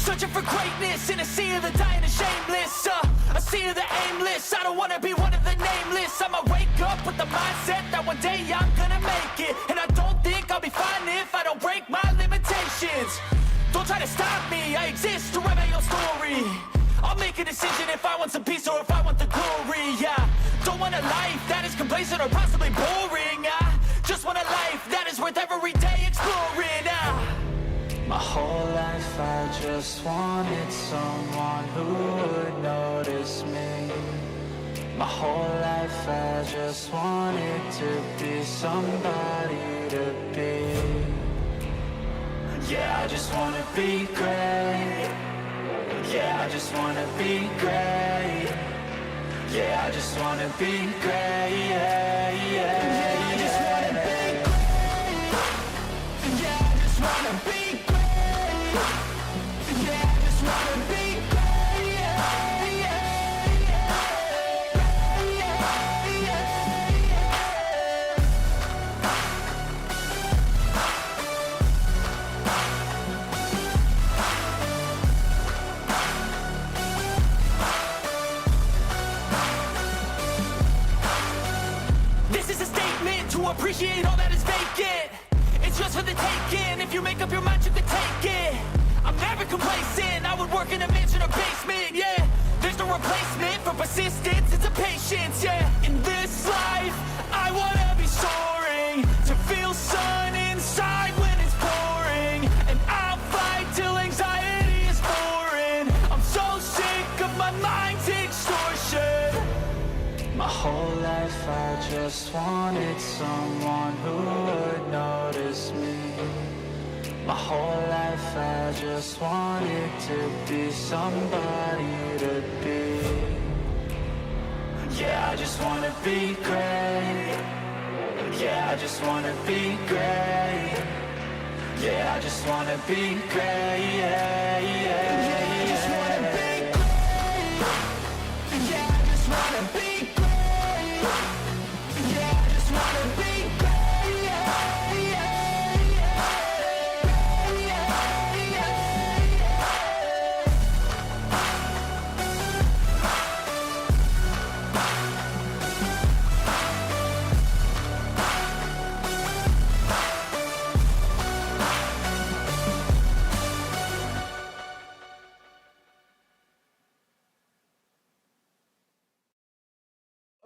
Searching for greatness in a sea of the dying and shameless, a sea of the aimless. I don't wanna be one of the nameless. I'ma wake up with the mindset that one day I'm gonna make it. And I don't think I'll be fine if I don't break my limitations. Don't try to stop me, I exist to write my own story. I'll make a decision if I want some peace or if I want the glory. Yeah, don't want a life that is complacent or possibly boring. I just want a life that is worth every day exploring. My whole life I just wanted someone who would notice me. My whole life I just wanted to be somebody to be. Yeah, I just wanna be great. Yeah, I just wanna be great. Yeah, I just wanna be great. Yeah, yeah, I just wanna be great. Yeah, I just wanna be great. Yeah, I just wanna be great. Yeah, yeah, yeah, yeah, yeah. This is a statement to appreciate all that is vacant. It's just for the taking. If you make up your mind, you can take it. I'm never complacent. I would work in a mansion or basement. Yeah, there's no replacement for persistence. It's a patience. Yeah, in this life, I wanna be soaring to feel sun inside when it's pouring, and I'll fight till anxiety is foreign. I'm so sick of my mind's extortion. My whole life I just wanted someone who would notice me. My whole life I just wanted to be somebody to be. Yeah, I just wanna be great. Yeah, I just wanna be great. Yeah, I just wanna be great. Yeah, yeah, yeah, I just wanna be great. Yeah, I just wanna be great. Yeah, I just wanna be great. Yeah, yeah, yeah, yeah, yeah.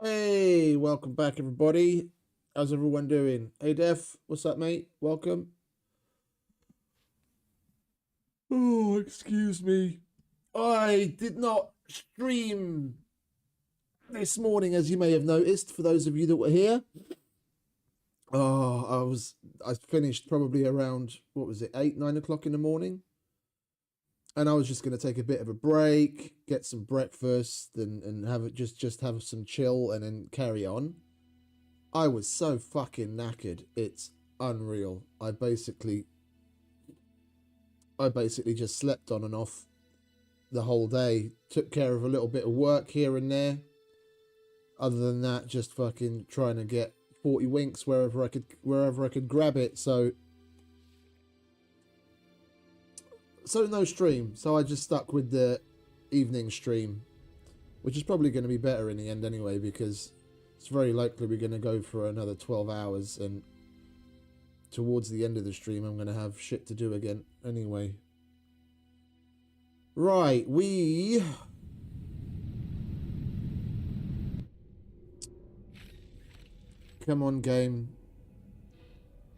Hey, welcome back, everybody. How's everyone doing? Hey, Def, what's up, mate? Welcome. Oh, excuse me. I did not stream this morning, as you may have noticed, for those of you that were here. Oh, I finished probably around, what was it, 8, 9 o'clock in the morning? And I was just going to take a bit of a break, get some breakfast, and have it just have some chill and then carry on. I was so fucking knackered. It's unreal. I basically just slept on and off the whole day. Took care of a little bit of work here and there. Other than that, just fucking trying to get 40 winks wherever I could grab it. So no stream. So I just stuck with the evening stream, which is probably going to be better in the end anyway, because it's very likely we're going to go for another 12 hours, and towards the end of the stream I'm going to have shit to do again anyway. Right, come on, game.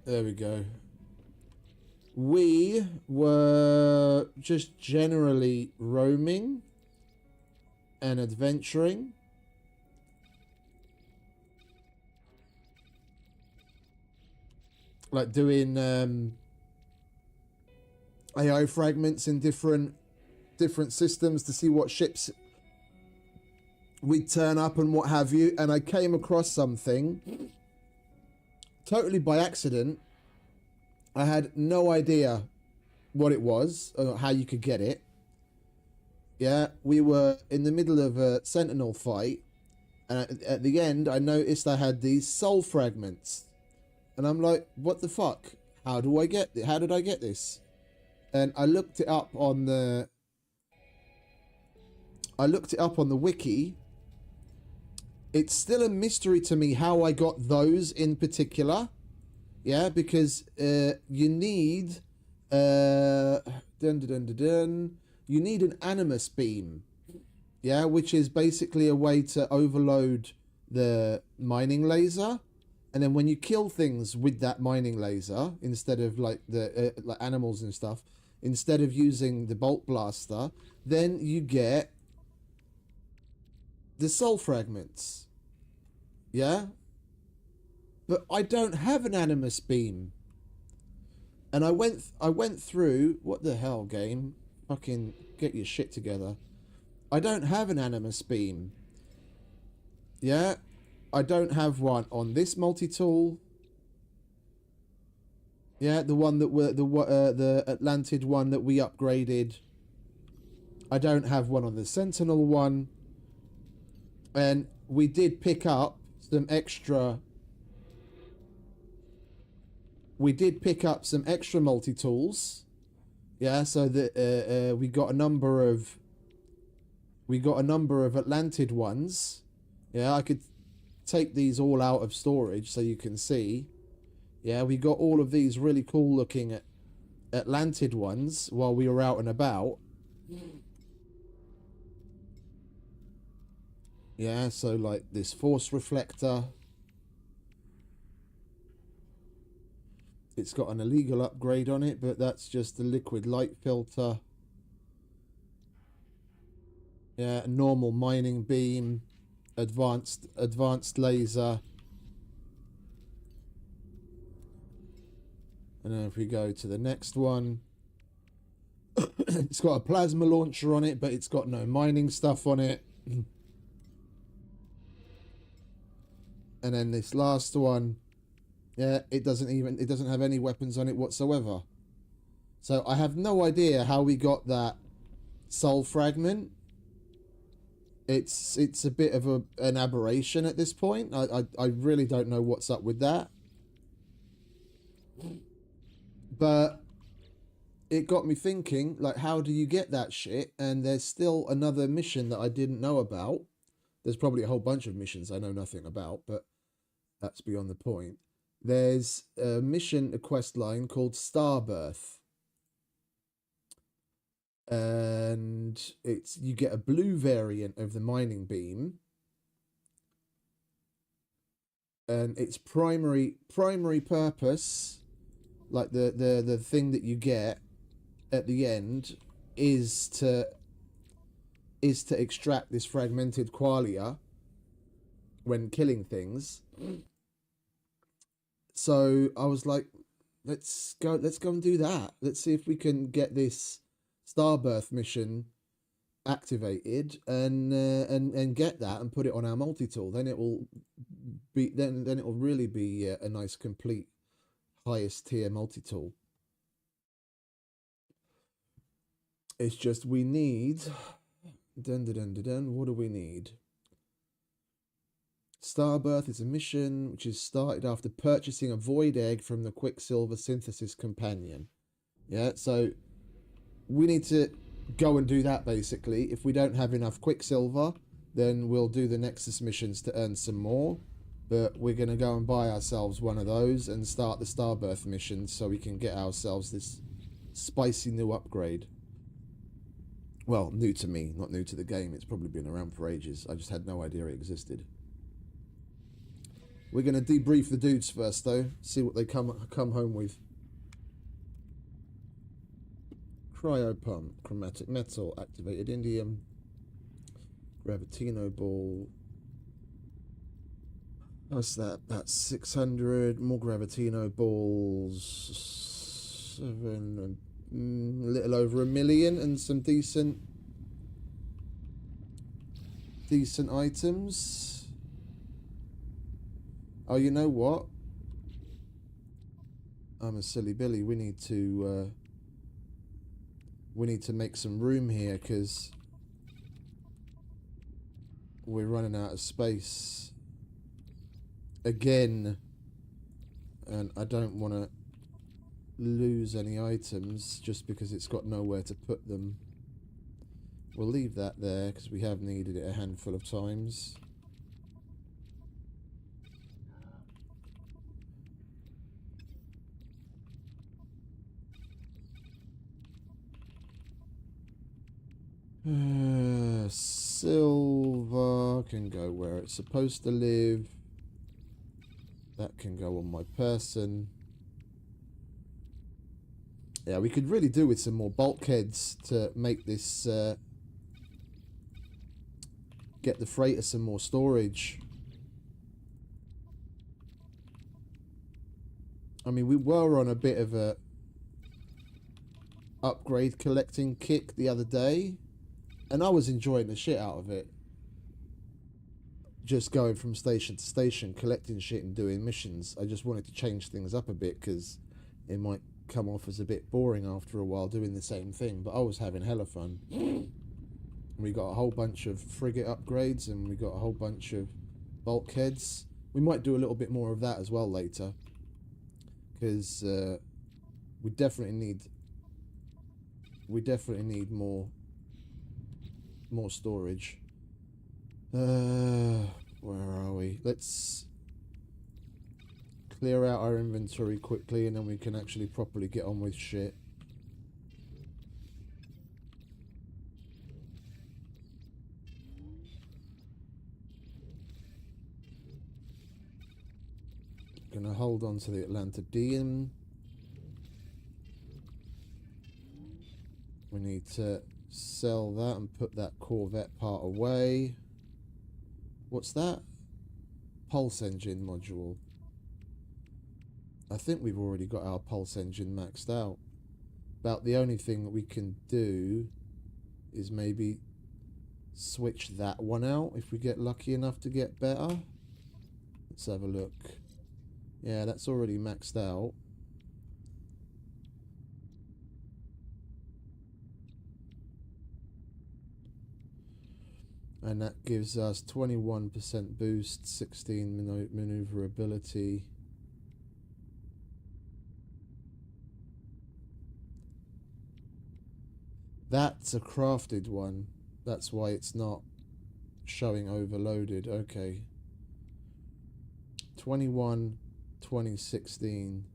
There we go. We were just generally roaming and adventuring. Like doing AI fragments in different systems to see what ships we'd turn up and what have you. And I came across something totally by accident. I had no idea what it was or how you could get it. Yeah, we were in the middle of a Sentinel fight, and at the end I noticed I had these soul fragments, and I'm like, what the fuck? How did I get this? And I looked it up on the wiki. It's still a mystery to me how I got those in particular. Yeah, because you need you need an animus beam. Yeah, which is basically a way to overload the mining laser, and then when you kill things with that mining laser, instead of like the like animals and stuff, instead of using the bolt blaster, then you get the soul fragments. Yeah, but I don't have an animus beam, and I went through. What the hell, game? Fucking get your shit together. I don't have an animus beam. Yeah, I don't have one on this multi-tool. Yeah, the one that the Atlantid one that we upgraded. I don't have one on the Sentinel one. And we did pick up some extra. We did pick up some extra multi-tools. Yeah, so that we got a number of Atlantid ones. Yeah, I could take these all out of storage so you can see. Yeah, we got all of these really cool looking Atlantid ones while we were out and about. Yeah, so like this force reflector. It's got an illegal upgrade on it, but that's just the liquid light filter. Yeah, normal mining beam, advanced laser. And then if we go to the next one, it's got a plasma launcher on it, but it's got no mining stuff on it. And then this last one, yeah, it doesn't have any weapons on it whatsoever. So I have no idea how we got that soul fragment. It's a bit of an aberration at this point. I really don't know what's up with that. But it got me thinking, like, how do you get that shit? And there's still another mission that I didn't know about. There's probably a whole bunch of missions I know nothing about, but that's beyond the point. There's a mission, a quest line called Starbirth. And you get a blue variant of the mining beam. And its primary purpose, like the thing that you get at the end, is to extract this fragmented qualia when killing things. So I was like, let's go and do that. Let's see if we can get this Starbirth mission activated and get that and put it on our multi-tool. Then it will be then it will really be a nice complete highest tier multi-tool. It's just we need what do we need? Starbirth is a mission which is started after purchasing a void egg from the Quicksilver Synthesis Companion. Yeah, so we need to go and do that basically. If we don't have enough Quicksilver, then we'll do the Nexus missions to earn some more. But we're going to go and buy ourselves one of those and start the Starbirth mission so we can get ourselves this spicy new upgrade. Well, new to me, not new to the game. It's probably been around for ages. I just had no idea it existed. We're going to debrief the dudes first, though. See what they come home with. Cryopump, chromatic metal, activated indium, gravitino ball. What's that? That's 600 more gravitino balls. 7, a little over 1 million, and some decent items. Oh, you know what? I'm a silly Billy. We need to make some room here because we're running out of space again, and I don't want to lose any items just because it's got nowhere to put them. We'll leave that there because we have needed it a handful of times. Silver can go where it's supposed to live. That can go on my person. Yeah, we could really do with some more bulkheads to make this get the freighter some more storage. I mean, we were on a bit of a upgrade collecting kick the other day, and I was enjoying the shit out of it. Just going from station to station, collecting shit and doing missions. I just wanted to change things up a bit because it might come off as a bit boring after a while doing the same thing, but I was having hella fun. We got a whole bunch of frigate upgrades and we got a whole bunch of bulkheads. We might do a little bit more of that as well later, because we definitely need more storage. Where are we? Let's clear out our inventory quickly and then we can actually properly get on with shit. Gonna hold on to the Atlantidean. We need to sell that and put that corvette part away. What's that? Pulse engine module. I think we've already got our pulse engine maxed out. About the only thing that we can do is maybe switch that one out if we get lucky enough to get better. Let's have a look. Yeah, that's already maxed out. And that gives us 21% boost, 16 maneuverability. That's a crafted one. That's why it's not showing overloaded. Okay. 21, 2016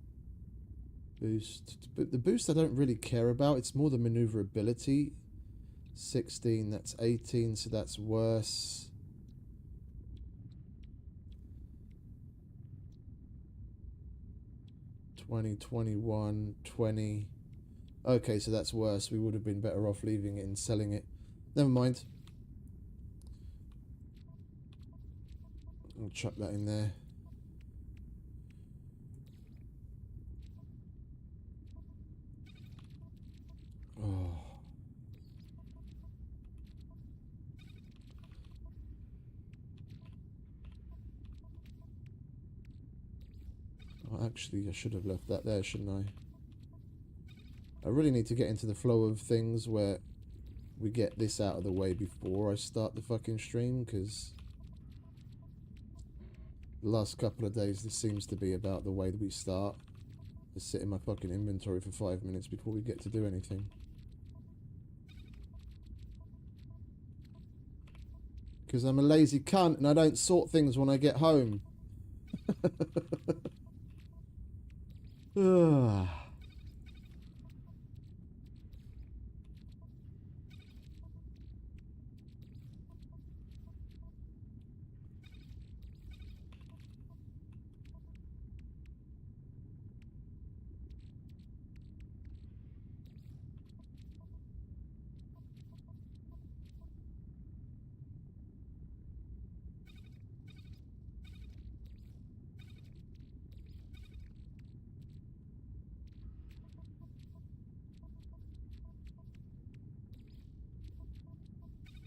boost. But the boost I don't really care about. It's more the maneuverability. 16, that's 18, so that's worse. $20, $21, $20. Okay, so that's worse. We would have been better off leaving it and selling it. Never mind. I'll chuck that in there. Oh. Oh, actually, I should have left that there, shouldn't I? I really need to get into the flow of things where we get this out of the way before I start the fucking stream, because the last couple of days this seems to be about the way that we start. I sit in my fucking inventory for 5 minutes before we get to do anything. Because I'm a lazy cunt and I don't sort things when I get home. Ugh.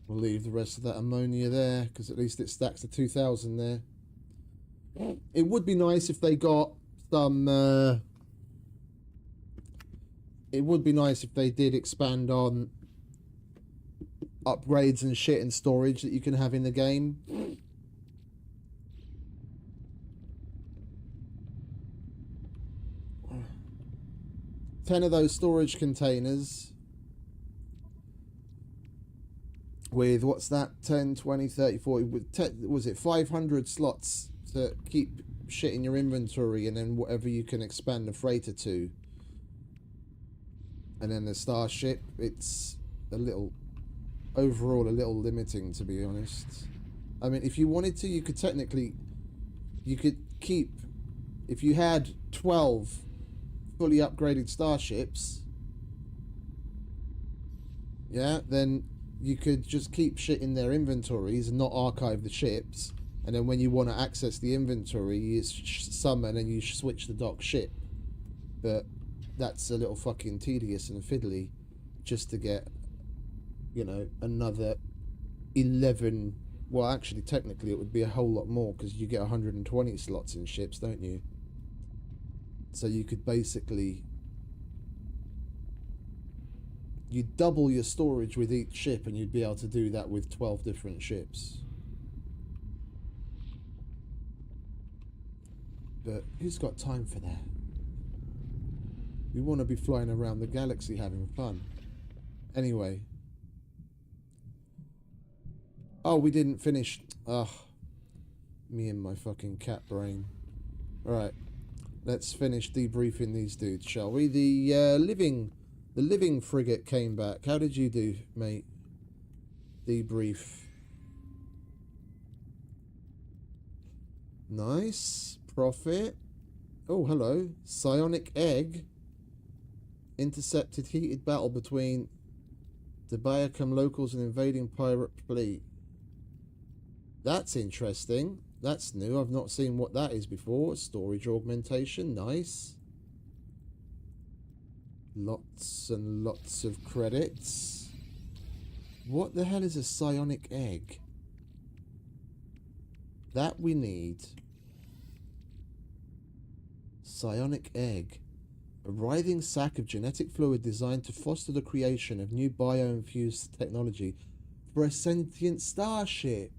We'll leave the rest of that ammonia there, because at least it stacks to 2,000 there. It would be nice if they got some... it would be nice if they did expand on upgrades and shit and storage that you can have in the game. 10 of those storage containers with, what's that, 10, 20, 30, 40, with was it 500 slots to keep shit in your inventory, and then whatever you can expand the freighter to. And then the starship, it's a little, overall a little limiting, to be honest. I mean, if you wanted to, you could technically, you could keep, if you had 12 fully upgraded starships, yeah, then you could just keep shit in their inventories and not archive the ships, and then when you want to access the inventory, you summon and you switch the dock ship. But that's a little fucking tedious and fiddly just to get, you know, another 11. Well, actually, technically, it would be a whole lot more, because you get 120 slots in ships, don't you? So you could basically, you'd double your storage with each ship, and you'd be able to do that with 12 different ships. But who's got time for that? We want to be flying around the galaxy having fun. Anyway. Oh, we didn't finish. Ugh. Me and my fucking cat brain. Alright. Let's finish debriefing these dudes, shall we? The living frigate came back. How did you do, mate? Debrief. Nice. Profit. Oh, hello. Psionic egg. Intercepted heated battle between the Bayakam locals and invading pirate fleet. That's interesting. That's new. I've not seen what that is before. Storage augmentation. Nice. Lots and lots of credits. What the hell is a psionic egg? That we need. Psionic egg. A writhing sack of genetic fluid designed to foster the creation of new bio-infused technology for a sentient starship.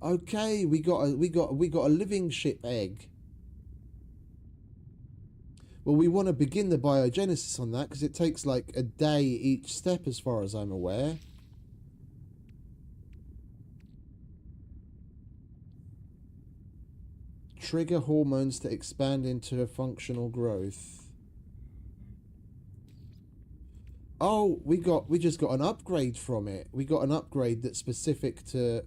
Okay, we got a living ship egg. Well, we want to begin the biogenesis on that, because it takes like a day each step, as far as I'm aware. Trigger hormones to expand into a functional growth. Oh, we just got an upgrade from it. We got an upgrade that's specific to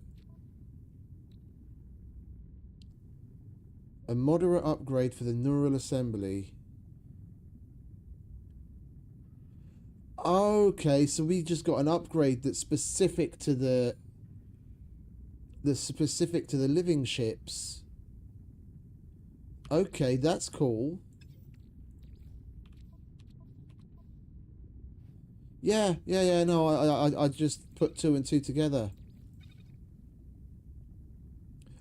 a moderate upgrade for the neural assembly. Okay, so we just got an upgrade that's specific to the living ships. Okay, that's cool. Yeah, no, I just put 2 and 2 together.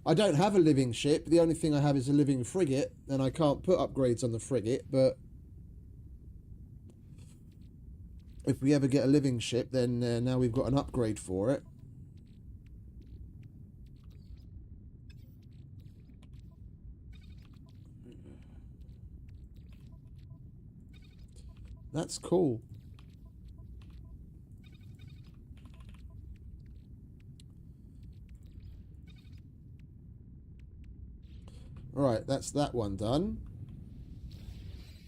I don't have a living ship. The only thing I have is a living frigate, and I can't put upgrades on the frigate, but if we ever get a living ship, then now we've got an upgrade for it. That's cool. Alright, that's that one done.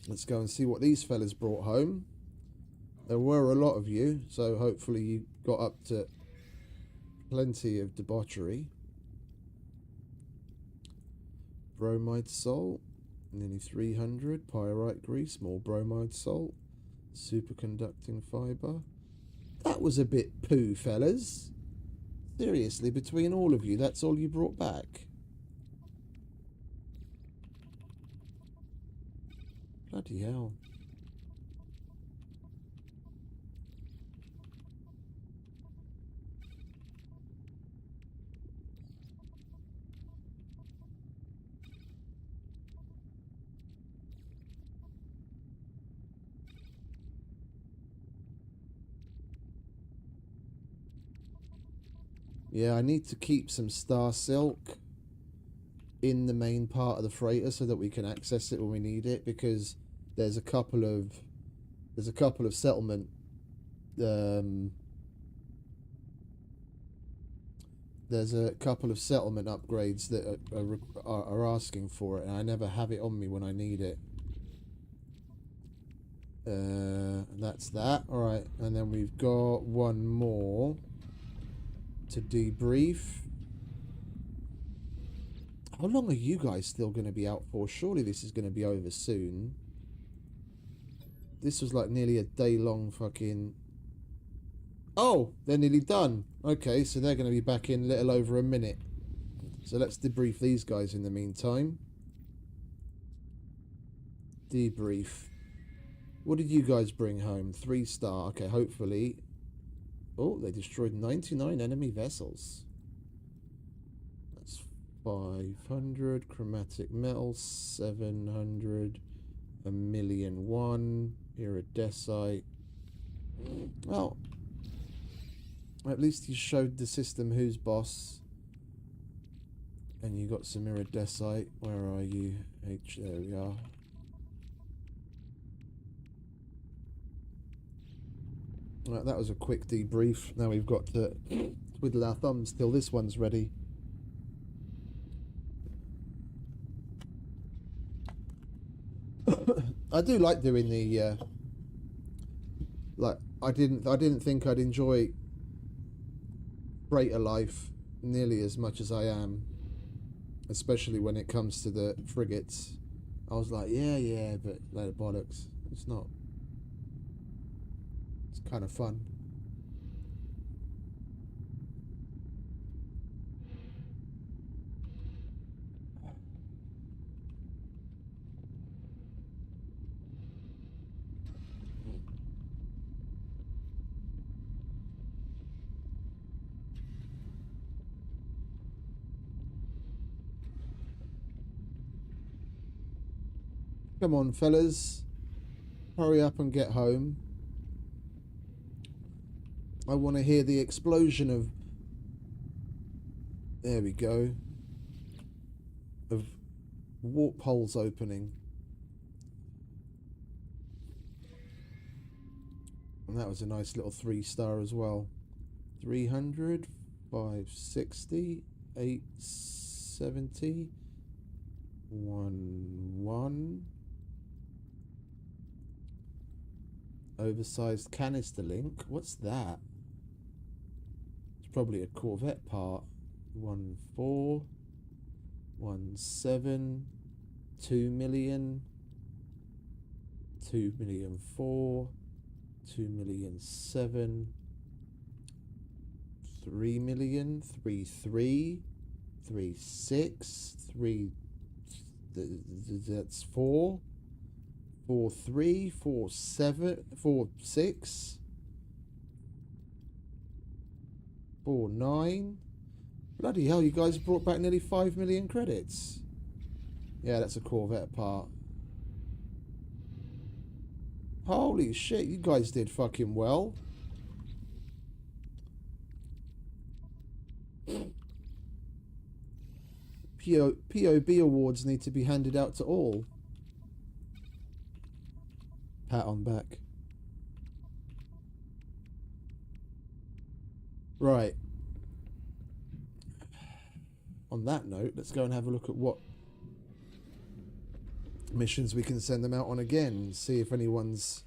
Let's go and see what these fellas brought home. There were a lot of you, so hopefully you got up to plenty of debauchery. Bromide salt, nearly 300. Pyrite grease, more bromide salt. Superconducting fibre. That was a bit poo, fellas. Seriously, between all of you, that's all you brought back? Bloody hell. Yeah, I need to keep some star silk in the main part of the freighter so that we can access it when we need it, because there's a couple of There's a couple of settlement there's a couple of settlement upgrades that are asking for it, and I never have it on me when I need it. That's that. All right, and then we've got one more to debrief. How long are you guys still going to be out for? Surely this is going to be over soon. This was like nearly a day long fucking... Oh, they're nearly done. Okay, so they're going to be back in a little over a minute. So let's debrief these guys in the meantime. Debrief. What did you guys bring home? 3-star. Okay, hopefully... Oh, they destroyed 99 enemy vessels. That's 500. Chromatic metal, 700. 1,000,001. Iridesite. Well, at least you showed the system who's boss. And you got some iridesite. Where are you? There we are. Right, that was a quick debrief. Now we've got to twiddle our thumbs till this one's ready. I do like doing the like I didn't think I'd enjoy freighter life nearly as much as I am, especially when it comes to the frigates. I was like, yeah, but like bollocks. It's not. It's kind of fun. Come on, fellas. Hurry up and get home. I want to hear the explosion of... There we go. Of warp holes opening. And that was a nice little 3-star as well. 300, 560, 870, 1. Oversized canister link. What's that? It's probably a corvette part. 1.4, 1.7, 2 million, 2,000,004, 2,000,007, 3 million, 3.3, 3.6, 3. That's 4. 4.3, 4.7, 4.6, 4.9. Bloody hell, you guys brought back nearly 5 million credits. Yeah, that's a Corvette part. Holy shit, you guys did fucking well. POB awards need to be handed out to all. Pat on back. Right. On that note, let's go and have a look at what missions we can send them out on again. See if anyone's...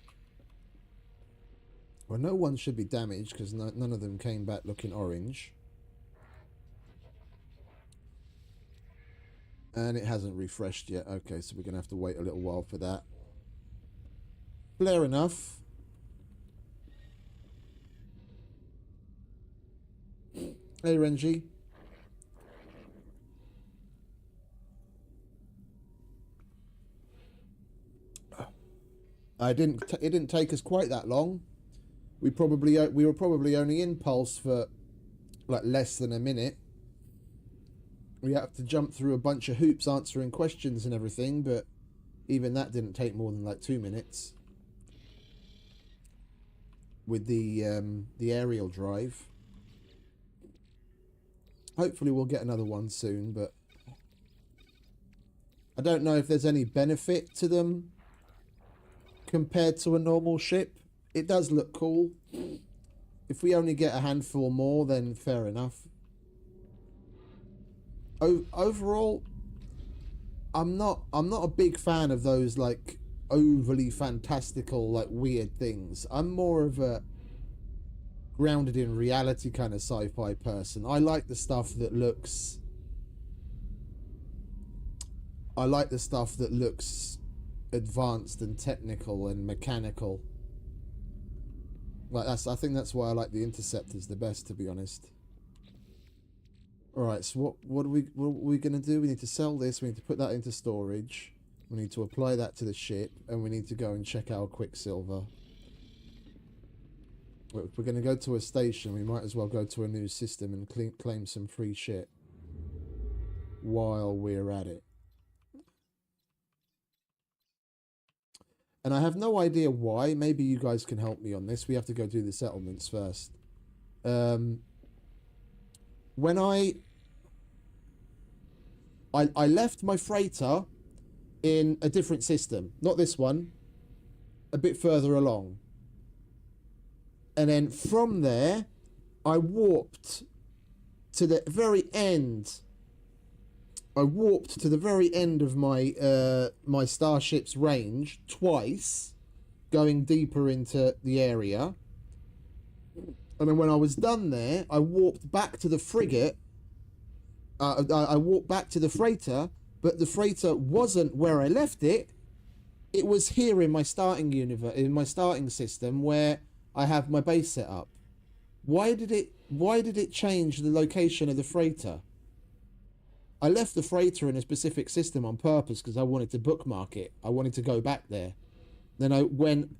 Well, no one should be damaged because none of them came back looking orange. And it hasn't refreshed yet. Okay, so we're going to have to wait a little while for that. Fair enough. Hey, Renji. It didn't take us quite that long. We were probably only in Pulse for like less than a minute. We had to jump through a bunch of hoops answering questions and everything, but even that didn't take more than like 2 minutes. With the aerial drive. Hopefully we'll get another one soon, but I don't know if there's any benefit to them compared to a normal ship. It does look cool. If we only get a handful more, then fair enough. Overall, I'm not a big fan of those like overly fantastical, like weird things. I'm more of a grounded in reality kind of sci-fi person. I like the stuff that looks advanced and technical and mechanical. Like I think that's why I like the Interceptors the best, to be honest. All right, so what are we gonna do? We need to sell this. We need to put that into storage. We need to apply that to the ship, and we need to go and check our Quicksilver. If we're gonna go to a station, we might as well go to a new system and claim some free shit while we're at it. And I have no idea why. Maybe you guys can help me on this. We have to go do the settlements first. When I left my freighter in a different system. Not this one. A bit further along. And then from there, I warped to the very end. I warped to the very end of my my starship's range twice, going deeper into the area. And then when I was done there, I warped back to the frigate. I walked back to the freighter, but the freighter wasn't where I left it. It was here in my starting system where I have my base set up. Why did it change the location of the freighter? I left the freighter in a specific system on purpose because I wanted to bookmark it. I wanted to go back there. Then I went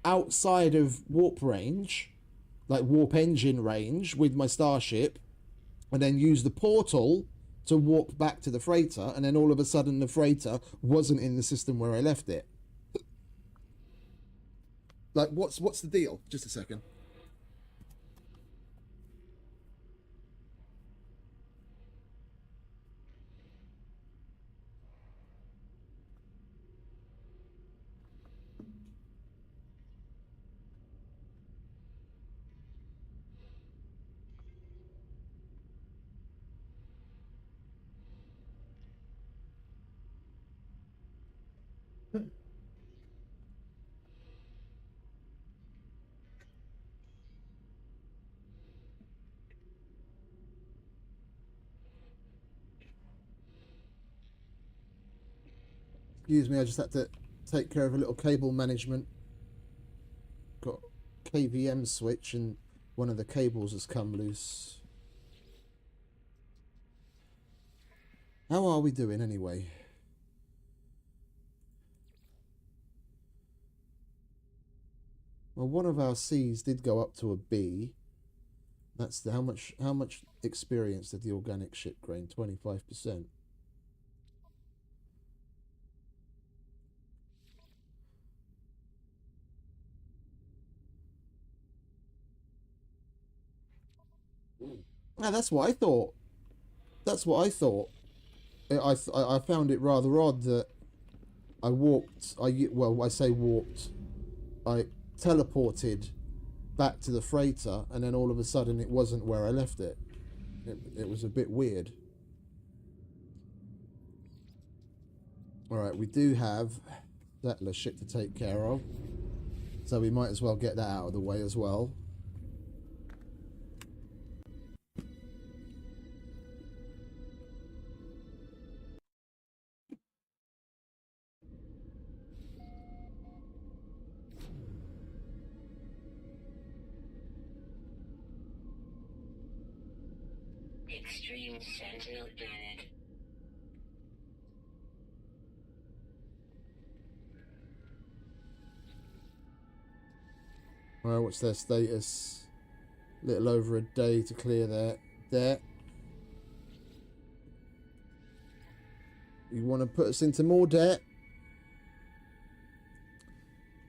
outside of warp range, like warp engine range, with my starship, and then used the portal to warp back to the freighter, and then all of a sudden the freighter wasn't in the system where I left it. Like, what's the deal? Just a second. Excuse me, I just had to take care of a little cable management. Got KVM switch and one of the cables has come loose. How are we doing anyway? Well, one of our C's did go up to a B. That's the, how much experience did the organic ship gain? 25%. Ah, that's what I thought. That's what I thought. I found it rather odd that I walked. I say walked. I teleported back to the freighter, and then all of a sudden it wasn't where I left it. It was a bit weird. All right, we do have settler ship to take care of, so we might as well get that out of the way as well. Extreme Sentinel Unit. Well, what's their status? Little over a day to clear their debt. You want to put us into more debt?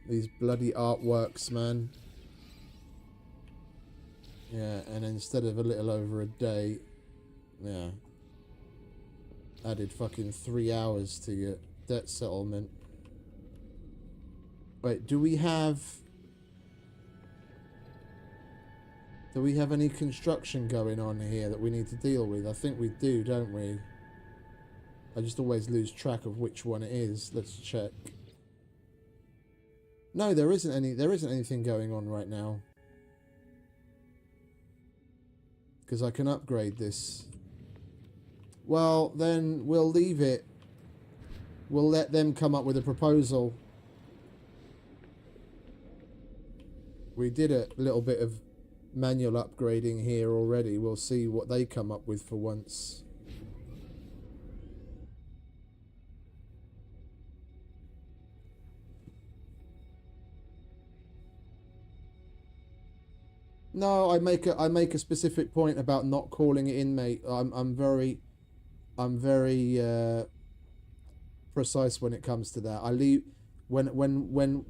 These bloody artworks, man. Yeah, and instead of a little over a day, yeah, added fucking 3 hours to your debt settlement. Wait, do we have any construction going on here that we need to deal with? I think we do, don't we? I just always lose track of which one it is. Let's check. No, there isn't anything going on right now. Because I can upgrade this. Well, then we'll leave it. We'll let them come up with a proposal. We did a little bit of manual upgrading here already. We'll see what they come up with for once. No, I make a specific point about not calling it inmate. I'm very precise when it comes to that. I leave when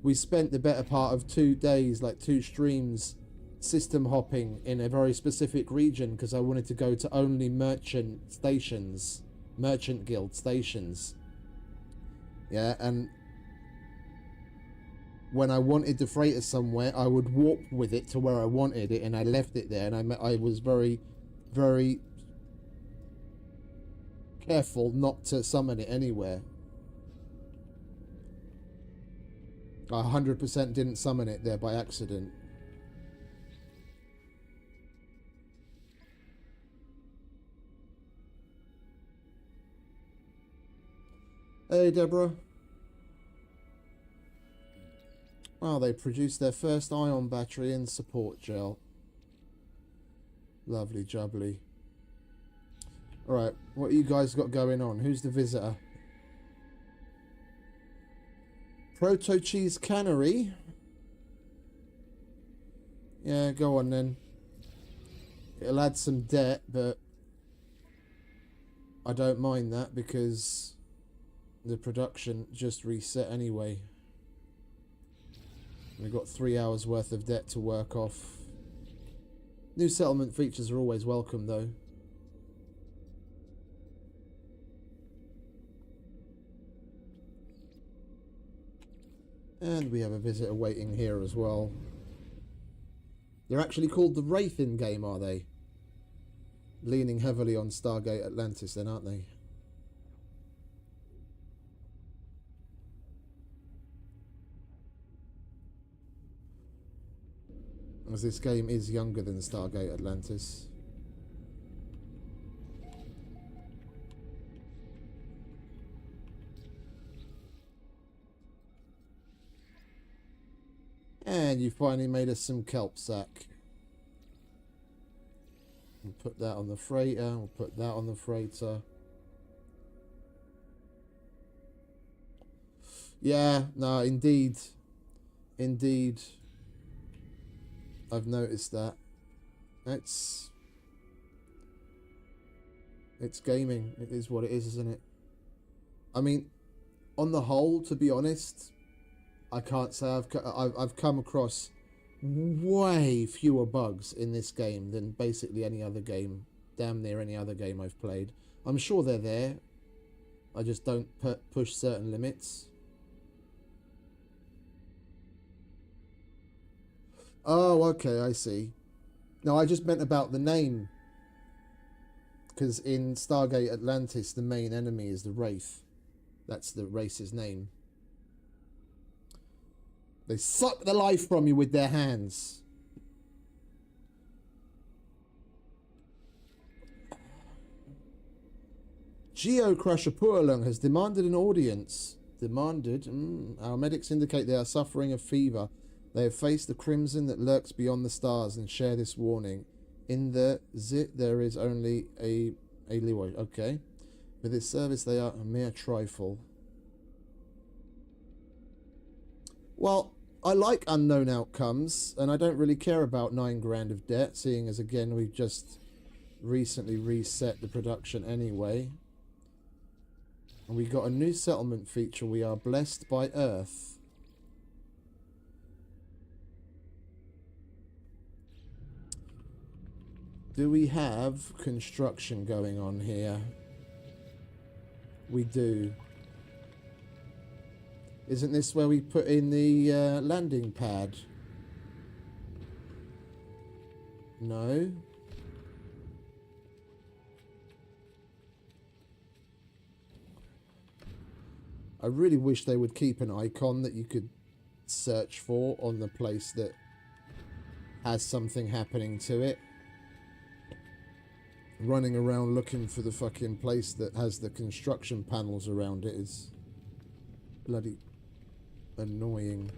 we spent the better part of 2 days, like 2 streams, system hopping in a very specific region because I wanted to go to only merchant guild stations. Yeah, and when I wanted the freighter somewhere, I would warp with it to where I wanted it, and I left it there. And I was very, very careful not to summon it anywhere. I 100% didn't summon it there by accident. Hey, Deborah. Oh, they produced their first ion battery in support gel. Lovely jubbly. Alright, what you guys got going on? Who's the visitor? Proto Cheese Cannery. Yeah, go on then. It'll add some debt, but I don't mind that because the production just reset anyway. We've got 3 hours worth of debt to work off. New settlement features are always welcome though. And we have a visitor waiting here as well. They're actually called the Wraith in game, are they? Leaning heavily on Stargate Atlantis then, aren't they? As this game is younger than Stargate Atlantis. And you finally made us some kelp sack. We'll put that on the freighter. We'll put that on the freighter. Yeah, no, indeed. Indeed. I've noticed that. It's gaming. It is what it is, isn't it? I mean, on the whole, to be honest, I can't say I've come across way fewer bugs in this game than basically any other game, damn near any other game I've played. I'm sure they're there. I just don't push certain limits. Oh, okay, I see. No, I just meant about the name. Because in Stargate Atlantis, the main enemy is the Wraith. That's the race's name. They suck the life from you with their hands. Geo Crusher Purlung has demanded an audience. Our medics indicate they are suffering a fever. They have faced the crimson that lurks beyond the stars and share this warning. In the zit there is only a leeway. Okay. With this service they are a mere trifle. Well, I like unknown outcomes, and I don't really care about 9 grand of debt, seeing as again we've just recently reset the production anyway. And we got a new settlement feature. We are blessed by Earth. Do we have construction going on here? We do. Isn't this where we put in the landing pad? No. I really wish they would keep an icon that you could search for on the place that has something happening to it. Running around looking for the fucking place that has the construction panels around it is bloody annoying.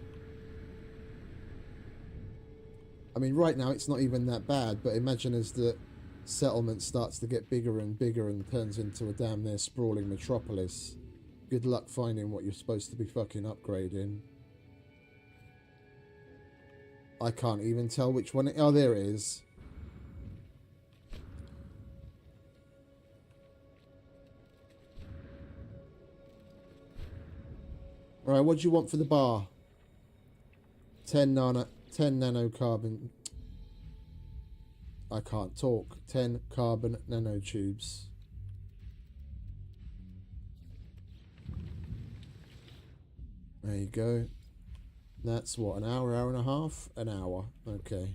I mean, right now it's not even that bad, but imagine as the settlement starts to get bigger and bigger and turns into a damn near sprawling metropolis. Good luck finding what you're supposed to be fucking upgrading. I can't even tell which one oh, there it is. Alright, what do you want for the bar? 10 nanocarbon. I can't talk. 10 carbon nanotubes. There you go. That's what, an hour, hour and a half? An hour. Okay.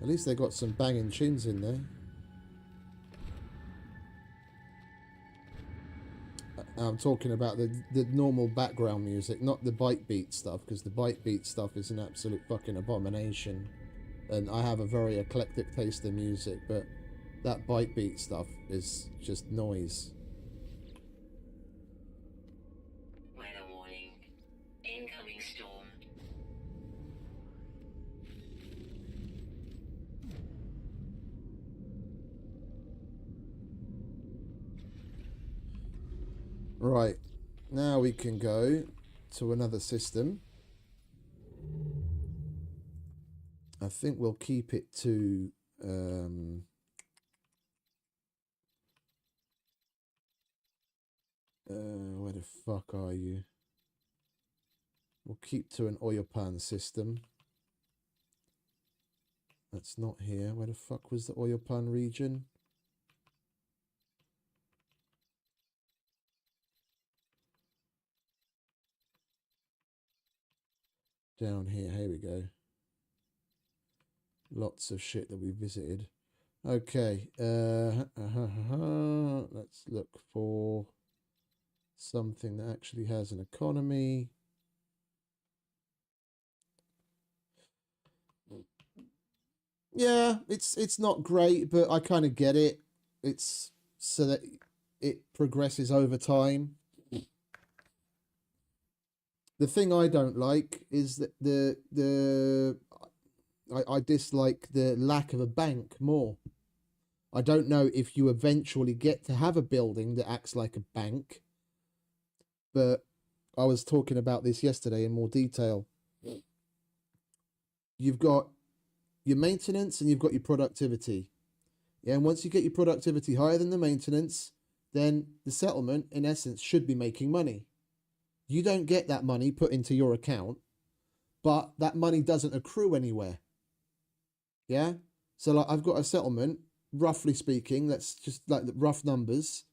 At least they got some banging tunes in there. I'm talking about the normal background music, not the bite beat stuff, because the bite beat stuff is an absolute fucking abomination. And I have a very eclectic taste in music, but that bite beat stuff is just noise. Weather warning. Incoming storm. Right, now we can go to another system. I think we'll keep it to where the fuck are you? We'll keep to an oil pan system. That's not here. Where the fuck was the oil pan region? Down here, here we go. Lots of shit that we visited. Okay, let's look for something that actually has an economy. Yeah, it's not great, but I kind of get it. It's so that it progresses over time. The thing I don't like is that I dislike the lack of a bank more. I don't know if you eventually get to have a building that acts like a bank, but I was talking about this yesterday in more detail. You've got your maintenance and you've got your productivity. Yeah, and once you get your productivity higher than the maintenance, then the settlement, in essence, should be making money. You don't get that money put into your account, but that money doesn't accrue anywhere. Yeah? So like I've got a settlement, roughly speaking, that's just like the rough numbers.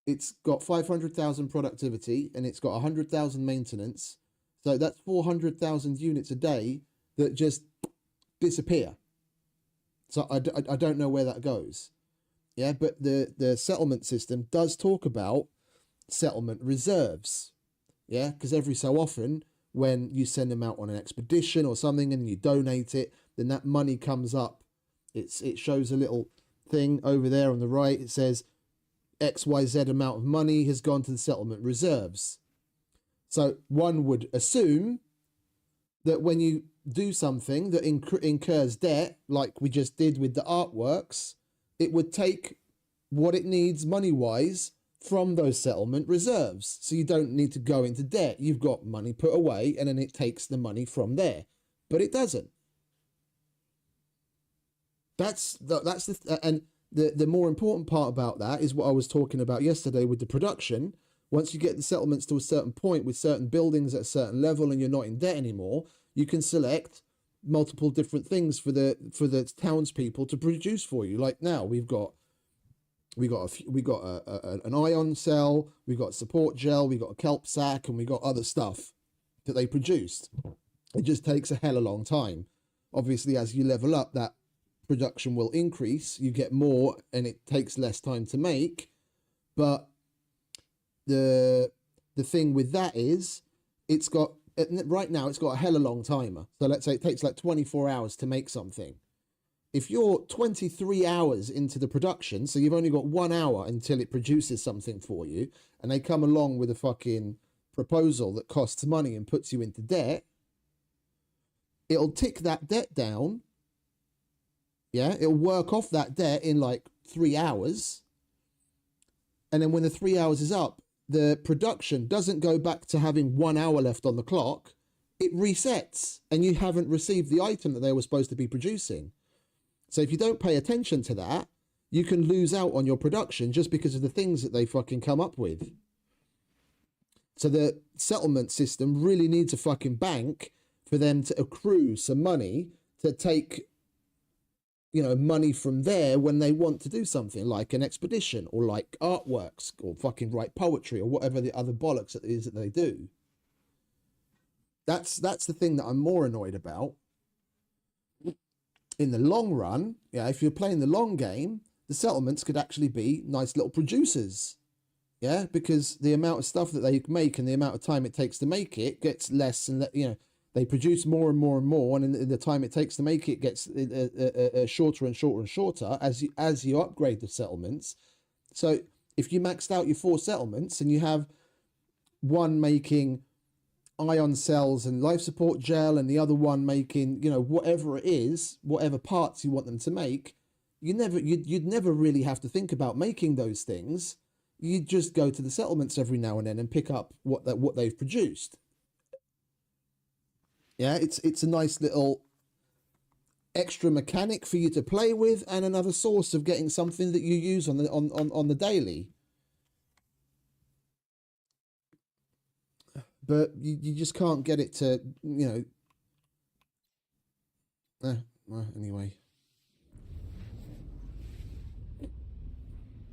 It's got 500,000 productivity and it's got 100,000 maintenance. So that's 400,000 units a day that just disappear. So I don't know where that goes. Yeah, but the settlement system does talk about settlement reserves. Yeah, because every so often when you send them out on an expedition or something and you donate it, then that money comes up. It shows a little thing over there on the right. It says XYZ amount of money has gone to the settlement reserves. So one would assume that when you do something that incurs debt, like we just did with the artworks, it would take what it needs money-wise from those settlement reserves. So you don't need to go into debt. You've got money put away and then it takes the money from there. But it doesn't. And the more important part about that is what I was talking about yesterday with the production. Once you get the settlements to a certain point with certain buildings at a certain level and you're not in debt anymore, you can select multiple different things for the townspeople to produce for you. Like now we've got We got an ion cell, we got support gel, we got a kelp sac, and we got other stuff that they produced. It just takes a hell of a long time. Obviously, as you level up, that production will increase. You get more, and it takes less time to make. But the thing with that is, it's got right now it's got a hell of a long timer. So let's say it takes like 24 hours to make something. If you're 23 hours into the production, so you've only got 1 hour until it produces something for you, and they come along with a fucking proposal that costs money and puts you into debt, it'll tick that debt down. Yeah, it'll work off that debt in like 3 hours. And then when the 3 hours is up, the production doesn't go back to having 1 hour left on the clock. It resets, and you haven't received the item that they were supposed to be producing. So if you don't pay attention to that, you can lose out on your production just because of the things that they fucking come up with. So the settlement system really needs a fucking bank for them to accrue some money to take, you know, money from there when they want to do something like an expedition or like artworks or fucking write poetry or whatever the other bollocks it is that they do. That's the thing that I'm more annoyed about. In the long run, yeah, if you're playing the long game, the settlements could actually be nice little producers. Yeah, because the amount of stuff that they make and the amount of time it takes to make it gets less, and you know, they produce more and more and more, and in the time it takes to make it gets shorter and shorter and shorter as you upgrade the settlements. So if you maxed out your 4 settlements and you have one making ion cells and life support gel and the other one making, you know, whatever it is, whatever parts you want them to make, you'd never really have to think about making those things. You'd just go to the settlements every now and then and pick up what they've produced. Yeah, it's a nice little extra mechanic for you to play with, and another source of getting something that you use on the daily. But you just can't get it to, you know. Well, anyway.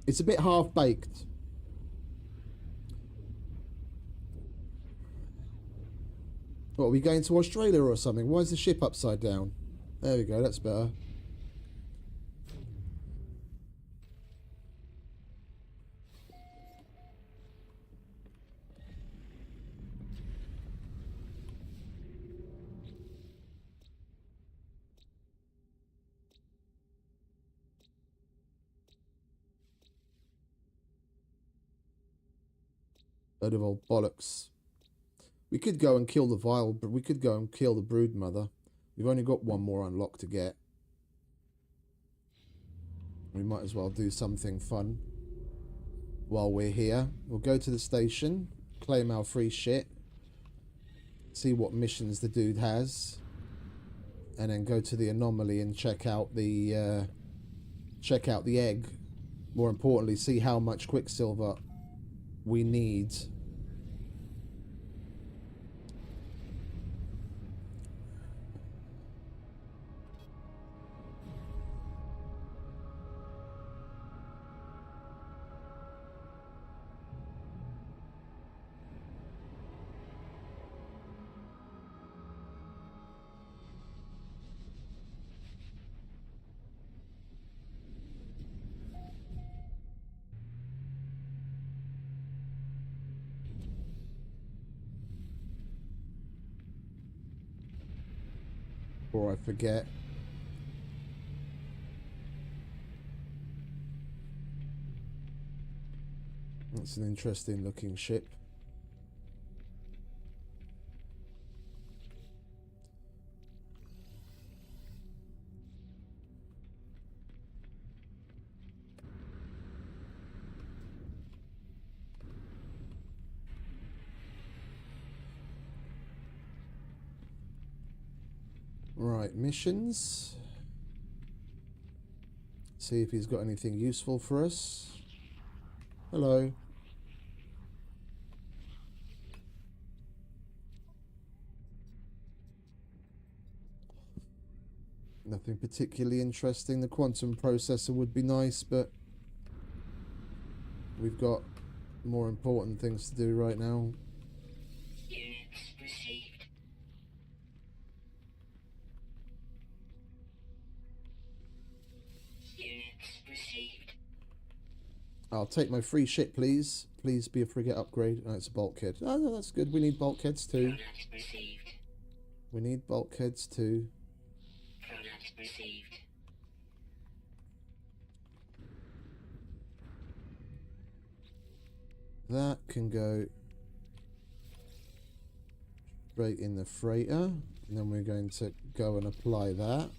It's a bit half-baked. What, are we going to Australia or something? Why is the ship upside down? There we go, that's better. Load of old bollocks. We could go and kill the vile, but we could go and kill the brood mother. We've only got one more unlocked to get. We might as well do something fun while we're here. We'll go to the station, claim our free shit, see what missions the dude has, and then go to the anomaly and check out the egg. More importantly, see how much quicksilver we need. Before I forget. That's an interesting looking ship. Right, missions. See if he's got anything useful for us. Hello. Nothing particularly interesting. The quantum processor would be nice, but We've got more important things to do right now. Units received. Units received. I'll take my free ship, please. Please be a frigate upgrade. Oh, it's a bulkhead. Oh, no, that's good. We need bulkheads too. Product received. We need bulkheads too. Product received. That can go straight in the freighter. And then we're going to go and apply that.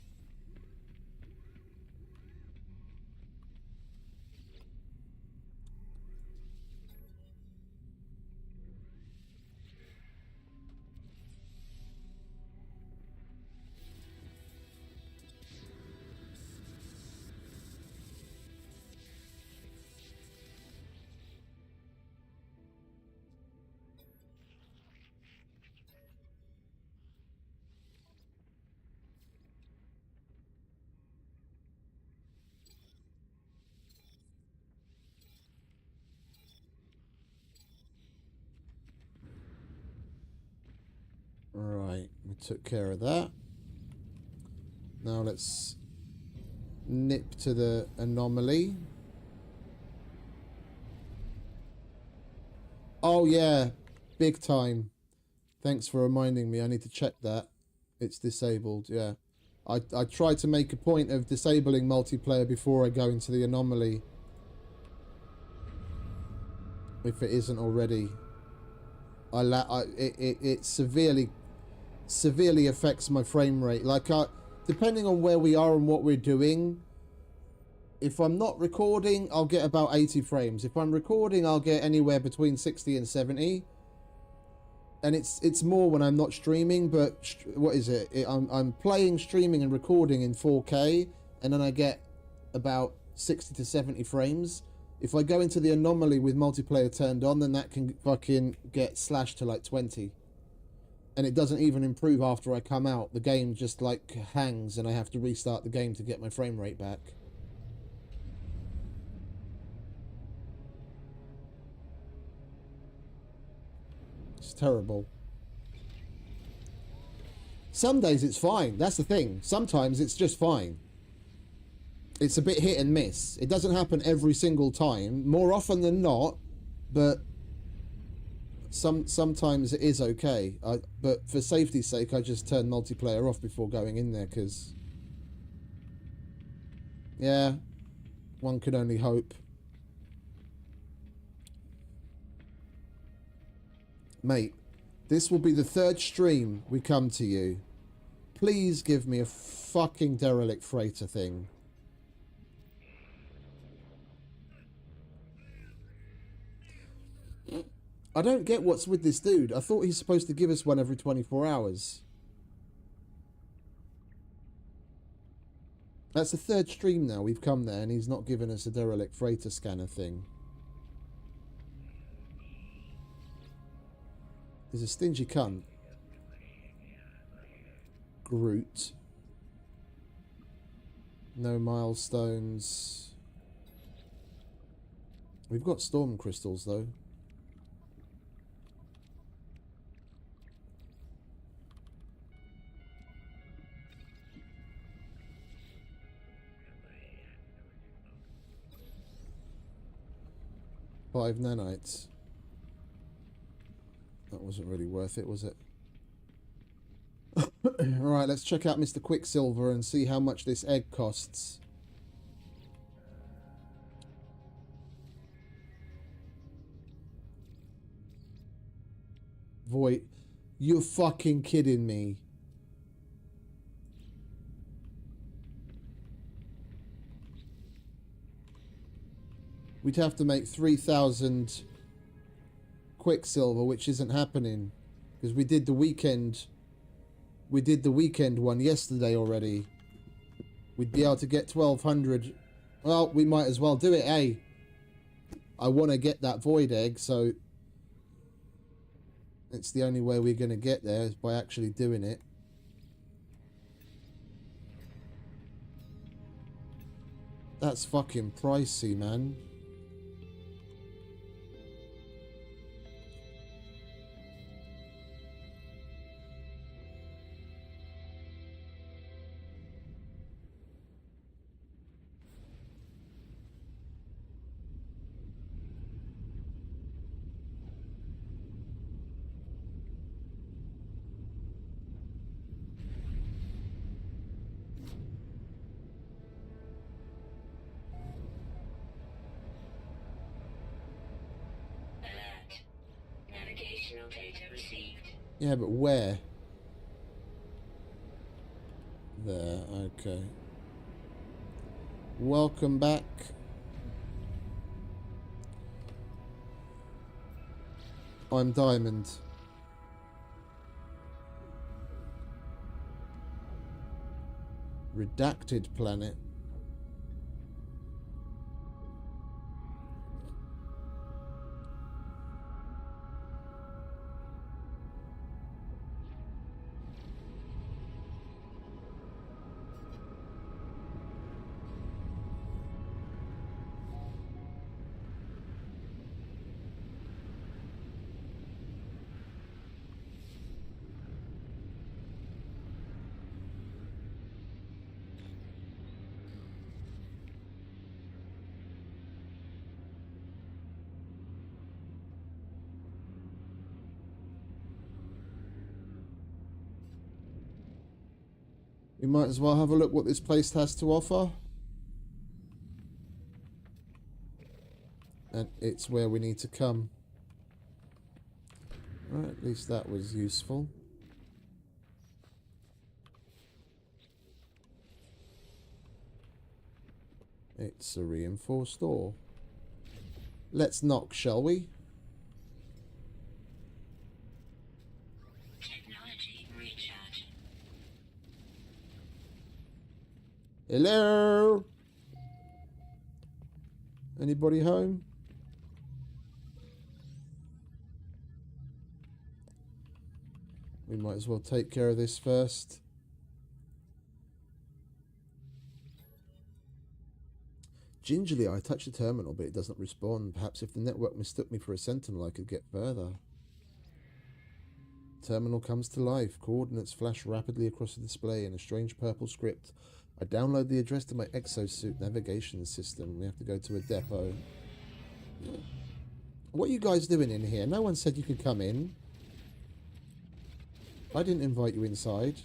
Right, we took care of that. Now let's nip to the anomaly. Oh yeah, big time. Thanks for reminding me. I need to check that. It's disabled, yeah. I try to make a point of disabling multiplayer before I go into the anomaly. If it isn't already. It severely affects my frame rate. Like, depending on where we are and what we're doing, if I'm not recording, I'll get about 80 frames. If I'm recording, I'll get anywhere between 60 and 70. And it's more when I'm not streaming, but what is it? I'm playing, streaming, and recording in 4K, and then I get about 60 to 70 frames. If I go into the anomaly with multiplayer turned on, then that can fucking get slashed to like 20. And it doesn't even improve after I come out. The game just like hangs and I have to restart the game to get my frame rate back. It's terrible. Some days it's fine. That's the thing. Sometimes it's just fine. It's a bit hit and miss. It doesn't happen every single time. More often than not, but sometimes it is okay. But for safety's sake, I just turn multiplayer off before going in there, because yeah, one can only hope. Mate, this will be the third stream we come to you. Please give me a fucking derelict freighter thing. I don't get what's with this dude. I thought he's supposed to give us one every 24 hours. That's the third stream now. We've come there and he's not given us a derelict freighter scanner thing. He's a stingy cunt. Groot. No milestones. We've got storm crystals though. Five nanites. That wasn't really worth it, was it? Alright, let's check out Mr. Quicksilver and see how much this egg costs. Void, you're fucking kidding me. We'd have to make 3,000 Quicksilver, which isn't happening because we did the weekend. We did the weekend one yesterday already. We'd be able to get 1,200. Well, we might as well do it, eh? I want to get that void egg, so it's the only way we're going to get there is by actually doing it. That's fucking pricey, man. data received. Yeah, but where? There, okay. Welcome back. I'm Diamond. Redacted planet. We might as well have a look what this place has to offer. And it's where we need to come. Right, at least that was useful. It's a reinforced door. Let's knock, shall we? Technology recharge. Hello? Anybody home? We might as well take care of this first. Gingerly, I touch the terminal, but it doesn't respond. Perhaps if the network mistook me for a sentinel, I could get further. Terminal comes to life. Coordinates flash rapidly across the display in a strange purple script. I download the address to my exosuit navigation system. We have to go to a depot. What are you guys doing in here? No one said you could come in. I didn't invite you inside.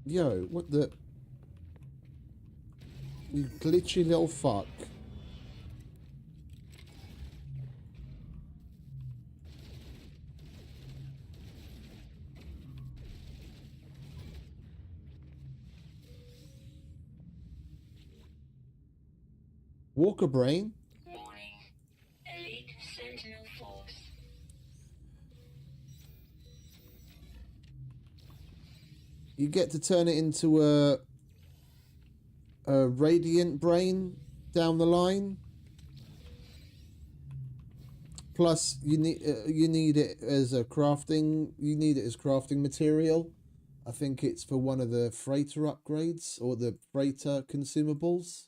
Yo, what the... You glitchy little fuck. Walker brain? Warning. Elite Sentinel Force. You get to turn it into a radiant brain down the line. Plus, you need it as a crafting. You need it as crafting material. I think it's for one of the freighter upgrades or the freighter consumables,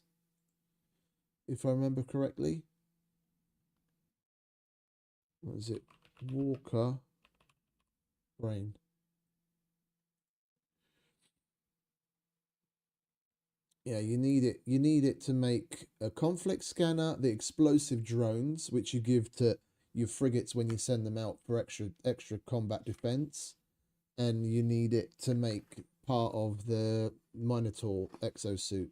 if I remember correctly. What is it? Walker brain. Yeah, you need it. You need it to make a conflict scanner, the explosive drones, which you give to your frigates when you send them out for extra combat defense, and you need it to make part of the Minotaur exosuit.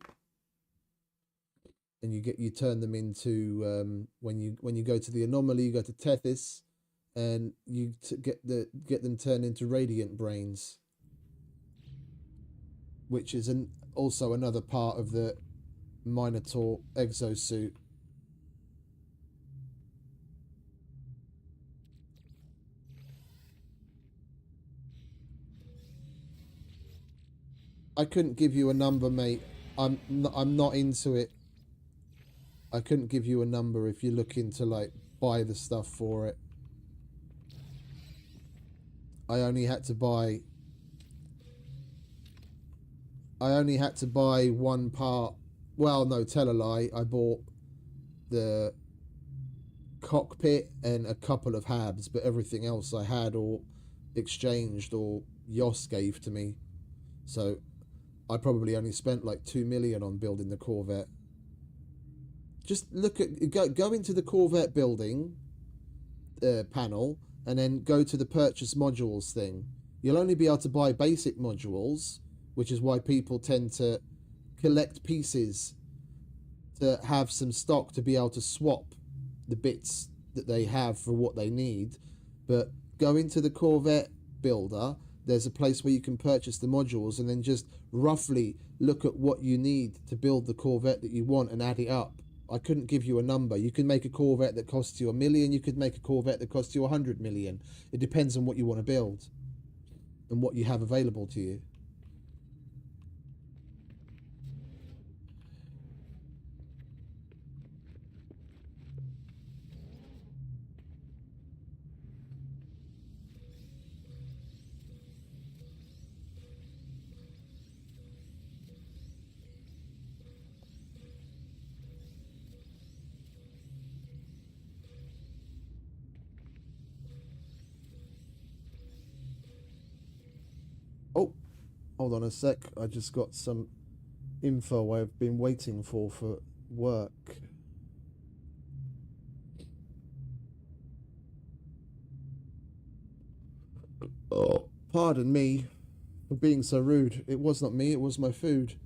And you turn them into when you go to the anomaly, you go to Tethys, and you get them turned into radiant brains, which is also another part of the Minotaur exosuit. I couldn't give you a number, mate. I'm not into it. I couldn't give you a number if you're looking to like buy the stuff for it. I only had to buy one part. Well, no, tell a lie. I bought the cockpit and a couple of habs, but everything else I had or exchanged or Yos gave to me. So I probably only spent like 2 million on building the Corvette. Just look at go into the Corvette building panel and then go to the purchase modules thing. You'll only be able to buy basic modules, which is why people tend to collect pieces to have some stock to be able to swap the bits that they have for what they need. But go into the Corvette builder, there's a place where you can purchase the modules and then just roughly look at what you need to build the Corvette that you want and add it up. I couldn't give you a number. You can make a Corvette that costs you $1 million. You could make a Corvette that costs you 100 million. It depends on what you want to build and what you have available to you. Oh, hold on a sec. I just got some info I've been waiting for work. Oh, pardon me for being so rude. It was not me, it was my food.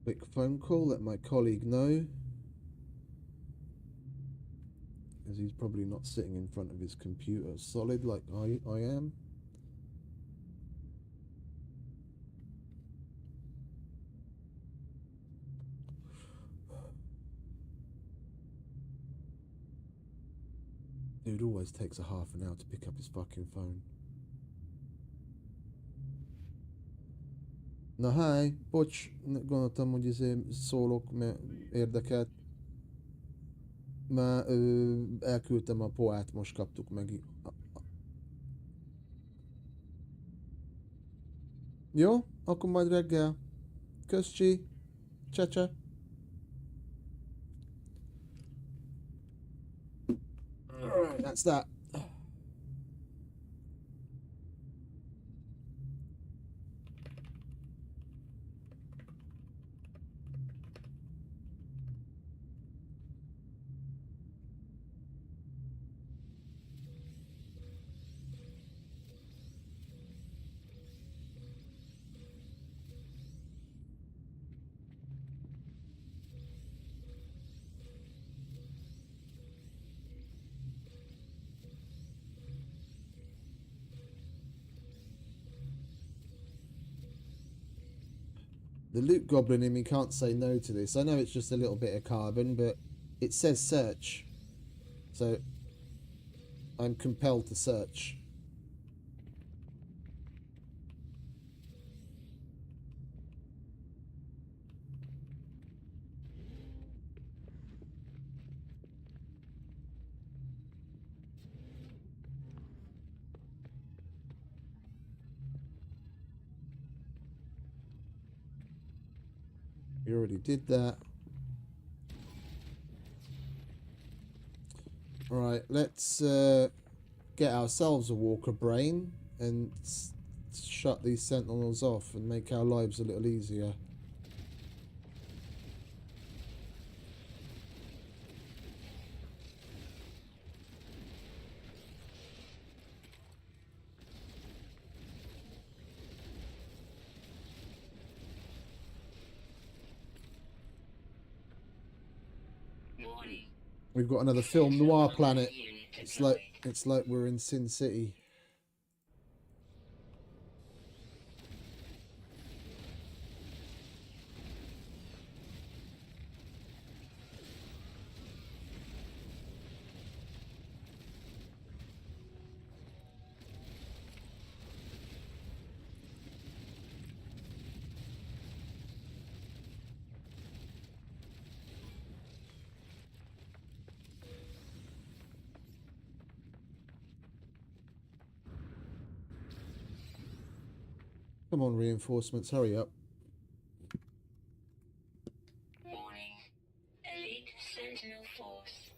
Quick phone call, let my colleague know. As he's probably not sitting in front of his computer solid like I am. Dude always takes a half an hour to pick up his fucking phone. Na hi, bocs, gondoltam, hogy szólok, mert érdekelt. Már elküldtem a poát, most kaptuk meg. Jó, akkor majd reggel. Köszi. Cse-cse. Alright, that's that. The loot goblin in me can't say no to this. I know it's just a little bit of carbon, but it says search. So I'm compelled to search. We already did that. Right, let's get ourselves a walker brain and shut these sentinels off and make our lives a little easier. Warning. We've got another film noir planet. It's like we're in Sin City. Come on, reinforcements, hurry up. Warning. Elite Sentinel Force.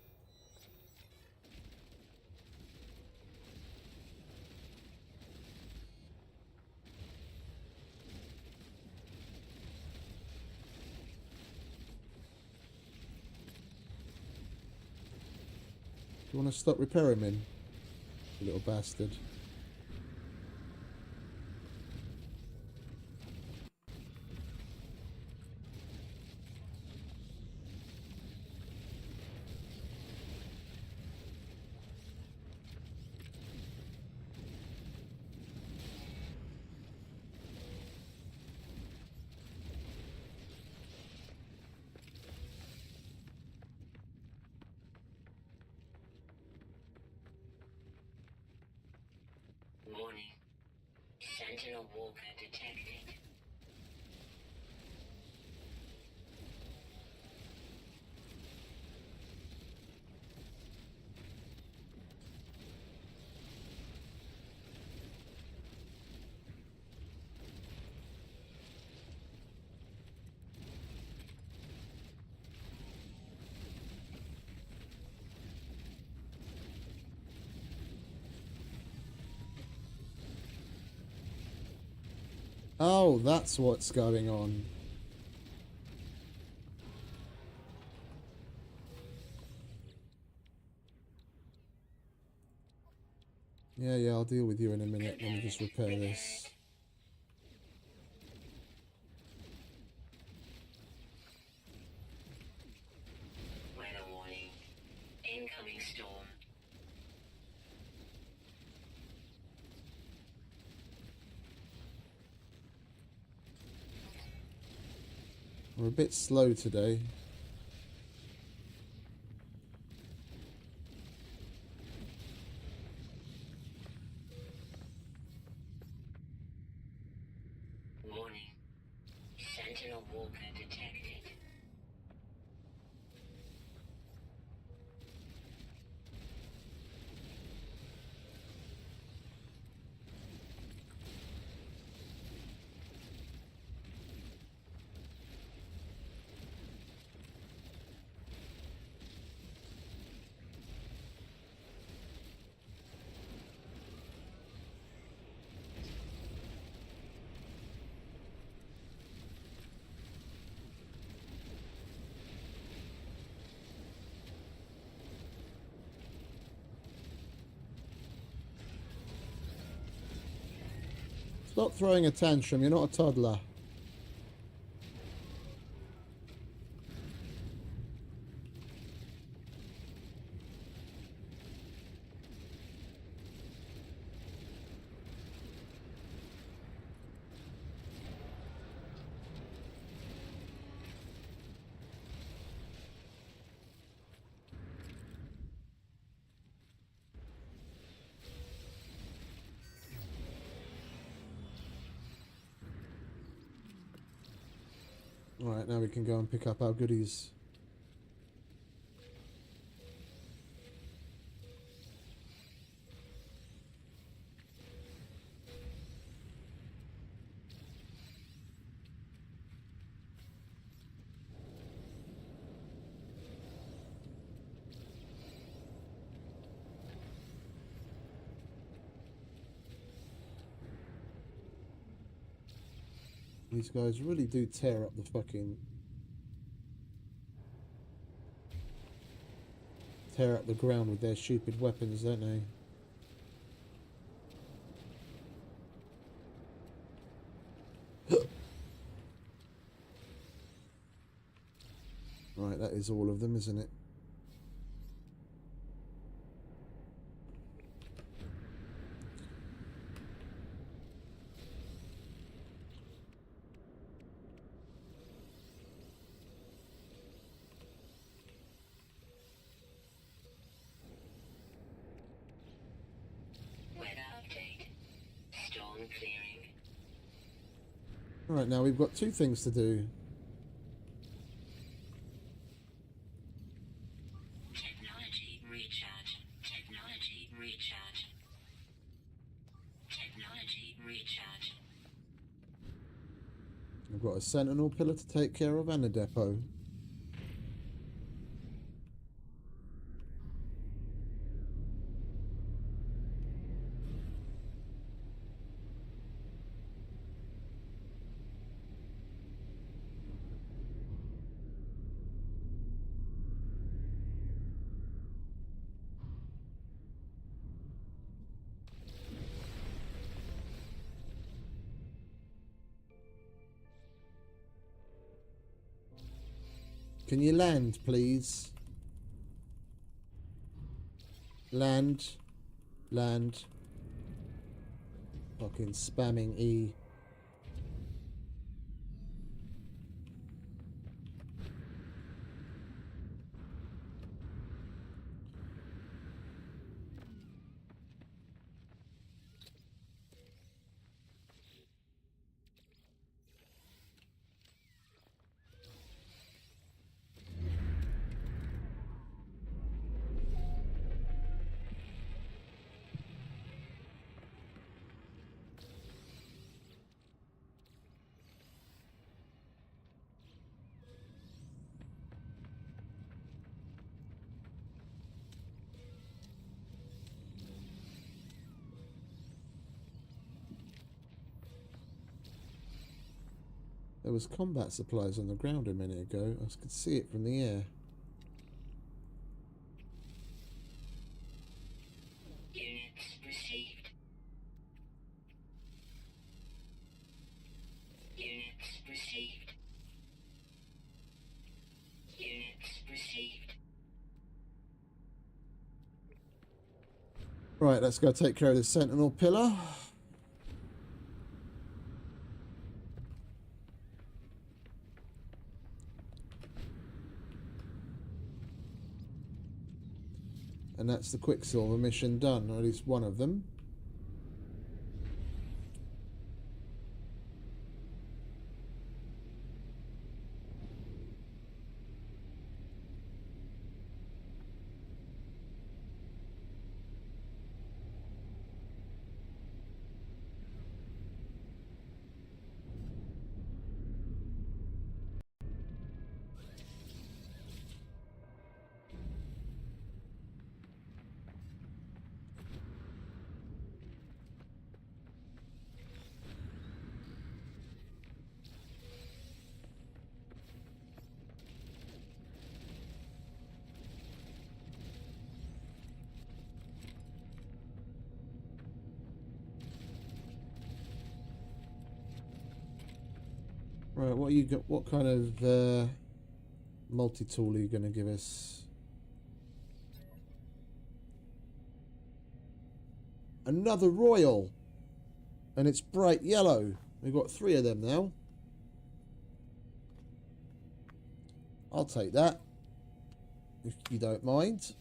Do you want to stop repairing him? You little bastard. Warning. Sentinel Walker detected. Oh, that's what's going on. Yeah, I'll deal with you in a minute. Let me just repair this. Weather warning. Incoming storm. We're a bit slow today. Warning. Sentinel Walker detected. Stop throwing a tantrum, you're not a toddler. Alright, now we can go and pick up our goodies. These guys really do tear up the fucking... tear up the ground with their stupid weapons, don't they? Right, that is all of them, isn't it? Weather update. Storm clearing. Alright, now we've got two things to do. Technology recharge. Technology recharge. Technology recharge. I've got a sentinel pillar to take care of and a depot. Can you land, please? Land. Land. Fucking spamming E. There was combat supplies on the ground a minute ago. I could see it from the air. Units received. Units received. Units received. Right, let's go take care of this sentinel pillar. And that's the Quicksilver mission done, or at least one of them. Right, what you got? What kind of multi-tool are you going to give us? Another royal, and it's bright yellow. We've got 3 of them now. I'll take that, if you don't mind.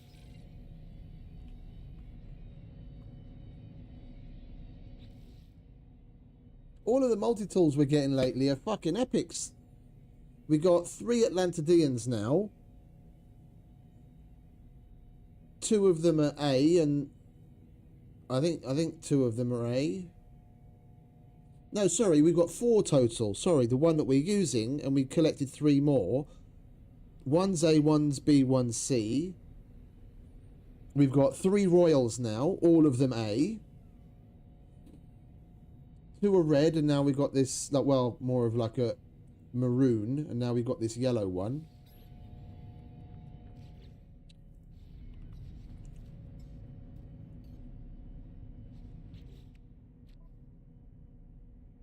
All of the multi-tools we're getting lately are fucking epics. We got 3 Atlantideans now. 2 of them are A, and I think 2 of them are A. No, sorry, we've got 4 total. Sorry, the one that we're using, and we collected 3 more. One's A, one's B, one's C. We've got 3 royals now, all of them A. 2 are red, and now we've got this, like, well, more of like a maroon, and now we've got this yellow one.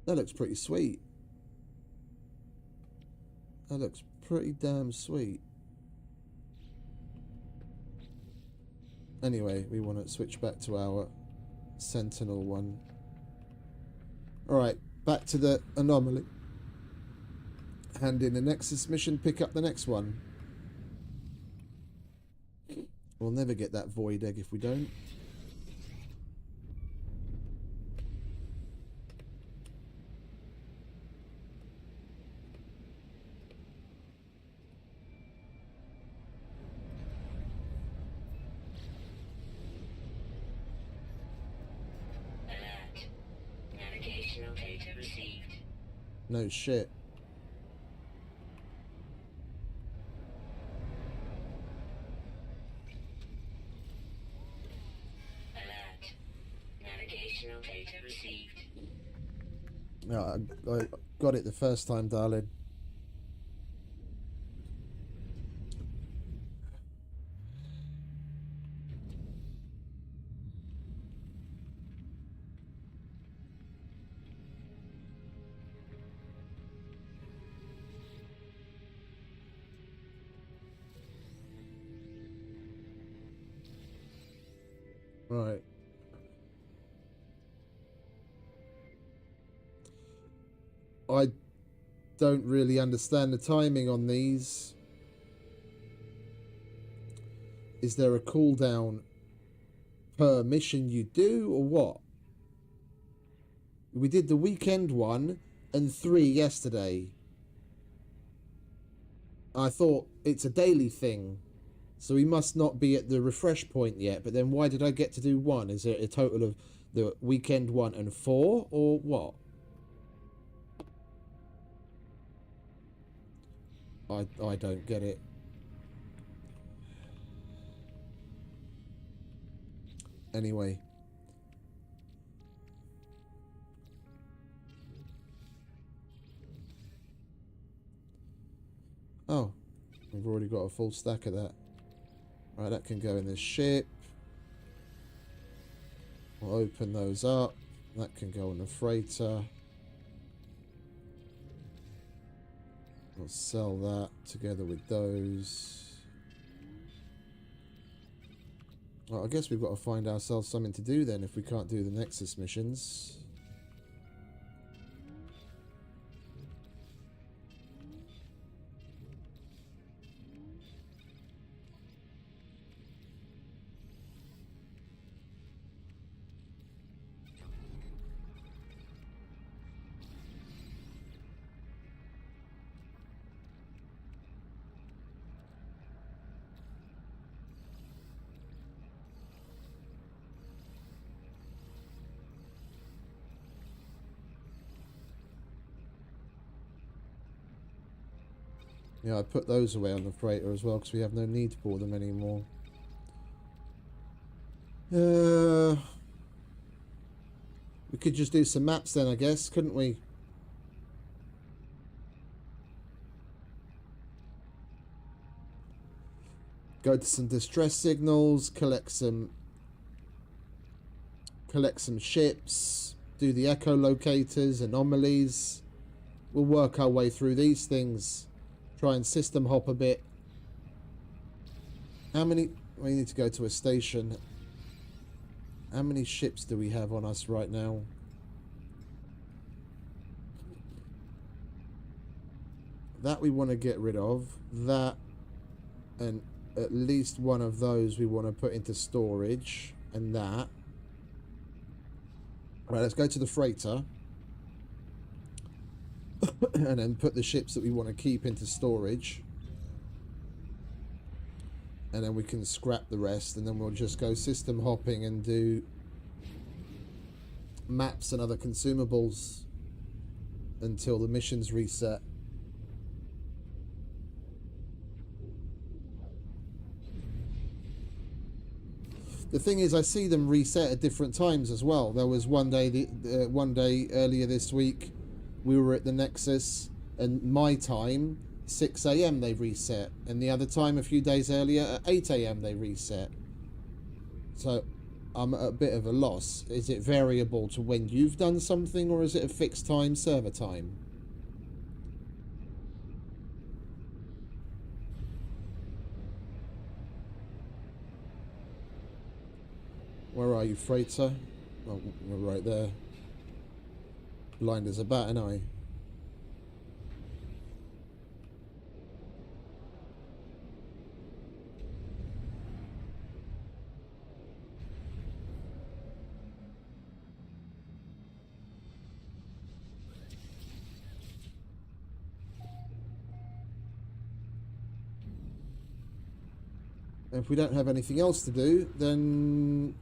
That looks pretty sweet. That looks pretty damn sweet. Anyway, we want to switch back to our Sentinel one. Alright, back to the anomaly. Hand in the Nexus mission, pick up the next one. We'll never get that void egg if we don't. Alert. Navigational data received. No shit. received. No, I got it the first time, darling. Right. I don't really understand the timing on these. Is there a cooldown per mission you do, or what? We did the weekend one and 3 yesterday. I thought it's a daily thing, so we must not be at the refresh point yet. But then why did I get to do 1? Is it a total of the weekend 1 and 4, or what? I don't get it. Anyway. Oh, we've already got a full stack of that. Right, that can go in the ship. We'll open those up. That can go on the freighter. We'll sell that together with those. Well, I guess we've got to find ourselves something to do then if we can't do the Nexus missions. Yeah, I put those away on the freighter as well because we have no need for them anymore. We could just do some maps then, I guess, couldn't we? Go to some distress signals, collect some ships, do the echolocators, anomalies. We'll work our way through these things. Try and system hop a bit. How many... We need to go to a station. How many ships do we have on us right now? That we want to get rid of. That and at least one of those we want to put into storage. And that. Right, let's go to the freighter. And then put the ships that we want to keep into storage. And then we can scrap the rest. And then we'll just go system hopping and do maps and other consumables until the missions reset. The thing is, I see them reset at different times as well. There was one day, one day earlier this week, we were at the Nexus, and my time, 6 AM they reset. And the other time, a few days earlier, at 8 AM they reset. So, I'm at a bit of a loss. Is it variable to when you've done something, or is it a fixed time, server time? Where are you, freighter? Oh, we're right there. Blind as a bat, ain't I? If we don't have anything else to do, then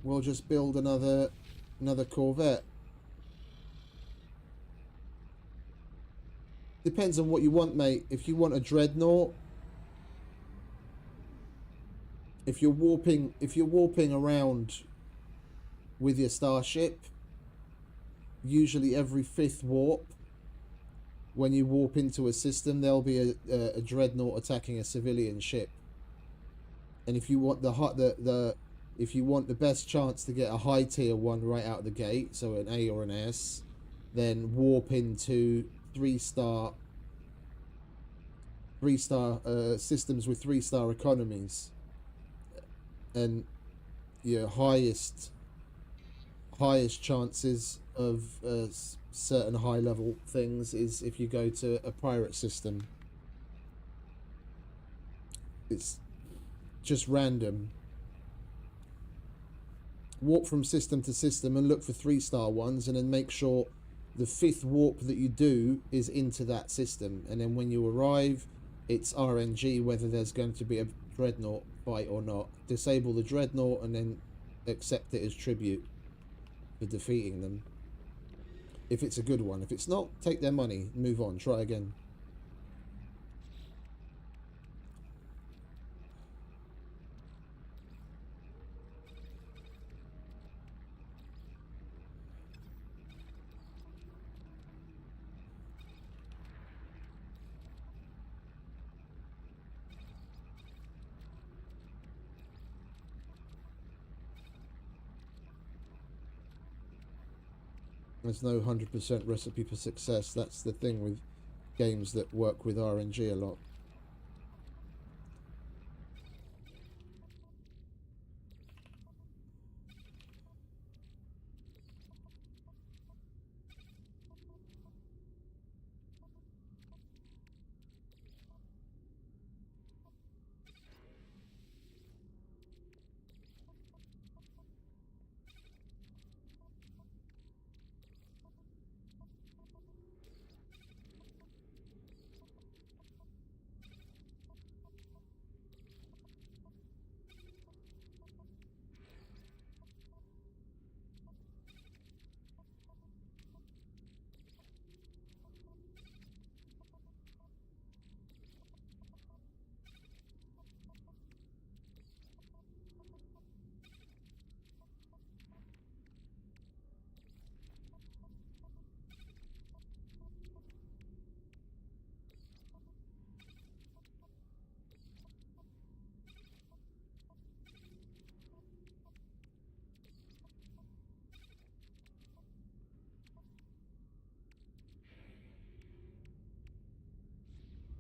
we'll just build another corvette. Depends on what you want, mate. If you want a dreadnought, if you're warping around with your starship. Usually every 5th warp, when you warp into a system, there'll be a dreadnought attacking a civilian ship. And if you want if you want the best chance to get a high tier one right out of the gate, so an A or an S, then warp into 3-star systems with 3-star economies, and your highest chances of certain high level things is if you go to a pirate system. It's just random. Warp from system to system and look for 3-star ones, and then make sure the 5th warp that you do is into that system, and then when you arrive, it's RNG whether there's going to be a dreadnought fight or not. Disable the dreadnought and then accept it as tribute for defeating them, if it's a good one. If it's not, take their money, move on, try again. There's no 100% recipe for success. That's the thing with games that work with RNG a lot.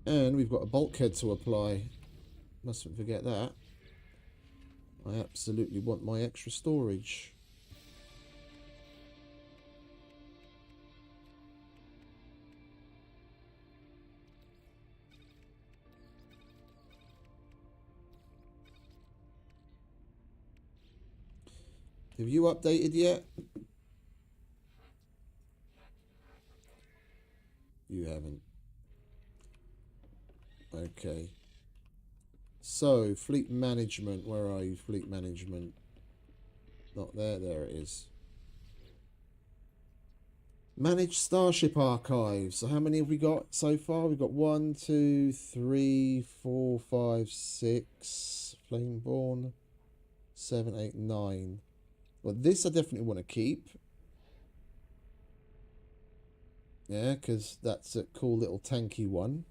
And we've got a bulkhead to apply. Mustn't forget that. I absolutely want my extra storage. Have you updated yet? You haven't. Okay. So, fleet management. Where are you, fleet management? Not there. There it is. Manage Starship Archives. So how many have we got so far? We've got 1, 2, 3, 4, 5, 6. Flameborn. 7, 8, 9. Well, this I definitely want to keep. Yeah, because that's a cool little tanky one.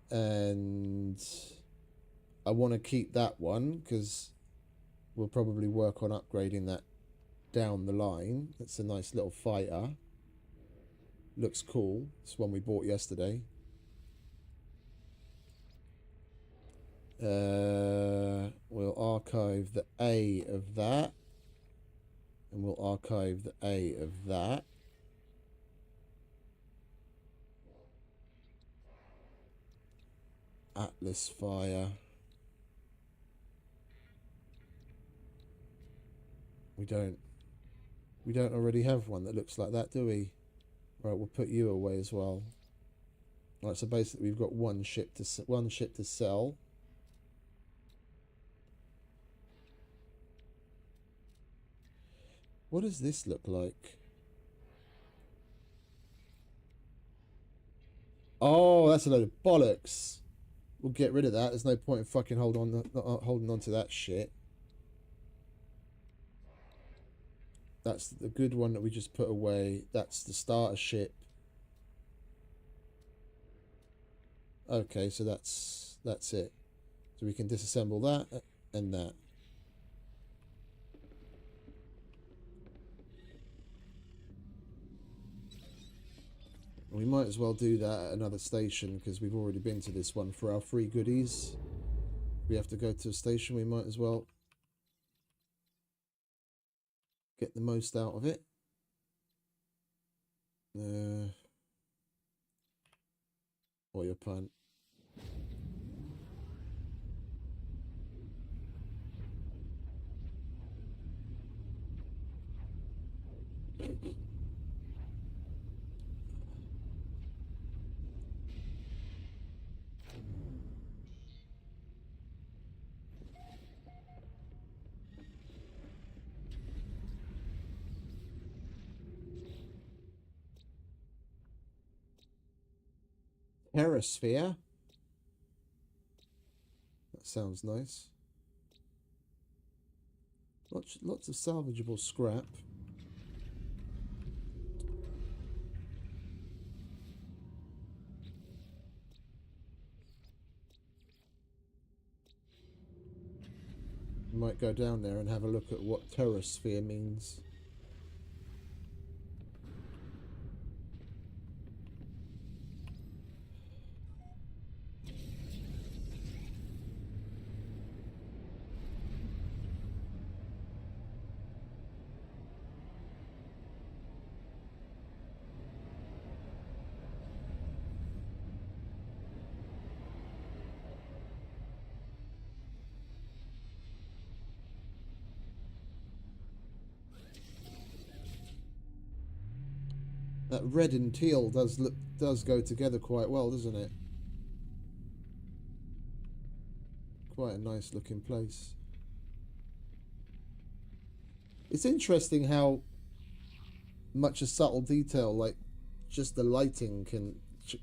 And I want to keep that one because we'll probably work on upgrading that down the line. That's a nice little fighter. Looks cool. It's one we bought yesterday. We'll archive the A of that, and we'll archive the A of that. Atlas Fire. We don't already have one that looks like that, do we? Right, we'll put you away as well. Right, so basically we've got one ship to sell. What does this look like? Oh, that's a load of bollocks. We'll get rid of that. There's no point in fucking holding on to that shit. That's the good one that we just put away. That's the starter ship. Okay, so that's it. So we can disassemble that and that. We might as well do that at another station because we've already been to this one for our free goodies. If we have to go to a station, we might as well get the most out of it. Or your punt. Terrasphere. That sounds nice. Lots of salvageable scrap. We might go down there and have a look at what terrasphere means. That red and teal does go together quite well, doesn't it? Quite a nice looking place. It's interesting how much a subtle detail, like just the lighting, can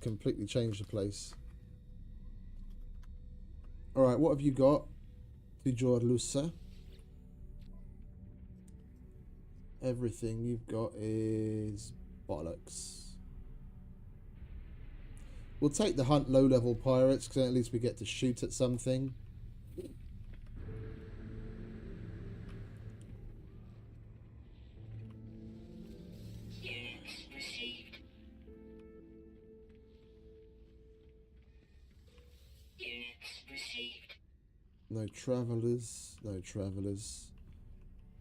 completely change the place. Alright, what have you got? Tujor Lusa. Everything you've got is bollocks. We'll take the hunt low-level pirates, because at least we get to shoot at something. Units received. Units received. No travelers. No travelers.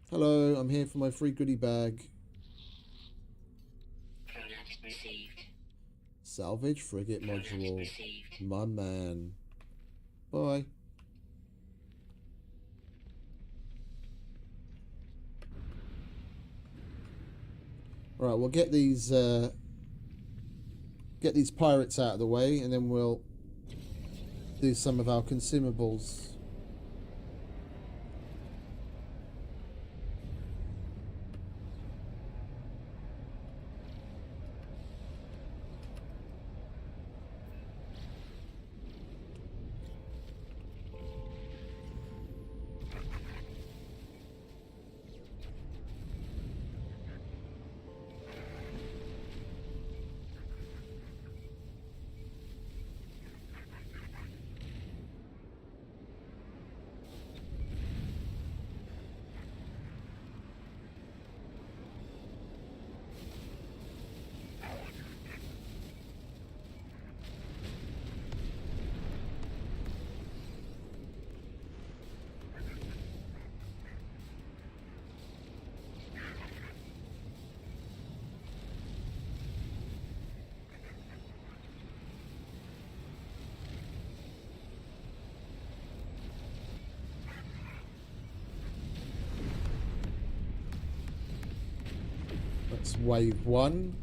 Hello, I'm here for my free goodie bag. Product received. Salvage frigate Product module. received. My man. Bye. Right, we'll get these pirates out of the way, and then we'll do some of our consumables. That's wave one.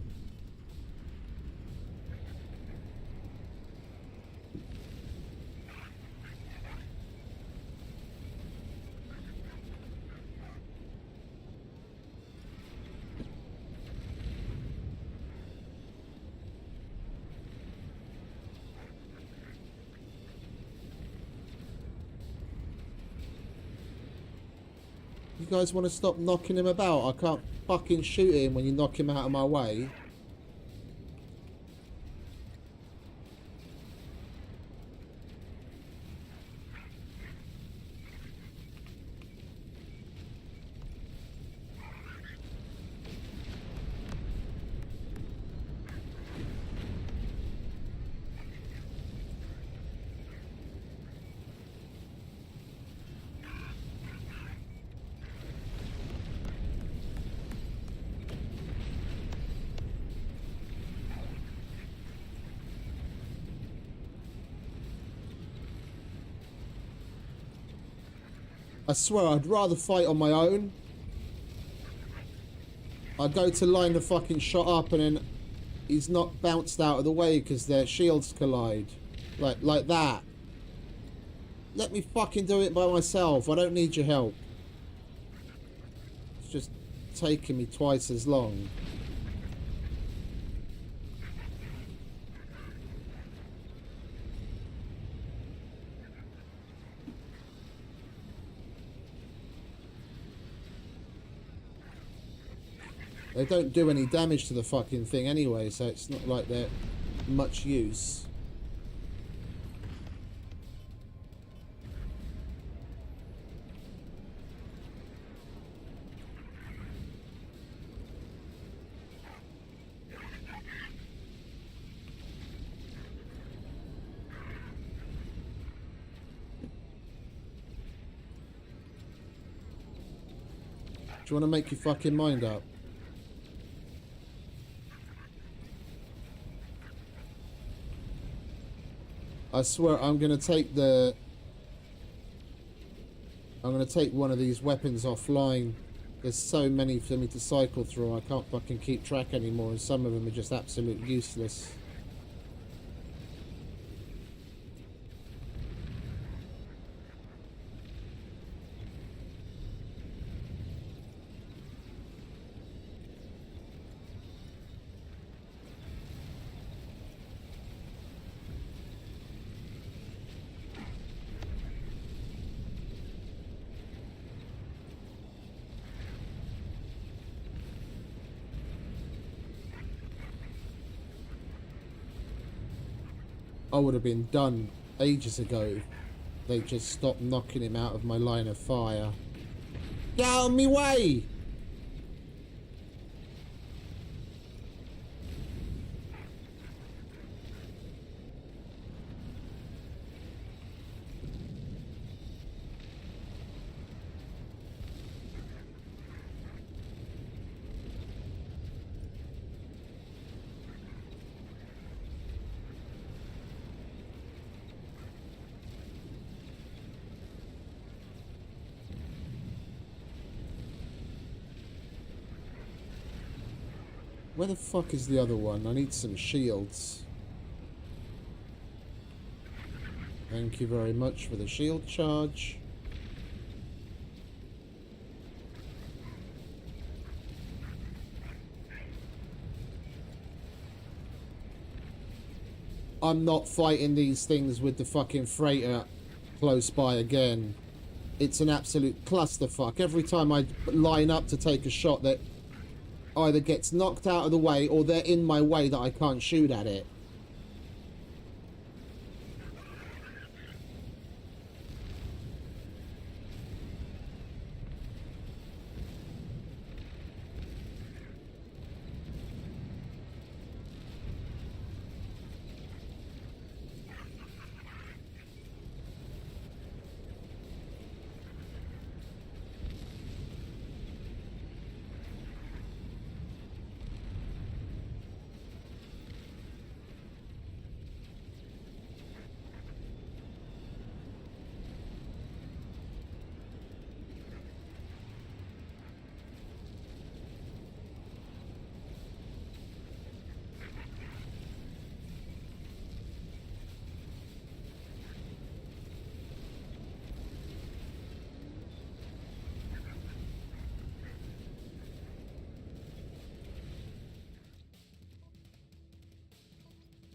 guys want to stop knocking him about? I can't fucking shoot him when you knock him out of my way. I swear, I'd rather fight on my own. I go to line the fucking shot up and then he's not bounced out of the way because their shields collide. Like that. Let me fucking do it by myself. I don't need your help. It's just taking me twice as long. They don't do any damage to the fucking thing anyway, so it's not like they're much use. Do you want to make your fucking mind up? I swear I'm gonna take one of these weapons offline. There's so many for me to cycle through, I can't fucking keep track anymore, and some of them are just absolute useless. I would have been done ages ago. They just stopped knocking him out of my line of fire. Get out of my way! Where the fuck is the other one? I need some shields. Thank you very much for the shield charge. I'm not fighting these things with the fucking freighter close by again. It's an absolute clusterfuck. Every time I line up to take a shot that either gets knocked out of the way or they're in my way that I can't shoot at it.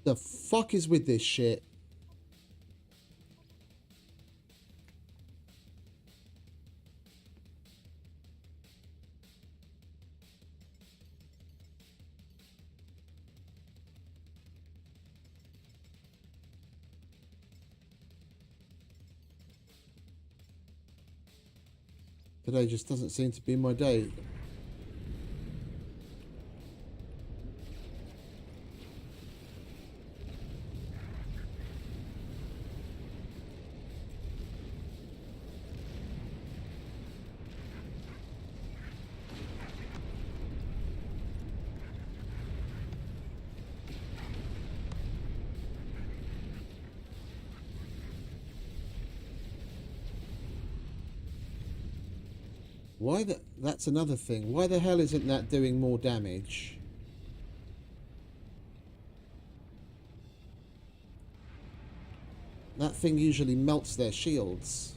The fuck is with this shit? Today just doesn't seem to be my day. That's another thing. Why the hell isn't that doing more damage? That thing usually melts their shields.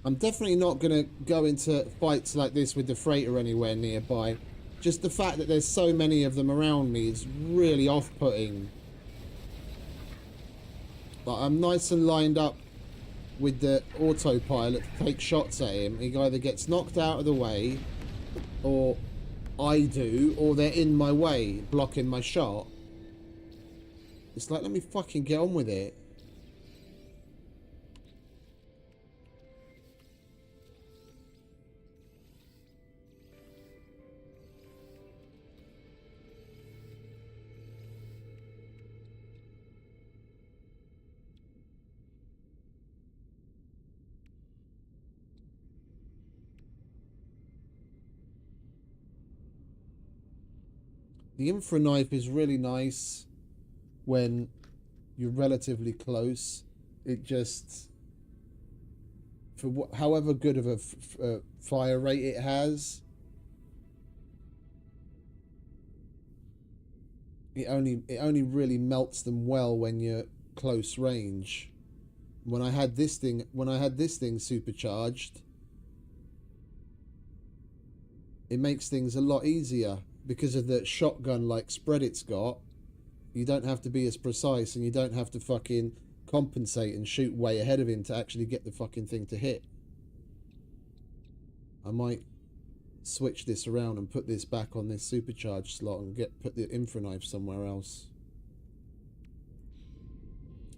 I'm definitely not going to go into fights like this with the freighter anywhere nearby. Just the fact that there's so many of them around me is really off-putting. Like, I'm nice and lined up with the autopilot to take shots at him. He either gets knocked out of the way, or I do, or they're in my way, blocking my shot. It's like, let me fucking get on with it. The infra knife is really nice when you're relatively close. It just, for however good of a fire rate it has, it only really melts them well when you're close range. When I had this thing supercharged, it makes things a lot easier. Because of the shotgun-like spread it's got, you don't have to be as precise, and you don't have to fucking compensate and shoot way ahead of him to actually get the fucking thing to hit. I might switch this around and put this back on this supercharged slot and put the infra knife somewhere else.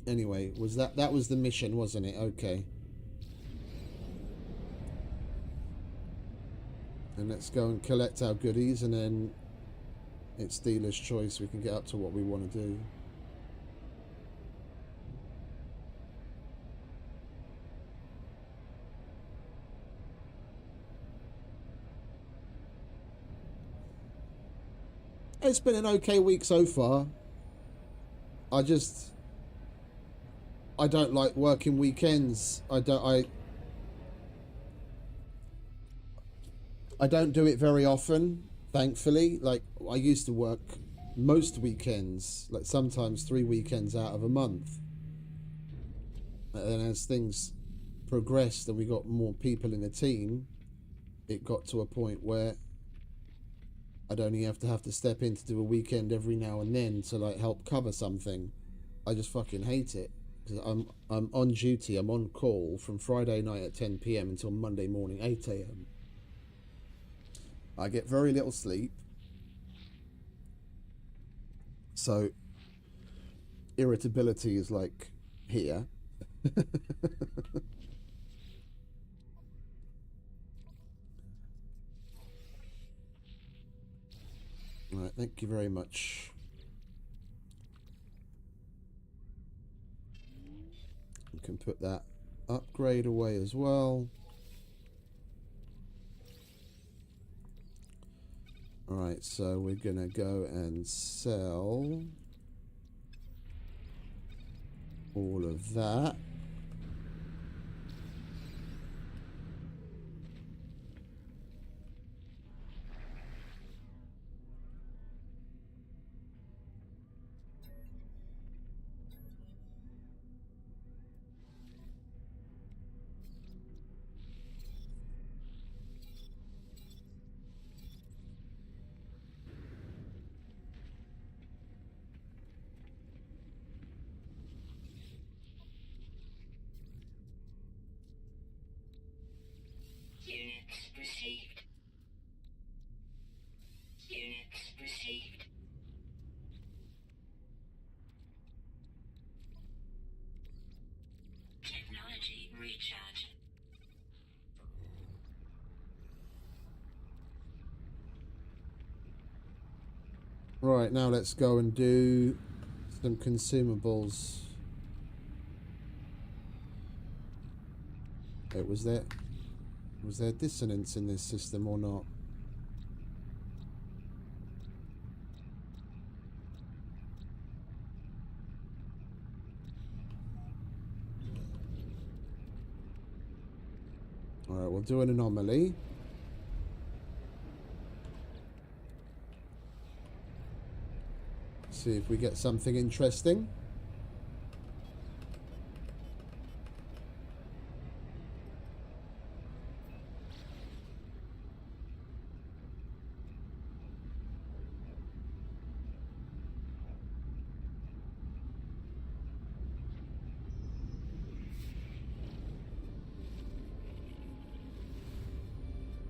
Anyway, that was the mission, wasn't it? Okay. And let's go and collect our goodies, and then it's dealer's choice. We can get up to what we want to do. It's been an okay week so far. I don't like working weekends. I don't do it very often, thankfully. Like, I used to work most weekends, like sometimes 3 weekends out of a month. And then as things progressed and we got more people in the team, it got to a point where I'd only have to step in to do a weekend every now and then to like help cover something. I just fucking hate it. Because I'm on duty, I'm on call from Friday night at 10 p.m. until Monday morning 8 a.m. I get very little sleep, so irritability is like here. Right, thank you very much. You can put that upgrade away as well. Alright, so we're gonna go and sell all of that. Right, now let's go and do some consumables. Wait, was there dissonance in this system or not? Alright, we'll do an anomaly. See if we get something interesting.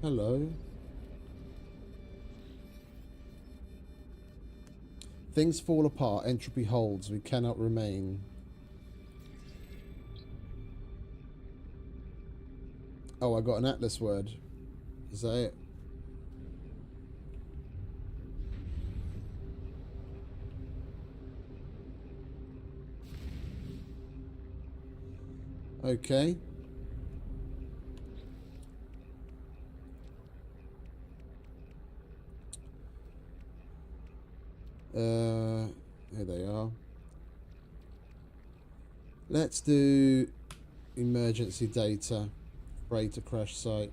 Hello. Things fall apart. Entropy holds. We cannot remain. Oh, I got an Atlas word. Is that it? Okay. Here they are. Let's do emergency data. Freighter crash site.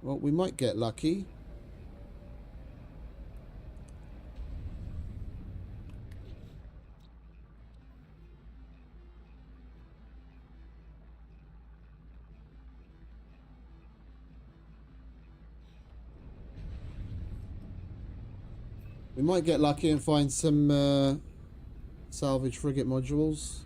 Well, we might get lucky. We might get lucky and find some salvage frigate modules.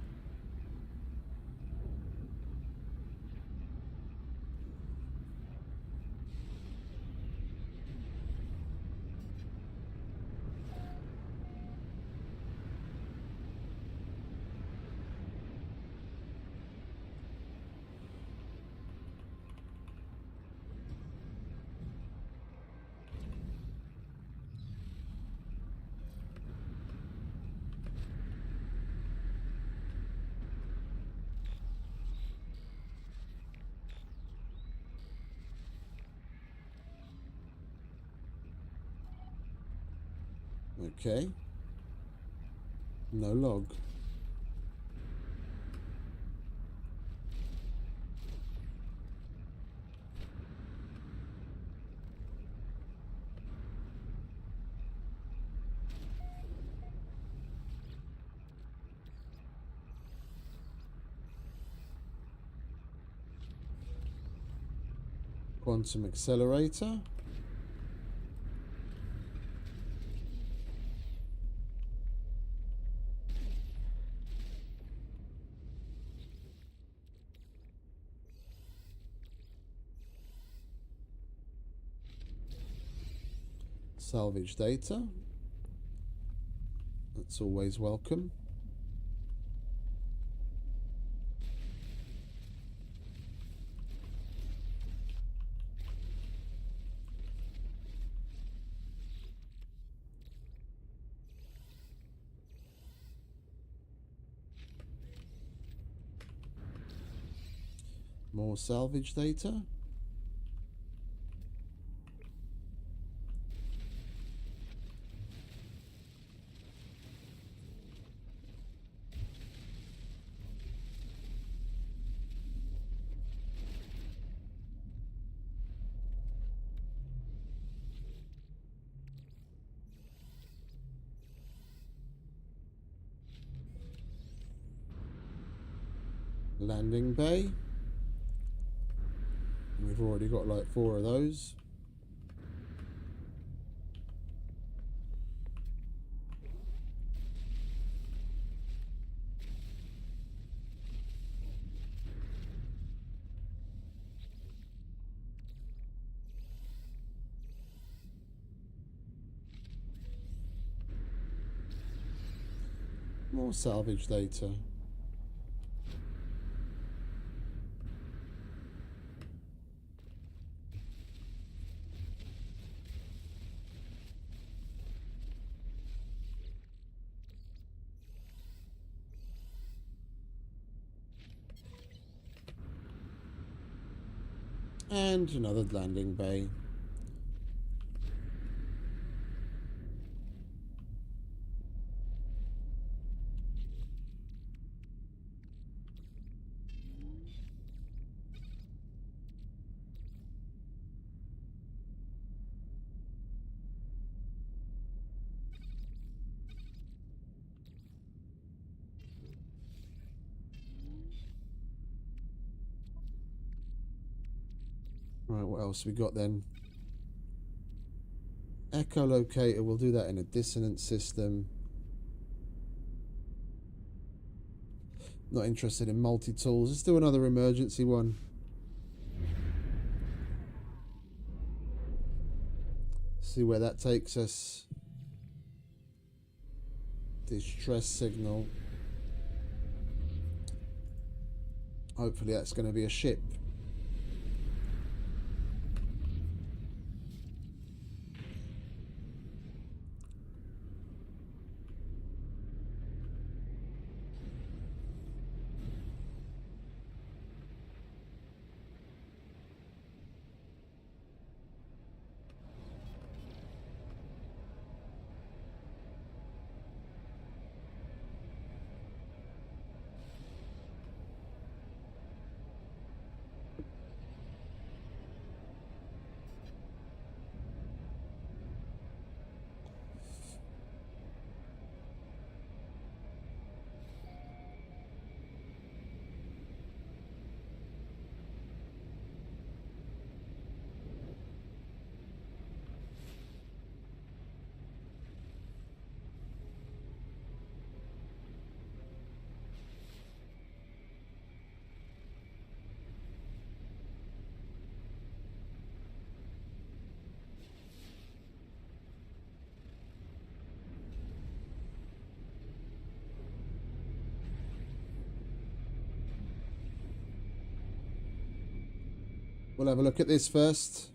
Okay. No log. Quantum accelerator. Salvage data. That's always welcome. More salvage data. Landing bay. We've already got like 4 of those. More salvage data. And another landing bay. Right, what else we got then? Echolocator, we'll do that in a dissonance system. Not interested in multi-tools. Let's do another emergency one. See where that takes us. Distress signal. Hopefully that's going to be a ship. We'll have a look at this first.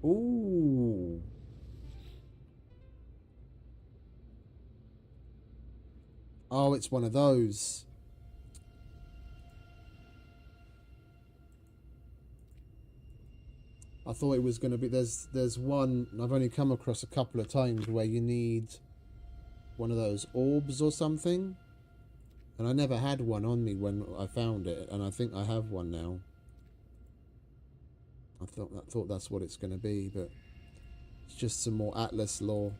Ooh. Oh, it's one of those. I thought it was going to be... There's one... I've only come across a couple of times where you need one of those orbs or something. And I never had one on me when I found it. And I think I have one now. I thought that's what it's going to be, but it's just some more Atlas lore.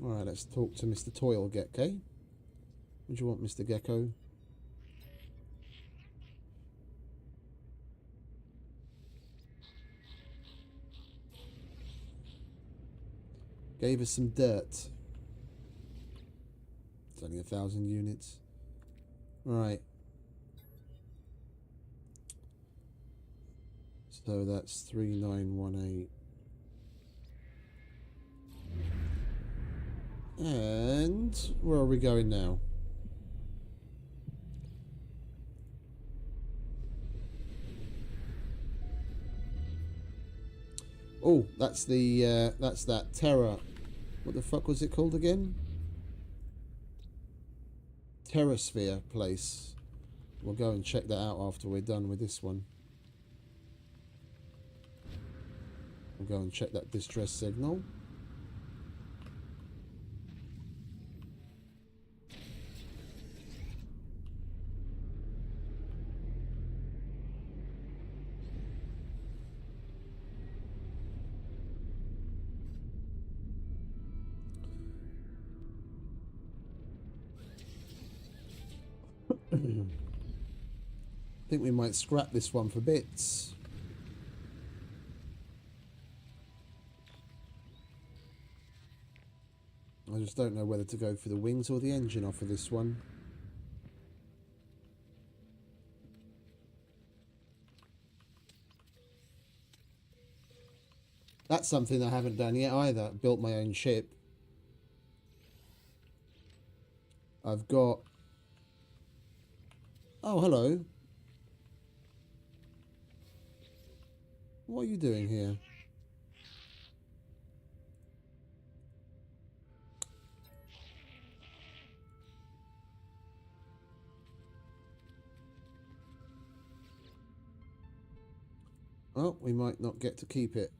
Alright, let's talk to Mr. Toil Gecko. What do you want, Mr. Gecko? Gave us some dirt. It's only 1,000 units. Right. So that's 3918. And where are we going now? Oh, that's that Terra. What the fuck was it called again? Terrasphere place. We'll go and check that out after we're done with this one. We'll go and check that distress signal. think we might scrap this one for bits. I just don't know whether to go for the wings or the engine off of this one. That's something I haven't done yet either. Built my own ship. I've got... Oh, hello. What are you doing here? Oh, we might not get to keep it.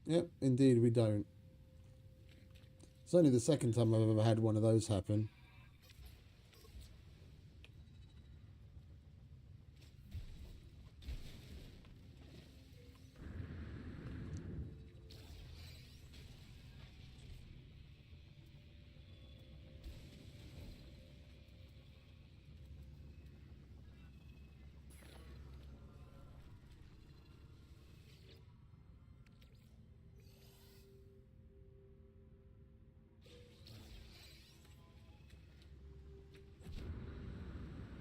Yep, indeed we don't. It's only the second time I've ever had one of those happen.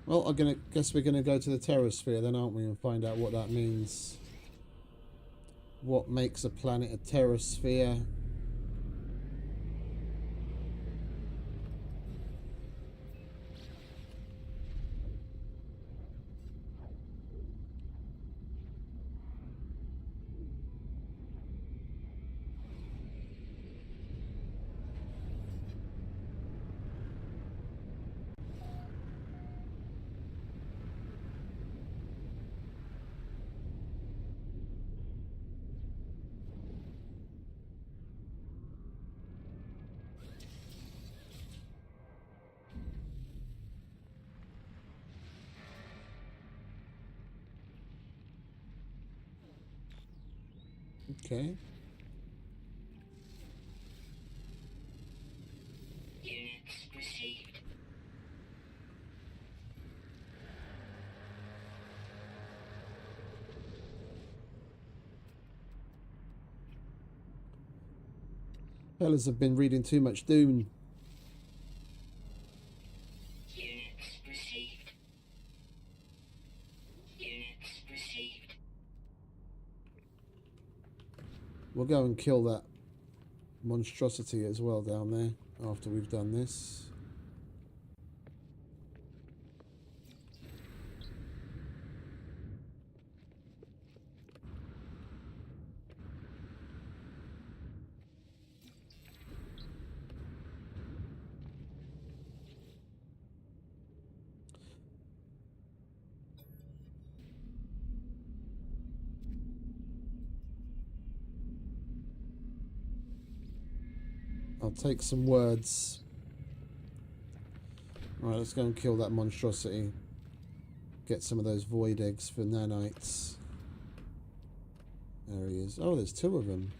Well, guess we're gonna go to the terrasphere then, aren't we, and find out what that means. What makes a planet a terrasphere? Okay. Units received. Fellas have been reading too much Dune. Units received. Units received. We'll go and kill that monstrosity as well down there after we've done this. I'll take some words. Alright, let's go and kill that monstrosity. Get some of those void eggs for nanites. There he is. Oh, there's two of them.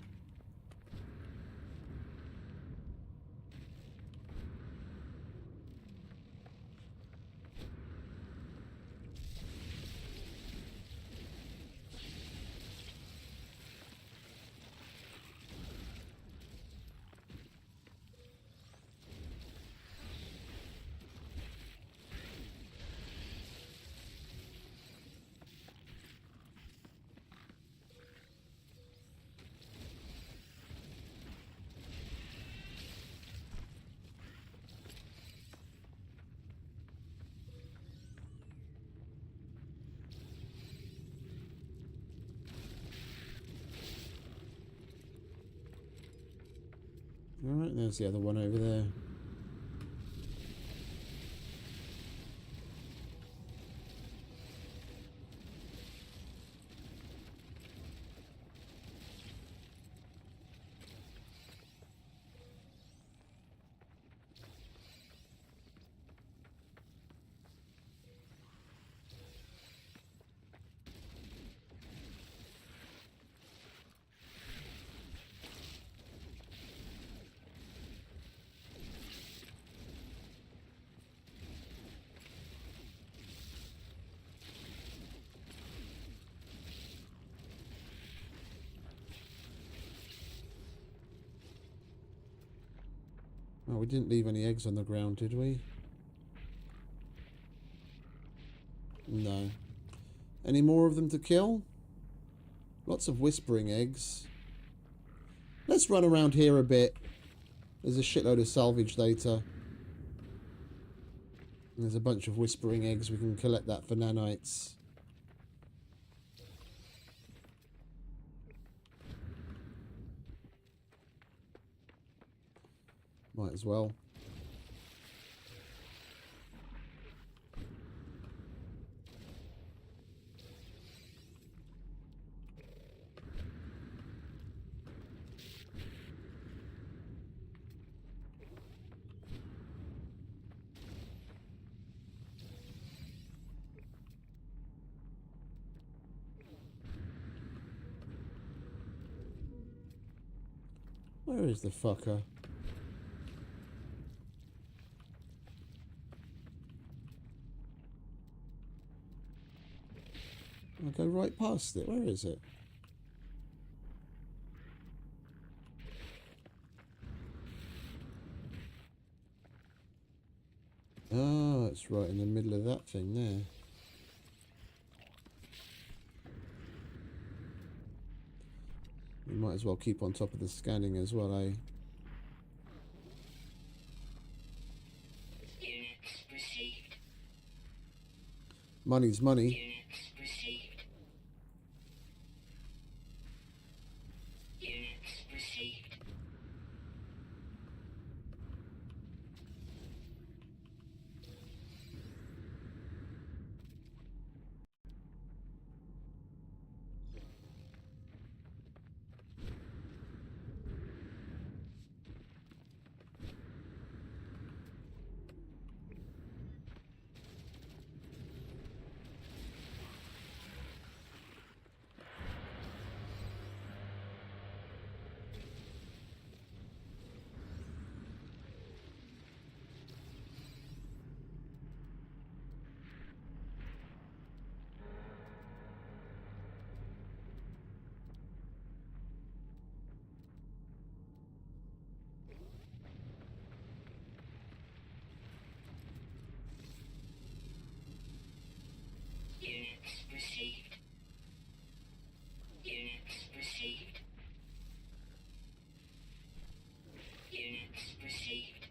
Alright, there's the other one over there. Oh, we didn't leave any eggs on the ground, did we? No. Any more of them to kill? Lots of whispering eggs. Let's run around here a bit. There's a shitload of salvage data. And there's a bunch of whispering eggs. We can collect that for nanites. Might as well. Where is the fucker? I'll go right past it. Where is it? Ah, it's right in the middle of that thing there. We might as well keep on top of the scanning as well, eh? Units received. Money's money. Units received. Units received. Units received. Units received. Units received.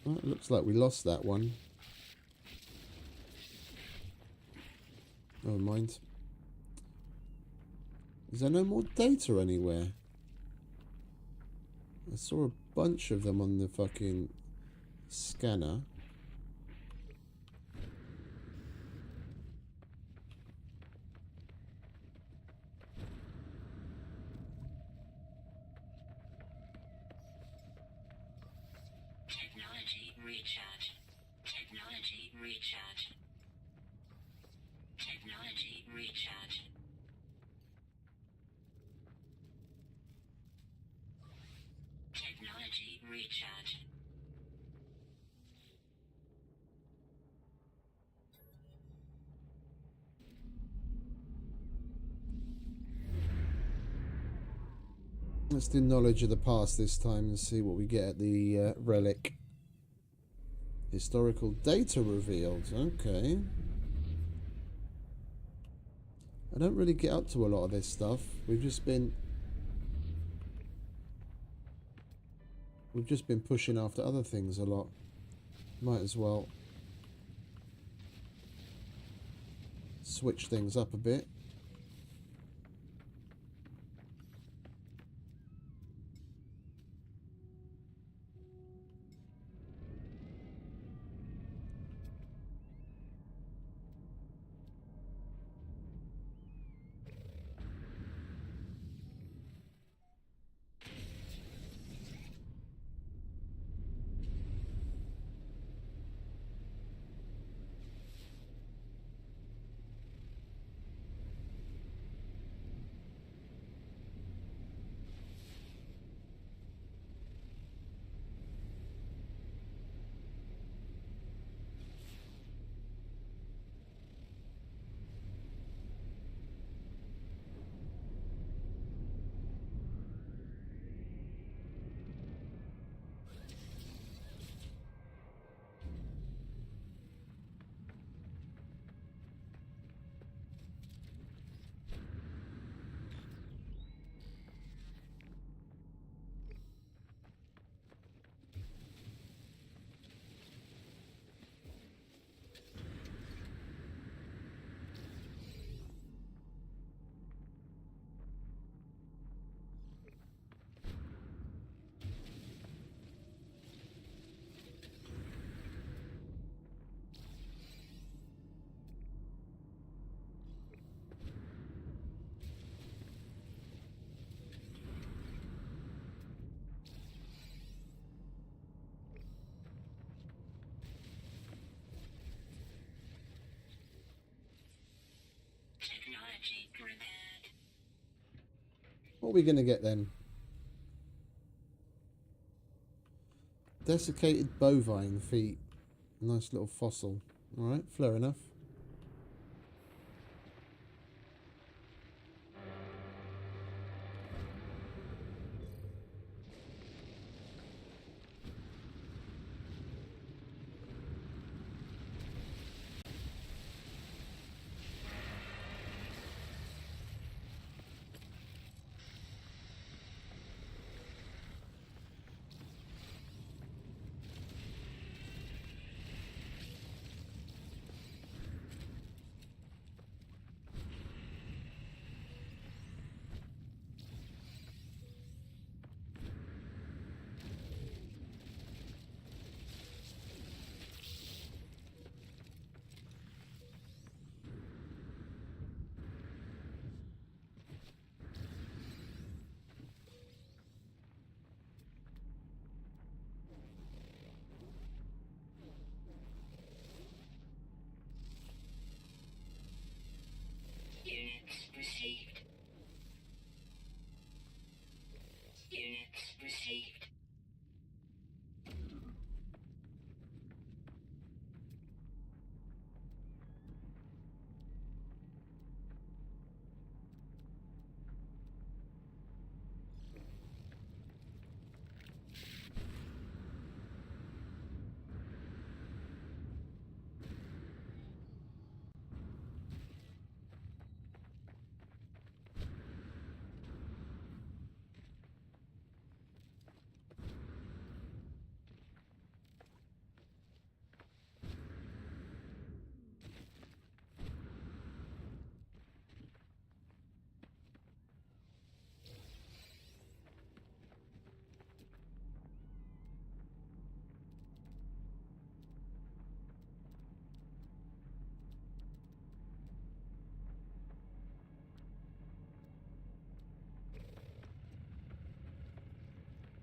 Oh, it looks like we lost that one. Never mind. Is there no more data anywhere? I saw a bunch of them on the fucking scanner. Technology recharge. Technology recharge. Technology recharge. Technology recharge. Let's do knowledge of the past this time and see what we get at the relic. Historical data revealed. Okay. I don't really get up to a lot of this stuff. We've just been We've just been pushing after other things a lot. Might as well switch things up a bit. Technology repaired. What are we going to get then? Desiccated bovine feet. Nice little fossil. Alright, fair enough. Units received. Units received.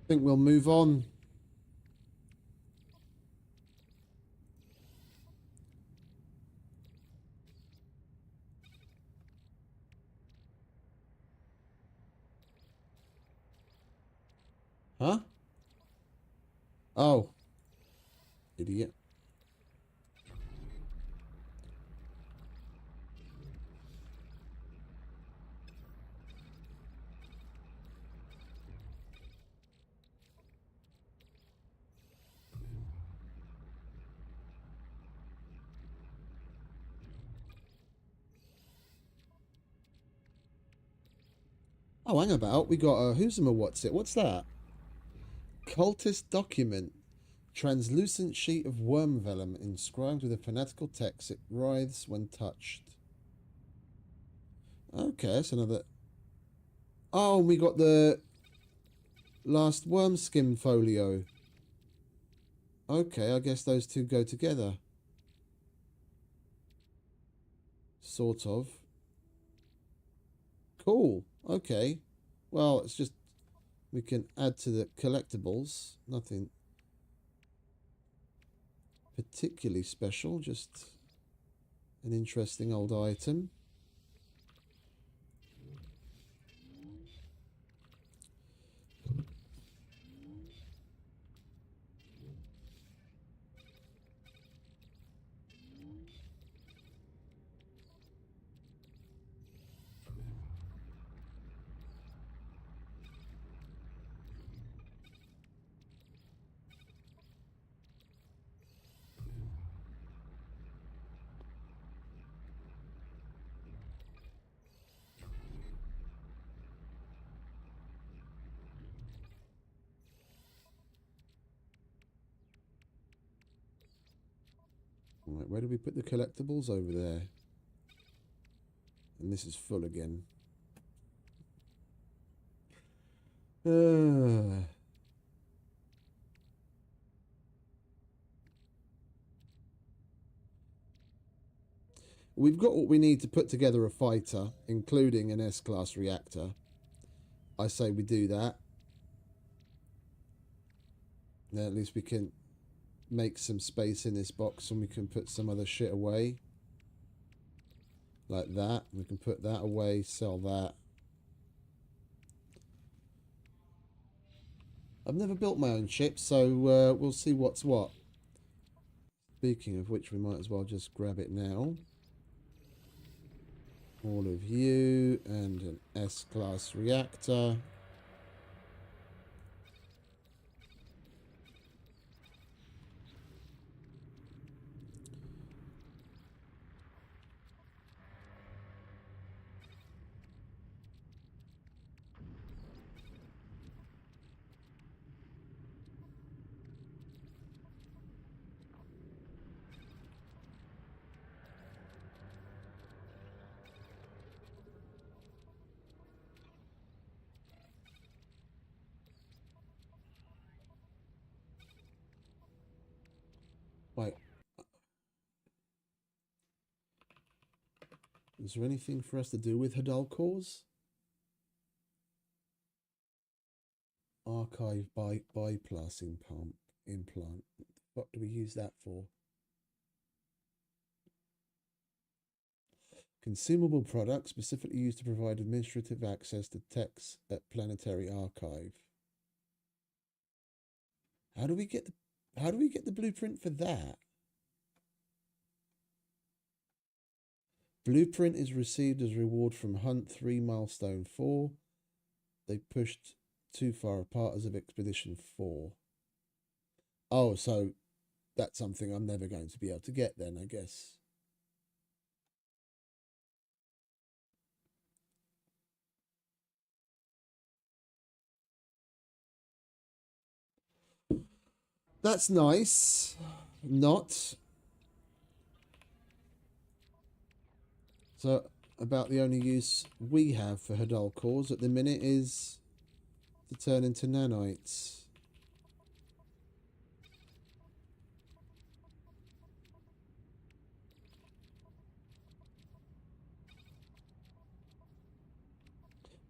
I think we'll move on. Huh? Oh. Idiot. Oh, hang about. We got a who's a what's it? What's that? Cultist document. Translucent sheet of worm vellum inscribed with a fanatical text. It writhes when touched. Okay, that's another... Oh, we got the last worm skin folio. Okay, I guess those two go together. Sort of. Cool. Okay. Well, it's just... We can add to the collectibles. Nothing particularly special. Just an interesting old item. Right, where do we put the collectibles? Over there. And this is full again. We've got what we need to put together a fighter, including an S-class reactor. I say we do that. Then at least we can make some space in this box and we can put some other shit away. Like that. We can put that away, sell that. I've never built my own ship, so we'll see what's what. Speaking of which, we might as well just grab it now. All of you and an S-class reactor. Wait. Is there anything for us to do with Hadal cores? Archive bypass implant. What do we use that for? Consumable product specifically used to provide administrative access to texts at Planetary Archive. How do we get the blueprint for that? Blueprint is received as reward from Hunt 3 Milestone 4. They pushed too far apart as of Expedition 4. Oh, so that's something I'm never going to be able to get then, I guess. That's nice. Not. So, about the only use we have for Hadal cores at the minute is to turn into nanites.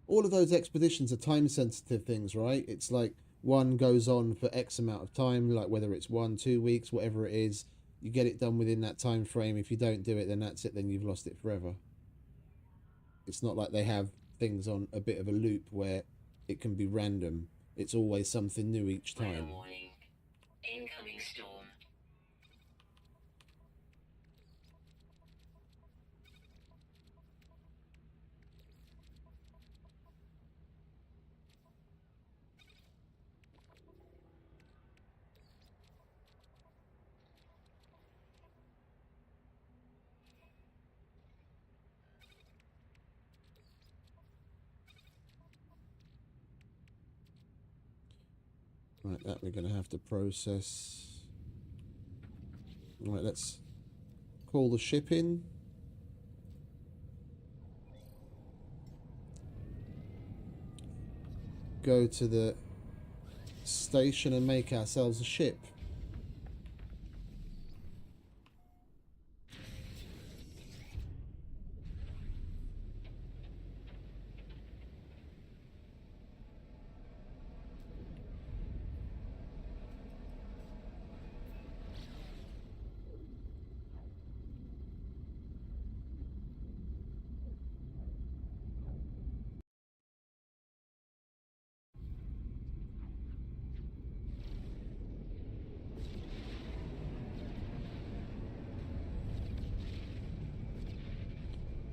All of those expeditions are time-sensitive things, right? It's like one goes on for X amount of time, like whether it's 1, 2 weeks, whatever it is. You get it done within that time frame. If you don't do it, then that's it. Then you've lost it forever. It's not like they have things on a bit of a loop where it can be random. It's always something new each time. Warning. Incoming storm. Right, that we're going to have to process. Right, let's call the ship in. Go to the station and make ourselves a ship.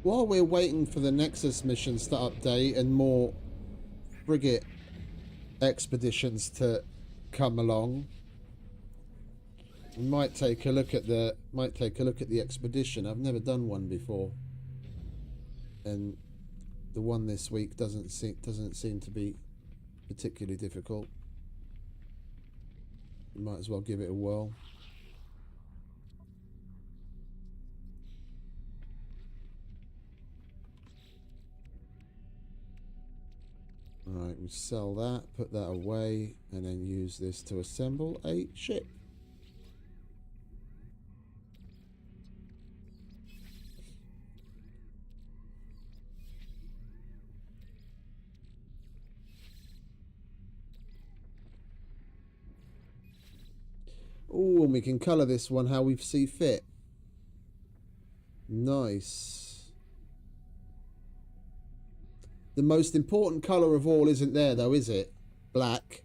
While we're waiting for the Nexus missions to update and more frigate expeditions to come along, we might take a look at the expedition. I've never done one before, and the one this week doesn't seem to be particularly difficult. You might as well give it a whirl. Alright, we sell that, put that away, and then use this to assemble a ship. Oh, and we can colour this one how we see fit. Nice. The most important colour of all isn't there though, is it? Black.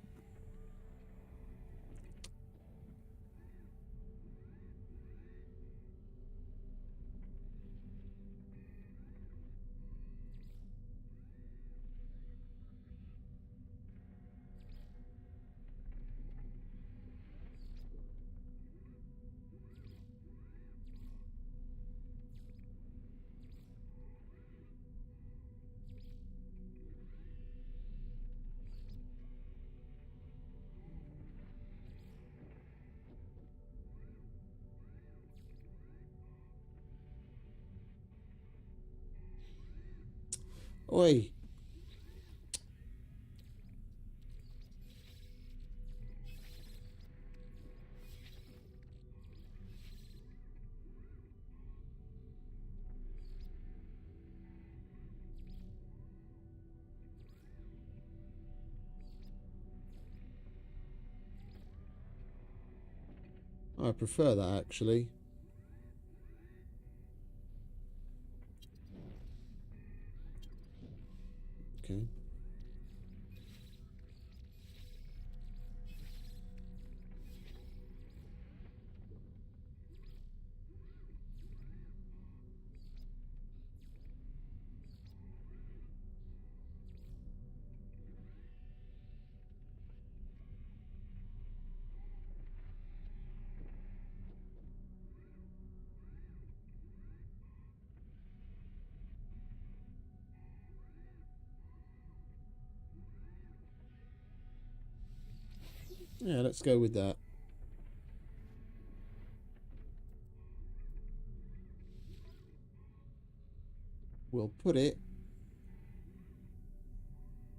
Oi. I prefer that actually. Okay. Yeah, let's go with that. We'll put it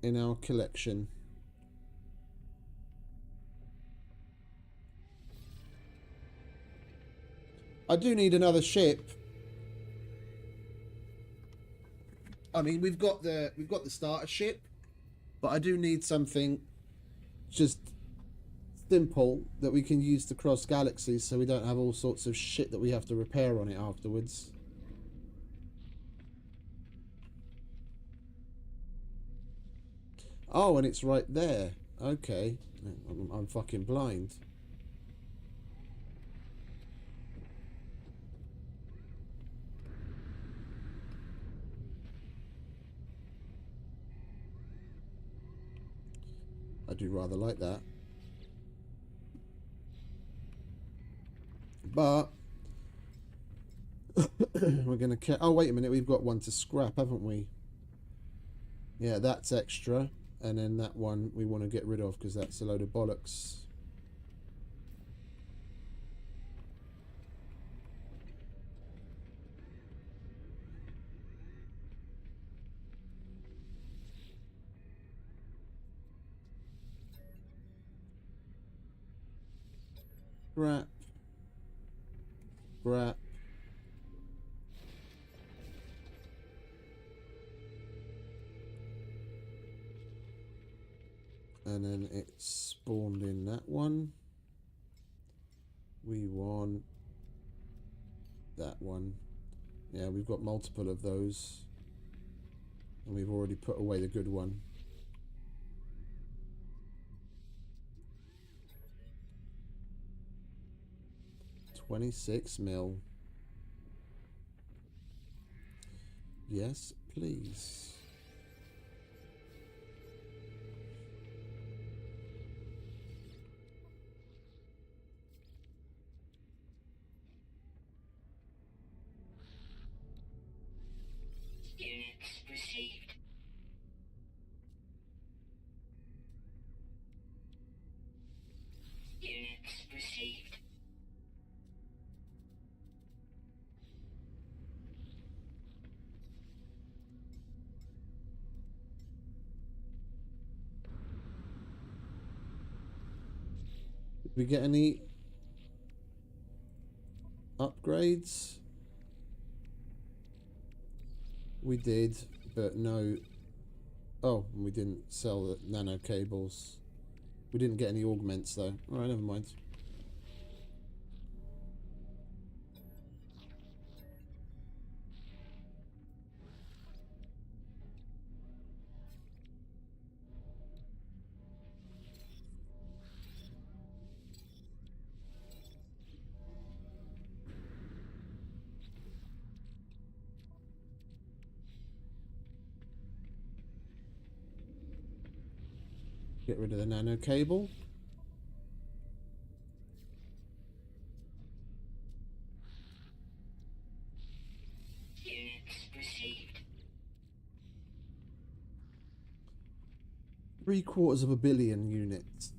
in our collection. I do need another ship. I mean, we've got the starter ship, but I do need something just simple that we can use to cross galaxies, so we don't have all sorts of shit that we have to repair on it afterwards. Oh, and it's right there. Okay, I'm fucking blind. I do rather like that. But we're going to... Oh, wait a minute. We've got one to scrap, haven't we? Yeah, that's extra. And then that one we want to get rid of because that's a load of bollocks. Crap. Crap. And then it spawned in that one. We want that one. Yeah, we've got multiple of those. And we've already put away the good one. $26 mil. Yes, please. Units received. Units received. Did we get any upgrades? We did, but no. Oh, we didn't sell the nano cables. We didn't get any augments though. Alright, never mind. Get rid of the nano cable. Units received. 3/4 billion units.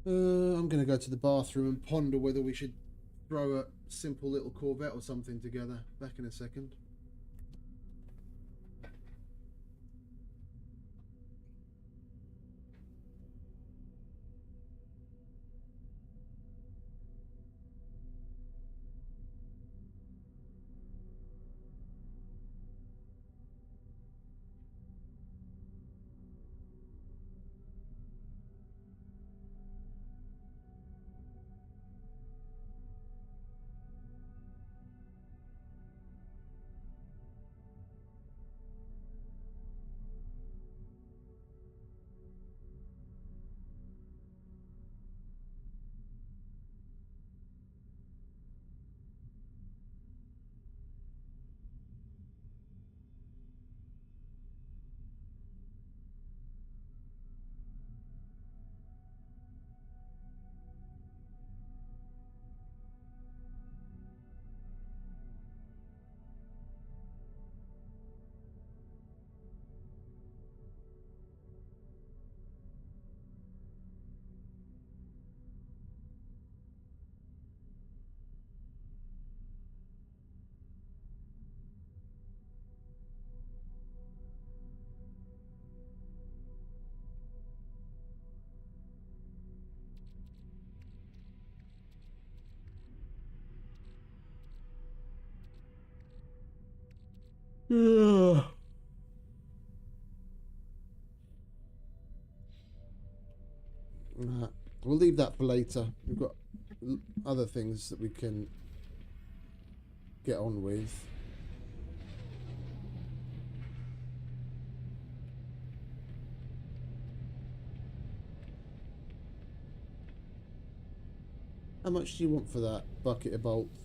I'm going to go to the bathroom and ponder whether we should throw a simple little corvette or something together. Back in a second. We'll leave that for later. We've got other things that we can get on with. How much do you want for that bucket of bolts?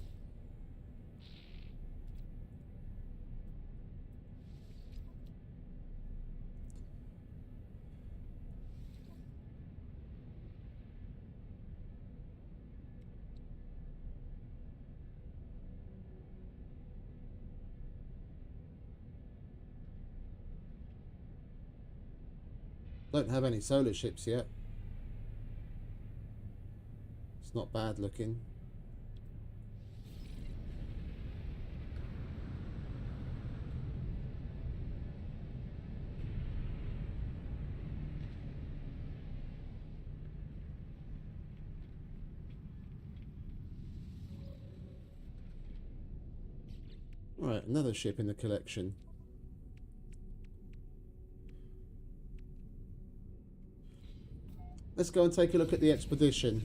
Don't have any solar ships yet. It's not bad looking. Right, another ship in the collection. Let's go and take a look at the expedition.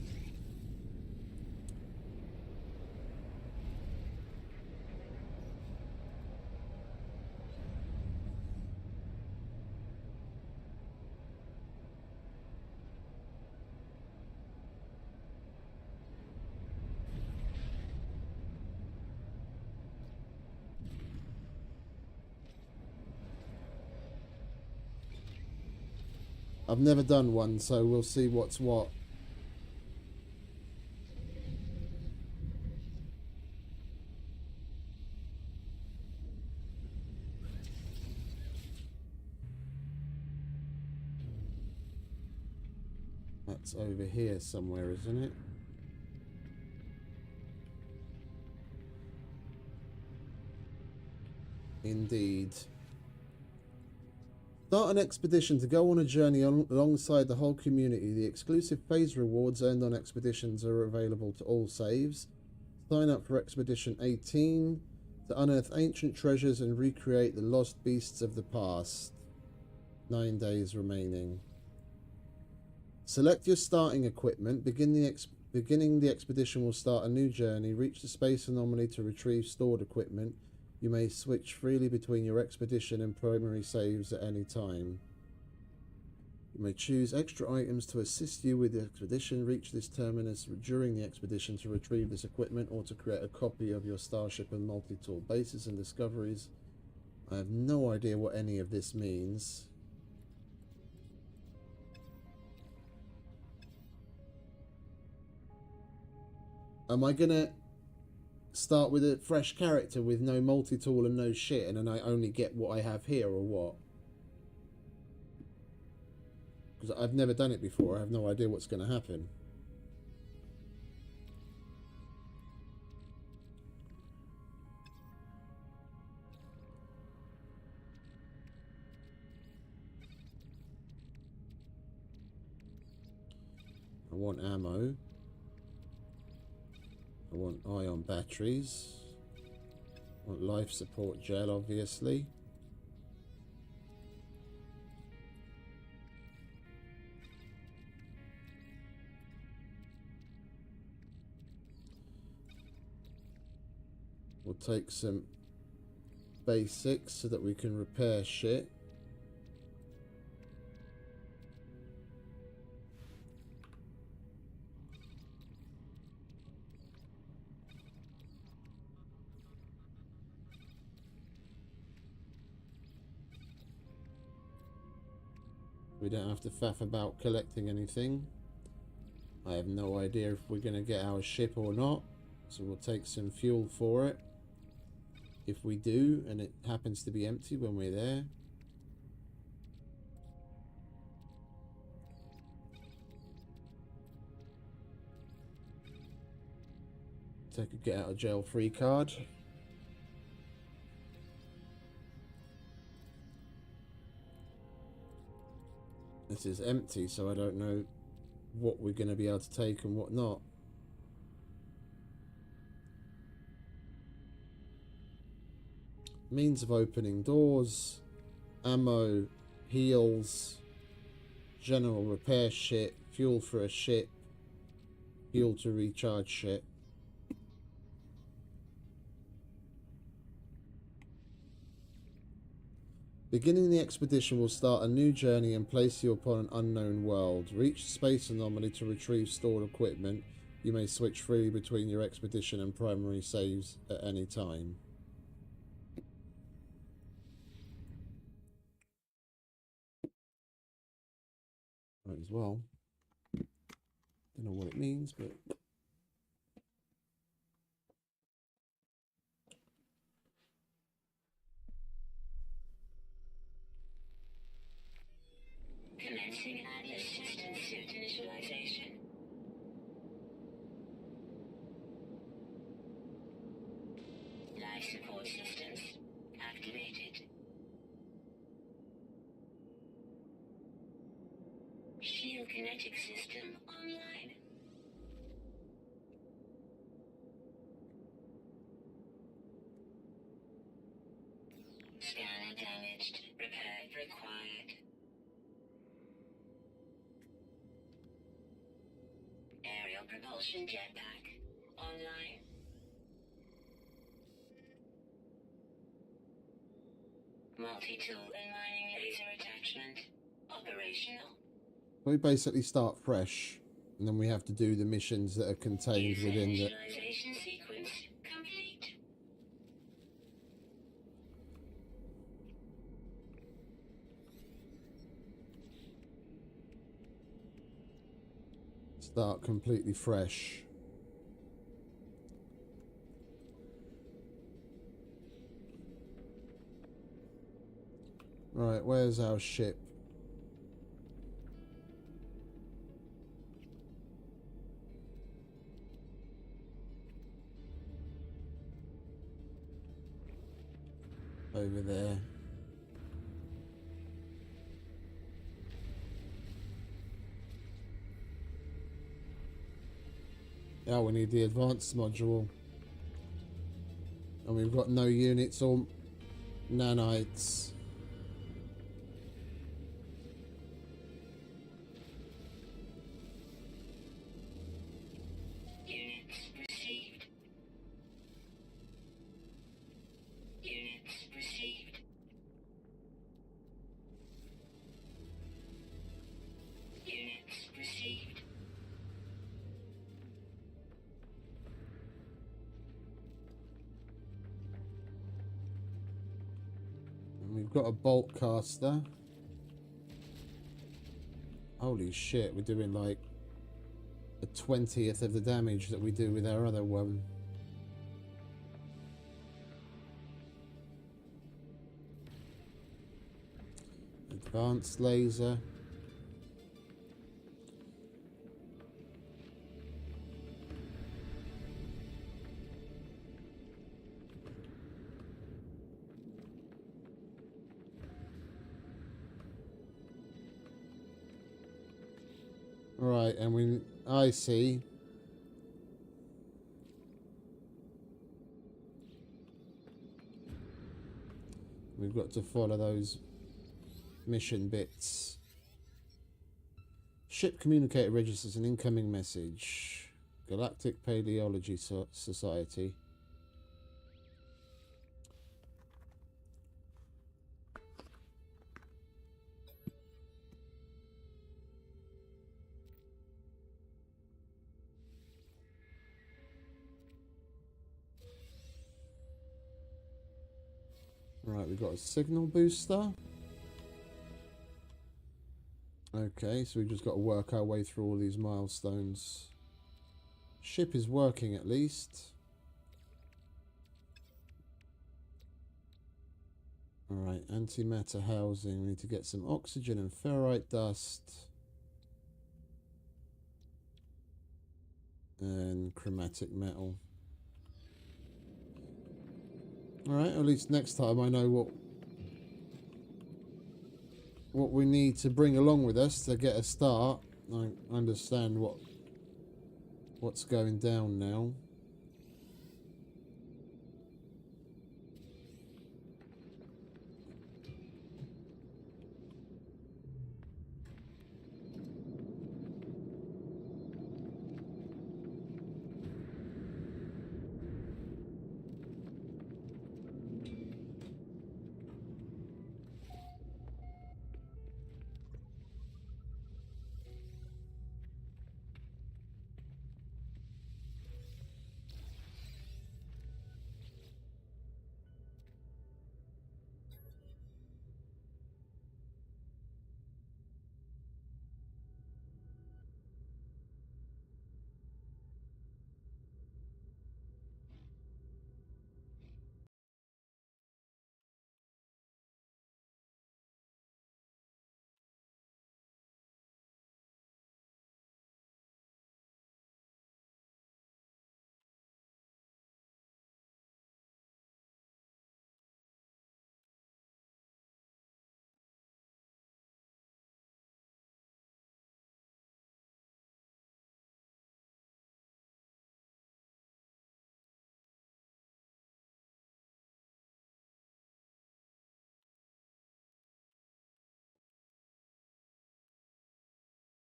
I've never done one, so we'll see what's what. That's over here somewhere, isn't it? Indeed. Start an expedition to go on a journey alongside the whole community. The exclusive phase rewards earned on expeditions are available to all saves. Sign up for Expedition 18 to unearth ancient treasures and recreate the lost beasts of the past. 9 days remaining. Select your starting equipment. Beginning the expedition will start a new journey. Reach the space anomaly to retrieve stored equipment. You may switch freely between your expedition and primary saves at any time. You may choose extra items to assist you with the expedition. Reach this terminus during the expedition to retrieve this equipment or to create a copy of your starship and multi-tool bases and discoveries. I have no idea what any of this means. Am I gonna start with a fresh character with no multi-tool and no shit, and then I only get what I have here, or what? Because I've never done it before. I have no idea what's going to happen. I want ammo. I want ion batteries. I want life support gel, obviously. We'll take some basics so that we can repair shit. We don't have to faff about collecting anything. I have no idea if we're going to get our ship or not, so we'll take some fuel for it. If we do, and it happens to be empty when we're there. Take a get out of jail free card. This is empty, so I don't know what we're going to be able to take and what not. Means of opening doors, ammo, heals, general repair shit, fuel for a ship, fuel to recharge ship. Beginning the expedition will start a new journey and place you upon an unknown world. Reach the space anomaly to retrieve stored equipment. You may switch freely between your expedition and primary saves at any time. Right, as well. Don't know what it means, but... Commencing Atlas system suit initialization. Life support systems activated. Shield kinetic system online. Scanner damaged. Repair required. Aerial propulsion jetpack online. Multi-tool and mining laser attachment operational. We basically start fresh, and then we have to do the missions that are contained within the... Initialization sequence complete. Start completely fresh. Right, where's our ship? Over there. Oh, we need the advanced module. And we've got no units or nanites. Units received. Units received. Units received. And we've got a bolt caster. Holy shit, we're doing like a 20th of the damage that we do with our other one. Advanced laser. Right, and I see. We've got to follow those mission bits. Ship communicator registers an incoming message. Galactic Paleology Society. Right, we've got a signal booster. Okay, so we've just got to work our way through all these milestones. Ship is working at least. Alright, antimatter housing. We need to get some oxygen and ferrite dust. And chromatic metal. Alright, at least next time I know what we need to bring along with us to get a start. I understand what's going down now.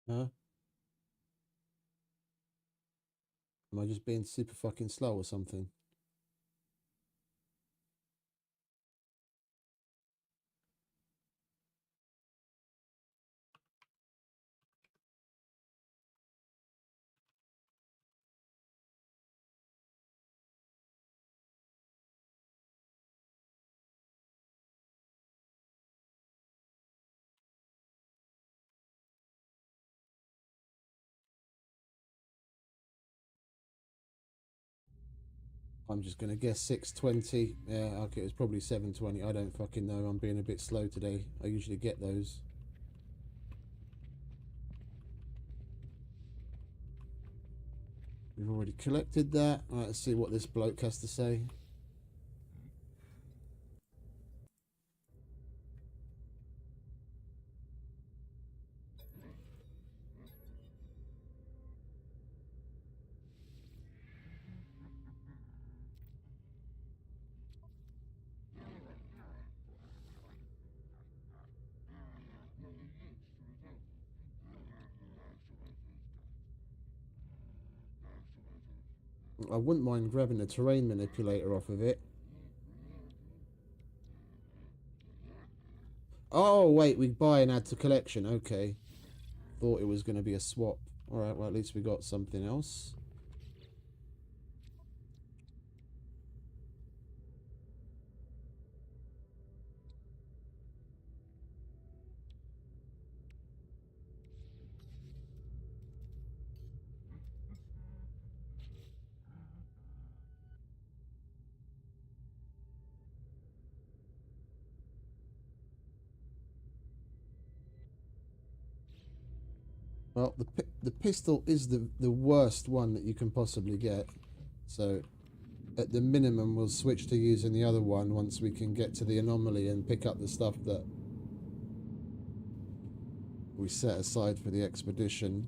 Huh? Am I just being super fucking slow or something? I'm just gonna guess 620. Yeah, okay, it's probably 720. I don't fucking know. I'm being a bit slow today. I usually get those. We've already collected that. All right, let's see what this bloke has to say. I wouldn't mind grabbing the terrain manipulator off of it. Oh, wait, we buy and add to collection. Okay. Thought it was going to be a swap. Alright, well, at least we got something else. Well, the pistol is the worst one that you can possibly get. So, at the minimum, we'll switch to using the other one once we can get to the anomaly and pick up the stuff that we set aside for the expedition.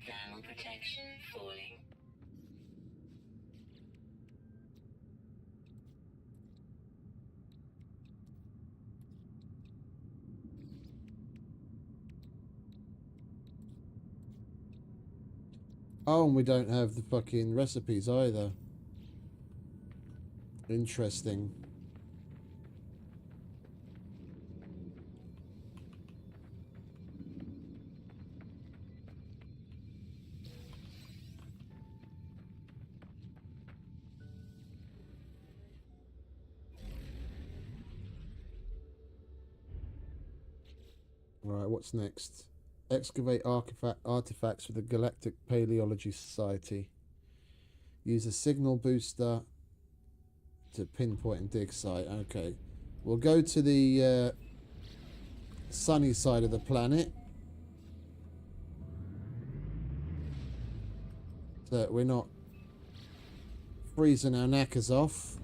Thermal protection falling. Oh, and we don't have the fucking recipes either. Interesting. Alright, what's next? Excavate artifacts for the Galactic Paleology Society. Use a signal booster to pinpoint and dig site. Okay. We'll go to the sunny side of the planet. So that we're not freezing our knackers off.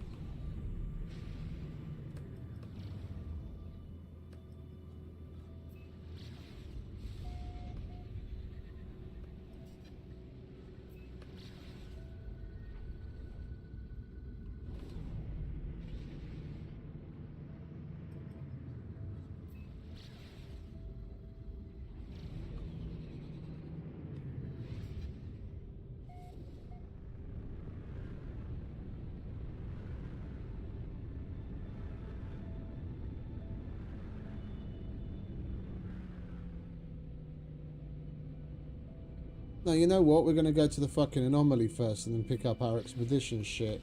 No, you know what? We're going to go to the fucking anomaly first and then pick up our expedition shit.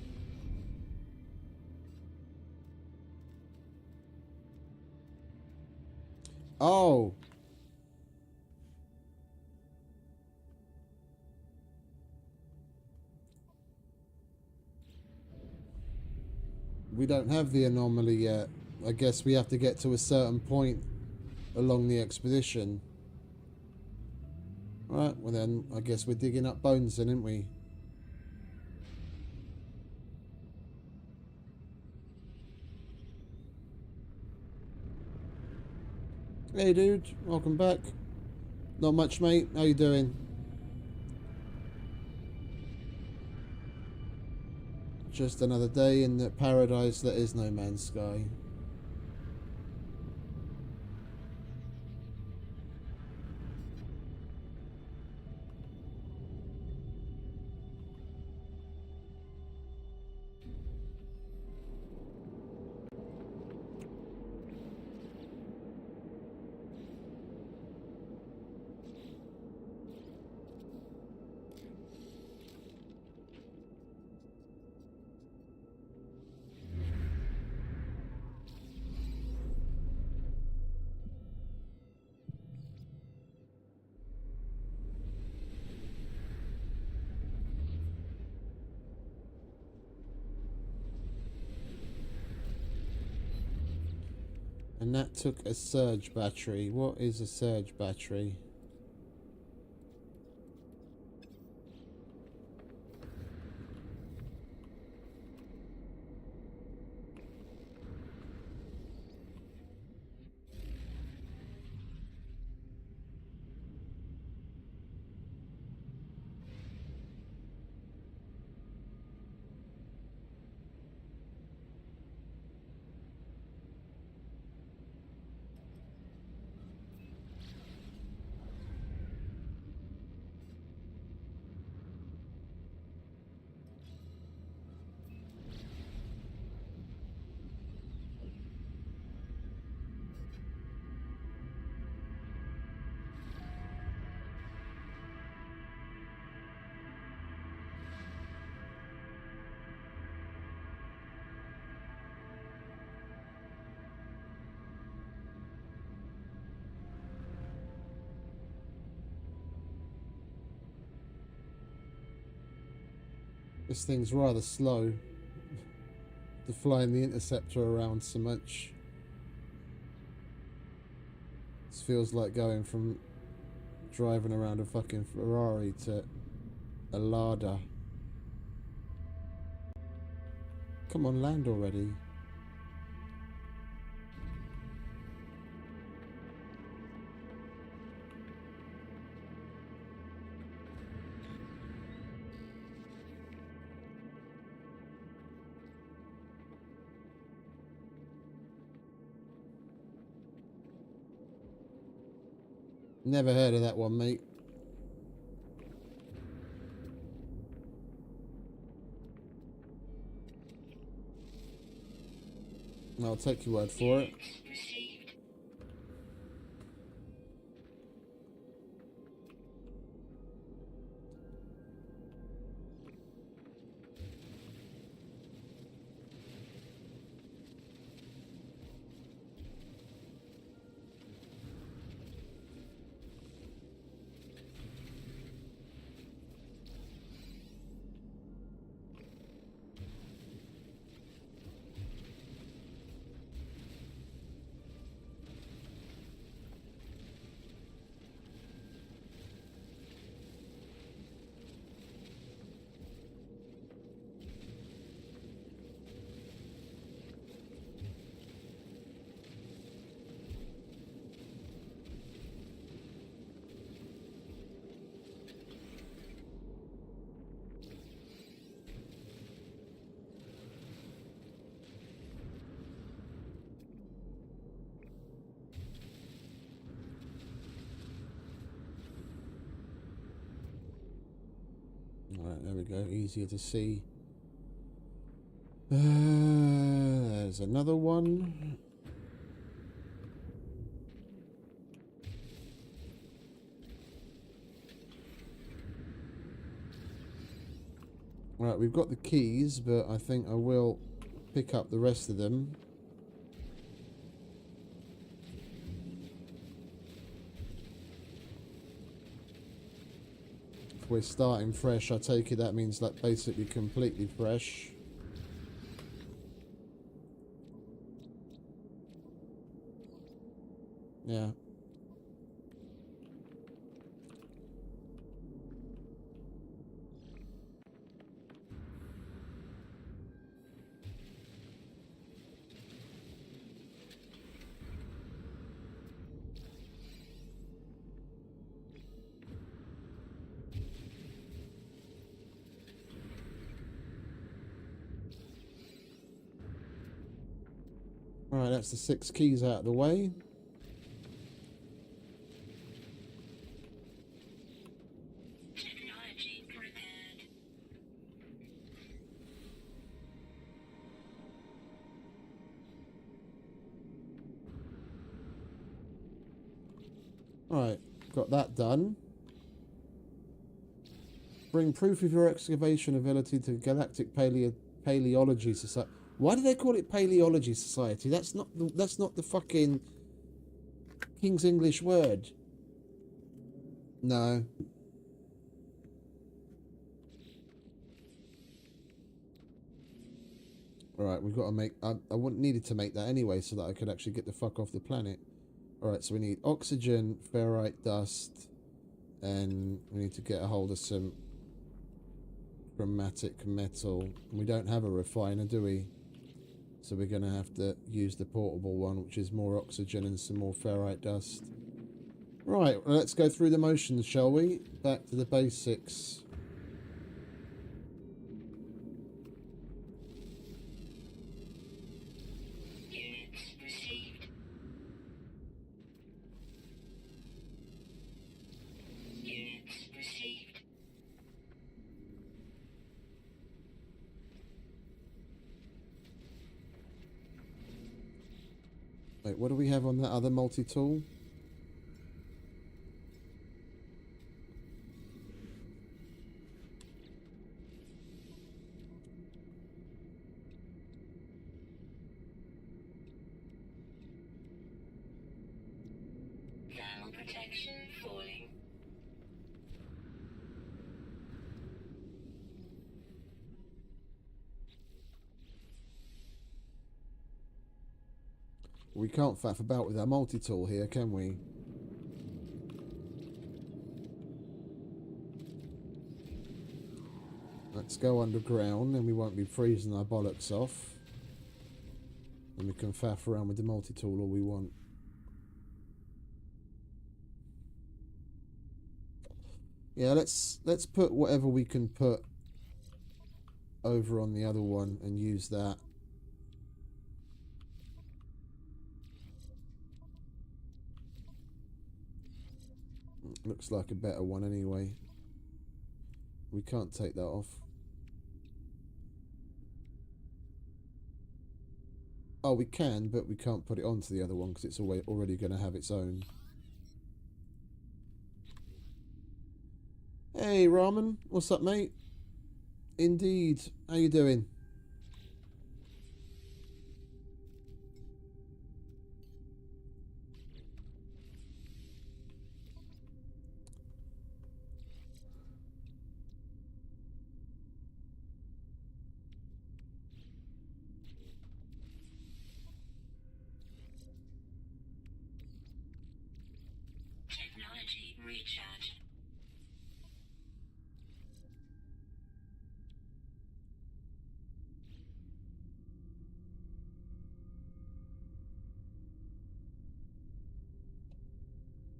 Oh. We don't have the anomaly yet. I guess we have to get to a certain point along the expedition. Right, well then, I guess we're digging up bones then, aren't we? Hey dude, welcome back. Not much, mate. How you doing? Just another day in the paradise that is No Man's Sky. And that took a surge battery. What is a surge battery? This thing's rather slow to flying the interceptor around so much. This feels like going from driving around a fucking Ferrari to a Lada. Come on, land already. Never heard of that one, mate. I'll take your word for it. Received. Alright, there we go. Easier to see. There's another one. Right, we've got the keys, but I think I will pick up the rest of them. If we're starting fresh, I take it that means like basically completely fresh. Yeah. Alright, that's the 6 keys out of the way. Technology prepared. Alright, got that done. Bring proof of your excavation ability to Galactic Paleology Society. Why do they call it Paleology Society? That's not the fucking King's English word. No. Alright, we've got to make... I wouldn't needed to make that anyway so that I could actually get the fuck off the planet. Alright, so we need oxygen, ferrite dust, and we need to get a hold of some chromatic metal. We don't have a refiner, do we? So we're going to have to use the portable one, which is more oxygen and some more ferrite dust. Right, well, let's go through the motions, shall we? Back to the basics. Units received. Units received. Wait, what do we have on that other multi-tool? Thermal protection falling. We can't faff about with our multi-tool here, can we? Let's go underground, and we won't be freezing our bollocks off. And we can faff around with the multi-tool all we want. Yeah, let's put whatever we can put over on the other one and use that. Looks like a better one anyway. We can't take that off. Oh, we can, but we can't put it onto the other one because it's already going to have its own. Hey, Ramen. What's up, mate? Indeed. How you doing? Technology recharge.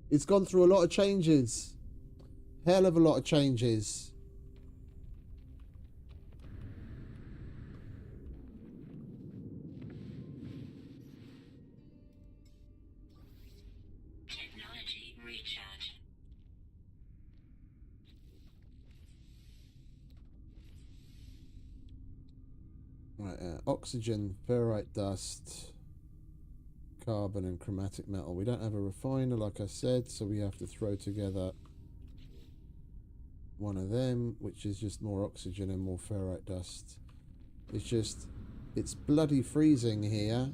It's gone through a lot of changes. Hell of a lot of changes. Technology recharge. Right, oxygen, ferrite dust, carbon and chromatic metal. We don't have a refiner, like I said, so we have to throw together one of them, which is just more oxygen and more ferrite dust. It's bloody freezing here.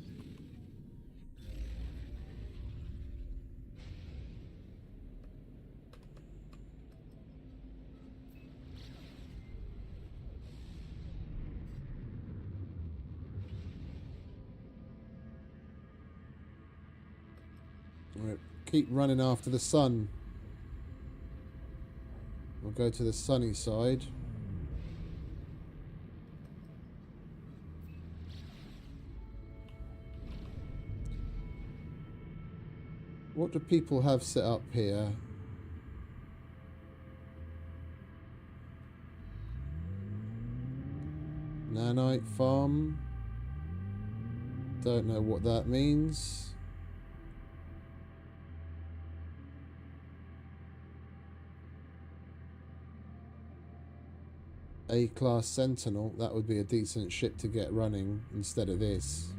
Right, keep running after the sun. We'll go to the sunny side. What do people have set up here? Nanite farm. Don't know what that means. A-class Sentinel. That would be a decent ship to get running instead of this.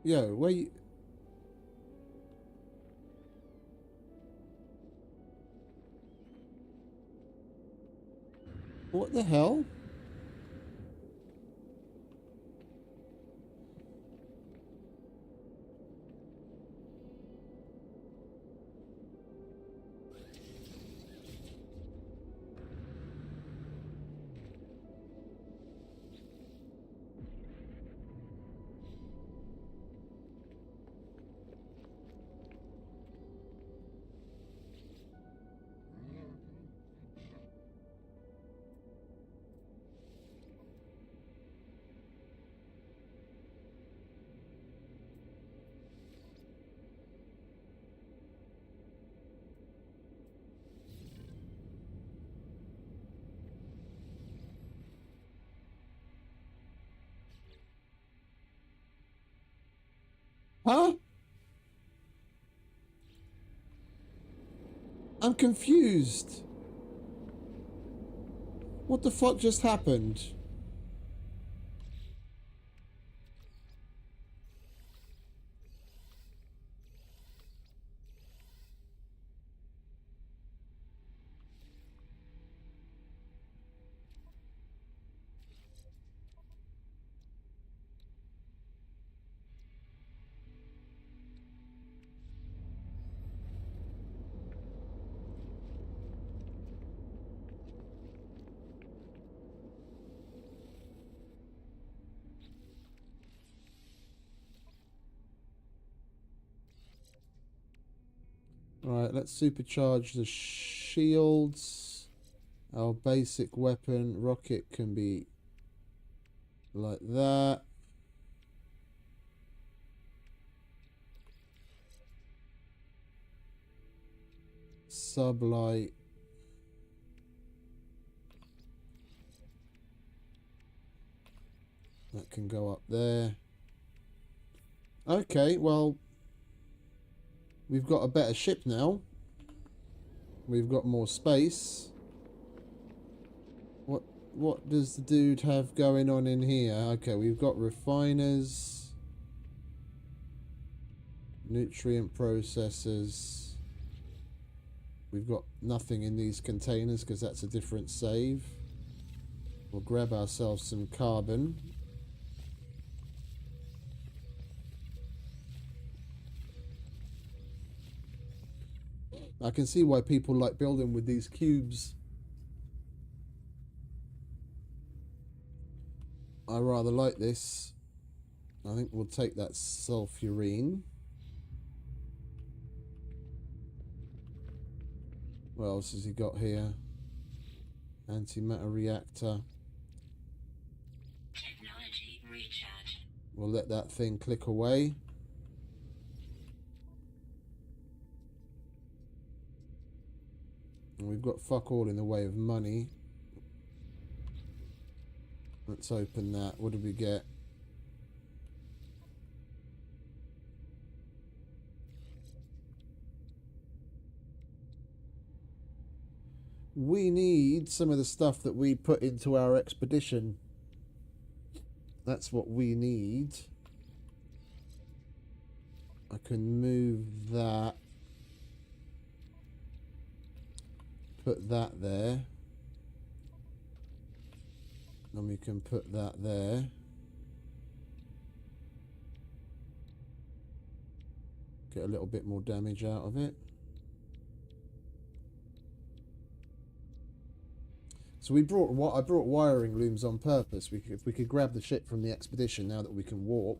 Yo, wait. What the hell? Huh? I'm confused. What the fuck just happened? Alright, let's supercharge the shields. Our basic weapon rocket can be like that. Sublight. That can go up there. Okay, well, we've got a better ship now. We've got more space. What does the dude have going on in here? Okay, we've got refiners, nutrient processors. We've got nothing in these containers because that's a different save. We'll grab ourselves some carbon. I can see why people like building with these cubes. I rather like this. I think we'll take that sulfurine. What else has he got here? Antimatter reactor. Technology recharge. We'll let that thing click away. And we've got fuck all in the way of money. Let's open that. What did we get? We need some of the stuff that we put into our expedition. That's what we need. I can move that. Put that there. And we can put that there. Get a little bit more damage out of it. So I brought wiring looms on purpose. If we could grab the ship from the expedition now that we can warp,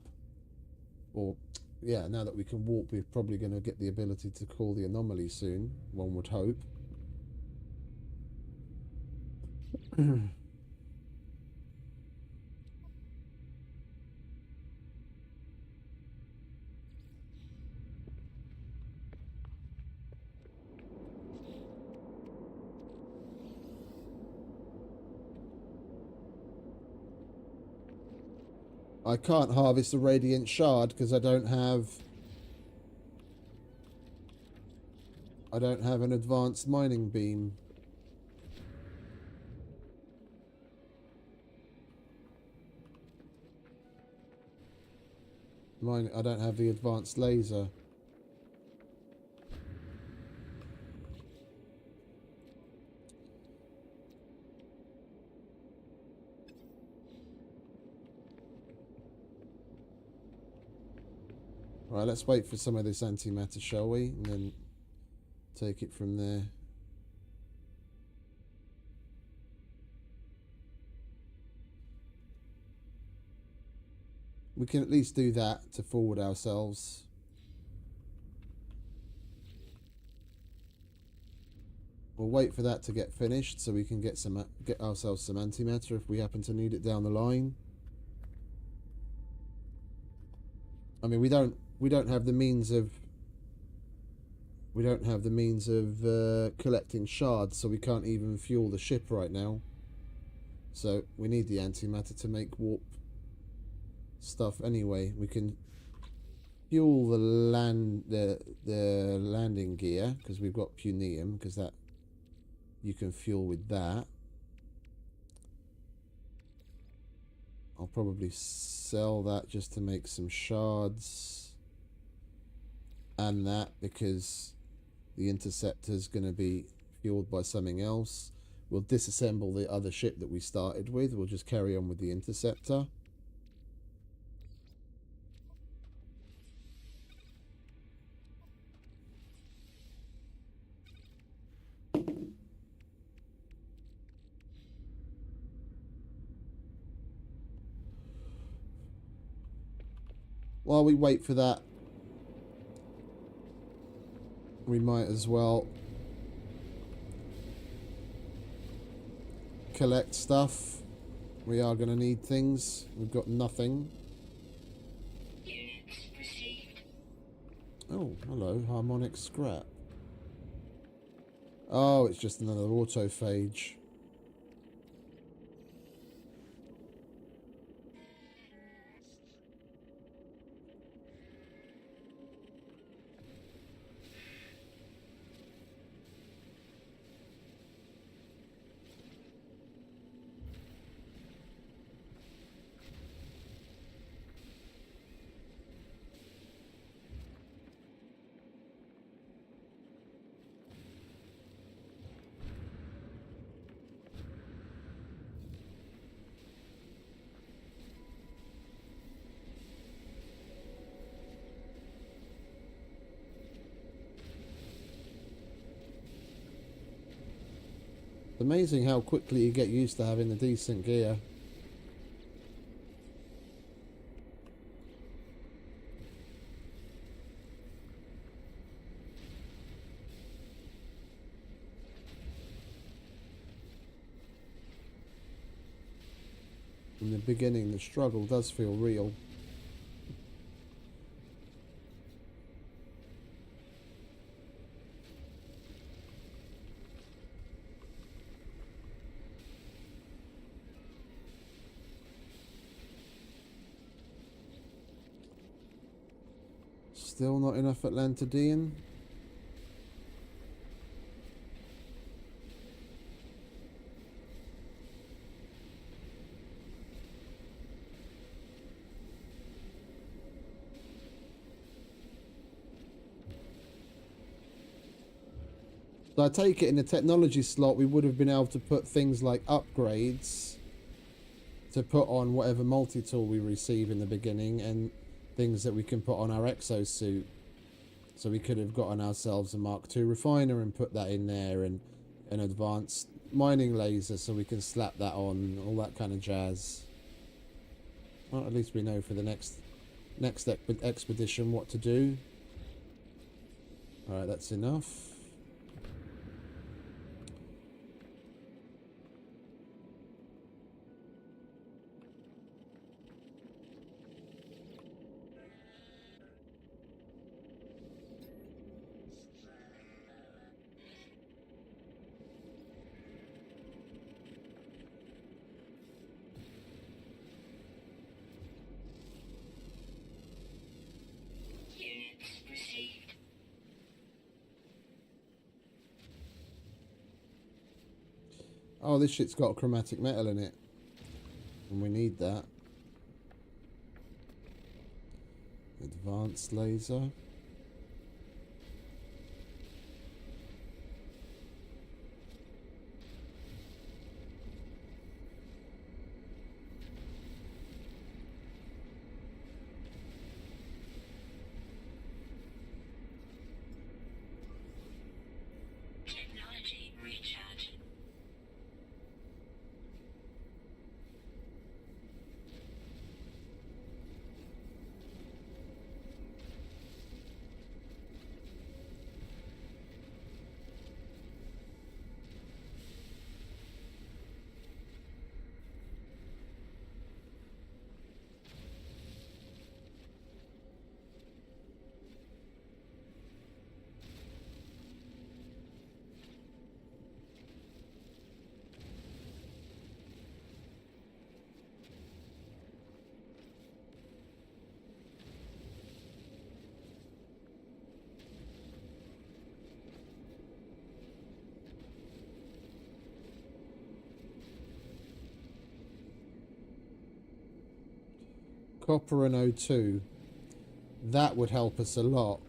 or yeah, now that we can warp, we're probably going to get the ability to call the anomaly soon. One would hope. I can't harvest a radiant shard because I don't have an advanced mining beam. I don't have the advanced laser. Right, let's wait for some of this antimatter, shall we? And then take it from there. We can at least do that to forward ourselves. We'll wait for that to get finished so we can get ourselves some antimatter if we happen to need it down the line. I mean, we don't have the means of collecting shards, so we can't even fuel the ship right now. So we need the antimatter to make warp stuff anyway. We can fuel the landing gear because we've got punium, because that you can fuel with that. I'll probably sell that just to make some shards, and that because the interceptor's going to be fueled by something else. We'll disassemble the other ship that we started with. We'll just carry on with the interceptor. While we wait for that, we might as well collect stuff. We are going to need things. We've got nothing. Units received. Oh, hello, harmonic scrap. Oh, it's just another autophage. It's amazing how quickly you get used to having a decent gear. In the beginning, the struggle does feel real. Still not enough Atlantidean. So I take it in the technology slot we would have been able to put things like upgrades to put on whatever multi-tool we receive in the beginning, and things that we can put on our exosuit. So we could have gotten ourselves a Mark II refiner and put that in there, and an advanced mining laser so we can slap that on, all that kind of jazz. Well, at least we know for the next expedition what to do. Alright, that's enough. Units received. Oh, this shit's got chromatic metal in it, and we need that. Advanced laser. Technology recharge. Copper and O2. That would help us a lot.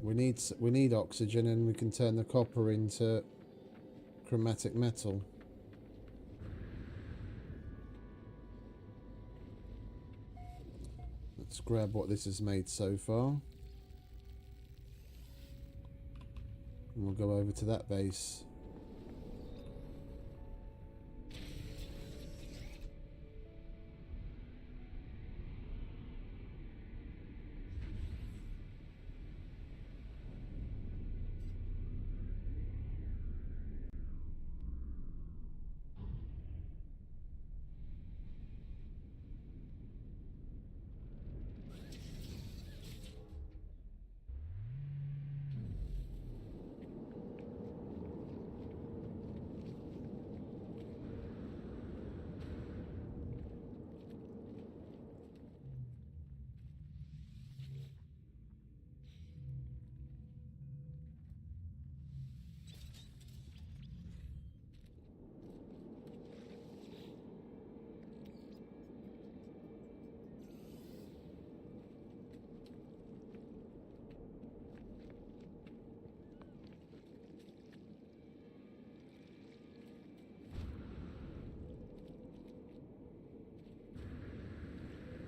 We need oxygen, and we can turn the copper into chromatic metal. Let's grab what this has made so far. And we'll go over to that base.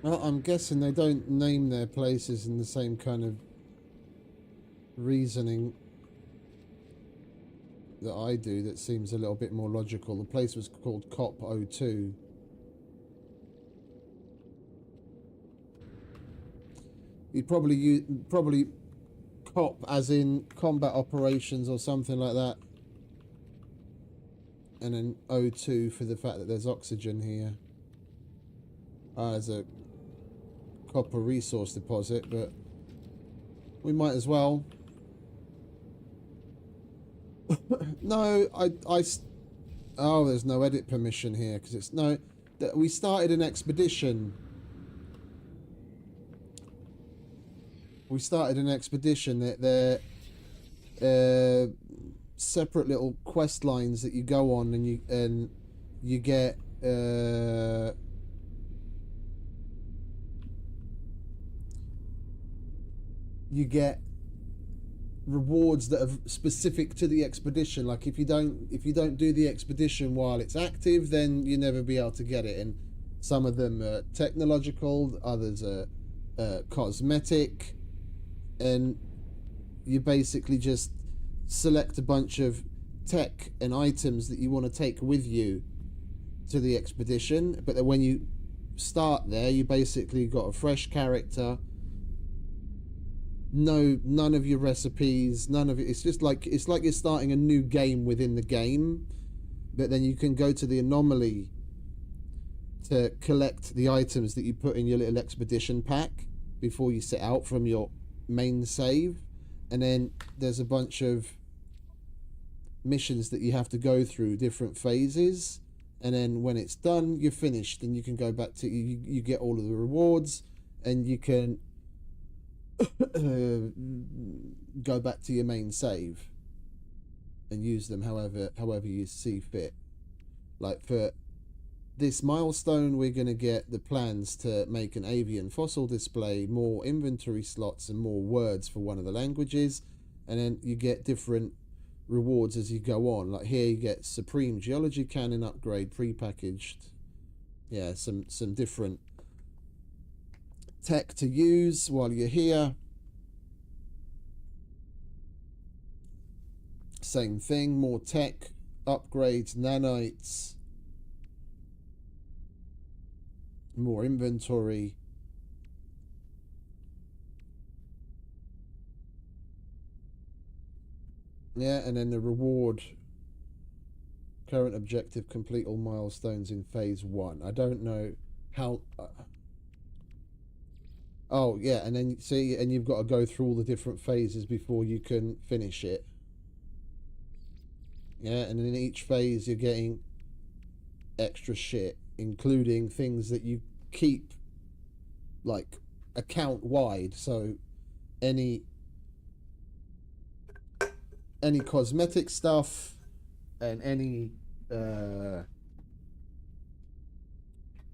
Well, I'm guessing they don't name their places in the same kind of reasoning that I do. That seems a little bit more logical. The place was called COP 02. You'd probably COP as in combat operations or something like that, and then O2 for the fact that there's oxygen here. There's a copper resource deposit, but we might as well. No, oh, there's no edit permission here because it's no. We started an expedition. we started an expedition. They're separate little quest lines that you go on, and you get rewards that are specific to the expedition. Like if you don't do the expedition while it's active, then you never be able to get it. And some of them are technological, others are cosmetic, and you basically just select a bunch of tech and items that you want to take with you to the expedition. But then when you start there, you basically got a fresh character, none of your recipes, none of it. It's just like you're starting a new game within the game. But then you can go to the anomaly to collect the items that you put in your little expedition pack before you set out from your main save. And then there's a bunch of missions that you have to go through, different phases, and then when it's done, you're finished, and you can go back to you get all of the rewards, and you can go back to your main save and use them however you see fit. Like for this milestone, we're going to get the plans to make an avian fossil display, more inventory slots, and more words for one of the languages. And then you get different rewards as you go on. Like here you get Supreme Geology Cannon upgrade pre-packaged. Yeah, some different tech to use while you're here. Same thing, more tech upgrades, nanites, more inventory. Yeah, and then the reward, current objective, complete all milestones in phase 1. I don't know how oh yeah, and then see, and you've got to go through all the different phases before you can finish it. Yeah, and in each phase you're getting extra shit, including things that you keep like account wide. So any cosmetic stuff and any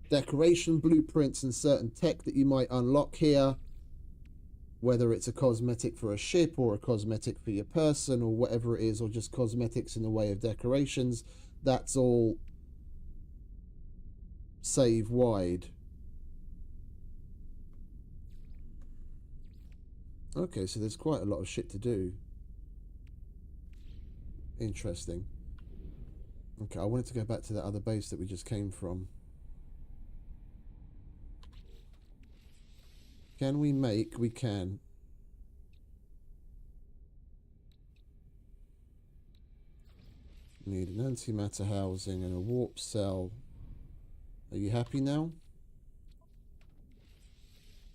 decoration blueprints and certain tech that you might unlock here, whether it's a cosmetic for a ship or a cosmetic for your person or whatever it is, or just cosmetics in the way of decorations, that's all save wide. Okay, so there's quite a lot of shit to do. Interesting. Okay, I wanted to go back to that other base that we just came from. Can we make? We can. Need an antimatter housing and a warp cell. Are you happy now?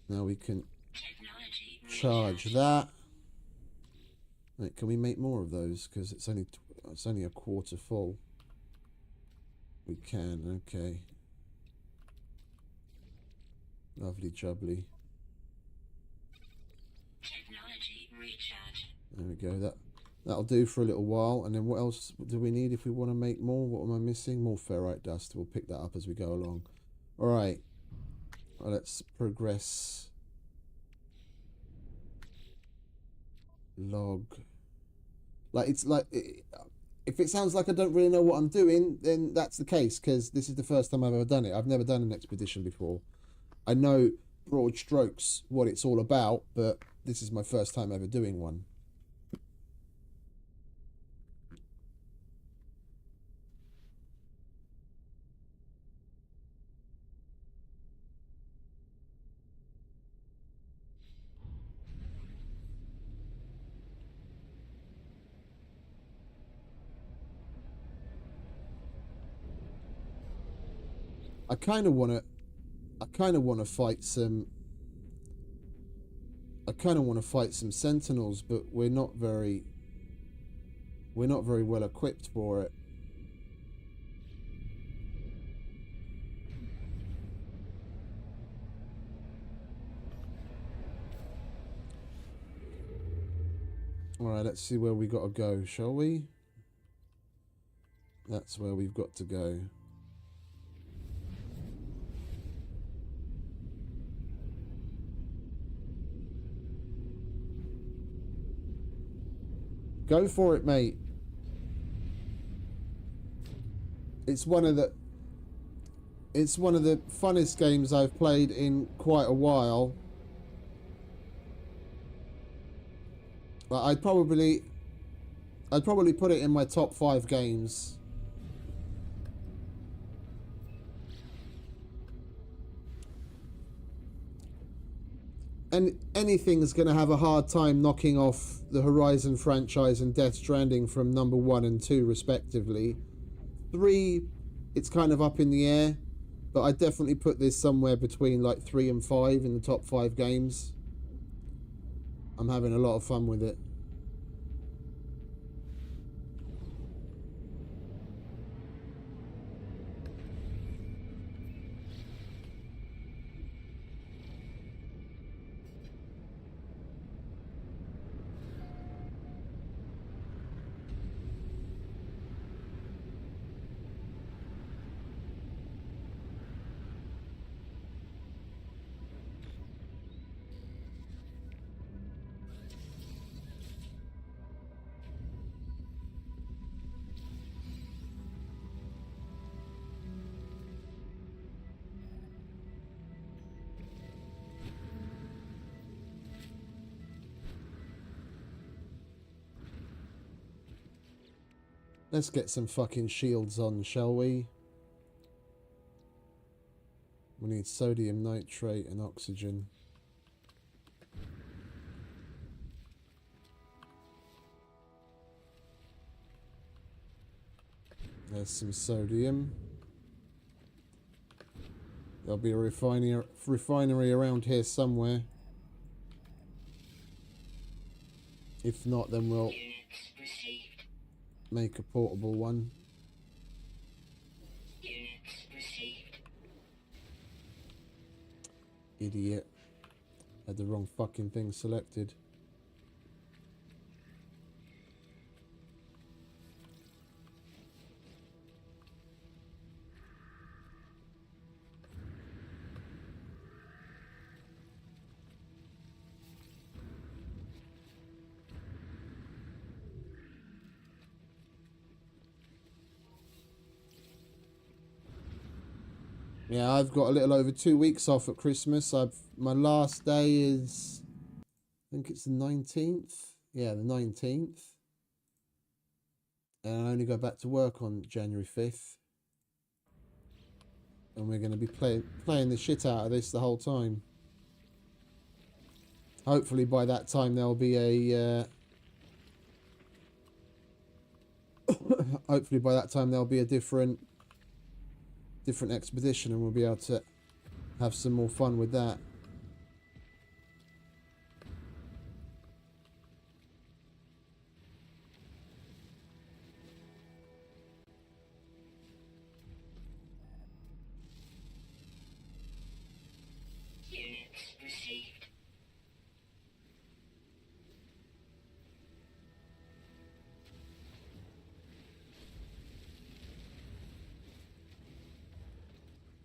Now we can charge that. Wait, can we make more of those? Because it's only a quarter full. We can. Okay. Lovely jubbly. Technology recharge. There we go. That'll do for a little while. And then what else do we need if we want to make more? What am I missing? More ferrite dust. We'll pick that up as we go along. All right. Well, let's progress. Log. Like, it's like, if it sounds like I don't really know what I'm doing, then that's the case, because this is the first time I've ever done it. I've never done an expedition before. I know broad strokes what it's all about, but this is my first time ever doing one. I kind of want to fight some. I kind of want to fight some sentinels, but we're not very well equipped for it. Alright, let's see where we got to go, shall we? That's where we've got to go. Go for it, mate. It's one of the funnest games I've played in quite a while. But I'd probably put it in my top 5 games. And anything's going to have a hard time knocking off the Horizon franchise and Death Stranding from number 1 and 2 respectively. 3, it's kind of up in the air, but I'd definitely put this somewhere between like 3 and 5 in the top 5 games. I'm having a lot of fun with it. Let's get some fucking shields on, shall we? We need sodium nitrate and oxygen. There's some sodium. There'll be a refinery around here somewhere. If not, then we'll make a portable one. Idiot. Had the wrong fucking thing selected. Yeah, I've got a little over 2 weeks off at Christmas. My last day is, I think it's the 19th. Yeah, the 19th. And I only go back to work on January 5th. And we're going to be playing the shit out of this the whole time. Hopefully by that time there'll be a... hopefully by that time there'll be a different expedition and we'll be able to have some more fun with that.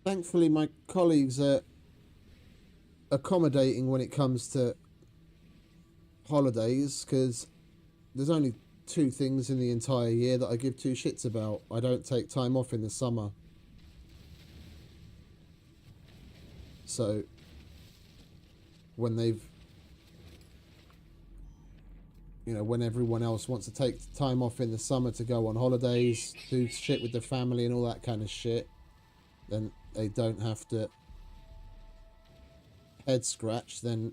Thankfully, my colleagues are accommodating when it comes to holidays, because there's only 2 things in the entire year that I give 2 shits about. I don't take time off in the summer. So, when when everyone else wants to take time off in the summer to go on holidays, do shit with the family and all that kind of shit, then they don't have to head scratch, then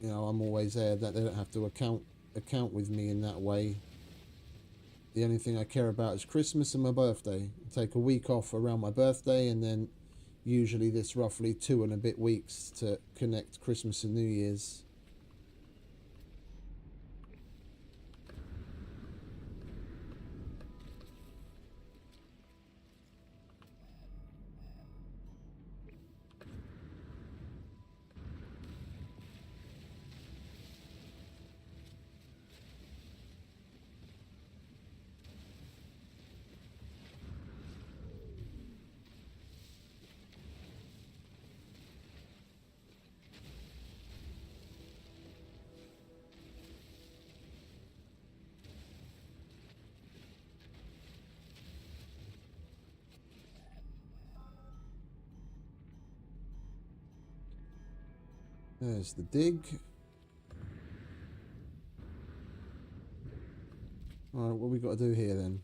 I'm always there, that they don't have to account with me in that way. The only thing I care about is Christmas and my birthday. I take a week off around my birthday, and then usually this roughly 2 and a bit weeks to connect Christmas and New Year's. There's the dig. Alright, what we got to do here then?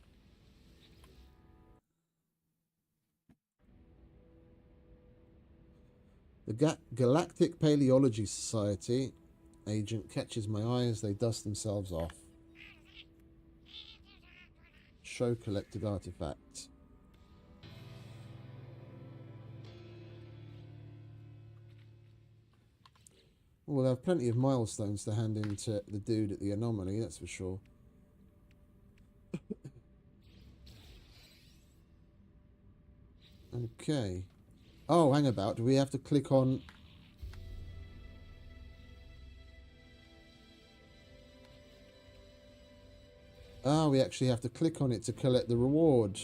The Galactic Paleology Society agent catches my eye as they dust themselves off. Show collected artifact. We'll have plenty of milestones to hand in to the dude at the anomaly, that's for sure. Okay. Oh, hang about. Do we have to click on... Ah, we actually have to click on it to collect the reward.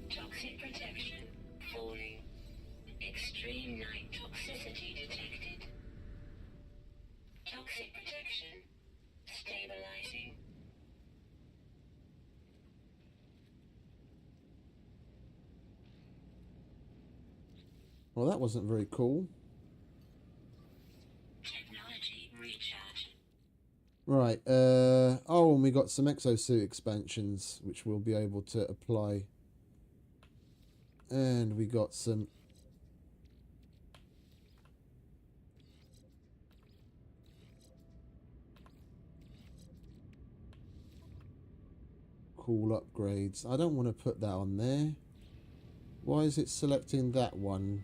Toxic protection falling. Extreme night toxicity detected. Toxic protection stabilizing. Well, that wasn't very cool. Technology recharge. Right, oh, and we got some exosuit expansions, which we'll be able to apply. And we got some... cool upgrades. I don't want to put that on there. Why is it selecting that one?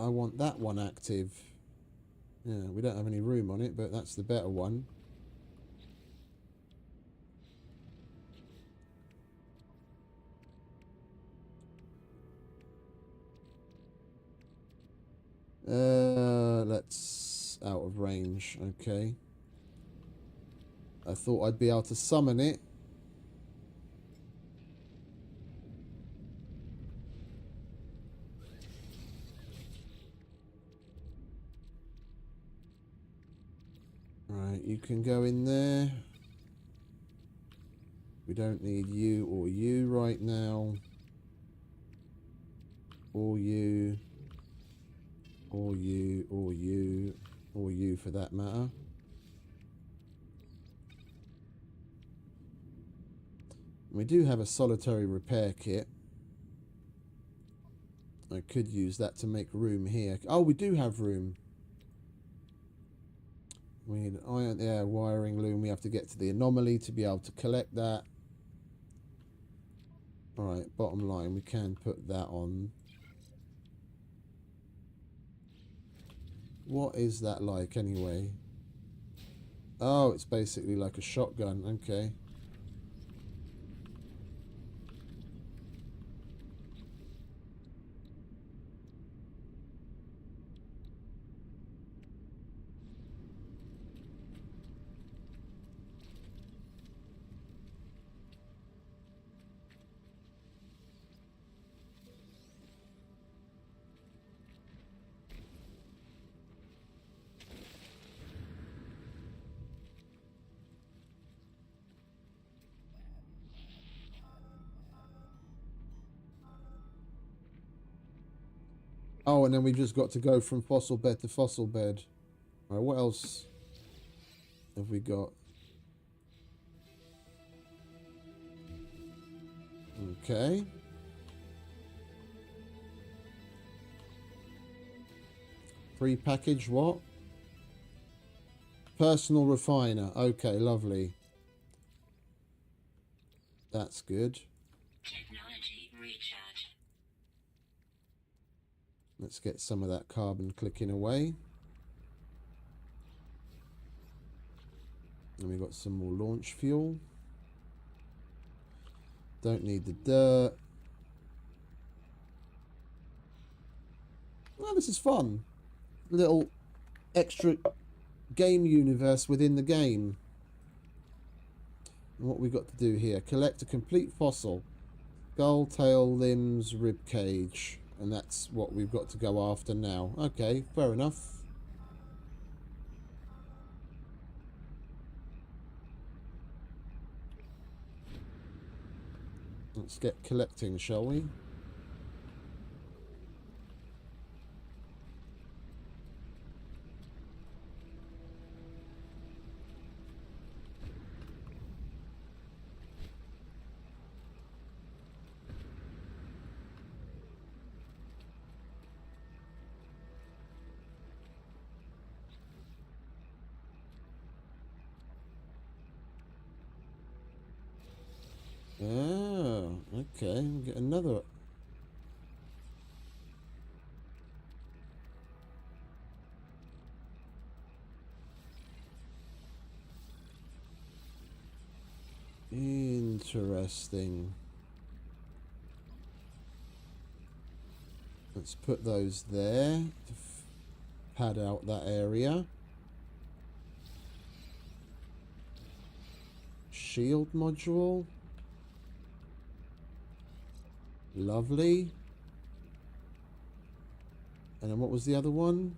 I want that one active. Yeah, we don't have any room on it, but that's the better one. Let's out of range. Okay. I thought I'd be able to summon it. Right, you can go in there. We don't need you or you right now. Or you. Or you, or you, or you for that matter. We do have a solitary repair kit. I could use that to make room here. Oh, we do have room. We need an iron air wiring loom. We have to get to the anomaly to be able to collect that. Alright, bottom line, we can put that on. What is that like anyway? Oh, it's basically like a shotgun. Okay. Oh, and then we just got to go from fossil bed to fossil bed. Alright, what else have we got? Okay. Pre-packaged what? Personal refiner. Okay, lovely. That's good. Technology recharge. Let's get some of that carbon clicking away. And we've got some more launch fuel. Don't need the dirt. Well, this is fun. Little extra game universe within the game. And what we've got to do here. Collect a complete fossil. Skull, tail, limbs, rib cage. And that's what we've got to go after now. Okay, fair enough. Let's get collecting, shall we? Ah, okay. We'll get another. Interesting. Let's put those there to pad out that area. Shield module. Lovely. And then what was the other one?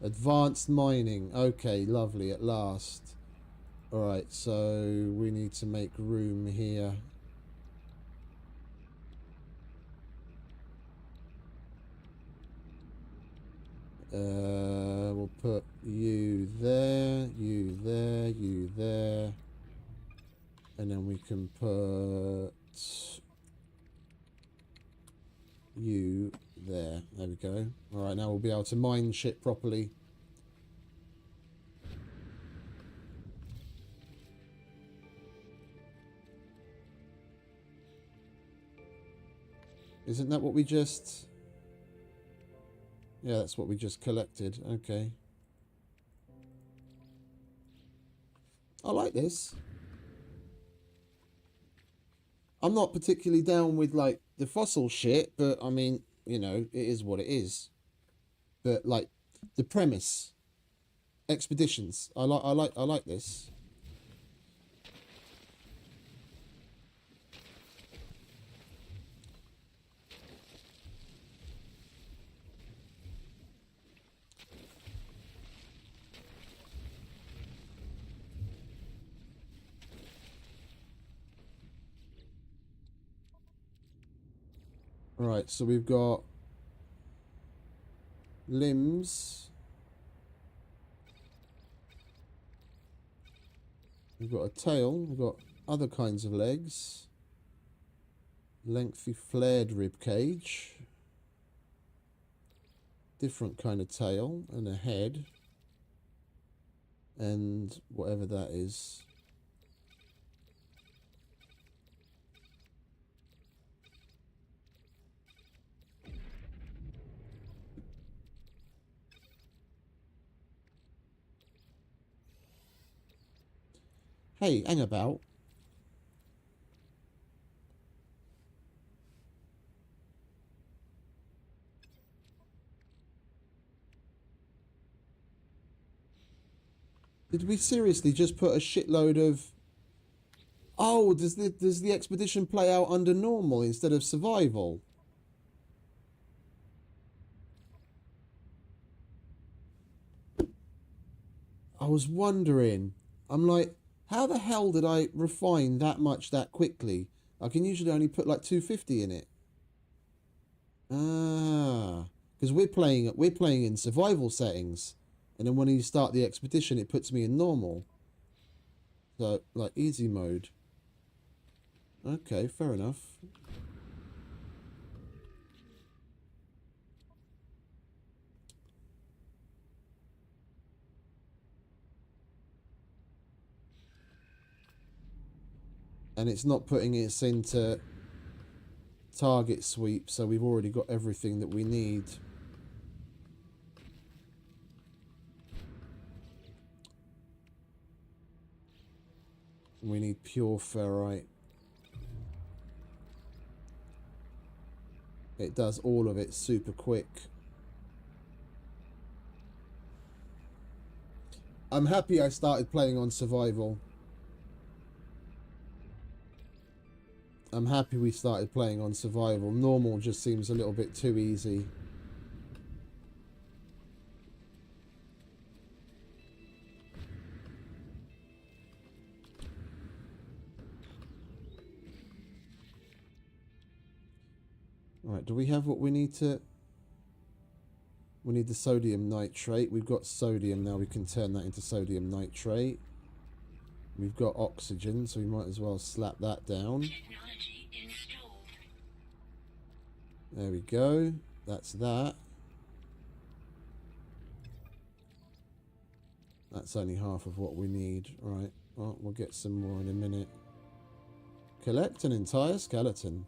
Advanced mining. Okay, lovely, at last. Alright, so we need to make room here. We'll put you there, you there, you there. And then we can put you there. There we go. Alright, now we'll be able to mine shit properly. Isn't that what we just... Yeah, that's what we just collected. Okay. I like this. I'm not particularly down with, like, the fossil shit, but, I mean, you know, it is what it is. But, like, the premise. Expeditions. I like this. Right, so we've got limbs. We've got a tail. We've got other kinds of legs. Lengthy flared rib cage. Different kind of tail and a head. And whatever that is. Hey, hang about. Did we seriously just put a shitload of... Oh, does the expedition play out under normal instead of survival? I was wondering. I'm like, how the hell did I refine that much that quickly? I can usually only put like 250 in it. Ah, because we're playing in survival settings, and then when you start the expedition, it puts me in normal. So like easy mode. Okay, fair enough. And it's not putting us into target sweep, so we've already got everything that we need. We need pure ferrite. It does all of it super quick. I'm happy I started playing on survival. I'm happy we started playing on survival. Normal just seems a little bit too easy. Right, do we have what we need to... We need the sodium nitrate. We've got sodium now. We can turn that into sodium nitrate. We've got oxygen, so we might as well slap that down. Technology installed. There we go. That's that. That's only half of what we need. Right. Well, we'll get some more in a minute. Collect an entire skeleton.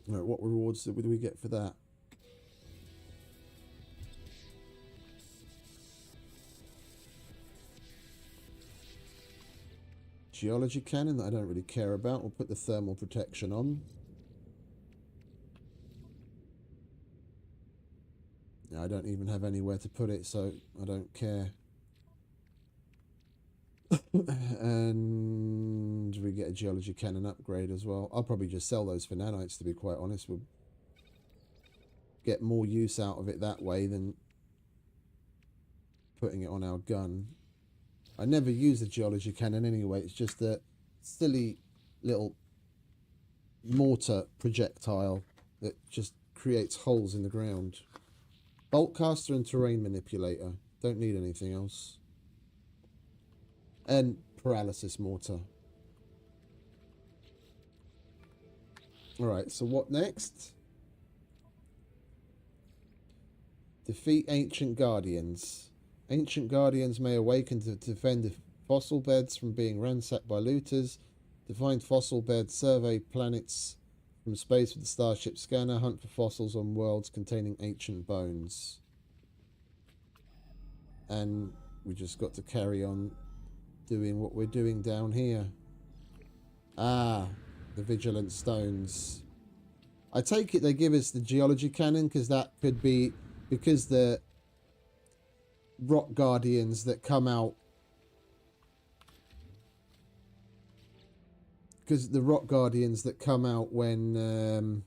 Right, what rewards do we get for that? Geology cannon that I don't really care about. We'll put the thermal protection on. I don't even have anywhere to put it, so I don't care. And we get a geology cannon upgrade as well. I'll probably just sell those for nanites, to be quite honest. We'll get more use out of it that way than putting it on our gun. I never use the geology cannon anyway. It's just a silly little mortar projectile that just creates holes in the ground. Bolt caster and terrain manipulator. Don't need anything else. And paralysis mortar. Alright, so what next? Defeat ancient guardians. Ancient guardians may awaken to defend the fossil beds from being ransacked by looters. To find fossil beds, survey planets from space with the starship scanner. Hunt for fossils on worlds containing ancient bones. And we just got to carry on doing what we're doing down here. Ah, the vigilant stones. I take it they give us the geology cannon because that could be because the rock guardians that come out, when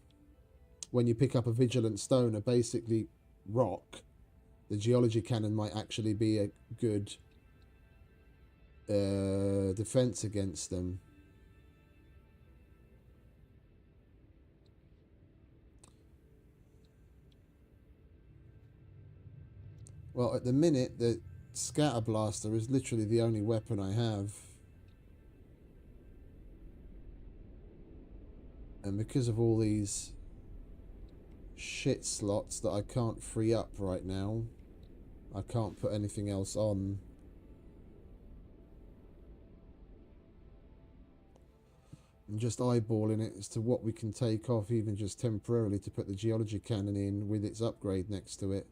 you pick up a vigilant stone are basically rock. The geology cannon might actually be a good defense against them. Well, at the minute, the scatter blaster is literally the only weapon I have. And because of all these shit slots that I can't free up right now, I can't put anything else on. I'm just eyeballing it as to what we can take off, even just temporarily, to put the geology cannon in with its upgrade next to it.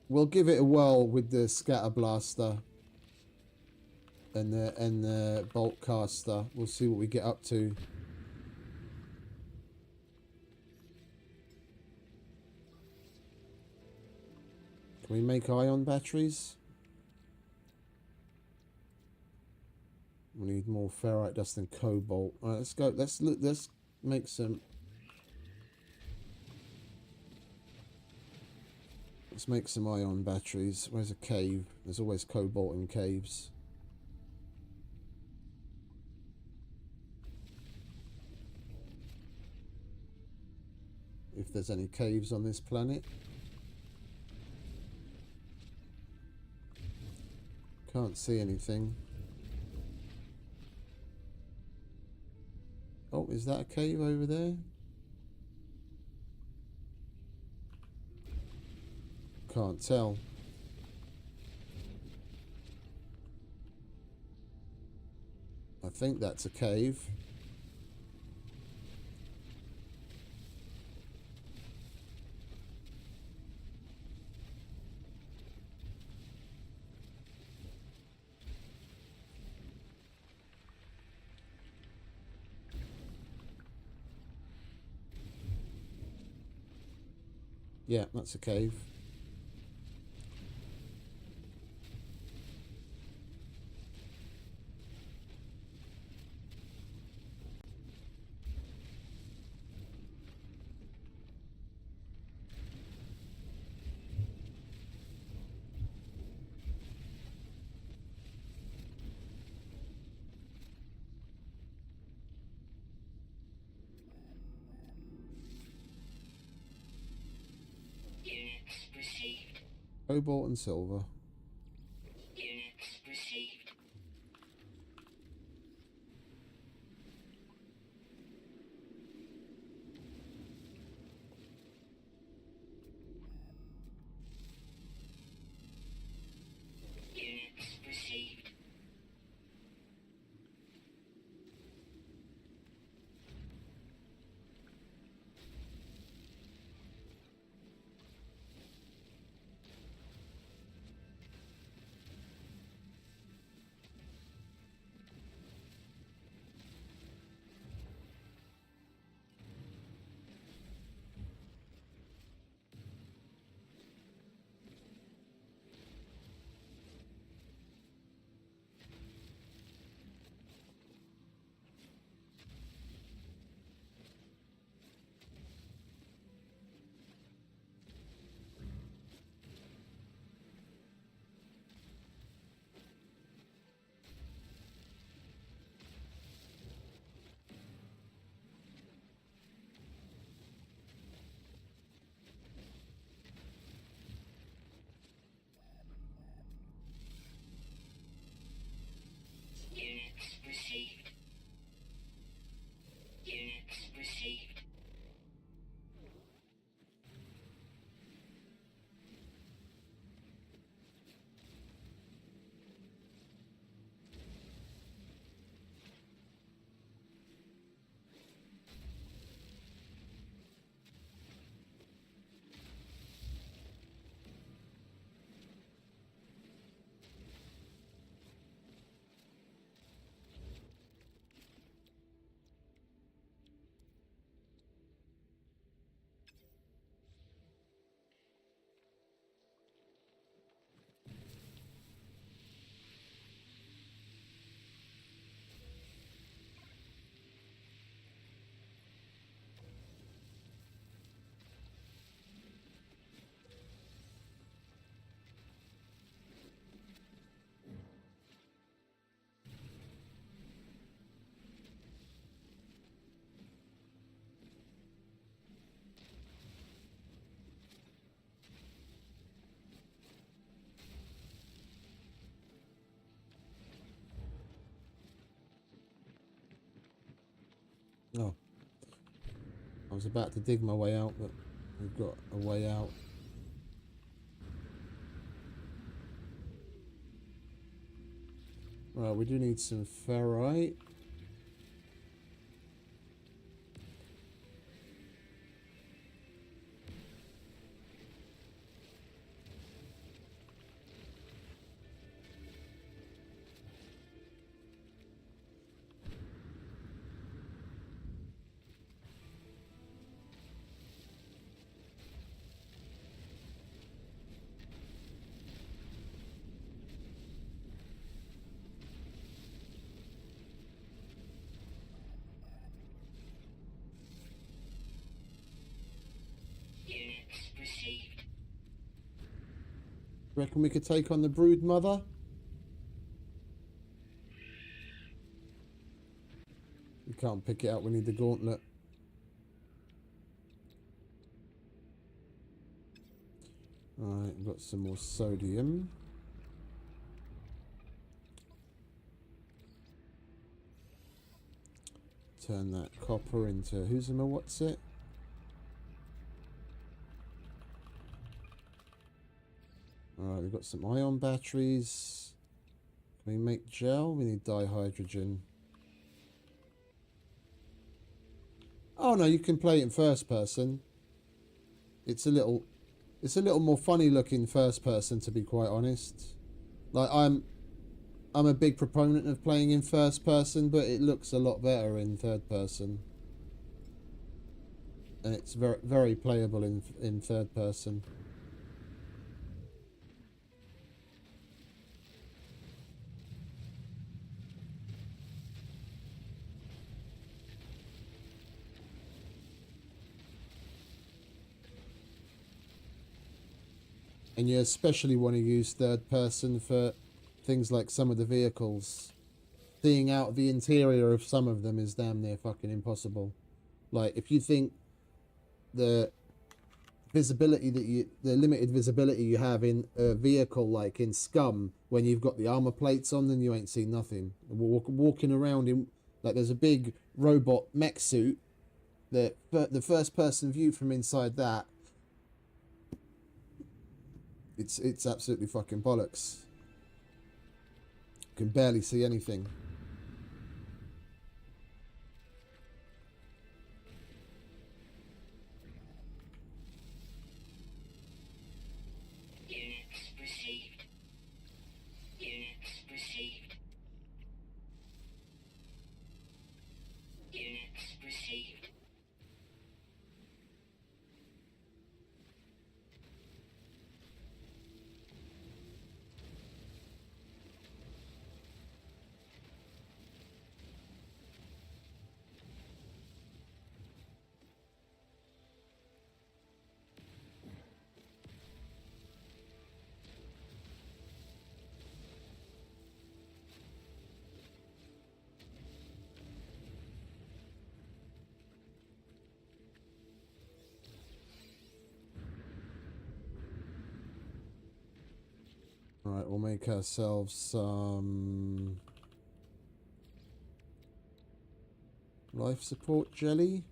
We'll give it a whirl with the scatter blaster and the bolt caster. We'll see what we get up to. Can we make ion batteries? We need more ferrite dust and cobalt. All right, let's go. Let's look. Let's make some. Let's make some ion batteries. Where's a cave? There's always cobalt in caves. If there's any caves on this planet. Can't see anything. Oh, is that a cave over there? Can't tell. I think that's a cave. Yeah, that's a cave. Cobalt and silver. Units received. Units received. Units received. Units received. Oh. I was about to dig my way out, but we've got a way out. Right, we do need some ferrite. Units received. Reckon we could take on the brood mother? We can't pick it up, we need the gauntlet. Alright, we've got some more sodium. Turn that copper into who's and what's it? Alright, we've got some ion batteries. Can we make gel? We need dihydrogen. Oh no, you can play it in first person. It's a little more funny looking first person, to be quite honest. Like I'm a big proponent of playing in first person, but it looks a lot better in third person. And it's very very playable in third person. And you especially want to use third person for things like some of the vehicles. Seeing out the interior of some of them is damn near fucking impossible. Like, if you think the visibility the limited visibility you have in a vehicle, like in Scum, when you've got the armor plates on, then you ain't seen nothing. Walking around in, like, there's a big robot mech suit that the first person view from inside that, it's absolutely fucking bollocks. You can barely see anything. Units received. Units received. Units received. Alright, we'll make ourselves some life support jelly.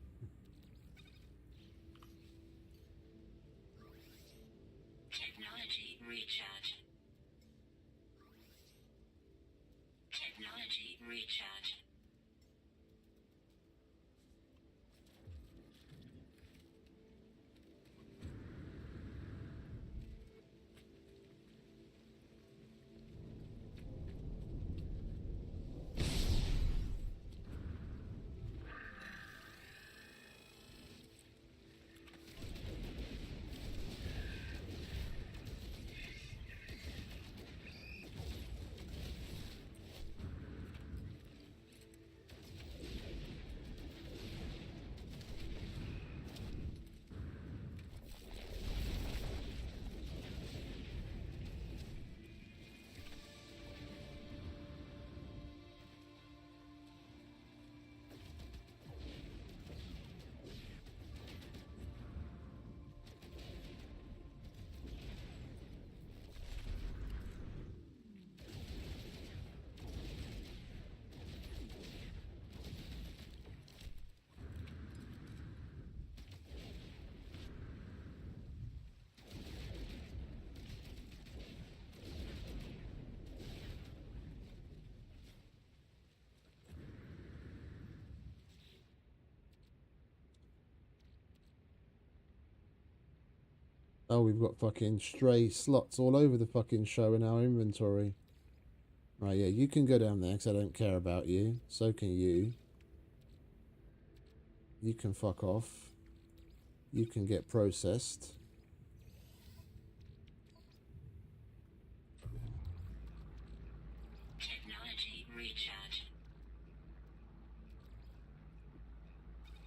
Technology recharge. Technology recharge. Oh, we've got fucking stray slots all over the fucking show in our inventory. Right, yeah, you can go down there because I don't care about you. So can you. You can fuck off. You can get processed. Technology recharge.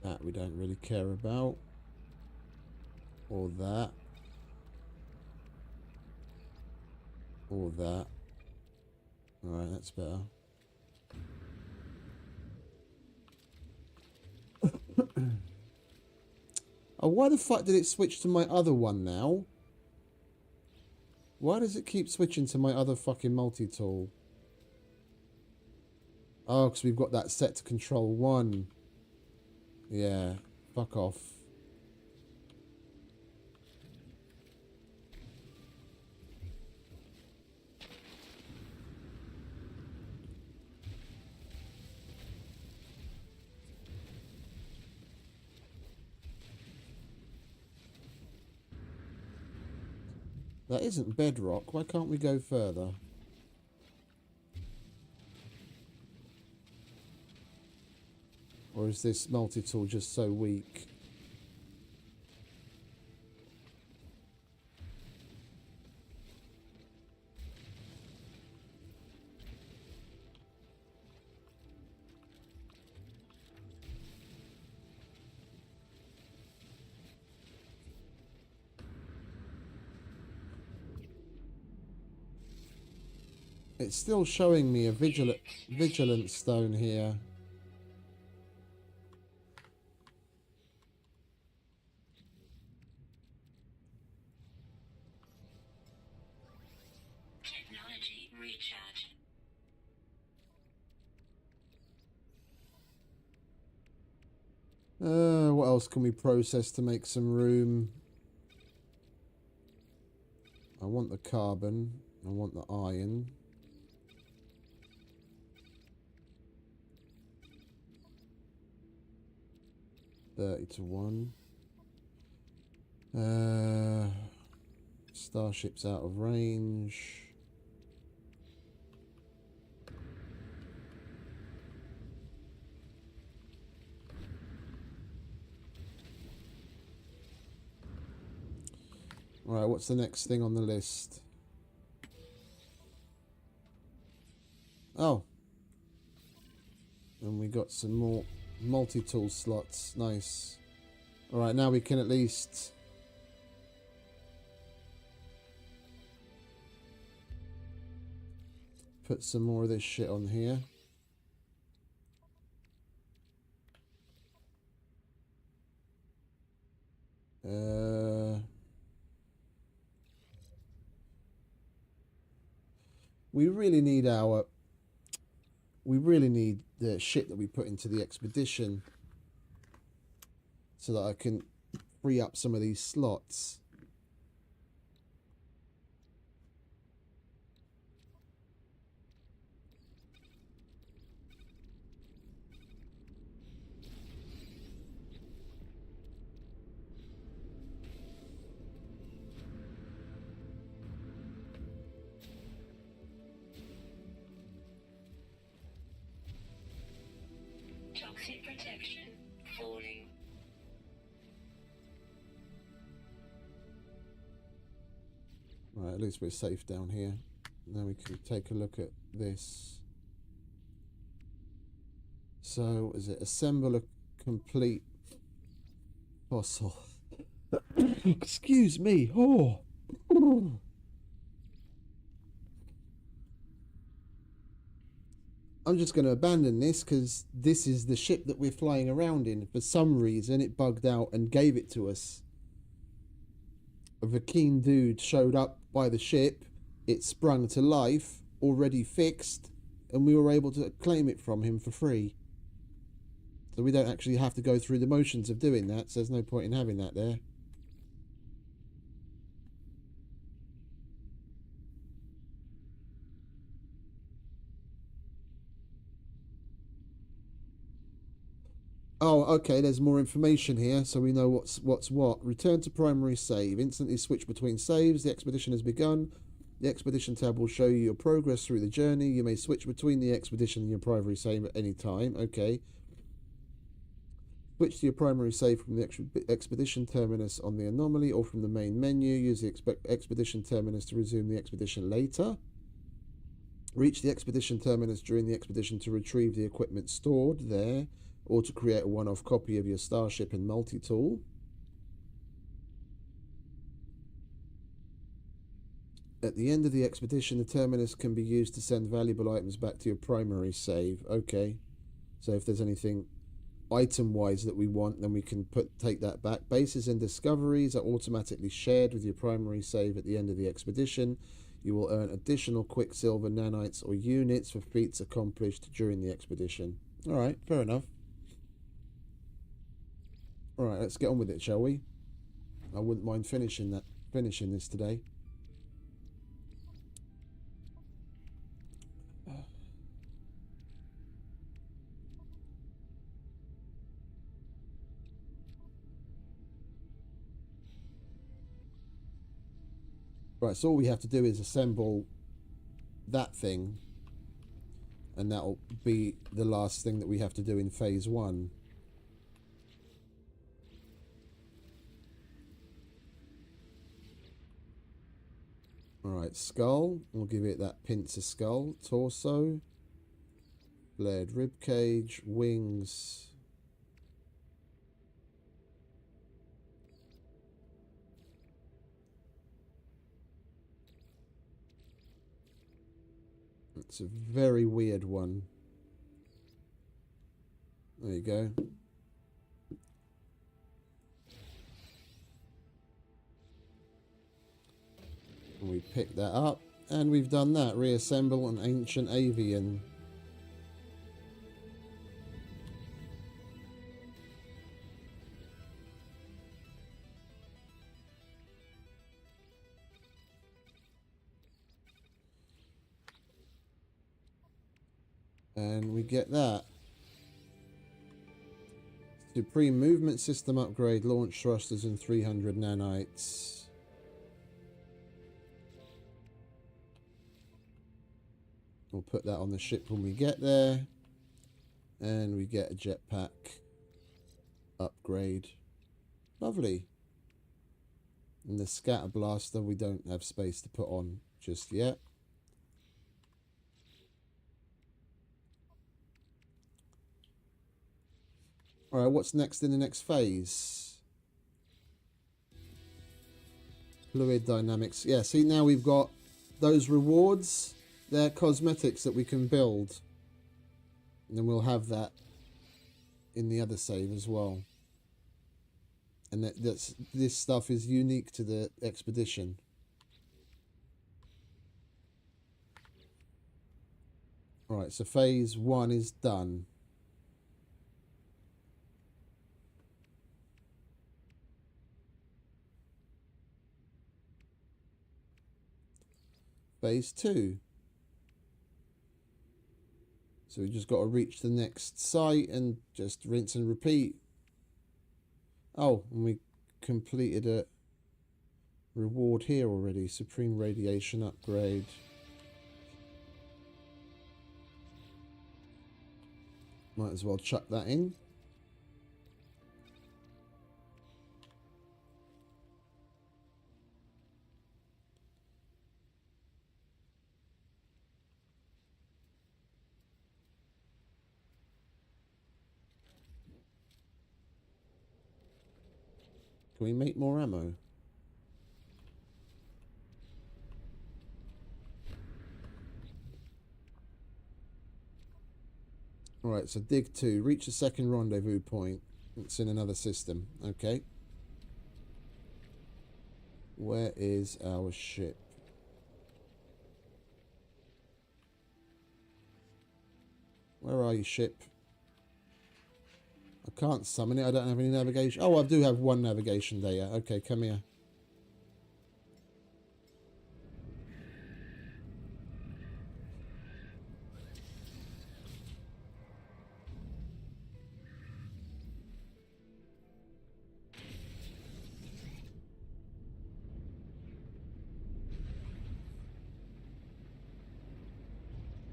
That we don't really care about. Or that. Or that. Alright, that's better. Oh, why the fuck did it switch to my other one now? Why does it keep switching to my other fucking multi-tool? Oh, because we've got that set to control one. Yeah, fuck off. That isn't bedrock. Why can't we go further? Or is this multi-tool just so weak? It's still showing me a vigilance stone here. What else can we process to make some room? I want the carbon. I want the iron. $30 to 1. Starship's out of range. Right, what's the next thing on the list? Oh. And we got some more multi-tool slots. Nice. Alright, now we can at least put some more of this shit on here. We really need the shit that we put into the expedition so that I can free up some of these slots. Toxic protection falling. Right, at least we're safe down here. Now we can take a look at this. So, is it assemble a complete fossil? Excuse me. Oh. I'm just going to abandon this because this is the ship that we're flying around in. For some reason, it bugged out and gave it to us. A Vakeen dude showed up by the ship. It sprung to life, already fixed, and we were able to claim it from him for free. So we don't actually have to go through the motions of doing that, so there's no point in having that there. Oh, okay, there's more information here, so we know what's what. Return to primary save. Instantly switch between saves. The expedition has begun. The expedition tab will show you your progress through the journey. You may switch between the expedition and your primary save at any time. Okay. Switch to your primary save from the expedition terminus on the anomaly or from the main menu. Use the expedition terminus to resume the expedition later. Reach the expedition terminus during the expedition to retrieve the equipment stored there, or to create a one-off copy of your starship and multi-tool. At the end of the expedition, the terminus can be used to send valuable items back to your primary save. Okay, so if there's anything item-wise that we want, then we can take that back. Bases and discoveries are automatically shared with your primary save at the end of the expedition. You will earn additional quicksilver, nanites, or units for feats accomplished during the expedition. All right, fair enough. All right, let's get on with it, shall we? I wouldn't mind finishing this today. Right, so all we have to do is assemble that thing, and that'll be the last thing that we have to do in phase 1. Alright, skull. We'll give it that pincer skull. Torso. Flared ribcage. Wings. It's a very weird one. There you go. And we pick that up, and we've done that. Reassemble an ancient avian. And we get that. Supreme movement system upgrade, launch thrusters and 300 nanites. We'll put that on the ship when we get there. And we get a jetpack upgrade. Lovely. And the scatter blaster we don't have space to put on just yet. Alright, what's next in the next phase? Fluid dynamics. Yeah, see, now we've got those rewards. They're cosmetics that we can build. And then we'll have that in the other save as well. And this stuff is unique to the expedition. Alright, so phase 1 is done. Phase 2. So we just got to reach the next site and just rinse and repeat. Oh, and we completed a reward here already. Supreme radiation upgrade. Might as well chuck that in. Can we make more ammo? Alright, so dig 2. Reach the second rendezvous point. It's in another system. Okay. Where is our ship? Where are you, ship? I can't summon it. I don't have any navigation. Oh, I do have one navigation there. Yeah. Okay, come here.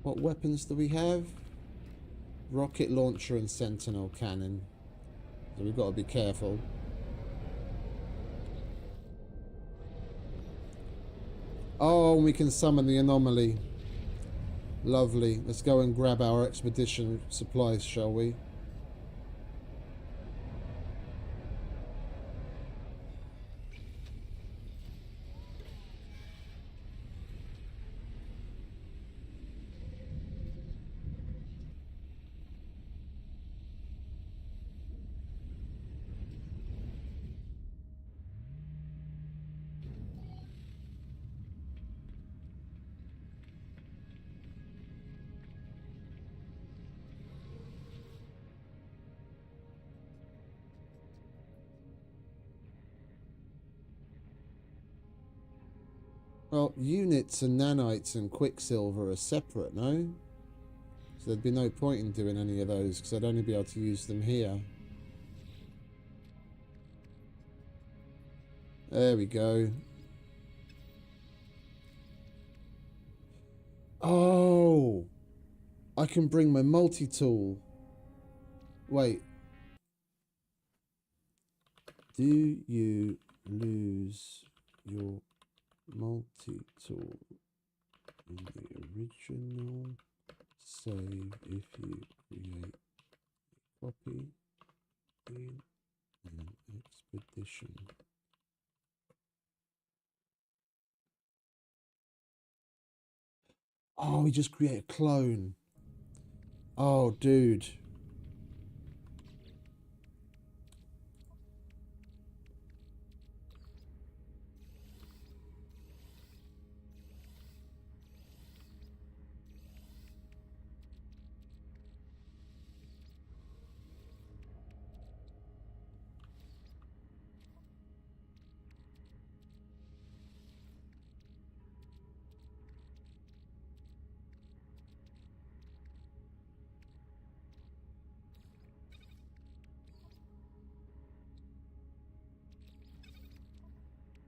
What weapons do we have? Rocket launcher and sentinel cannon. So we've got to be careful. Oh, we can summon the anomaly. Lovely. Let's go and grab our expedition supplies, shall we? Well, units and nanites and quicksilver are separate, no? So there'd be no point in doing any of those because I'd only be able to use them here. There we go. Oh! I can bring my multi-tool. Wait. Do you lose your multi-tool in the original save if you create a copy in an expedition? Oh, we just create a clone. Oh, dude.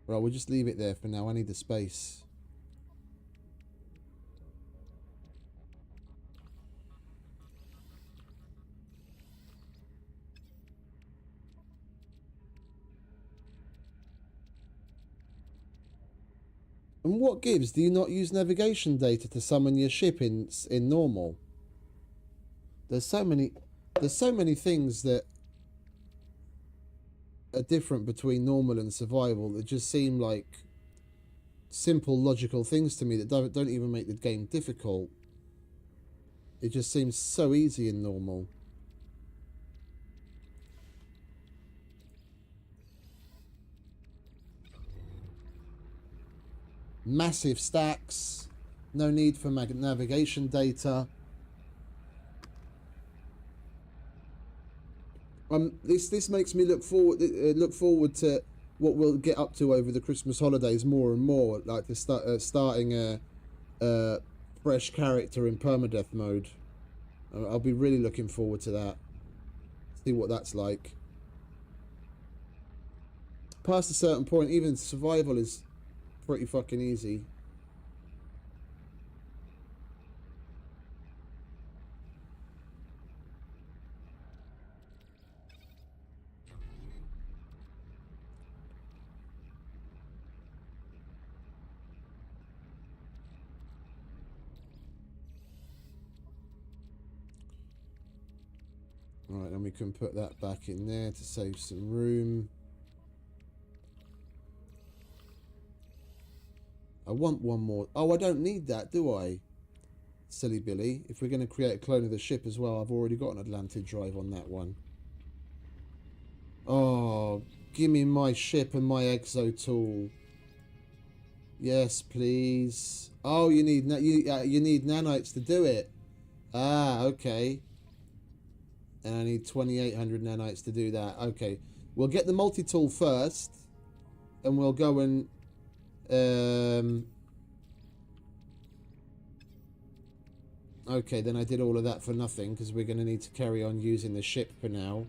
Right, we'll just leave it there for now. I need the space. And what gives? Do you not use navigation data to summon your ship in normal? There's so many things that are different between normal and survival that just seem like simple logical things to me that don't even make the game difficult. It just seems so easy in normal. Massive stacks, no need for navigation data. This makes me look forward to what we'll get up to over the Christmas holidays more and more, like starting a fresh character in permadeath mode. I'll be really looking forward to that. See what that's like. Past a certain point, even survival is pretty fucking easy. Alright, then we can put that back in there to save some room. I want one more. Oh, I don't need that, do I? Silly Billy. If we're going to create a clone of the ship as well, I've already got an Atlantid drive on that one. Oh, give me my ship and my exo tool. Yes, please. Oh, you need nanites to do it. Ah, okay. And I need 2,800 nanites to do that. Okay, we'll get the multi-tool first, and we'll go and okay, then I did all of that for nothing because we're going to need to carry on using the ship for now.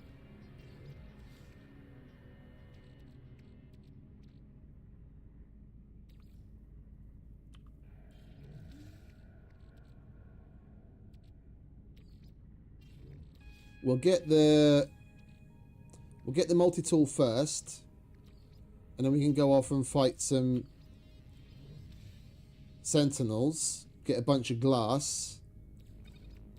We'll get the multi-tool first, and then we can go off and fight some sentinels, get a bunch of glass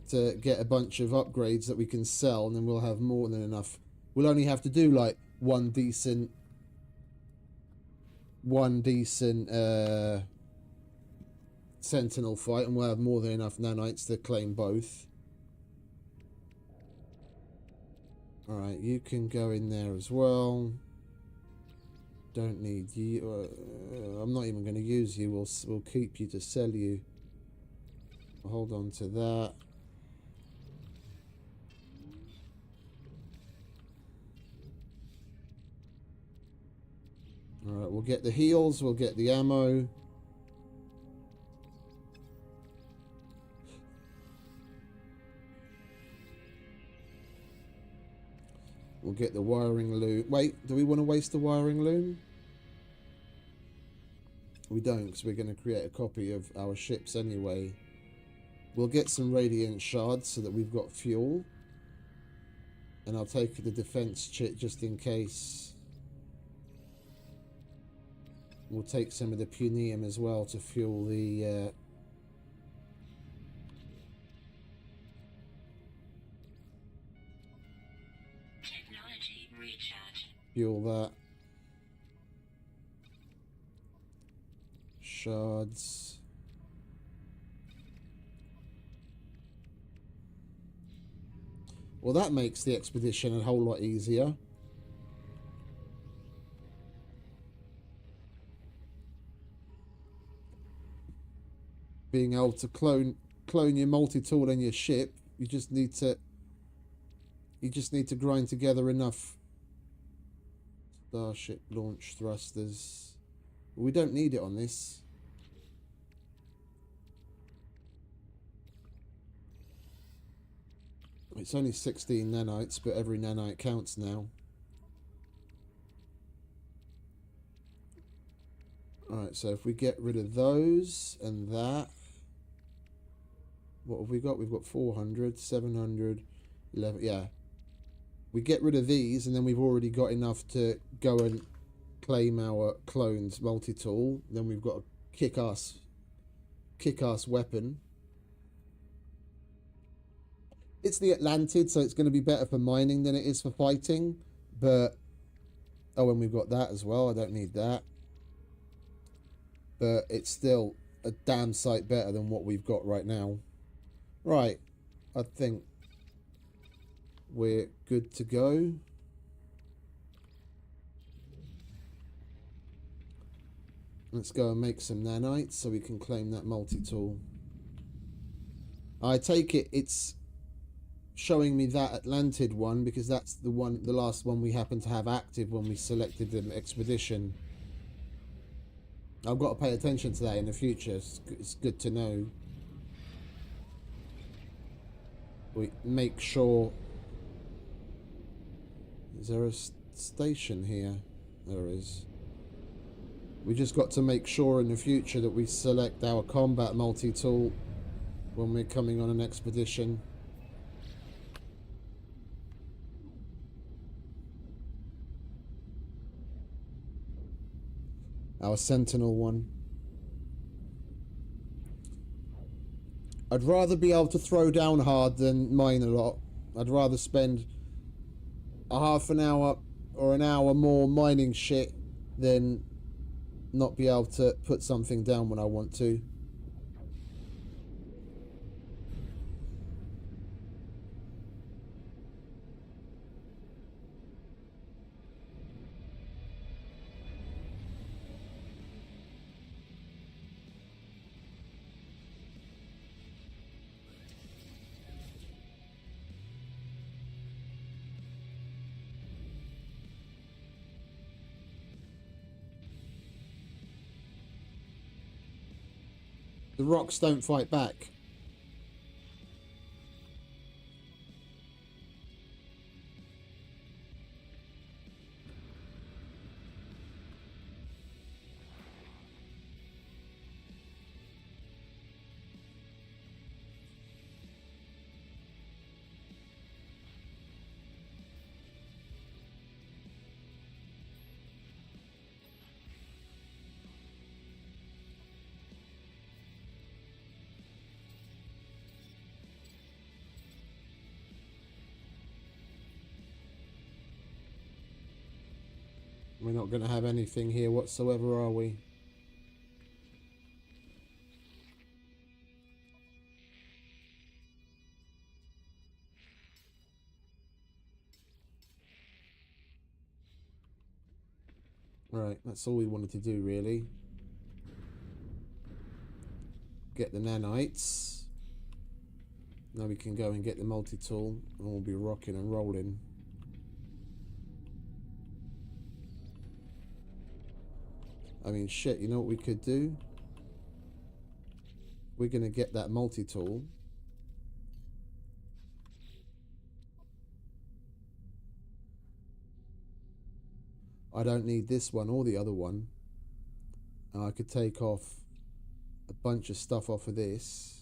to get a bunch of upgrades that we can sell, and then we'll have more than enough. We'll only have to do like one decent sentinel fight, and we'll have more than enough nanites to claim both. Alright, you can go in there as well. Don't need you. I'm not even going to use you. We'll keep you to sell you. Hold on to that. Alright, we'll get the heals. We'll get the ammo. We'll get the wiring loom. Wait, do we want to waste the wiring loom? We don't, because we're going to create a copy of our ships anyway. We'll get some radiant shards so that we've got fuel. And I'll take the defense chit just in case. We'll take some of the punium as well to fuel the... Technology recharge. fuel that. Shards. Well, that makes the expedition a whole lot easier. Being able to clone your multi-tool and your ship, you just need to grind together enough Starship launch thrusters. We don't need it on this. It's only 16 nanites, but every nanite counts now. Right, so if we get rid of those and that, what have we got? We've got 400, 700, 11, yeah. We get rid of these and then we've already got enough to go and claim our clones multi-tool. Then we've got a kick-ass weapon. It's the Atlantid, so it's going to be better for mining than it is for fighting. But, oh, and we've got that as well. I don't need that. But it's still a damn sight better than what we've got right now. Right, I think we're good to go. Let's go and make some nanites so we can claim that multi-tool. I take it it's showing me that Atlantid one because that's the last one we happen to have active when we selected an expedition. I've got to pay attention to that in the future. It's good to know. We make sure. Is there a station here? There is. We just got to make sure in the future that we select our combat multi-tool when we're coming on an expedition. Our Sentinel one. I'd rather be able to throw down hard than mine a lot. I'd rather spend a half an hour or an hour more mining shit than not be able to put something down when I want to. The rocks don't fight back. We're not going to have anything here whatsoever, are we? Right, that's all we wanted to do, really. Get the nanites. Now we can go and get the multi-tool, and we'll be rocking and rolling. I mean, shit, you know what we could do? We're going to get that multi-tool. I don't need this one or the other one. And I could take off a bunch of stuff off of this.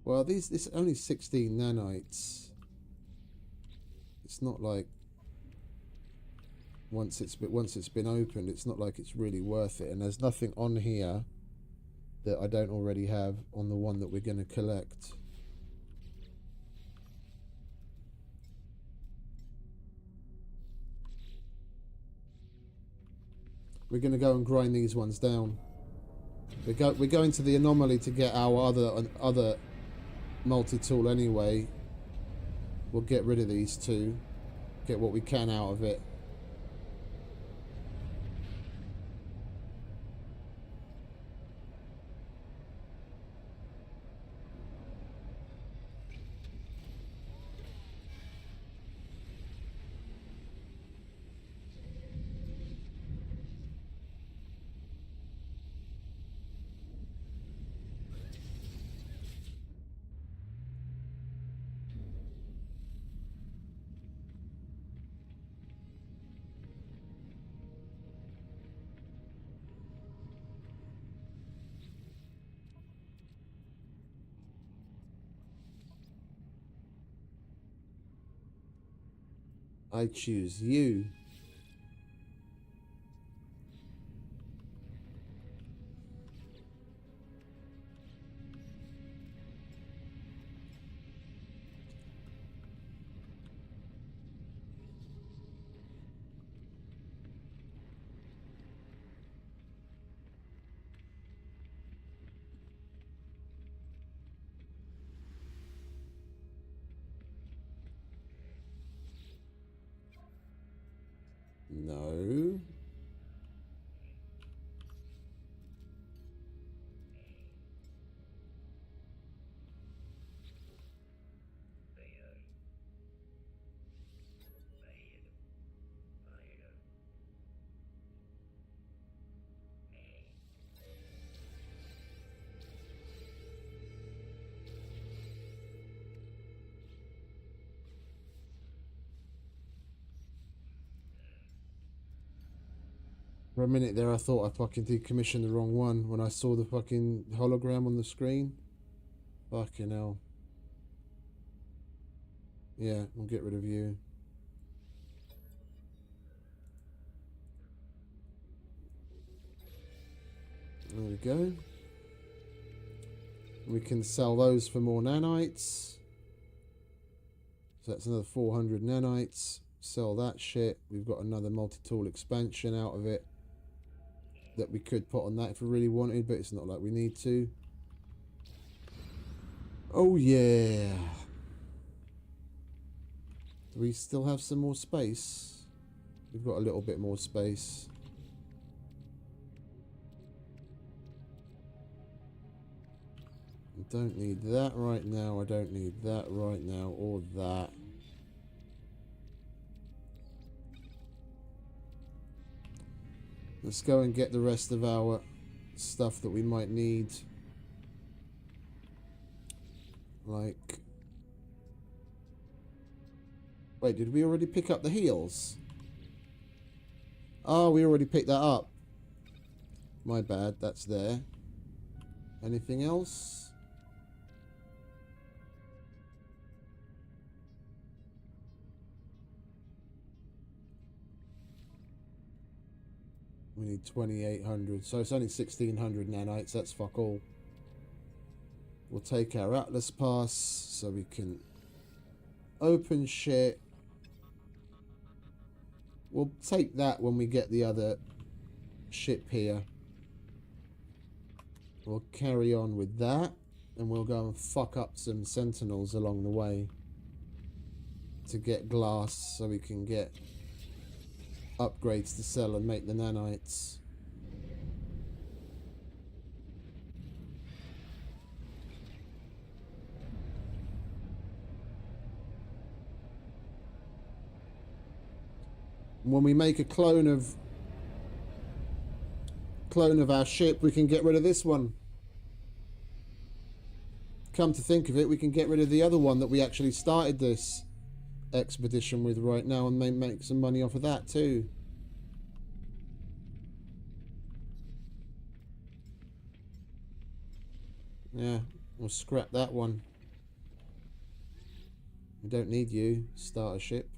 Well, this only 16 nanites. It's not like once it's been opened, it's not like it's really worth it. And there's nothing on here that I don't already have on the one that we're going to collect. We're going to go and grind these ones down. We're going to the anomaly to get our other multi-tool anyway. We'll get rid of these two, get what we can out of it. I choose you. No. For a minute there, I thought I fucking decommissioned the wrong one when I saw the fucking hologram on the screen. Fucking hell. Yeah, we'll get rid of you. There we go. We can sell those for more nanites. So that's another 400 nanites. Sell that shit. We've got another multi-tool expansion out of it that we could put on that if we really wanted, but it's not like we need to. Oh yeah. Do we still have some more space? We've got a little bit more space. I don't need that right now. I don't need that right now, or that. Let's go and get the rest of our stuff that we might need. Like... Wait, did we already pick up the heels? Oh, we already picked that up. My bad, that's there. Anything else? We need 2,800, so it's only 1,600 nanites, that's fuck all. We'll take our Atlas Pass so we can open shit. We'll take that when we get the other ship here. We'll carry on with that, and we'll go and fuck up some sentinels along the way to get glass so we can get upgrades to sell and make the nanites. When we make a clone of our ship, we can get rid of this one. Come to think of it, we can get rid of the other one that we actually started this expedition with right now and make some money off of that too. Yeah, we'll scrap that one. We don't need you. Start a ship.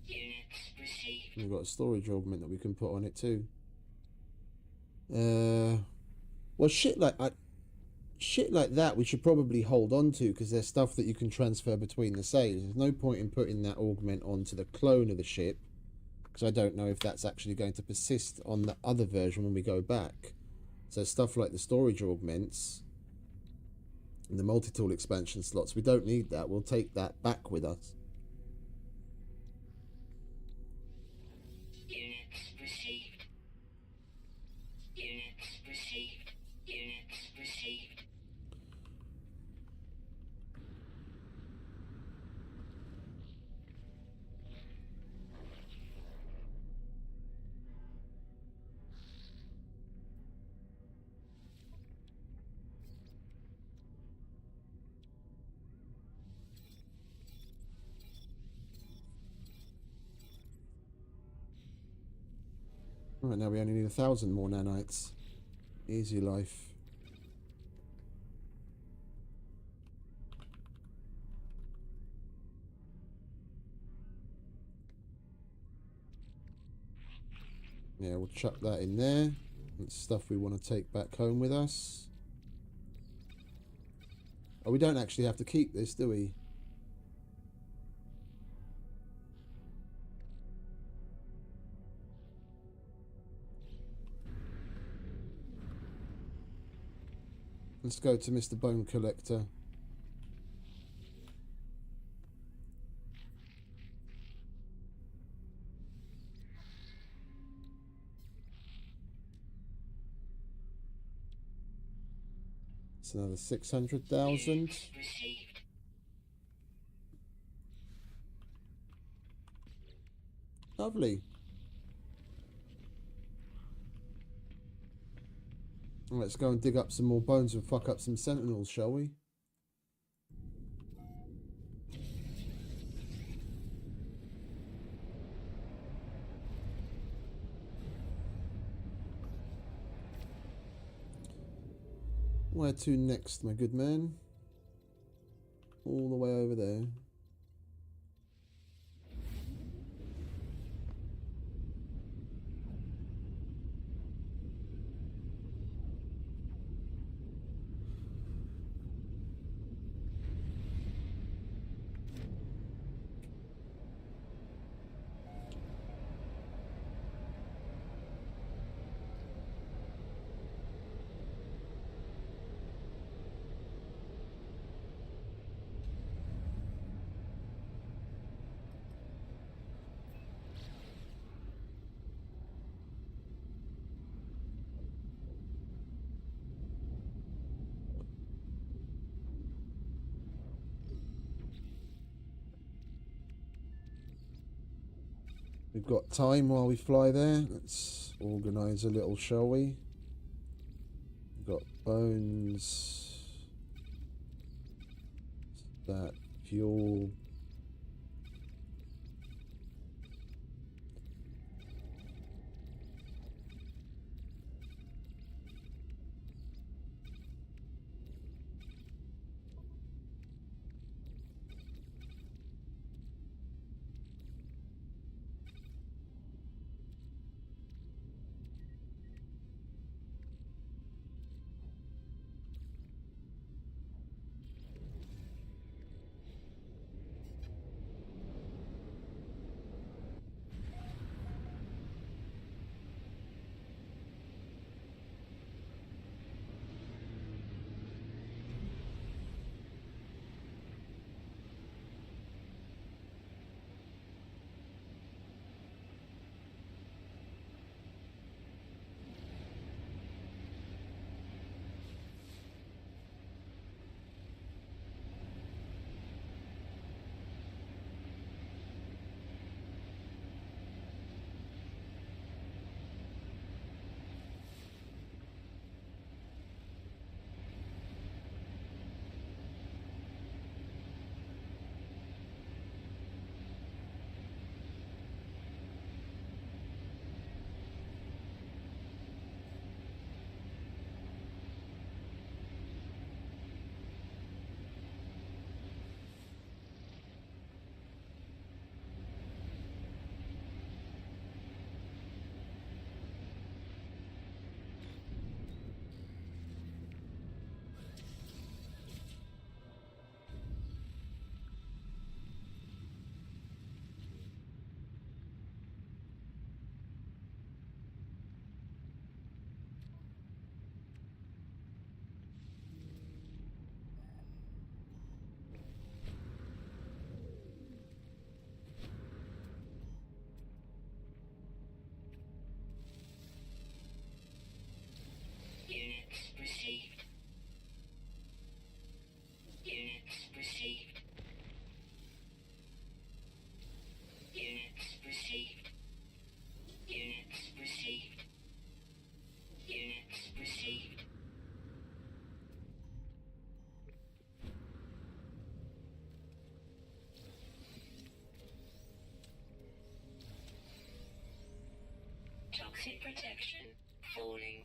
Units received. We've got a storage augment that we can put on it too. Well, shit like that we should probably hold on to, because there's stuff that you can transfer between the saves. There's no point in putting that augment onto the clone of the ship, because I don't know if that's actually going to persist on the other version when we go back. So stuff like the storage augments and the multi-tool expansion slots, we don't need that. We'll take that back with us. Units received. Units received. Units received. Right, now we only need 1,000 more nanites. Easy life. Yeah, we'll chuck that in there. That's stuff we want to take back home with us. Oh, we don't actually have to keep this, do we? Let's go to Mr. Bone Collector. It's another 600,000. Units received. Lovely. Let's go and dig up some more bones and fuck up some sentinels, shall we? Where to next, my good man? All the way over there. We've got time while we fly there. Let's organise a little, shall we? We've got bones. That fuel. Toxic protection falling.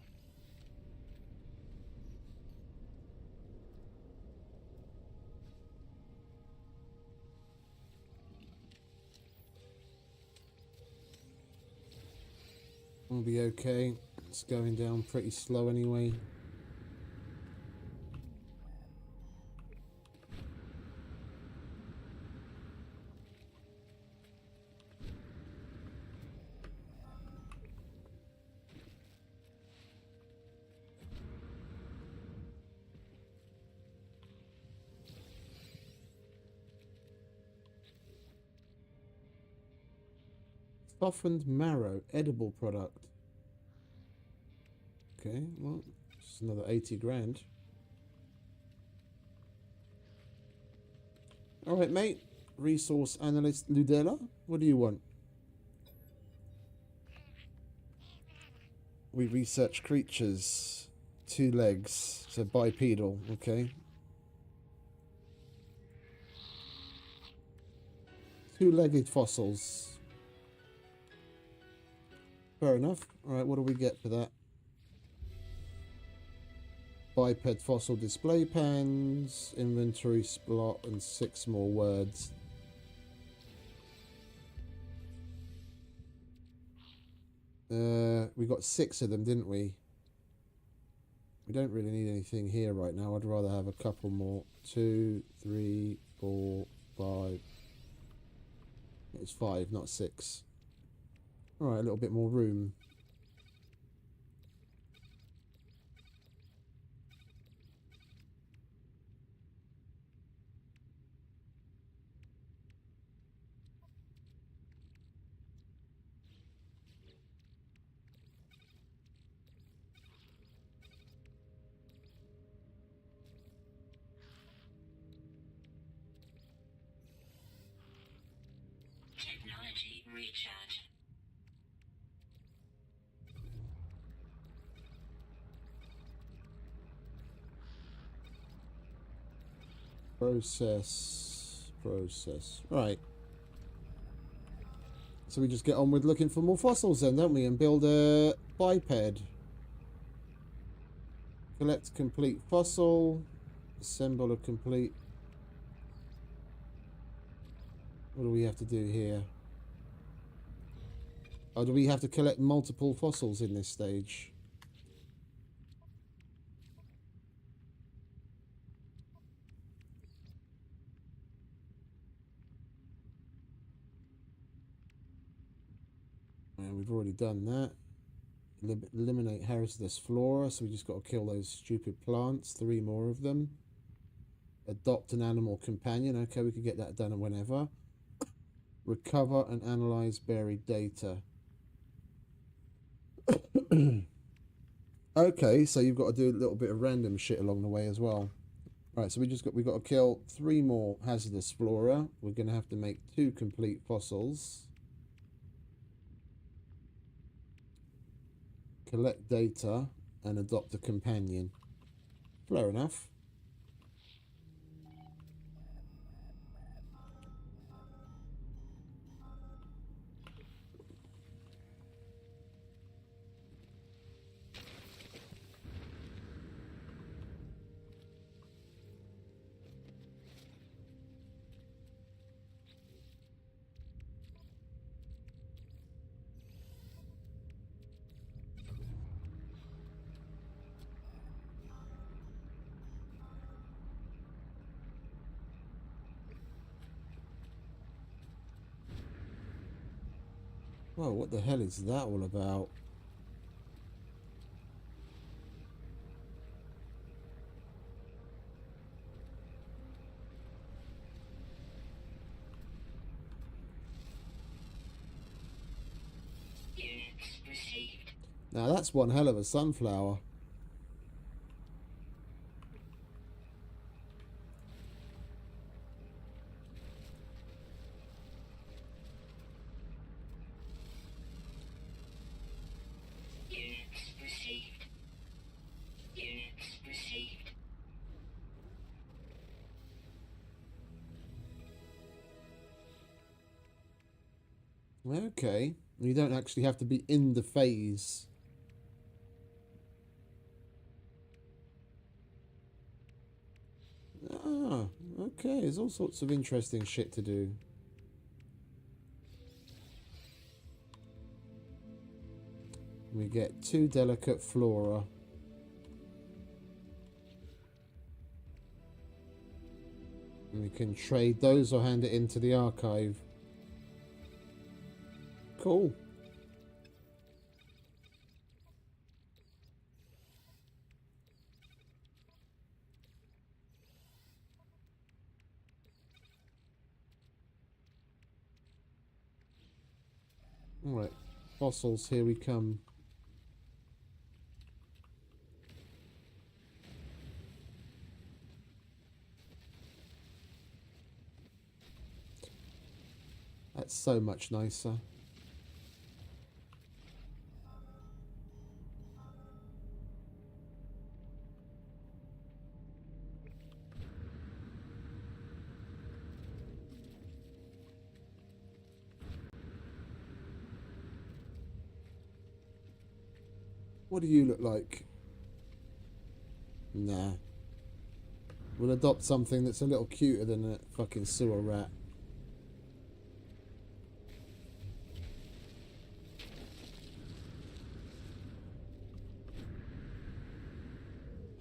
We'll be okay. It's going down pretty slow anyway. Softened marrow, edible product. Okay, well, it's another 80 grand. Alright, mate. Resource analyst Ludella, what do you want? We research creatures. 2 legs, so bipedal, okay. 2-legged fossils. Fair enough. Alright, what do we get for that? Biped fossil display pans, inventory slot, and 6 more words. We got 6 of them, didn't we? We don't really need anything here right now. I'd rather have a couple more. 2, 3, 4, 5. It's 5, not 6. Alright, a little bit more room. Technology recharge. Process. Right. So we just get on with looking for more fossils then, don't we? And build a biped. Collect complete fossil. Assemble a complete... What do we have to do here? Oh, do we have to collect multiple fossils in this stage? And we've already done that. Eliminate hazardous flora, so we just got to kill those stupid plants. 3 more of them. Adopt an animal companion. Okay, we could get that done whenever. Recover and analyze buried data. Okay, so you've got to do a little bit of random shit along the way as well. Right, so we got to kill 3 more hazardous flora. We're going to have to make 2 complete fossils. Collect data and adopt a companion. Fair enough. Whoa, what the hell is that all about? Units received. Now that's one hell of a sunflower. Units received. Units received. Okay, You don't actually have to be in the phase. Ah, okay. There's all sorts of interesting shit to do. We get 2 delicate flora. And we can trade those or hand it into the archive. Cool. Alright, fossils, here we come. That's so much nicer. What do you look like? Nah. We'll adopt something that's a little cuter than a fucking sewer rat.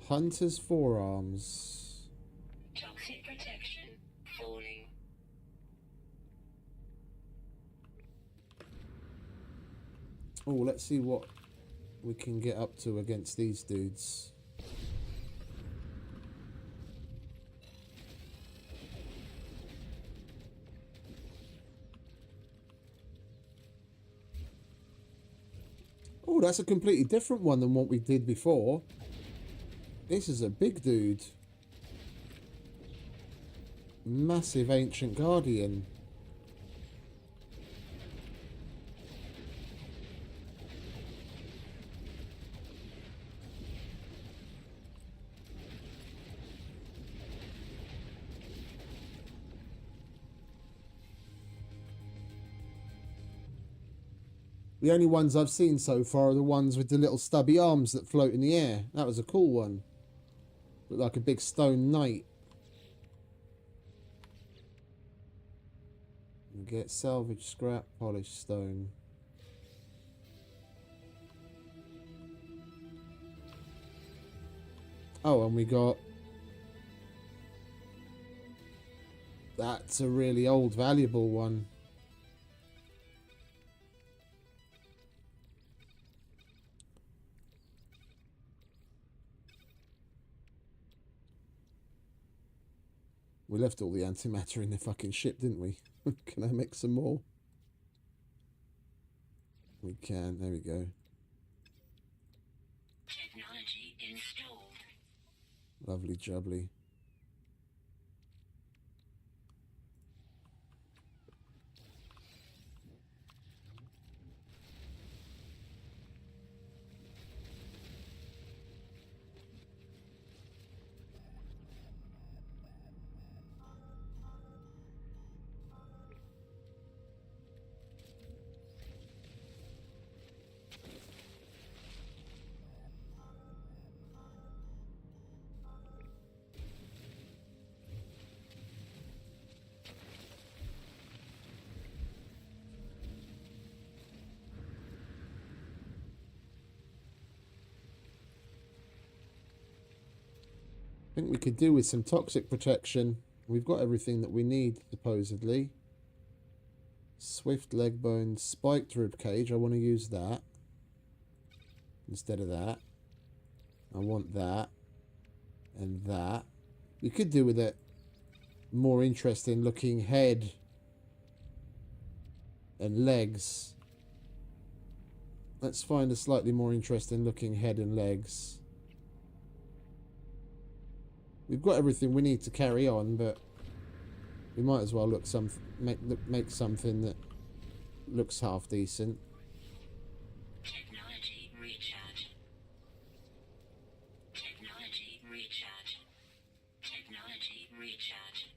Hunter's forearms. Toxic protection. Falling. Oh, let's see what we can get up to against these dudes. Oh, that's a completely different one than what we did before. This is a big dude. Massive ancient guardian. The only ones I've seen so far are the ones with the little stubby arms that float in the air. That was a cool one. Looked like a big stone knight. You get salvaged scrap, polished stone. Oh, and we got... That's a really old, valuable one. We left all the antimatter in the fucking ship, didn't we? Can I make some more? We can. There we go. Technology installed. Lovely jubbly. I think we could do with some toxic protection. We've got everything that we need, supposedly. Swift leg bone, spiked rib cage. I want to use that instead of that. I want that and that. We could do with a more interesting looking head and legs. Let's find a slightly more interesting looking head and legs. We've got everything we need to carry on, but we might as well make something that looks half decent. Technology recharge. Technology recharge. Technology recharge.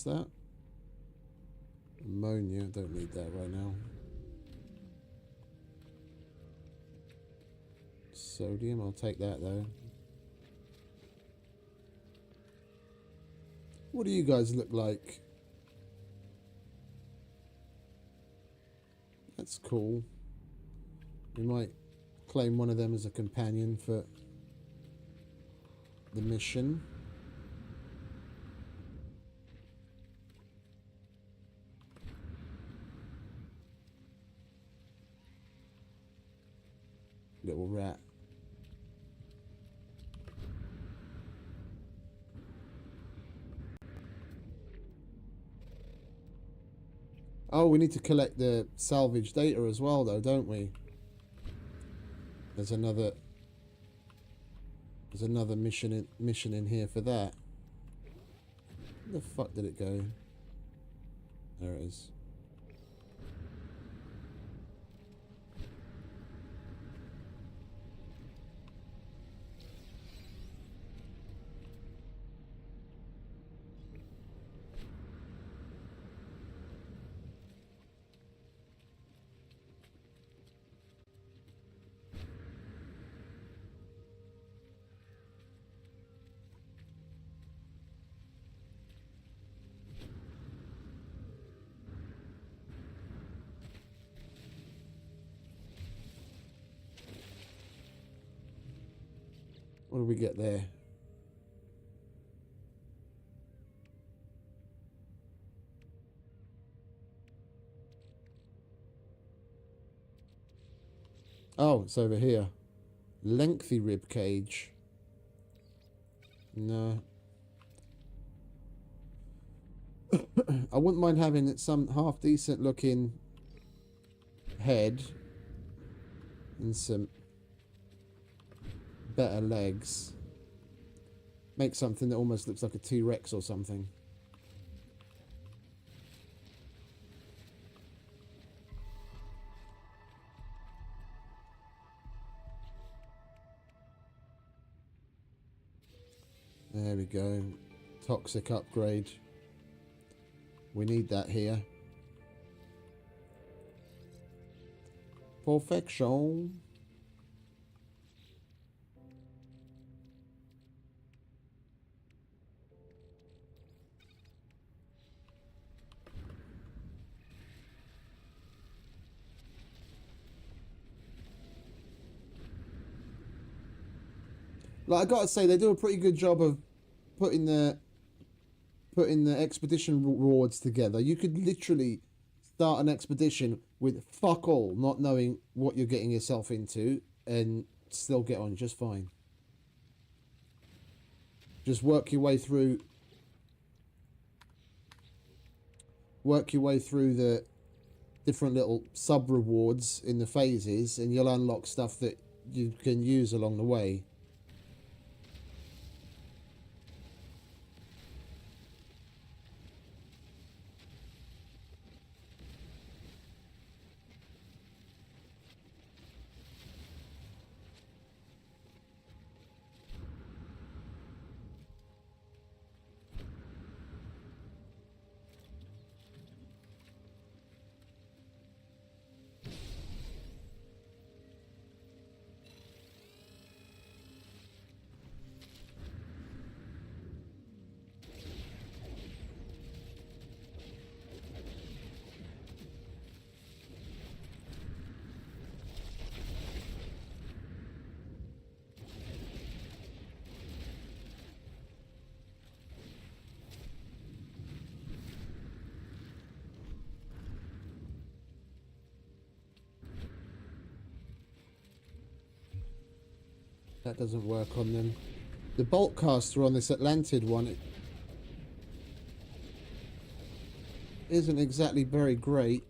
that? Ammonia, don't need that right now. Sodium, I'll take that though. What do you guys look like? That's cool. We might claim one of them as a companion for the mission. Little rat. Oh, we need to collect the salvage data as well, though, don't we? There's another mission in here for that. Where the fuck did it go? There it is. What do we get there? Oh, it's over here. Lengthy rib cage. No. I wouldn't mind having some half decent looking head and some better legs. Make something that almost looks like a T-Rex or something. There we go. Toxic upgrade. We need that here. Perfection. Like, I gotta say, they do a pretty good job of putting the expedition rewards together. You could literally start an expedition with fuck all, not knowing what you're getting yourself into, and still get on just fine. Just work your way through the different little sub rewards in the phases, and you'll unlock stuff that you can use along the way. That doesn't work on them. The bolt caster on this Atlantid one, it isn't exactly very great.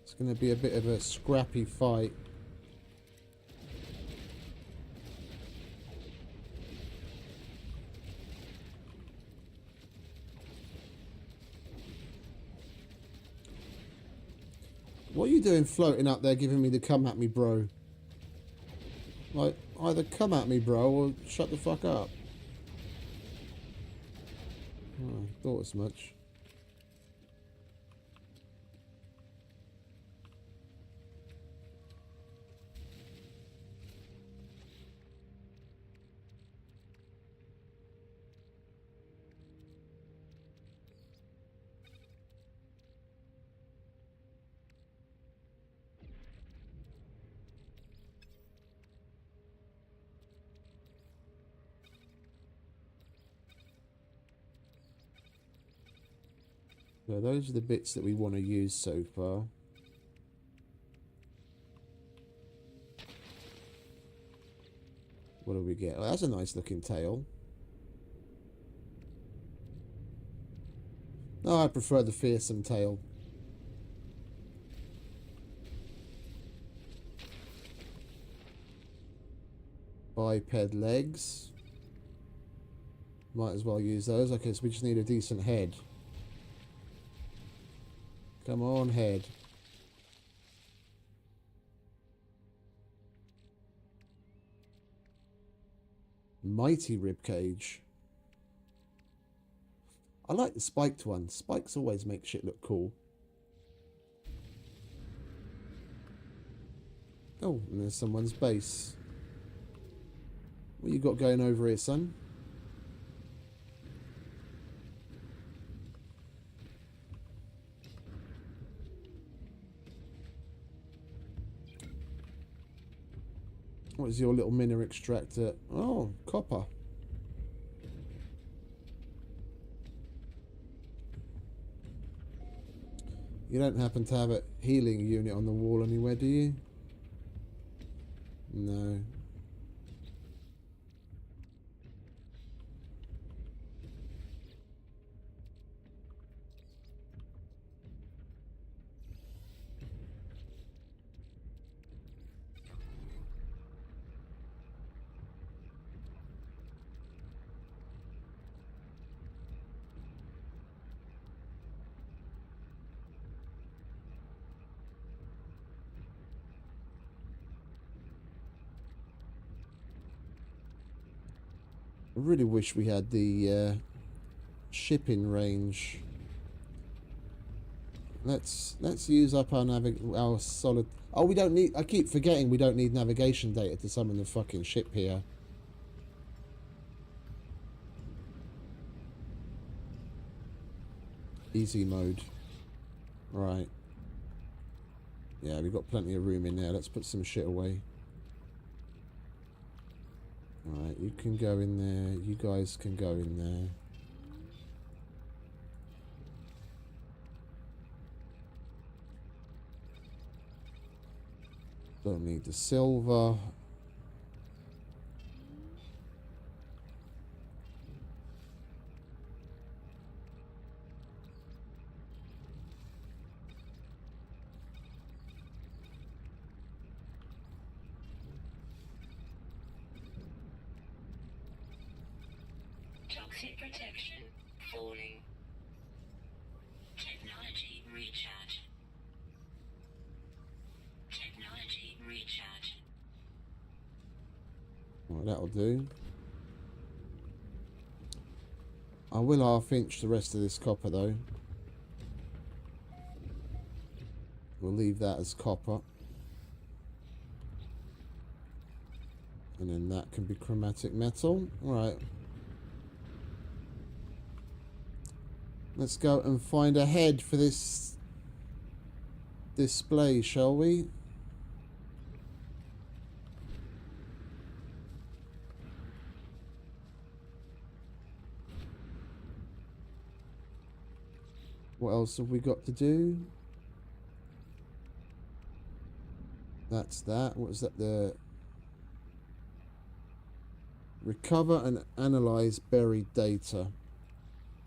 It's going to be a bit of a scrappy fight. What are you doing floating up there giving me the come at me, bro? Like, either come at me, bro, or shut the fuck up. Oh, I thought as much. So those are the bits that we want to use so far. What do we get? Oh, that's a nice looking tail. No, I prefer the fearsome tail. Biped legs. Might as well use those. Okay, so we just need a decent head. Come on, head. Mighty ribcage. I like the spiked one. Spikes always make shit look cool. Oh, and there's someone's base. What you got going over here, son? What is your little mineral extractor? Oh, copper. You don't happen to have a healing unit on the wall anywhere, do you? No. I really wish we had the shipping range. Let's use up our solid. Oh, we don't need. I keep forgetting we don't need navigation data to summon the fucking ship here. Easy mode. Right. Yeah, we've got plenty of room in there. Let's put some shit away. Alright, you can go in there. You guys can go in there. Don't need the silver. Toxic protection falling. Technology recharge. Technology recharge. Right, that'll do. I will half-inch the rest of this copper, though. We'll leave that as copper. And then that can be chromatic metal. Alright. Let's go and find a head for this display, shall we? What else have we got to do? That's that. What is that? The recover and analyze buried data.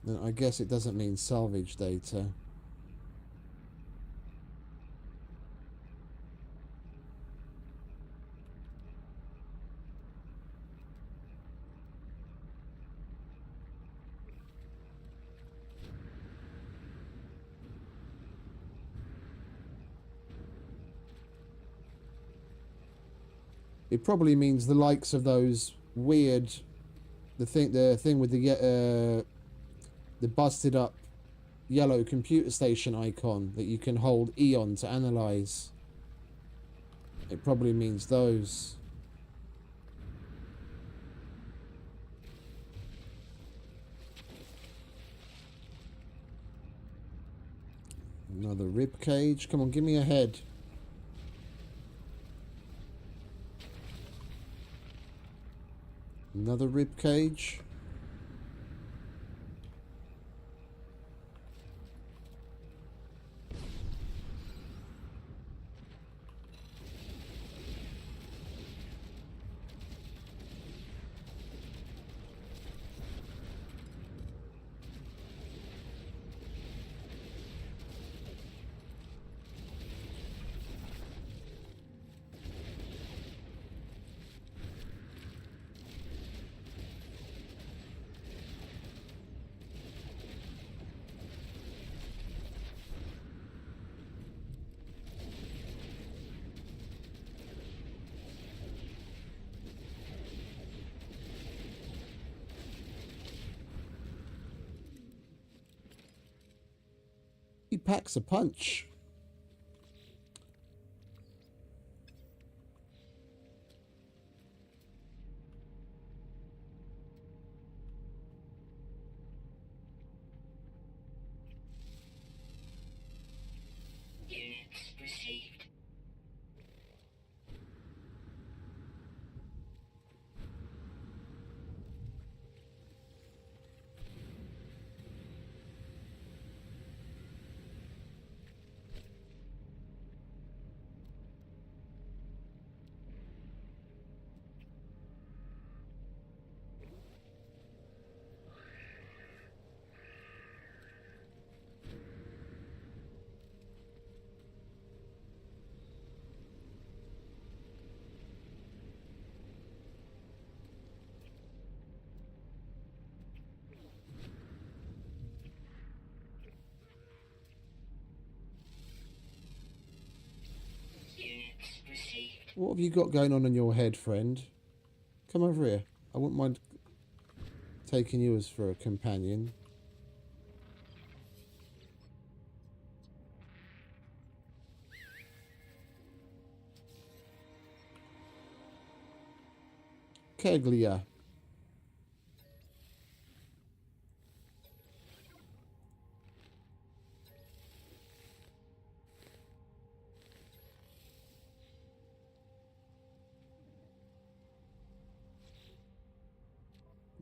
Then I guess it doesn't mean salvage data. It probably means the likes of those weird, the thing with the busted up yellow computer station icon that you can hold E on to analyze. It probably means those. Another rib cage. Come on, give me a head. Another rib cage. He packs a punch. Units received. Units received. What have you got going on in your head, friend? Come over here. I wouldn't mind taking you as for a companion. Keglia.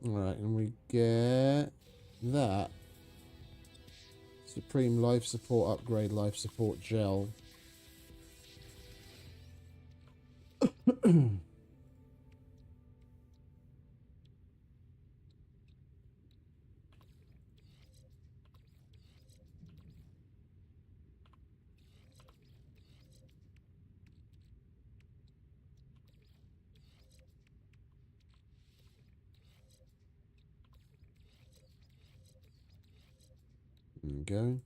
Alright, and we get that. Supreme Life Support Upgrade, Life Support Gel. There we go.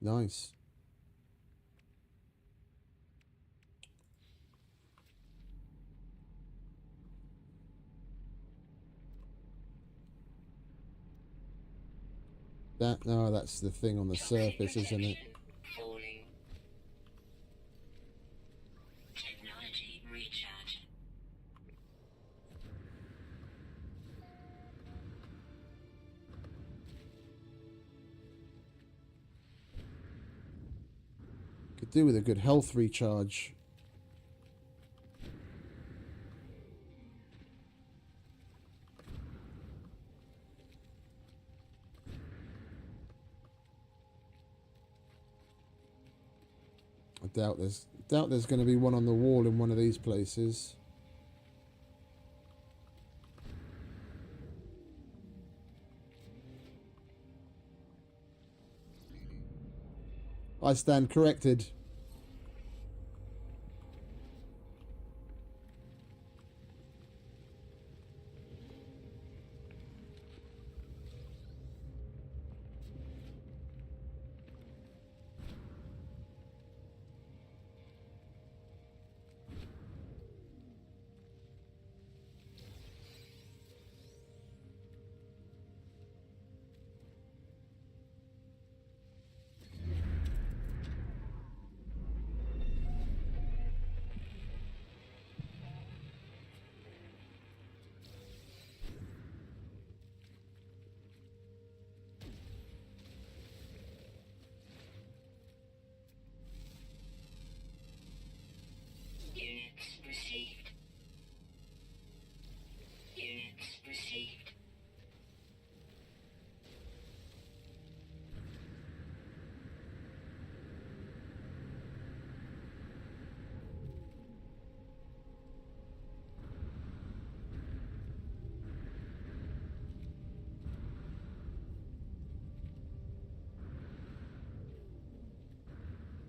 Nice. No, that's the thing on the surface, isn't it? Falling. Technology recharge. Could do with a good health recharge. I doubt there's going to be one on the wall in one of these places. I stand corrected.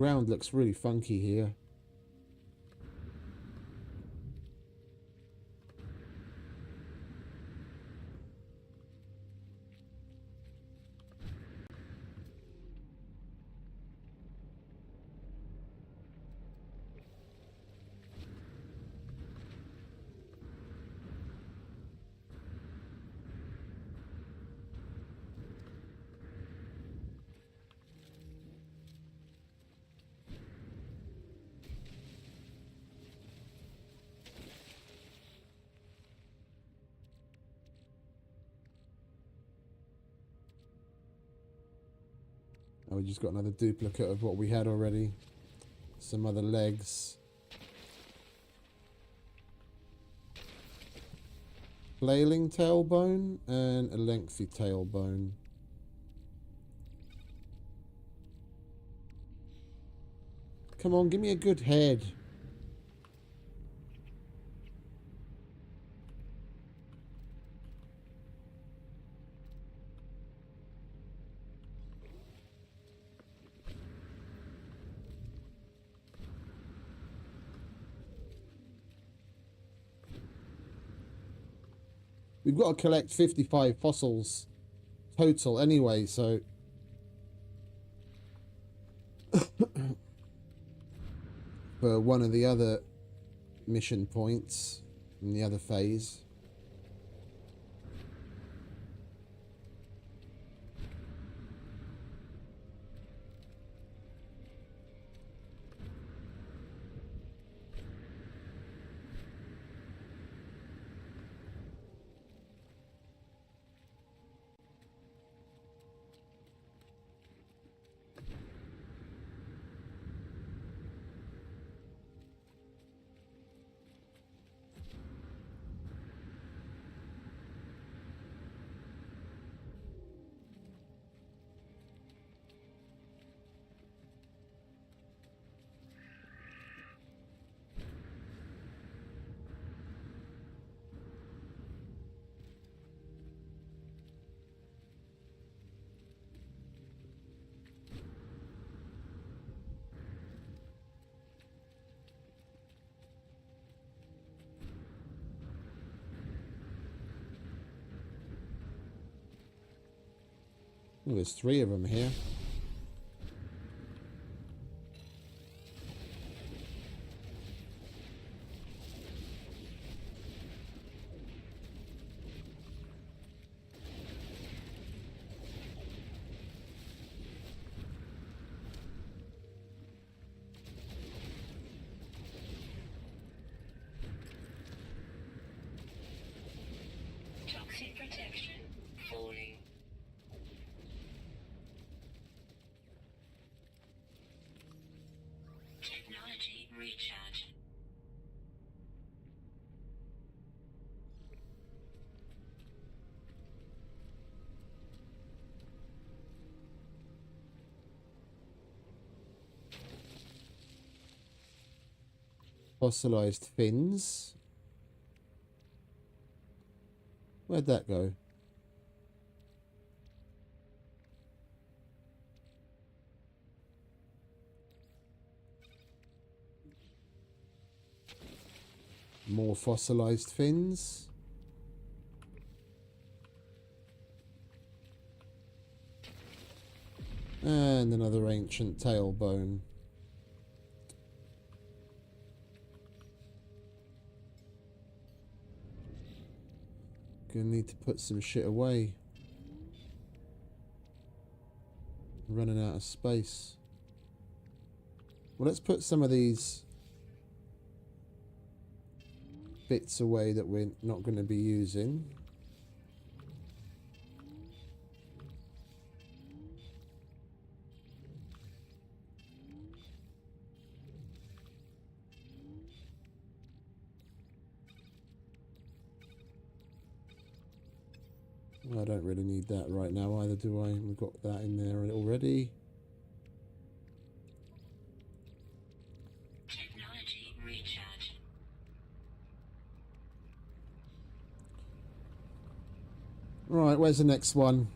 ground looks really funky here. Oh, we just got another duplicate of what we had already. Some other legs. Flailing tailbone and a lengthy tailbone. Come on, give me a good head. We've got to collect 55 fossils total anyway, so... for one of the other mission points in the other phase. Oh, there's 3 of them here. Toxic protection falling. Technology recharge. Fossilized fins. Where'd that go? More fossilized fins. And another ancient tailbone. Gonna need to put some shit away. Running out of space. Well, let's put some of these bits away that we're not going to be using. I don't really need that right now either, do I? We've got that in there already. Technology recharge. Right, where's the next one?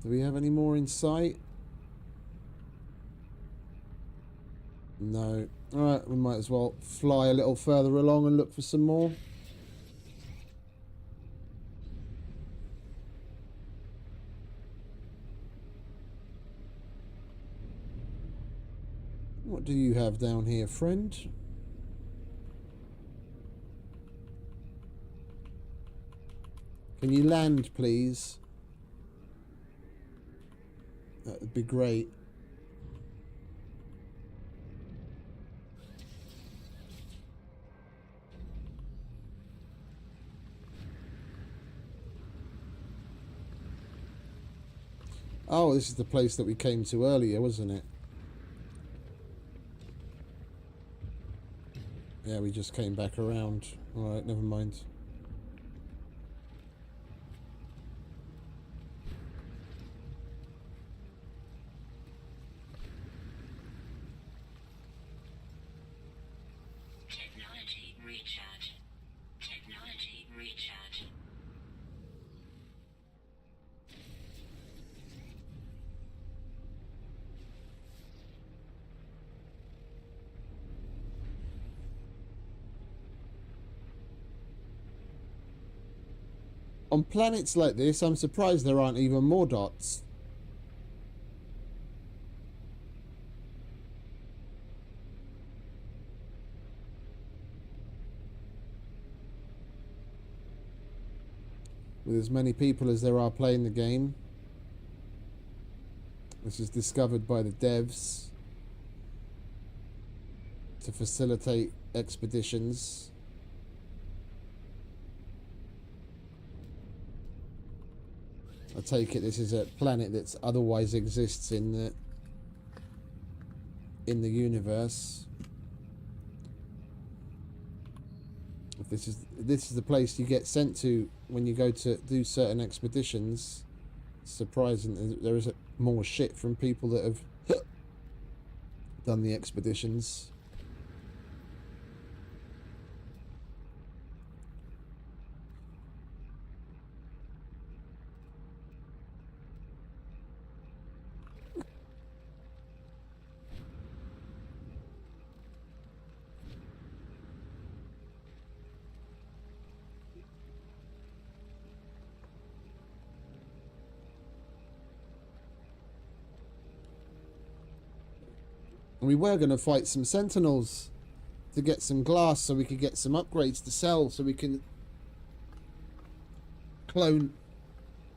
Do we have any more in sight? No. Alright, we might as well fly a little further along and look for some more. What do you have down here, friend? Can you land, please? That would be great. Oh, this is the place that we came to earlier, wasn't it? Yeah, we just came back around. Alright, never mind. Technology recharge. Technology recharge. On planets like this, I'm surprised there aren't even more dots. With as many people as there are playing the game. This is discovered by the devs to facilitate expeditions. I take it this is a planet that otherwise exists in the universe. If this is the place you get sent to when you go to do certain expeditions. It's surprising there is more shit from people that have done the expeditions. We were going to fight some sentinels to get some glass so we could get some upgrades to sell so we can clone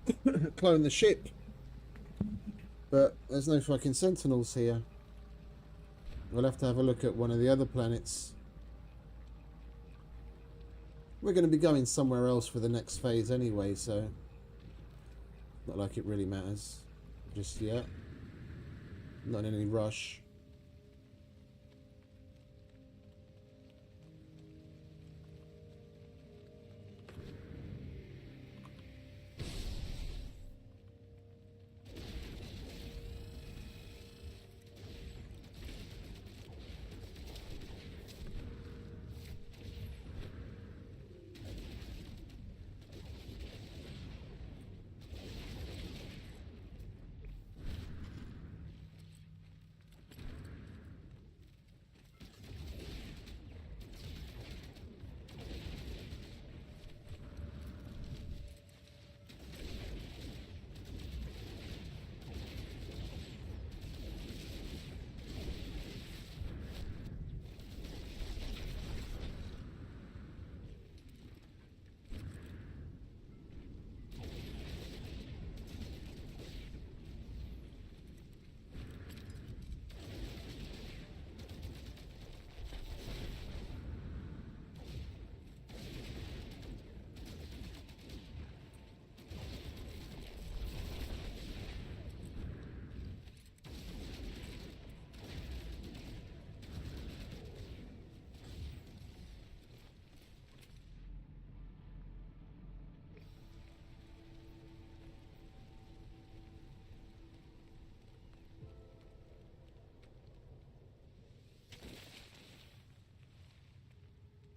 the ship. But there's no fucking sentinels here. We'll have to have a look at one of the other planets. We're going to be going somewhere else for the next phase anyway, so not like it really matters just yet. Not in any rush.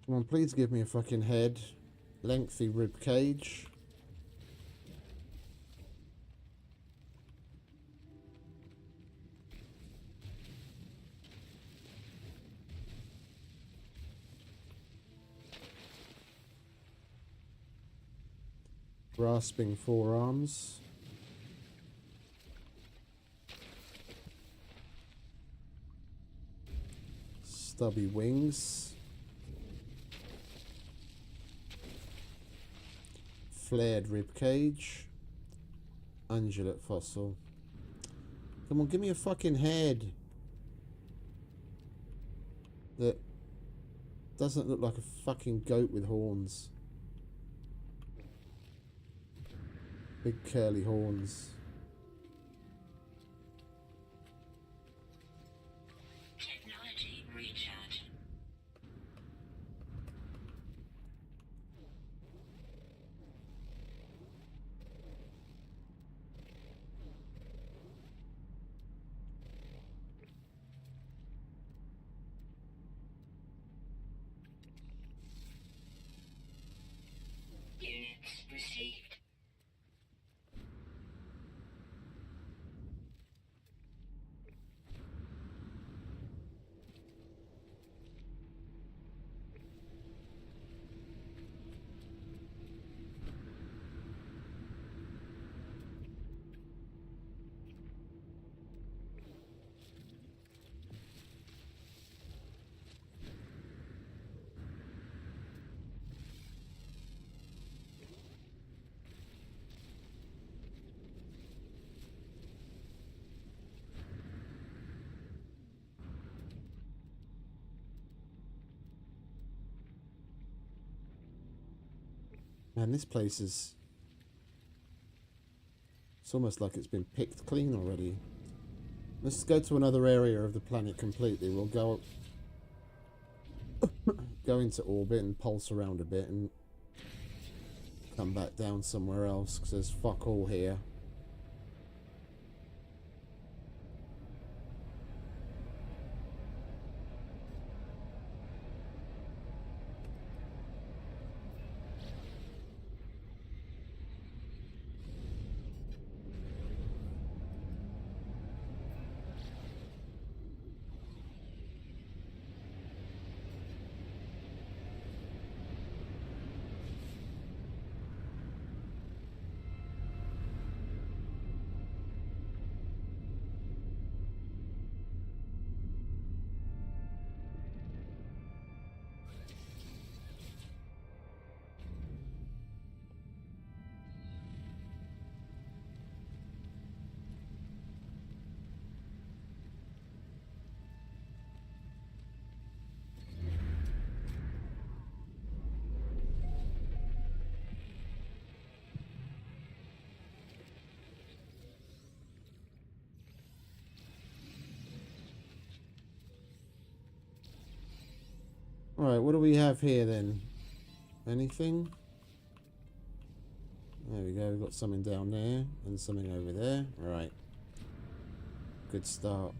Come on, please give me a fucking head. Lengthy rib cage. Grasping forearms. Stubby wings. Flared rib cage. Ungulate fossil. Come on, give me a fucking head that doesn't look like a fucking goat with horns. Big curly horns. Technology recharge. Units received. Man, this place is... It's almost like it's been picked clean already. Let's go to another area of the planet completely. We'll go... go into orbit and pulse around a bit and come back down somewhere else, because there's fuck all here. Alright, what do we have here then? Anything? There we go, we've got something down there and something over there. Alright. Good start.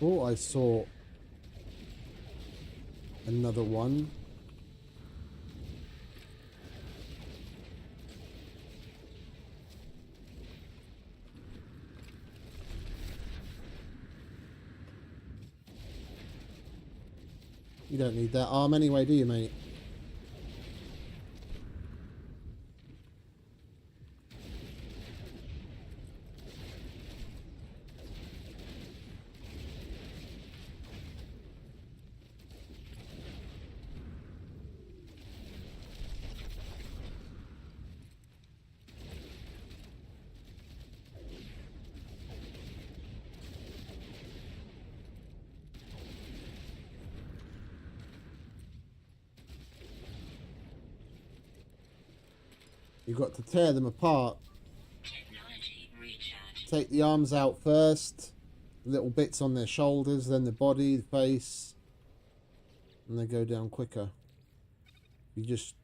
Oh, I saw another one. You don't need that arm anyway, do you, mate? You've got to tear them apart. Technology recharge. Take the arms out first. Little bits on their shoulders, then the body, the face. And they go down quicker. You just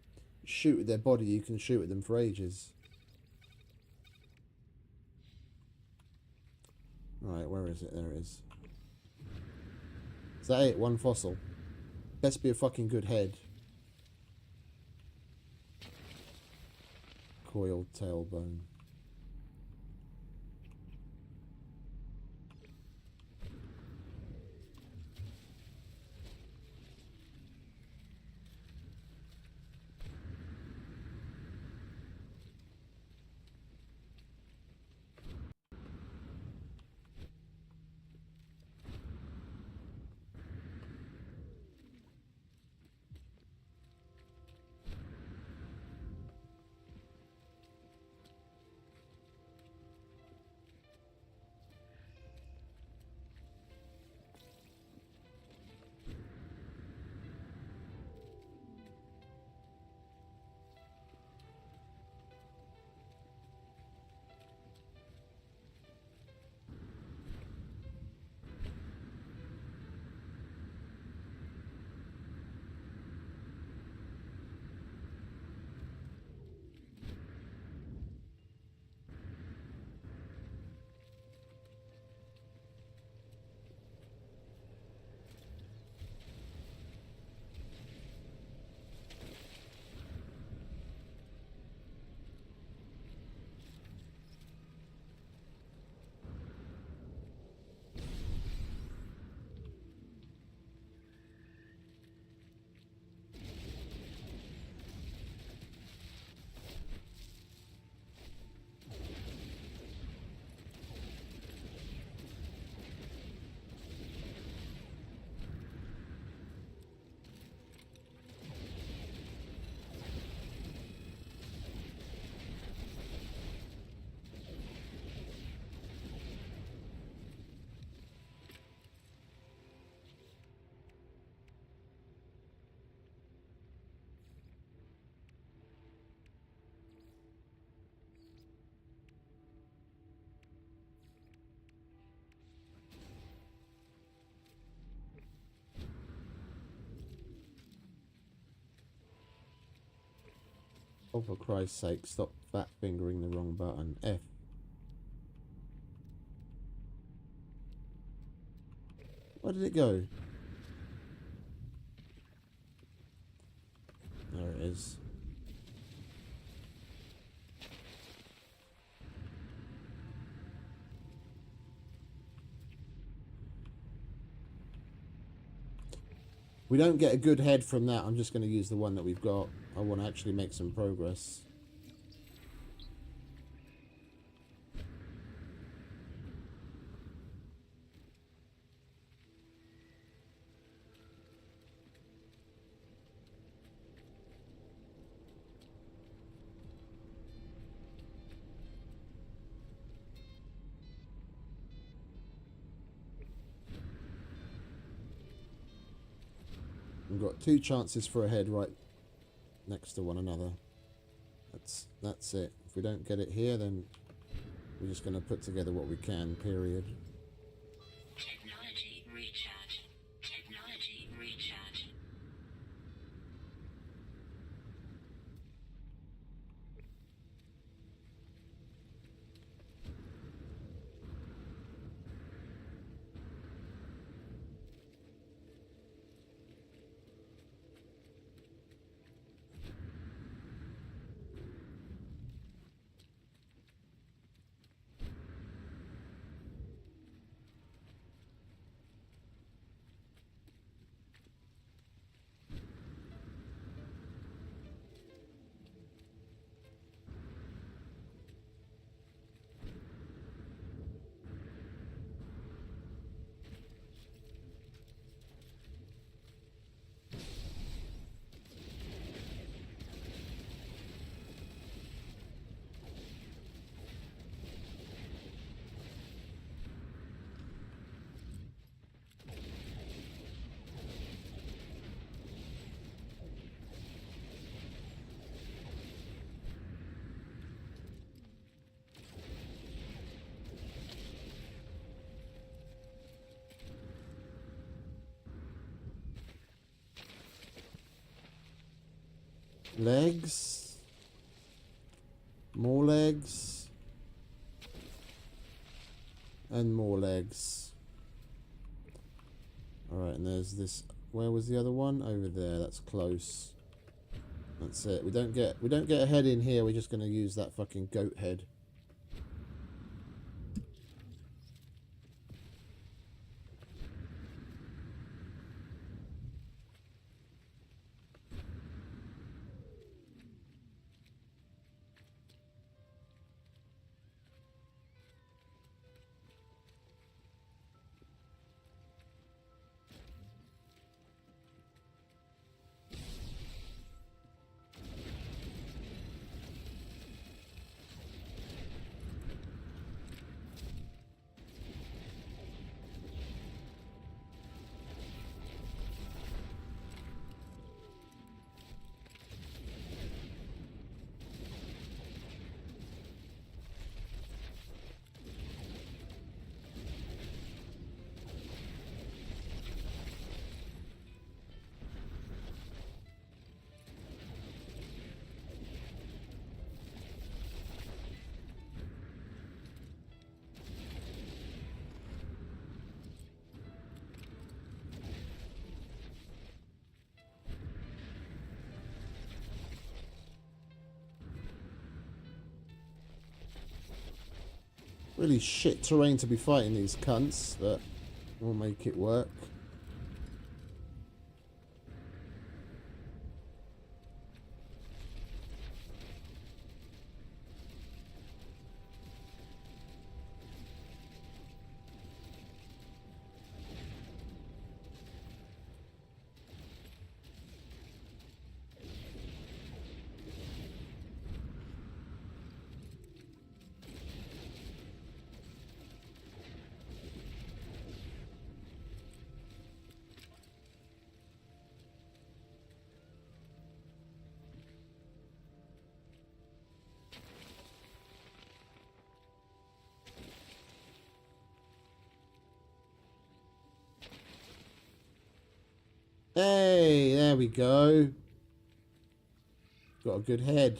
shoot at their body, you can shoot at them for ages. Right, where is it? There it is. Is that it? One fossil. Best be a fucking good head. Coiled tailbone. Oh, for Christ's sake, stop fat fingering the wrong button. F. Where did it go? There it is. We don't get a good head from that. I'm just going to use the one that we've got. I want to actually make some progress. We've got 2 chances for a head right next to one another. That's it. If we don't get it here, then we're just going to put together what we can, period. Technology recharge. Technology recharge. Legs. More legs. And more legs. Alright, and there's this. Where was the other one? Over there. That's close. That's it. We don't get a head in here. We're just going to use that fucking goat head. Really shit terrain to be fighting these cunts, but we'll make it work. Hey, there we go. Got a good head.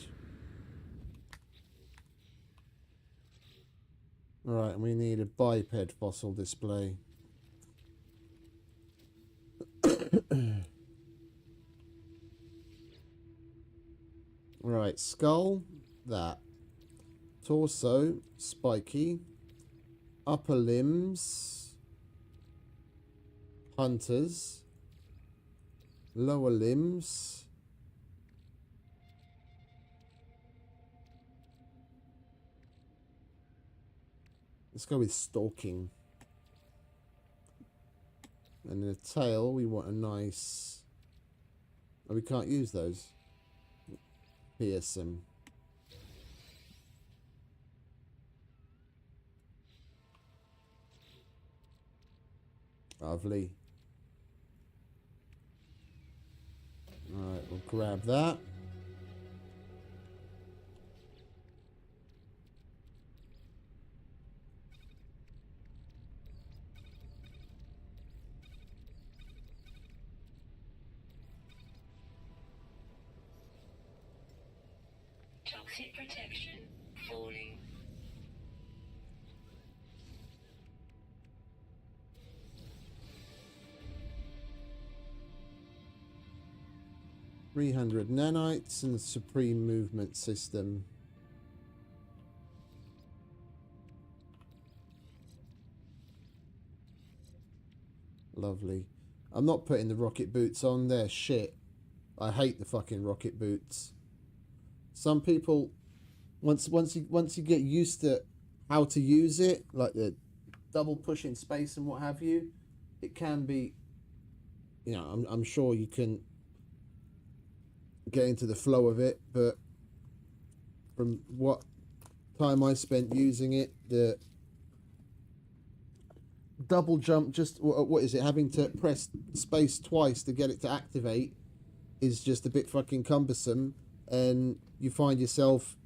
Alright, and we need a biped fossil display. Right, skull, that. Torso, spiky. Upper limbs, hunters. Lower limbs. Let's go with stalking. And the tail, we want a nice... Oh, we can't use those. Fearsome. Lovely. Alright, we'll grab that. Toxic protection falling. $300 nanites and the supreme movement system. Lovely. I'm not putting the rocket boots on. They're shit. I hate the fucking rocket boots. Some people, once you get used to how to use it, like the double push in space and what have you, it can be, you know, I'm sure you can get into the flow of it, but from what time I spent using it, the double jump, just what is it, having to press space twice to get it to activate, is just a bit fucking cumbersome, and you find yourself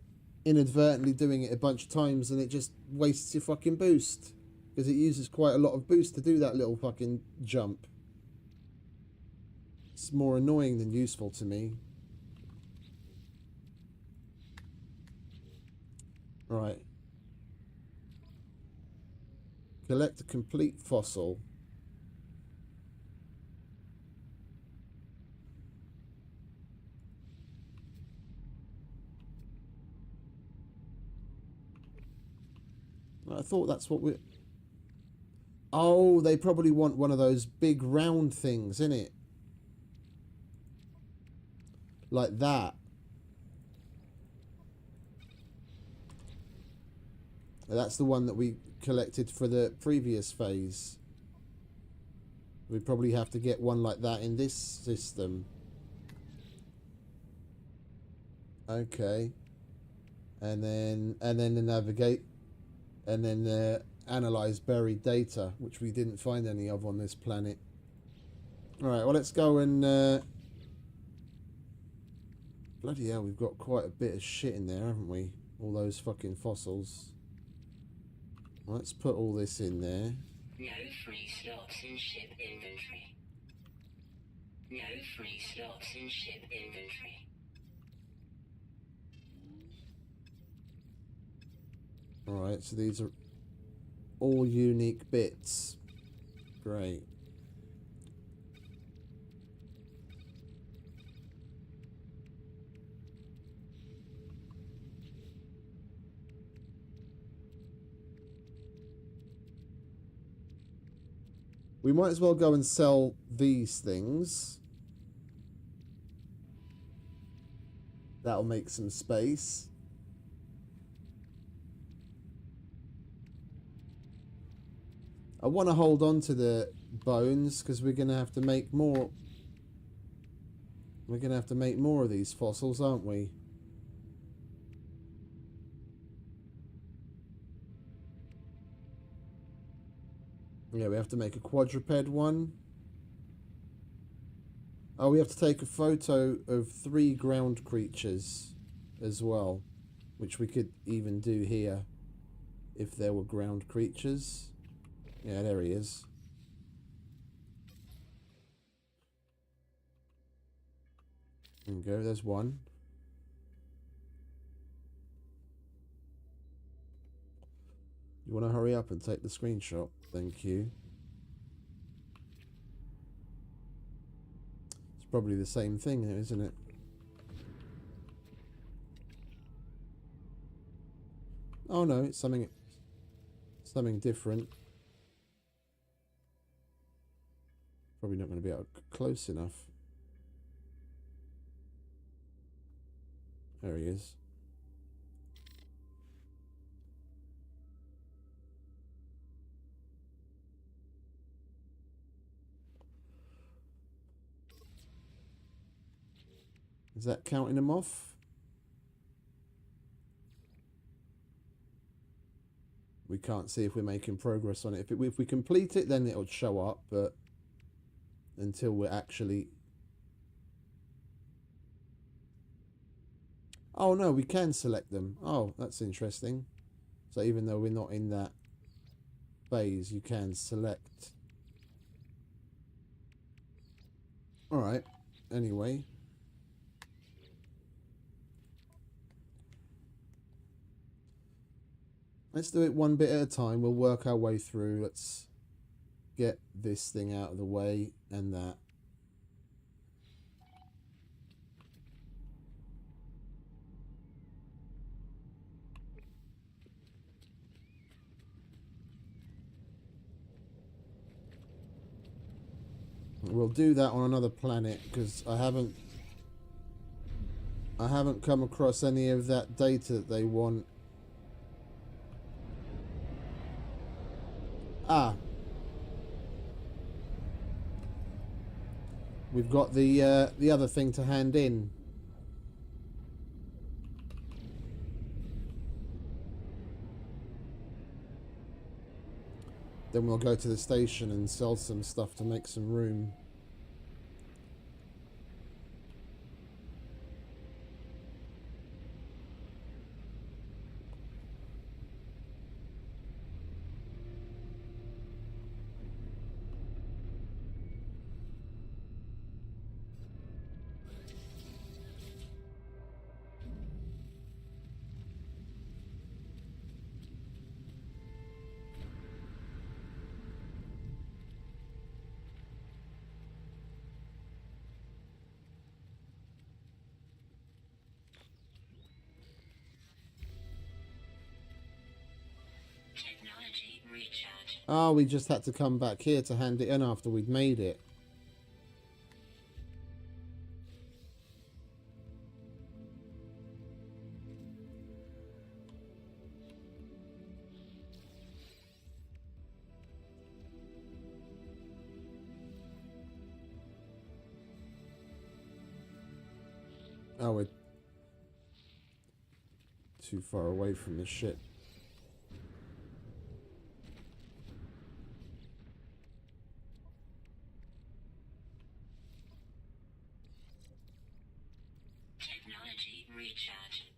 inadvertently doing it a bunch of times, and it just wastes your fucking boost, because it uses quite a lot of boost to do that little fucking jump. It's more annoying than useful to me. Right. Collect a complete fossil. I thought that's what we... Oh, they probably want one of those big round things, innit? Like that. That's the one that we collected for the previous phase. We probably have to get one like that in this system. Okay. And then the navigate, and then the analyze buried data, which we didn't find any of on this planet. All right, well, let's go and bloody hell, we've got quite a bit of shit in there, haven't we? All those fucking fossils. Let's put all this in there. No free slots in ship inventory. No free slots in ship inventory. Alright, so these are all unique bits. Great. We might as well go and sell these things. That'll make some space. I want to hold on to the bones because we're going to have to make more. We're going to have to make more of these fossils, aren't we? Yeah, we have to make a quadruped one. Oh, we have to take a photo of 3 ground creatures as well, which we could even do here if there were ground creatures. Yeah, there he is. There we go, there's one. You want to hurry up and take the screenshot? Thank you. It's probably the same thing, isn't it? Oh no, it's something different. Probably not going to be able to close enough. There he is. Is that counting them off? We can't see if we're making progress on it. If we complete it, then it'll show up, but until we're actually... Oh no, we can select them. Oh, that's interesting. So even though we're not in that phase, you can select. Alright, anyway. Let's do it one bit at a time. We'll work our way through. Let's get this thing out of the way and that. We'll do that on another planet because I haven't come across any of that data that they want. Ah, we've got the other thing to hand in. Then we'll go to the station and sell some stuff to make some room. Oh, we just had to come back here to hand it in after we'd made it. Oh, we're too far away from the ship. Technology recharge.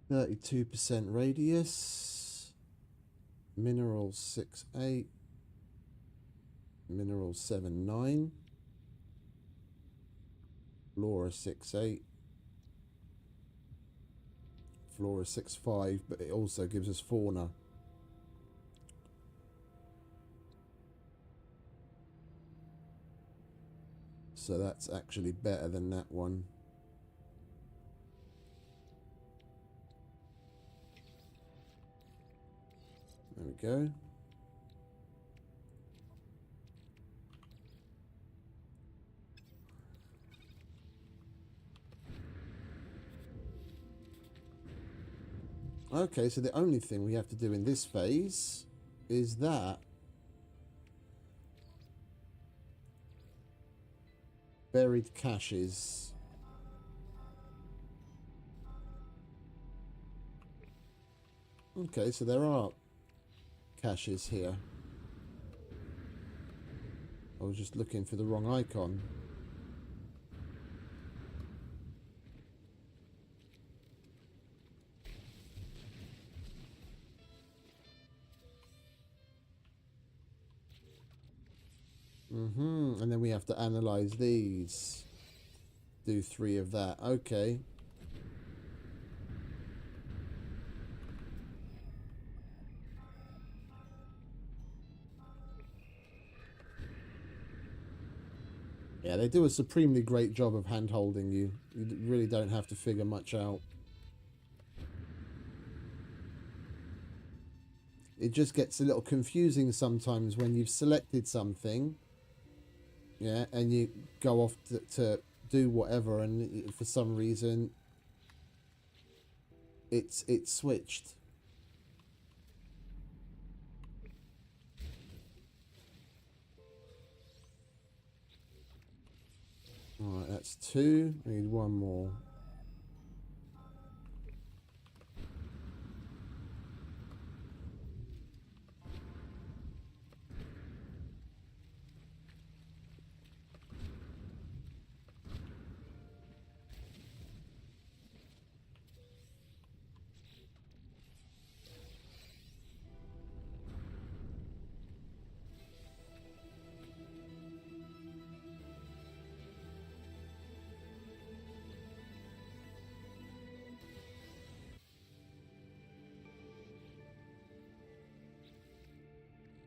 %32 radius. Minerals 6.8. Minerals 7.9. Flora 6.8. Flora 6.5, but it also gives us fauna. So that's actually better than that one. There we go. Okay, so the only thing we have to do in this phase is that. Buried caches. Okay, so there are caches here. I was just looking for the wrong icon. And then we have to analyze these. Do 3 of that. Okay. Yeah, they do a supremely great job of hand-holding you. You really don't have to figure much out. It just gets a little confusing sometimes when you've selected something. Yeah, and you go off to do whatever, and for some reason it's switched. Alright, that's 2. I need 1 more.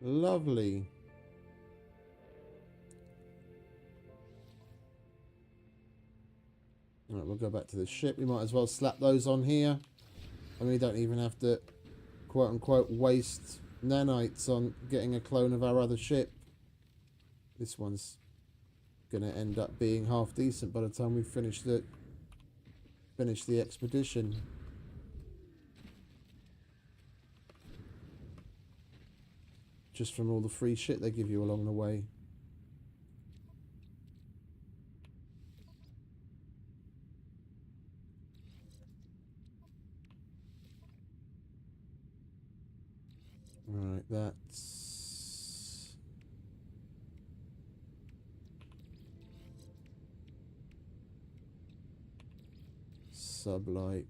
Lovely. Alright, we'll go back to the ship. We might as well slap those on here. And we don't even have to, quote unquote, waste nanites on getting a clone of our other ship. This one's gonna end up being half decent by the time we finish the expedition. Just from all the free shit they give you along the way. Right, that's... Sublight.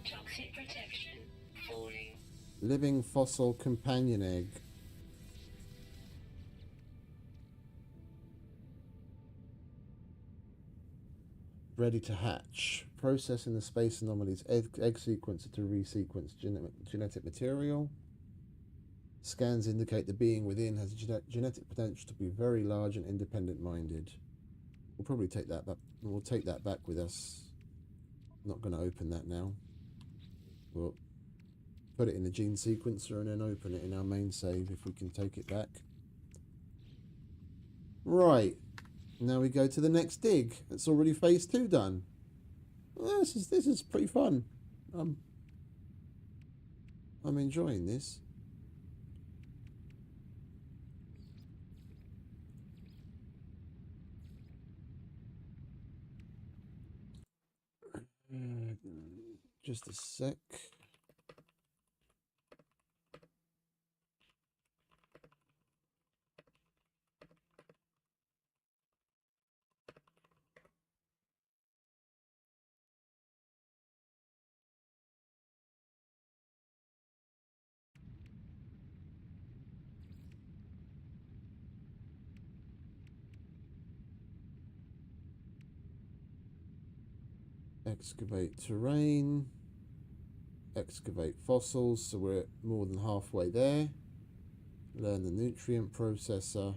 Toxic protection. Falling. Living fossil companion egg. Ready to hatch. Processing the space anomalies. Egg sequencer to resequence genetic material. Scans indicate the being within has genetic potential to be very large and independent-minded. We'll probably take that back. We'll take that back with us. Not going to open that now. We'll put it in the gene sequencer and then open it in our main save if we can take it back. Right. Now we go to the next dig. It's already phase 2 done. Well, this is pretty fun. I'm enjoying this. Just a sec. Excavate terrain. Excavate fossils, so we're more than halfway there. Learn the nutrient processor.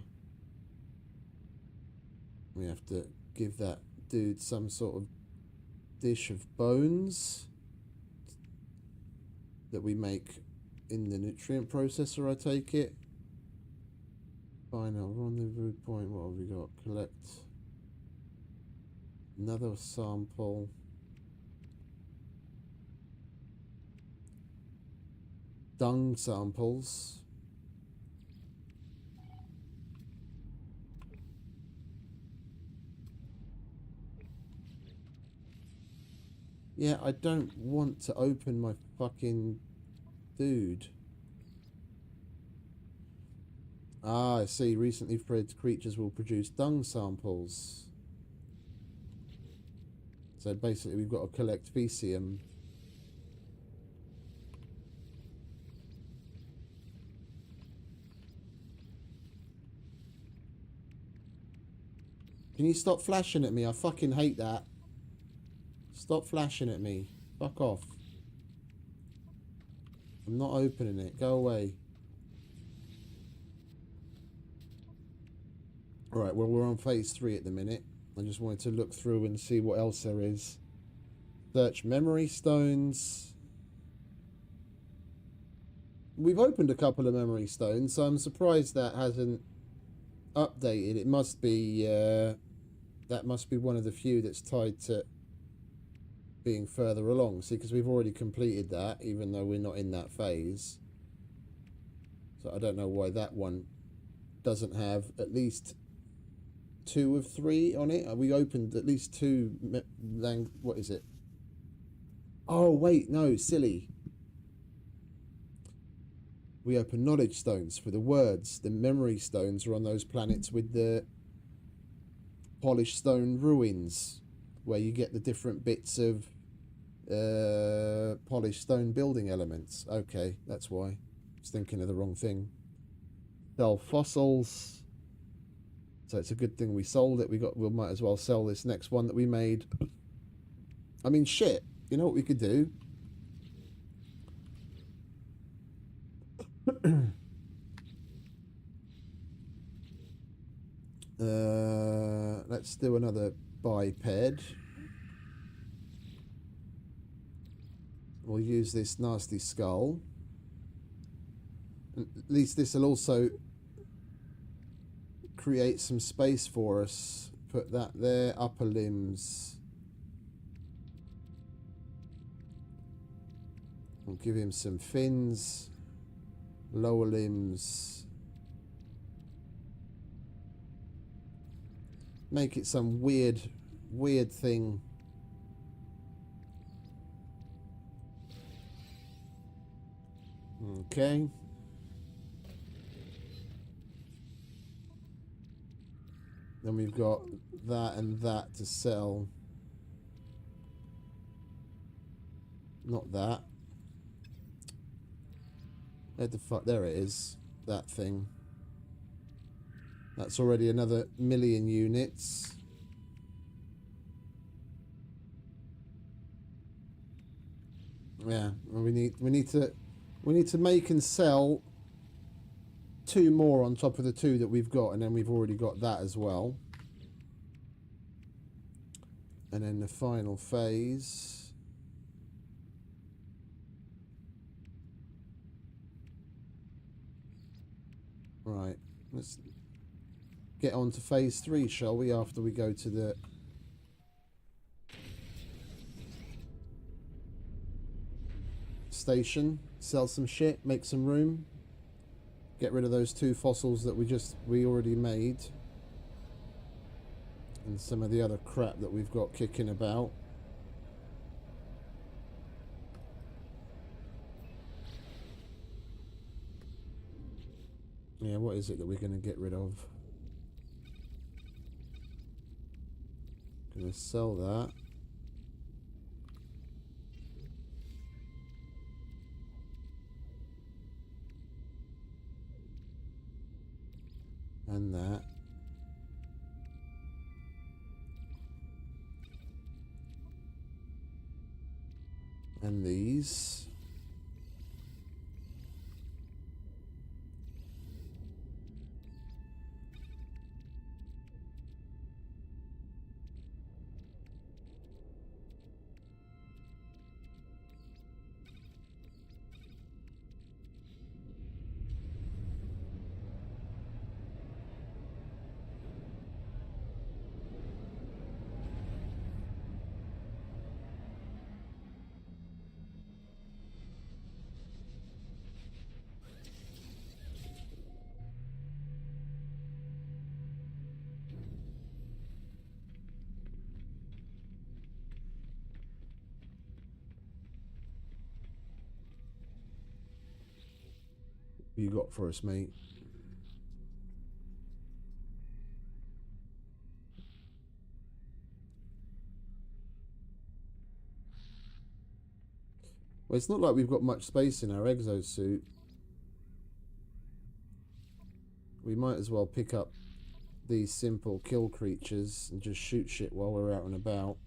We have to give that dude some sort of dish of bones that we make in the nutrient processor, I take it. Final rendezvous point, what have we got? Collect another sample. Dung samples. Yeah, I don't want to open my fucking dude. Ah, I see. Recently bred creatures will produce dung samples. So basically we've got to collect Vesium. Can you stop flashing at me? I fucking hate that. Stop flashing at me. Fuck off. I'm not opening it. Go away. Alright, well, we're on phase 3 at the minute. I just wanted to look through and see what else there is. Search memory stones. We've opened a couple of memory stones, so I'm surprised that hasn't updated. It must be that must be one of the few that's tied to being further along. See, because we've already completed that, even though we're not in that phase. So I don't know why that one doesn't have at least 2 of 3 on it. We opened at least 2 what is it? Oh wait, no, silly. We open knowledge stones for the words. The memory stones are on those planets with the polished stone ruins, where you get the different bits of polished stone building elements. Okay, that's why. I was thinking of the wrong thing. Sell fossils. So it's a good thing we sold it. We might as well sell this next one that we made. I mean, shit. You know what we could do? Let's do another biped. We'll use this nasty skull. At least this will also create some space for us. Put that there. Upper limbs. We'll give him some fins. Lower limbs. Make it some weird thing. Okay. Then we've got that and that to sell. Not that. Where the fuck? There it is. That thing. That's already another 1,000,000 units. Yeah, we need to make and sell 2 more on top of the 2 that we've got, and then we've already got that as well. And then the final phase. Right, let's get on to phase 3, shall we, after we go to the station, sell some shit, make some room, get rid of those 2 fossils that we already made, and some of the other crap that we've got kicking about. Yeah, what is it that we're going to get rid of? Going to sell that. And that. And these. What you got for us, mate? Well, it's not like we've got much space in our exosuit. We might as well pick up these simple kill creatures and just shoot shit while we're out and about.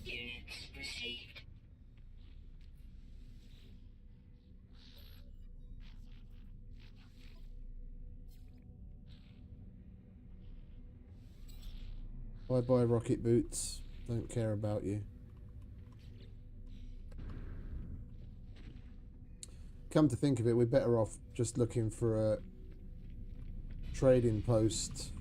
Units received. Bye bye, rocket boots. Don't care about you. Come to think of it, we're better off just looking for a trading post.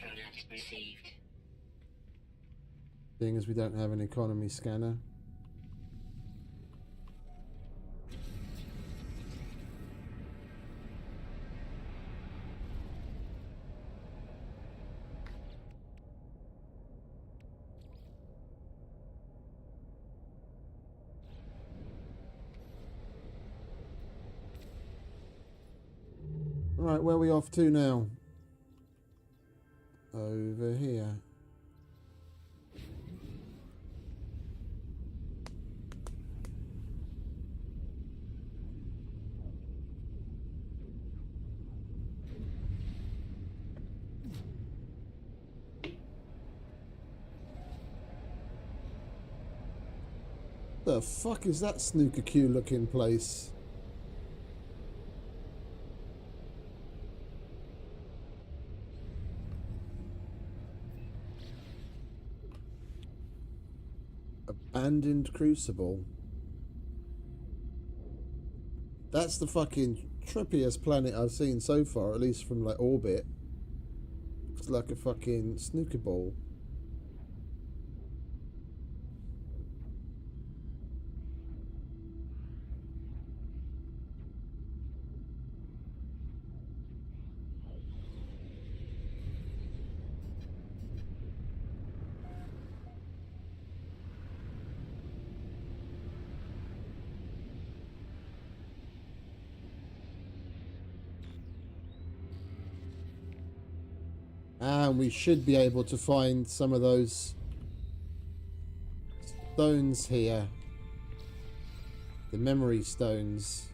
Product received. Seeing as we don't have an economy scanner. Right, where are we off to now? Over here. The fuck is that snooker cue looking place? Abandoned crucible. That's the fucking trippiest planet I've seen so far, at least from like orbit. It's like a fucking snooker ball. And we should be able to find some of those stones here. The memory stones.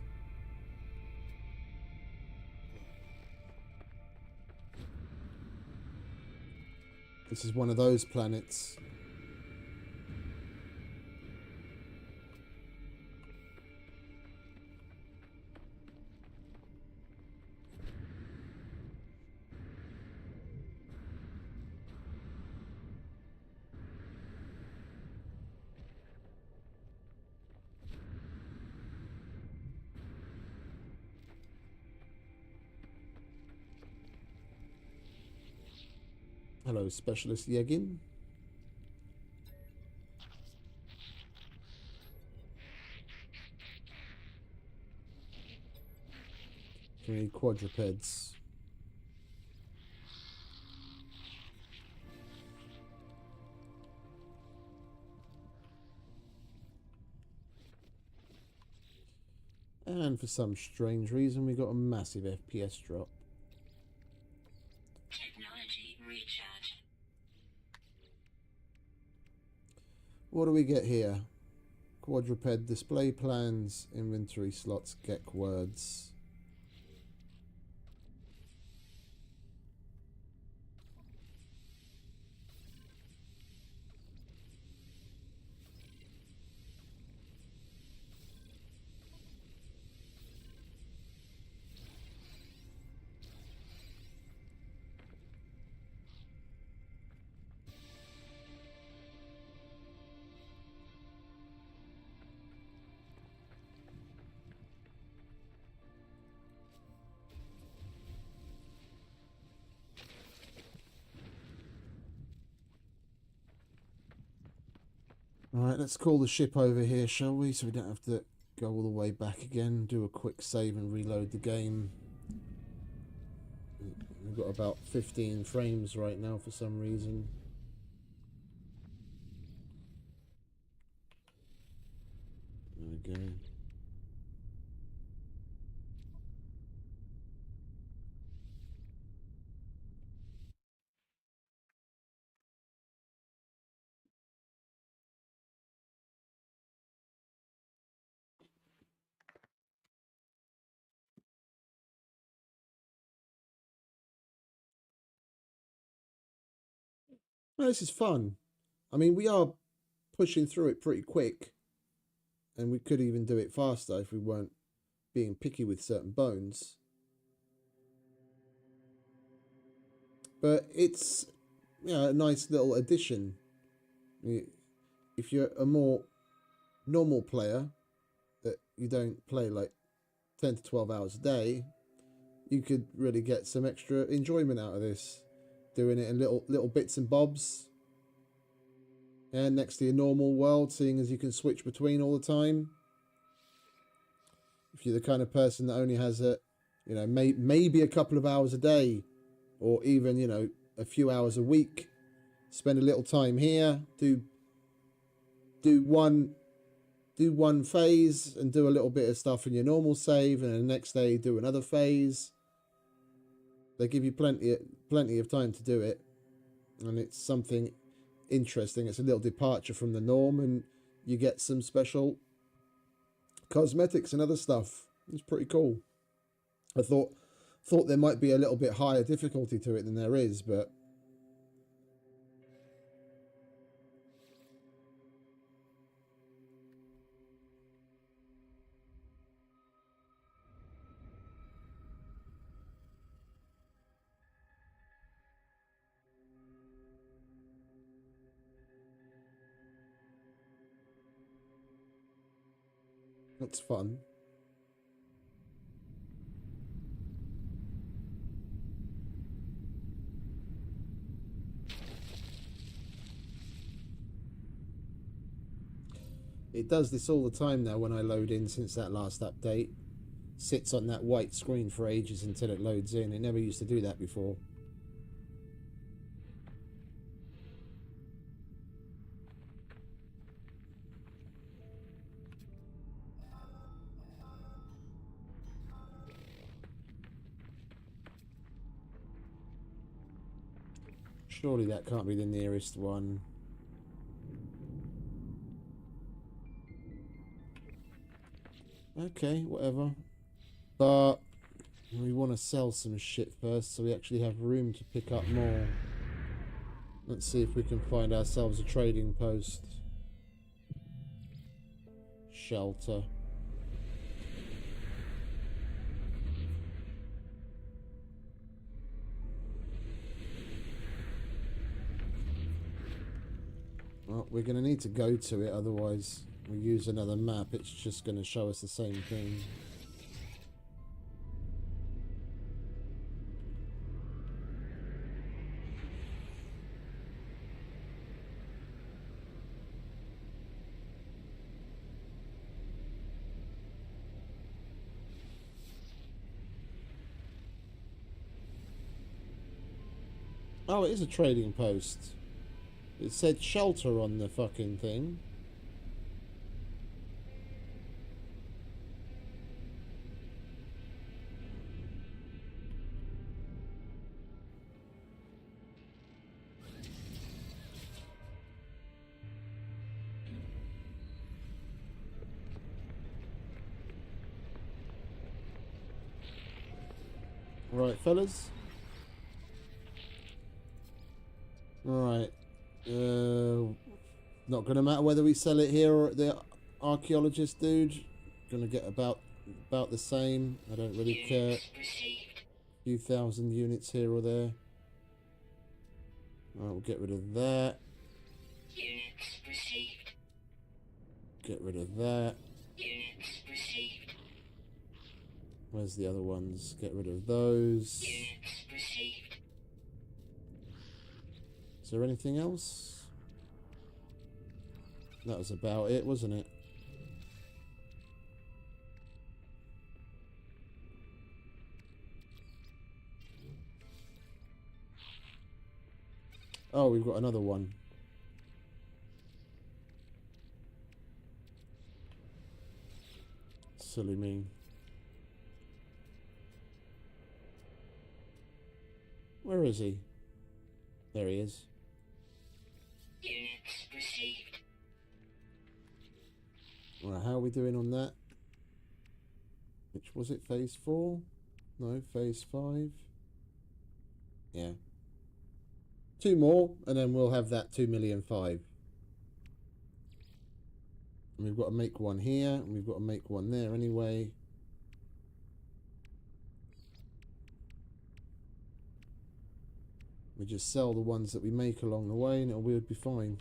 This is one of those planets. Hello, Specialist Yegin. We need quadrupeds. And for some strange reason, we got a massive FPS drop. Technology recharge. What do we get here? Quadruped display plans, inventory slots, get words. Alright, let's call the ship over here, shall we? So we don't have to go all the way back again. Do a quick save and reload the game. We've got about 15 frames right now for some reason. There we go. Well, this is fun. I mean, we are pushing through it pretty quick. And we could even do it faster if we weren't being picky with certain bones. But it's, you know, a nice little addition. If you're a more normal player, that you don't play like 10 to 12 hours a day, you could really get some extra enjoyment out of this. Doing it in little bits and bobs. And next to your normal world, seeing as you can switch between all the time. If you're the kind of person that only has maybe a couple of hours a day, or even, you know, a few hours a week, spend a little time here, do one phase and do a little bit of stuff in your normal save, and the next day do another phase. They give you plenty of time to do it, and it's something interesting. It's a little departure from the norm, and you get some special cosmetics and other stuff. It's pretty cool. I thought there might be a little bit higher difficulty to it than there is, but it's fun. It does this all the time now when I load in since that last update. Sits on that white screen for ages until it loads in. It never used to do that before. Surely that can't be the nearest one. Okay, whatever. But we want to sell some shit first so we actually have room to pick up more. Let's see if we can find ourselves a trading post. Shelter. Well, we're going to need to go to it, otherwise we use another map, it's just going to show us the same thing. Oh, it is a trading post. It said shelter on the fucking thing. Right, fellas. Right. Not gonna matter whether we sell it here or at the archaeologist dude. Gonna get about the same. I don't really care. A few thousand units here or there. Alright, we'll get rid of that. Units received. Get rid of that. Units received. Where's the other ones? Get rid of those. Units received. Is there anything else? That was about it, wasn't it? Oh, we've got another one. Silly me. Where is he? There he is. Units received. Right, how are we doing on that? Which was it? Phase 4? No, phase 5. Yeah. 2 more, and then we'll have that 2,000,005. And we've got to make one here, and we've got to make one there anyway. We just sell the ones that we make along the way, and we'll be fine.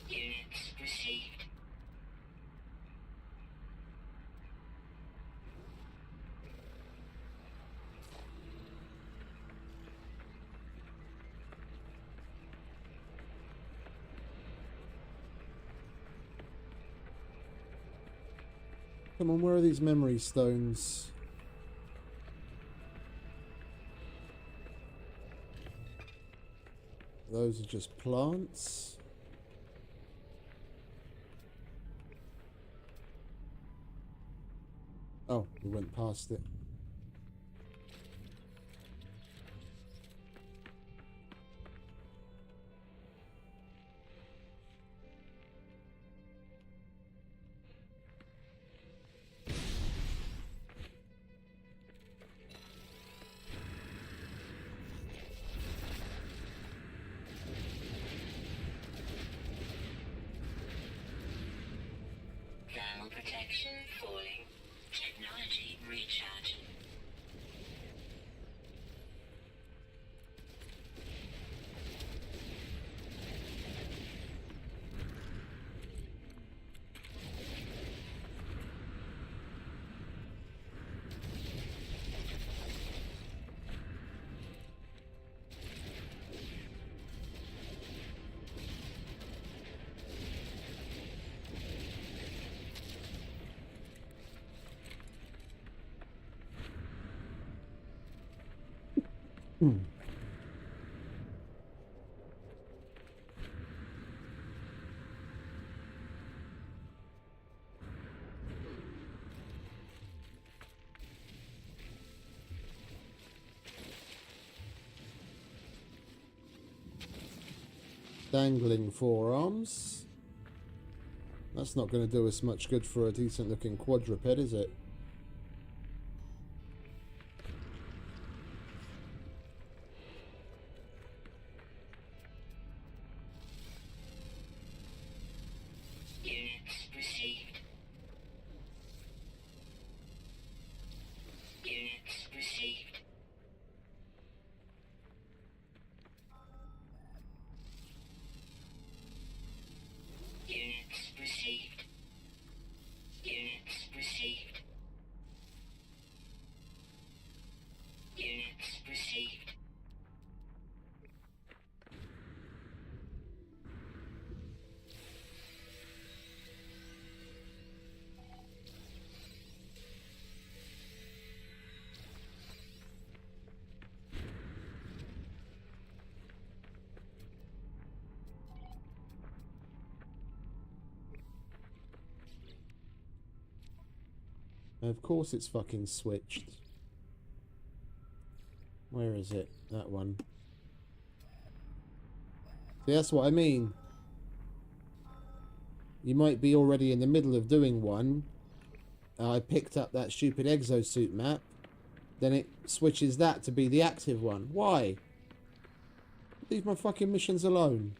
Units received. Come on, where are these memory stones? Those are just plants. Oh, we went past it. Thermal protection falling. Technology recharging. Dangling forearms. That's not going to do us much good for a decent looking quadruped, is it? Units received. Units received. Units received. Units received. Units received. Of course it's fucking switched. Where is it? That one. See, that's what I mean. You might be already in the middle of doing one. I picked up that stupid exosuit map. Then it switches that to be the active one. Why? Leave my fucking missions alone.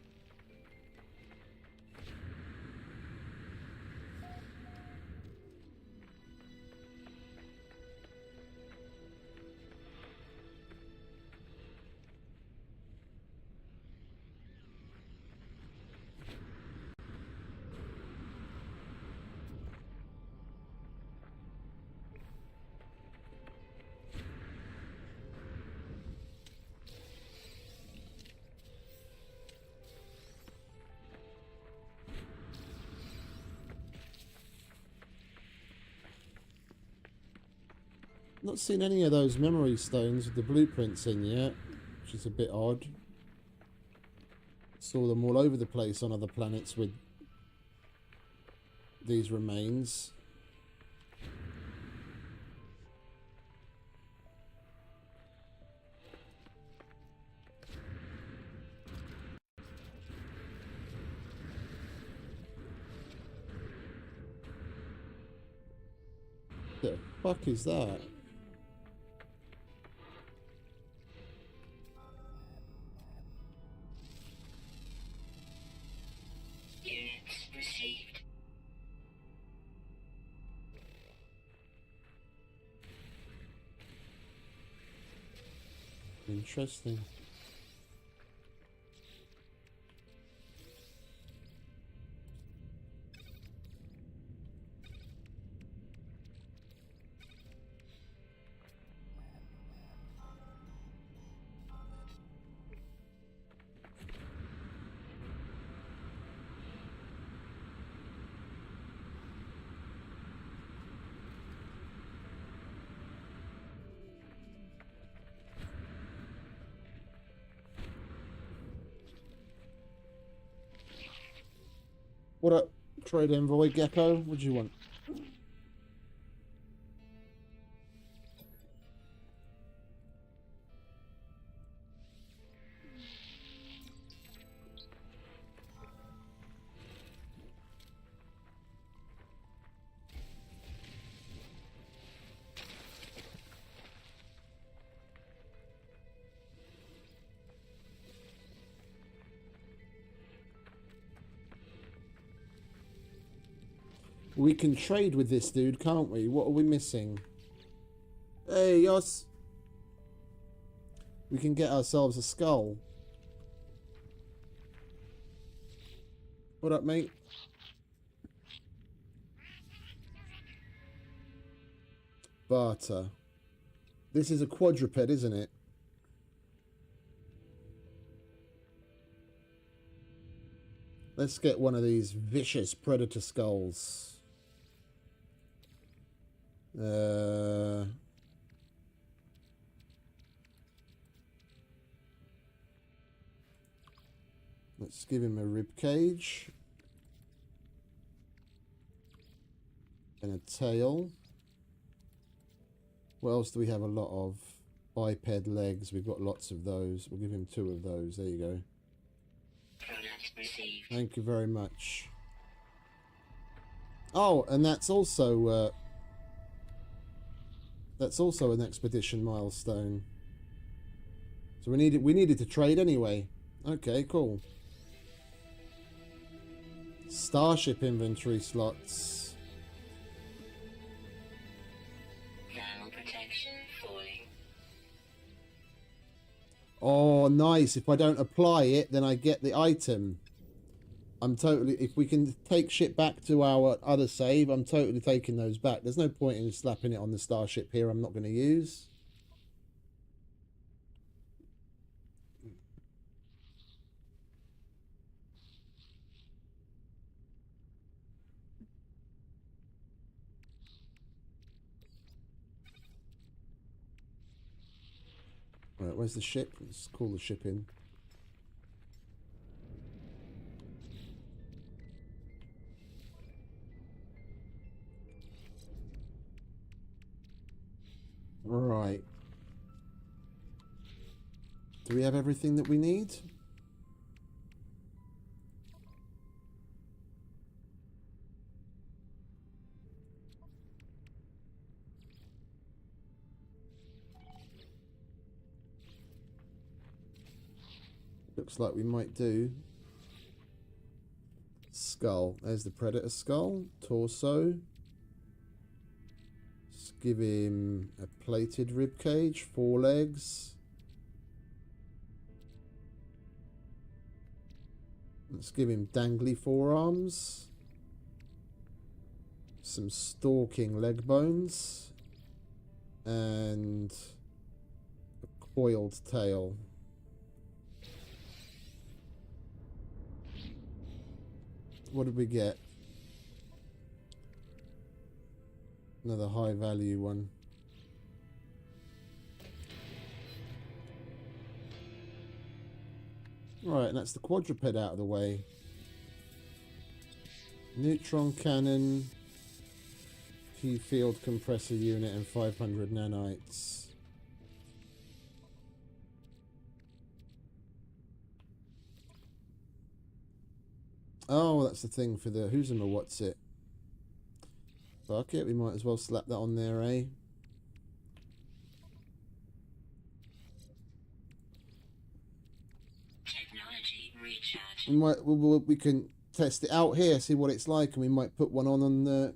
Not seen any of those memory stones with the blueprints in yet, which is a bit odd. Saw them all over the place on other planets with these remains. The fuck is that? Units received. Interesting. What up, trade envoy Gecko? What do you want? We can trade with this dude, can't we? What are we missing? Hey, Yos. We can get ourselves a skull. What up, mate? Barter. This is a quadruped, isn't it? Let's get one of these vicious predator skulls. Let's give him a rib cage and a tail. What else do we have a lot of? Biped legs. We've got lots of those. We'll give him 2 of those. There you go. Product received. Thank you very much. Oh, and that's also an expedition milestone. So we needed to trade anyway. Okay, cool. Starship inventory slots. Thermal protection falling. Oh, nice. If I don't apply it, then I get the item. I'm totally... If we can take shit back to our other save, I'm totally taking those back. There's no point in slapping it on the starship here I'm not going to use. Right, where's the ship? Let's call the ship in. Right. Do we have everything that we need? Looks like we might do. Skull. There's the predator skull. Torso. Let's give him a plated rib cage. 4 legs. Let's give him dangly forearms. Some stalking leg bones. And a coiled tail. What did we get? Another high value one. Right, and that's the quadruped out of the way. Neutron cannon, key field compressor unit, and 500 nanites. Oh, that's the thing for the who's or what's it. Fuck it, we might as well slap that on there, eh? Technology recharge. We can test it out here, see what it's like, and we might put one on the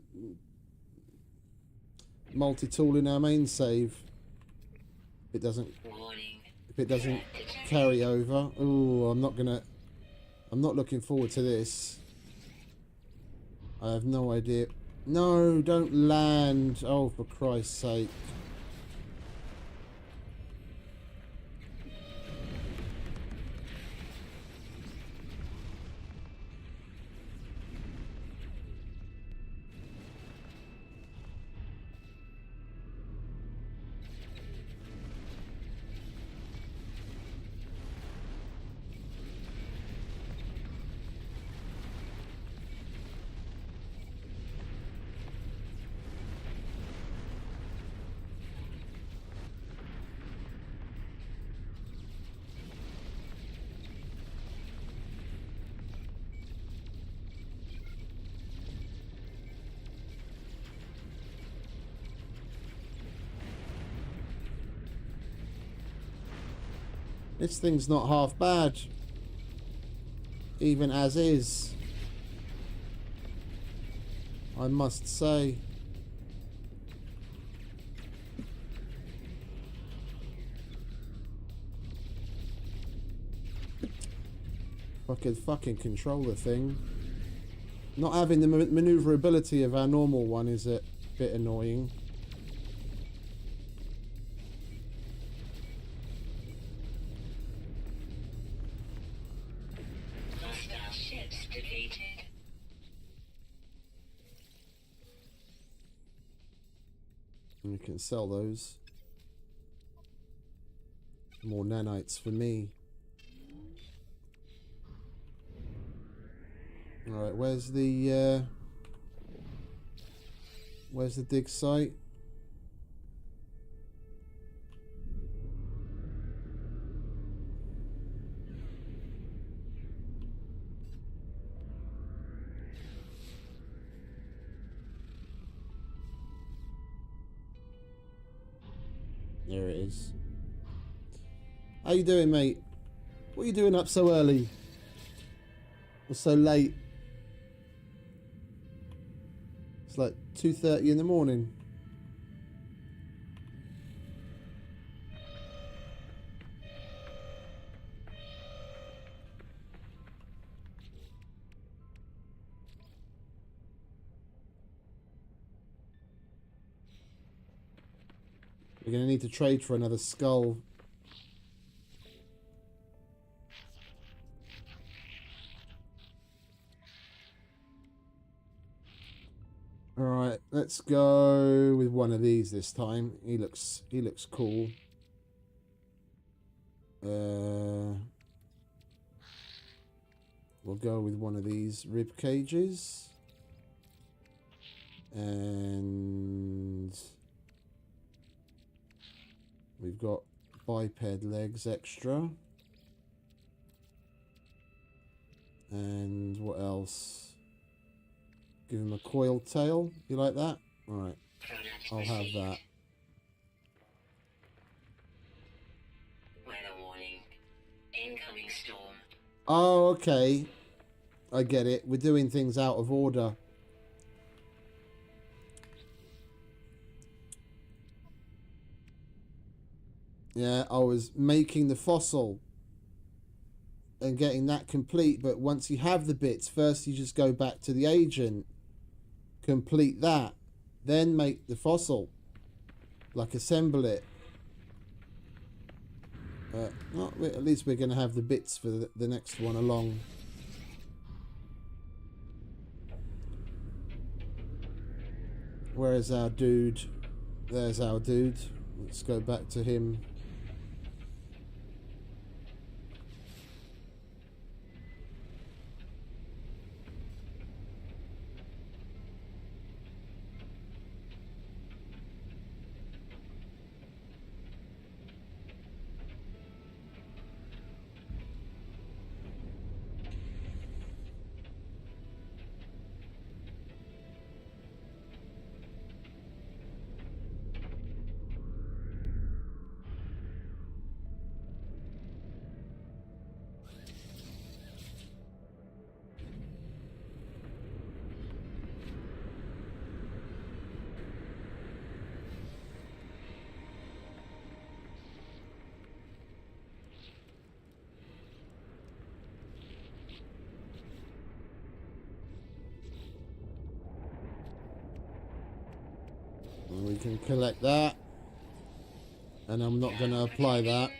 multi-tool in our main save. If it doesn't Warning. if it doesn't carry over. Oh, I'm not looking forward to this. I have no idea. No, don't land. Oh, for Christ's sake. This thing's not half bad. Even as is. I must say. If I could fucking control the thing. Not having the maneuverability of our normal one is a bit annoying. Hostile ships defeated. And we can sell those. More nanites for me. Alright, where's the dig site? There it is. How you doing, mate? What are you doing up so early? Or so late? It's like 2:30 in the morning. We're going to need to trade for another skull. Alright, let's go with one of these this time. He looks cool. We'll go with one of these rib cages. And we've got biped legs extra. And what else? Give him a coiled tail. You like that? Alright. I'll have that. Weather warning. Incoming storm. Oh, okay. I get it. We're doing things out of order. Yeah, I was making the fossil and getting that complete, but once you have the bits, first you just go back to the agent, complete that, then make the fossil, like assemble it. Well, at least we're going to have the bits for the next one along. Where is our dude? There's our dude. Let's go back to him. And we can collect that. And I'm not going to apply that.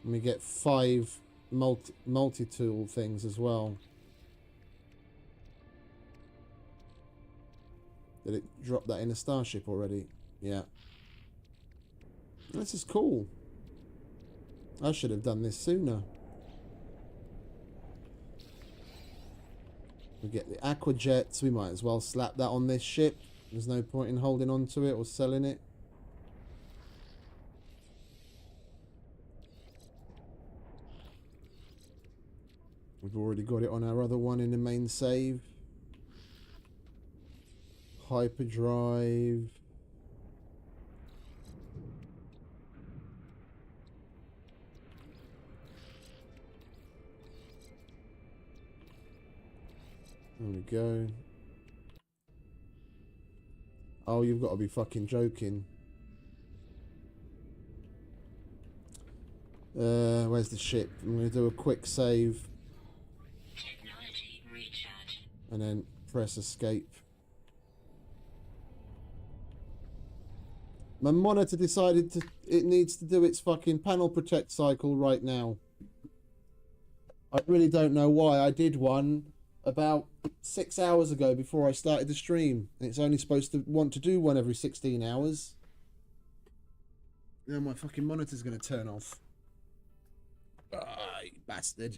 And we get 5 multi-tool things as well. Did it drop that in a starship already? Yeah. This is cool. I should have done this sooner. We get the aqua jets. We might as well slap that on this ship. There's no point in holding on to it or selling it. We've already got it on our other one in the main save. Hyperdrive. There we go. Oh, you've got to be fucking joking. Where's the ship? I'm going to do a quick save. Technology recharge. And then press escape. My monitor decided it needs to do its fucking panel protect cycle right now. I really don't know why. I did one about 6 hours ago before I started the stream. And it's only supposed to want to do one every 16 hours. Now my fucking monitor's going to turn off. Ah, you bastard.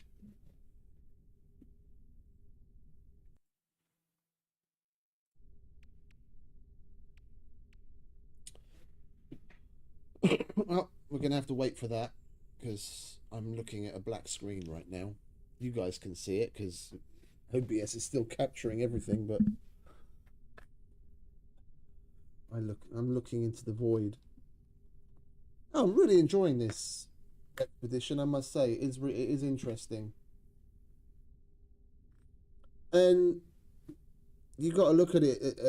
Well, we're going to have to wait for that because I'm looking at a black screen right now. You guys can see it because OBS is still capturing everything, but I'm looking into the void. Oh, I'm really enjoying this expedition, I must say. It is interesting. And you got to look at it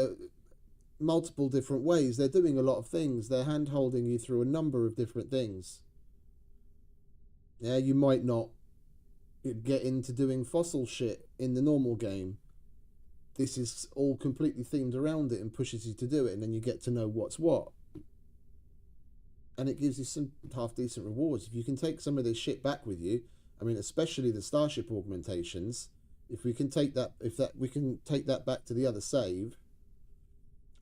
multiple different ways. They're doing a lot of things. They're hand-holding you through a number of different things. Yeah, you might not get into doing fossil shit in the normal game. This is all completely themed around it and pushes you to do it, and then you get to know what's what. And it gives you some half-decent rewards. If you can take some of this shit back with you, I mean, especially the starship augmentations, if we can take that, we can take that back to the other save.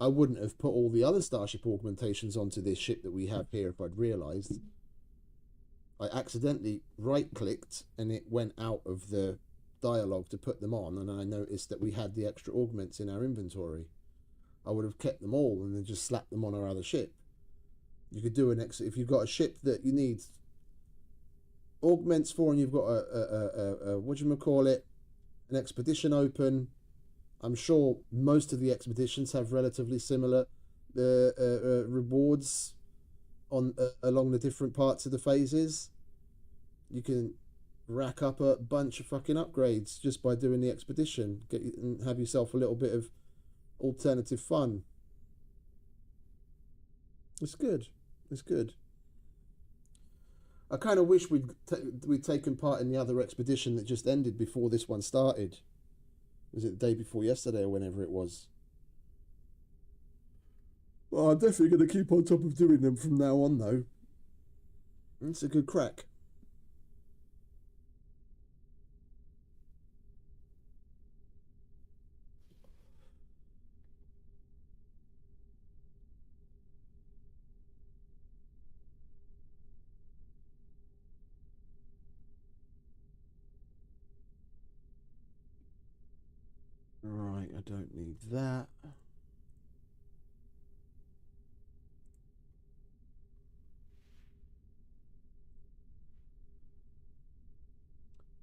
I wouldn't have put all the other starship augmentations onto this ship that we have here if I'd realised. I accidentally right-clicked and it went out of the dialogue to put them on, and I noticed that we had the extra augments in our inventory. I would have kept them all and then just slapped them on our other ship. You could do if you've got a ship that you need augments for, and you've got a whatchamacallit, an expedition open. I'm sure most of the expeditions have relatively similar rewards on along the different parts of the phases. You can rack up a bunch of fucking upgrades just by doing the expedition. And have yourself a little bit of alternative fun. It's good. It's good. I kind of wish we'd taken part in the other expedition that just ended before this one started. Was it the day before yesterday or whenever it was? Well, I'm definitely going to keep on top of doing them from now on, though. It's a good crack. Right, I don't need that.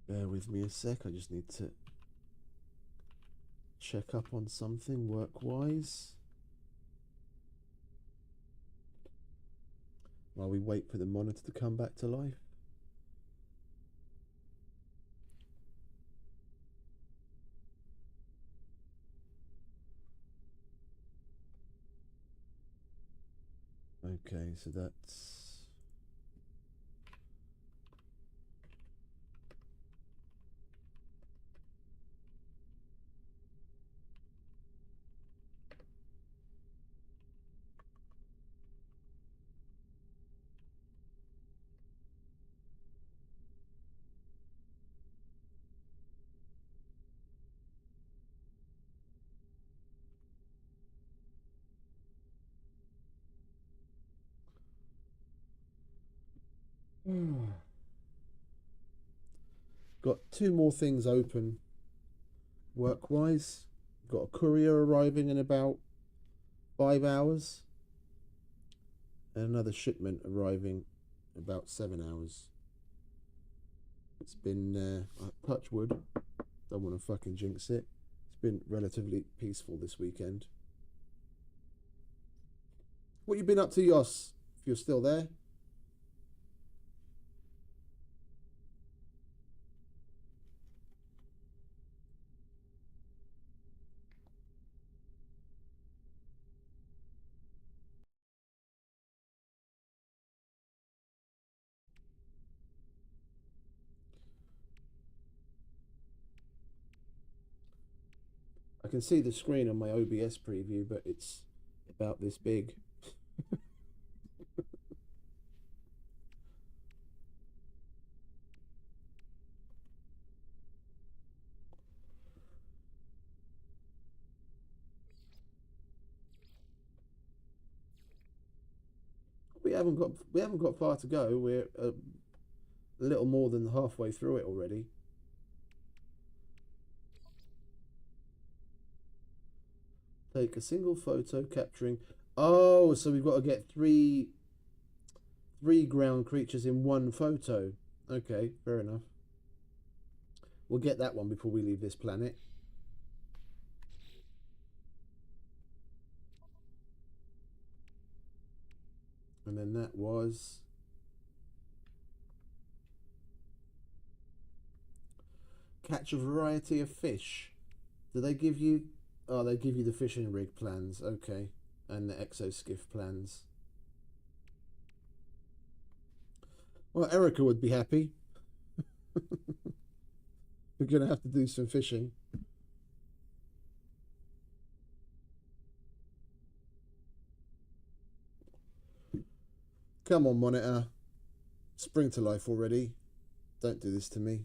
Bear with me a sec, I just need to check up on something work-wise. While we wait for the monitor to come back to life. Okay, so that's... Got two more things open work-wise. Got a courier arriving in about 5 hours. And another shipment arriving in about 7 hours. It's been, touch wood, don't want to fucking jinx it. It's been relatively peaceful this weekend. What you been up to, Yoss? If you're still there. can see the screen on my OBS preview, but it's about this big. We haven't got far to go. We're a little more than halfway through it already. Take a single photo capturing. Oh, so we've got to get three ground creatures in one photo. Okay, fair enough. We'll get that one before we leave this planet. And then that was catch a variety of fish. Do they give you... Oh, they give you the fishing rig plans. Okay. And the exoskiff plans. Well, Erica would be happy. We're going to have to do some fishing. Come on, monitor. Spring to life already. Don't do this to me.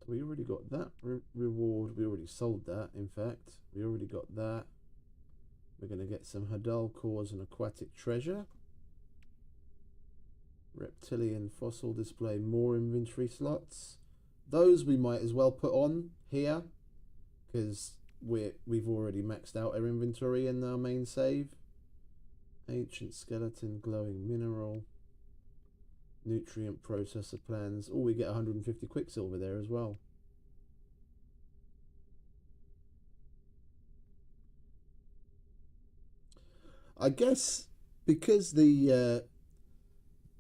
We already got that reward. We already sold that, in fact. We already got that. We're going to get some Hadal cores and aquatic treasure. Reptilian fossil display, more inventory slots. Those we might as well put on here, because we've already maxed out our inventory in our main save. Ancient skeleton, glowing mineral. Nutrient processor plans. Oh, we get 150 quicksilver there as well. I guess because the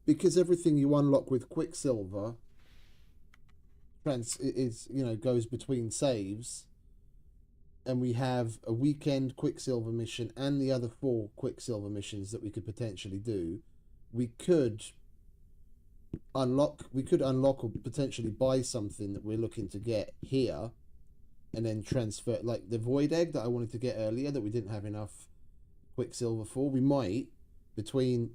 because everything you unlock with quicksilver goes between saves, and we have a weekend quicksilver mission and the other 4 quicksilver missions that we could potentially do. We could unlock or potentially buy something that we're looking to get here, and then transfer, like the void egg that I wanted to get earlier that we didn't have enough quicksilver for. We might, between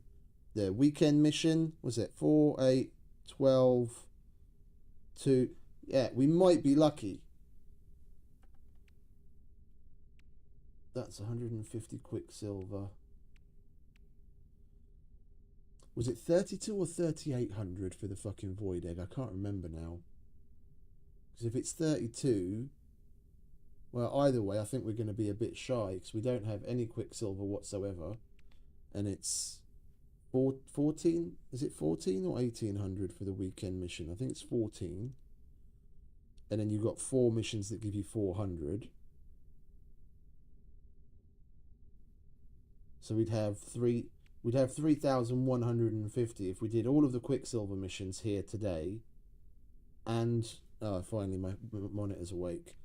the weekend mission, was it 4, 8, 12, 2, yeah, we might be lucky. That's 150 quicksilver. Was it 32 or 3,800 for the fucking void egg? I can't remember now. Because if it's 32, well, either way, I think we're going to be a bit shy, because we don't have any quicksilver whatsoever. And it's 14? Is it 14 or 1,800 for the weekend mission? I think it's 14. And then you've got 4 missions that give you 400. So we'd have 3,150 if we did all of the quicksilver missions here today. And finally my monitor's awake.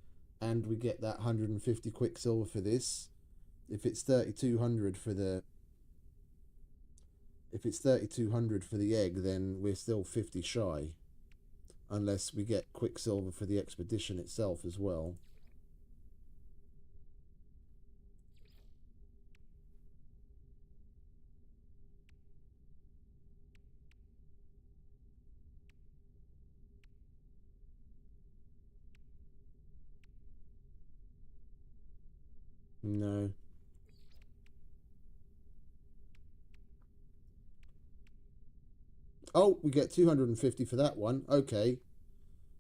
And we get that 150 quicksilver for this. If it's 3,200 for the egg, then we're still 50 shy, unless we get quicksilver for the expedition itself as well. No. Oh, we get 250 for that one. Okay.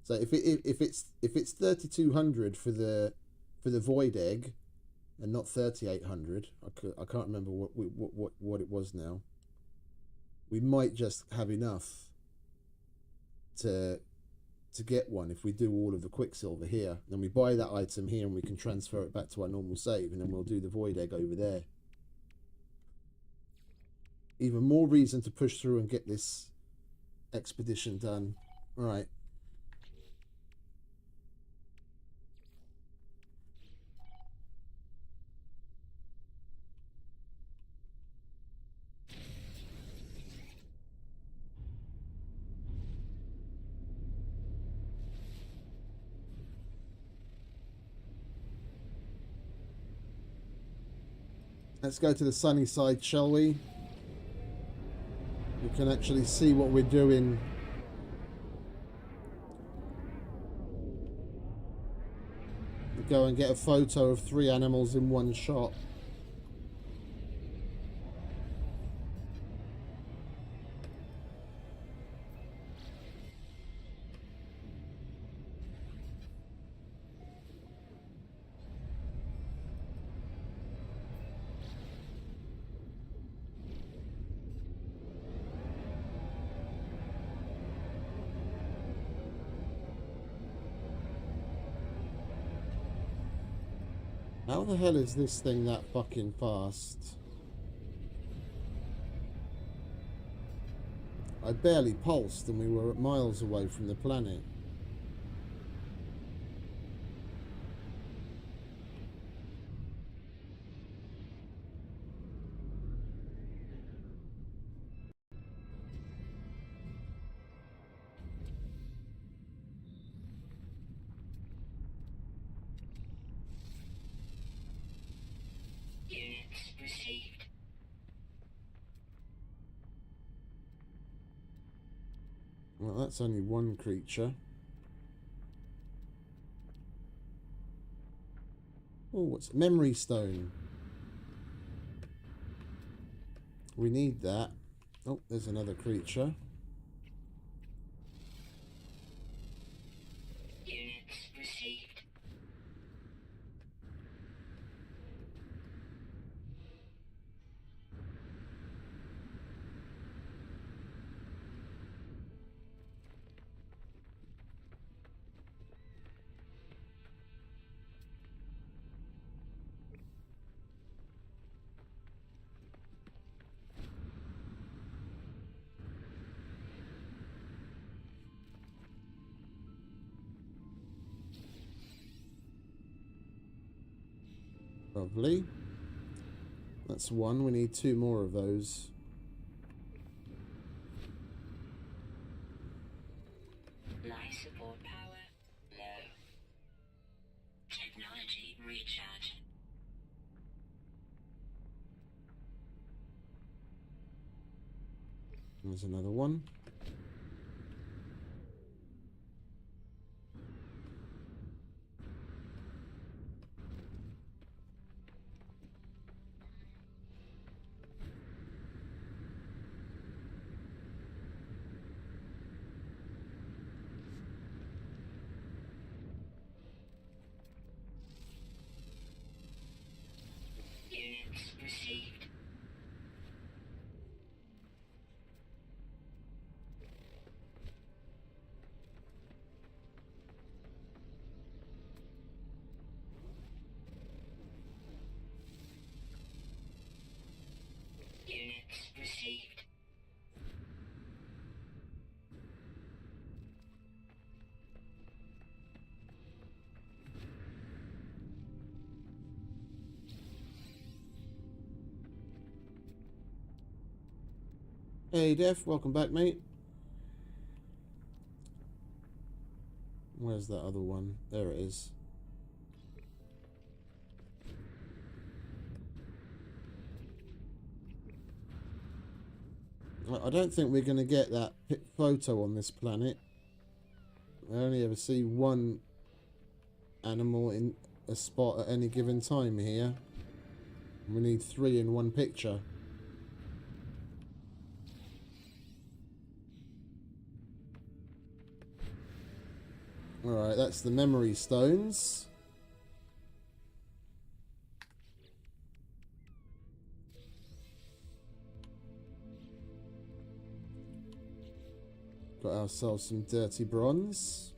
So if it's 3,200 for the void egg, and not 3,800, I can't remember what it was now. we might just have enough to get one if we do all of the Quicksilver here. Then we buy that item here and we can transfer it back to our normal save, and then we'll do the Void Egg over there. Even more reason to push through and get this expedition done. All right. Let's go to the sunny side, shall we? We can actually see what we're doing. We go and get a photo of 3 animals in one shot. How the hell is this thing that fucking fast? I barely pulsed and we were miles away from the planet. Units received. Well, that's only one creature. Oh, what's memory stone? We need that. Oh, there's another creature. Units received. Lovely. That's one. We need 2 more of those. Life support power low. Technology recharge. There's another one. Units received. Units received. Hey Def, welcome back, mate. Where's that other one? There it is. I don't think we're going to get that photo on this planet. I only ever see one animal in a spot at any given time here. We need 3 in one picture. Alright, that's the memory stones. Got ourselves some dirty bronze.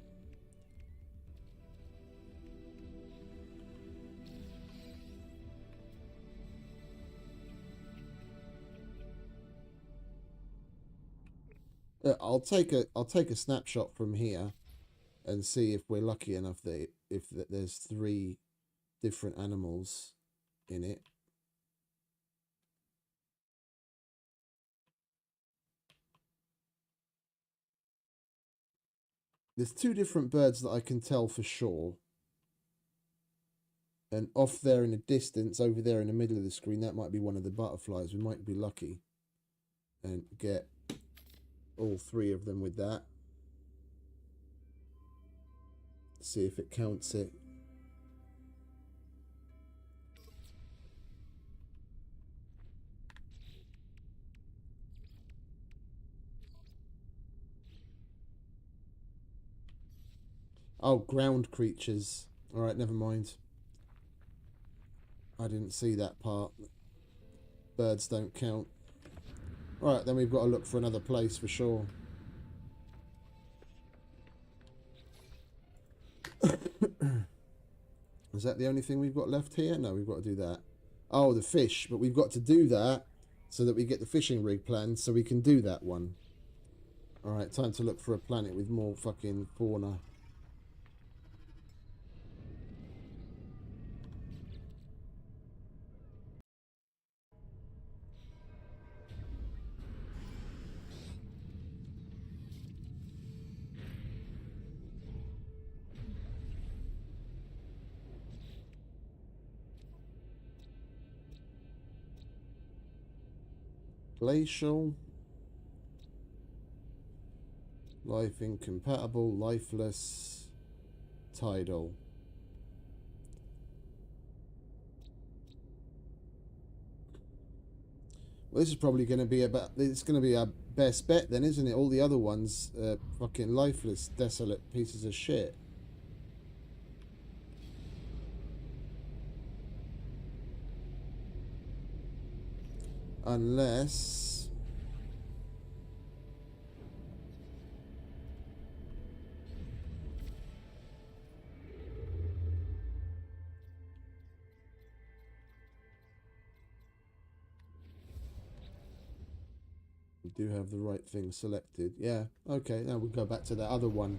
I'll take a snapshot from here and see if we're lucky enough that there's 3 different animals in it. There's 2 different birds that I can tell for sure. And off there in the distance, over there in the middle of the screen, that might be one of the butterflies. We might be lucky and get all 3 of them with that. See if it counts it. Oh, ground creatures. Alright, never mind. I didn't see that part. Birds don't count. Alright, then we've got to look for another place for sure. Is that the only thing we've got left here? No, we've got to do that. Oh, the fish. But we've got to do that so that we get the fishing rig planned so we can do that one. Alright, time to look for a planet with more fucking fauna. Glacial. Life incompatible, lifeless, tidal. Well, this is probably going to be it's going to be our best bet then, isn't it? All the other ones, fucking lifeless, desolate pieces of shit. Unless... we do have the right thing selected. Yeah, okay, now we'll go back to that other one.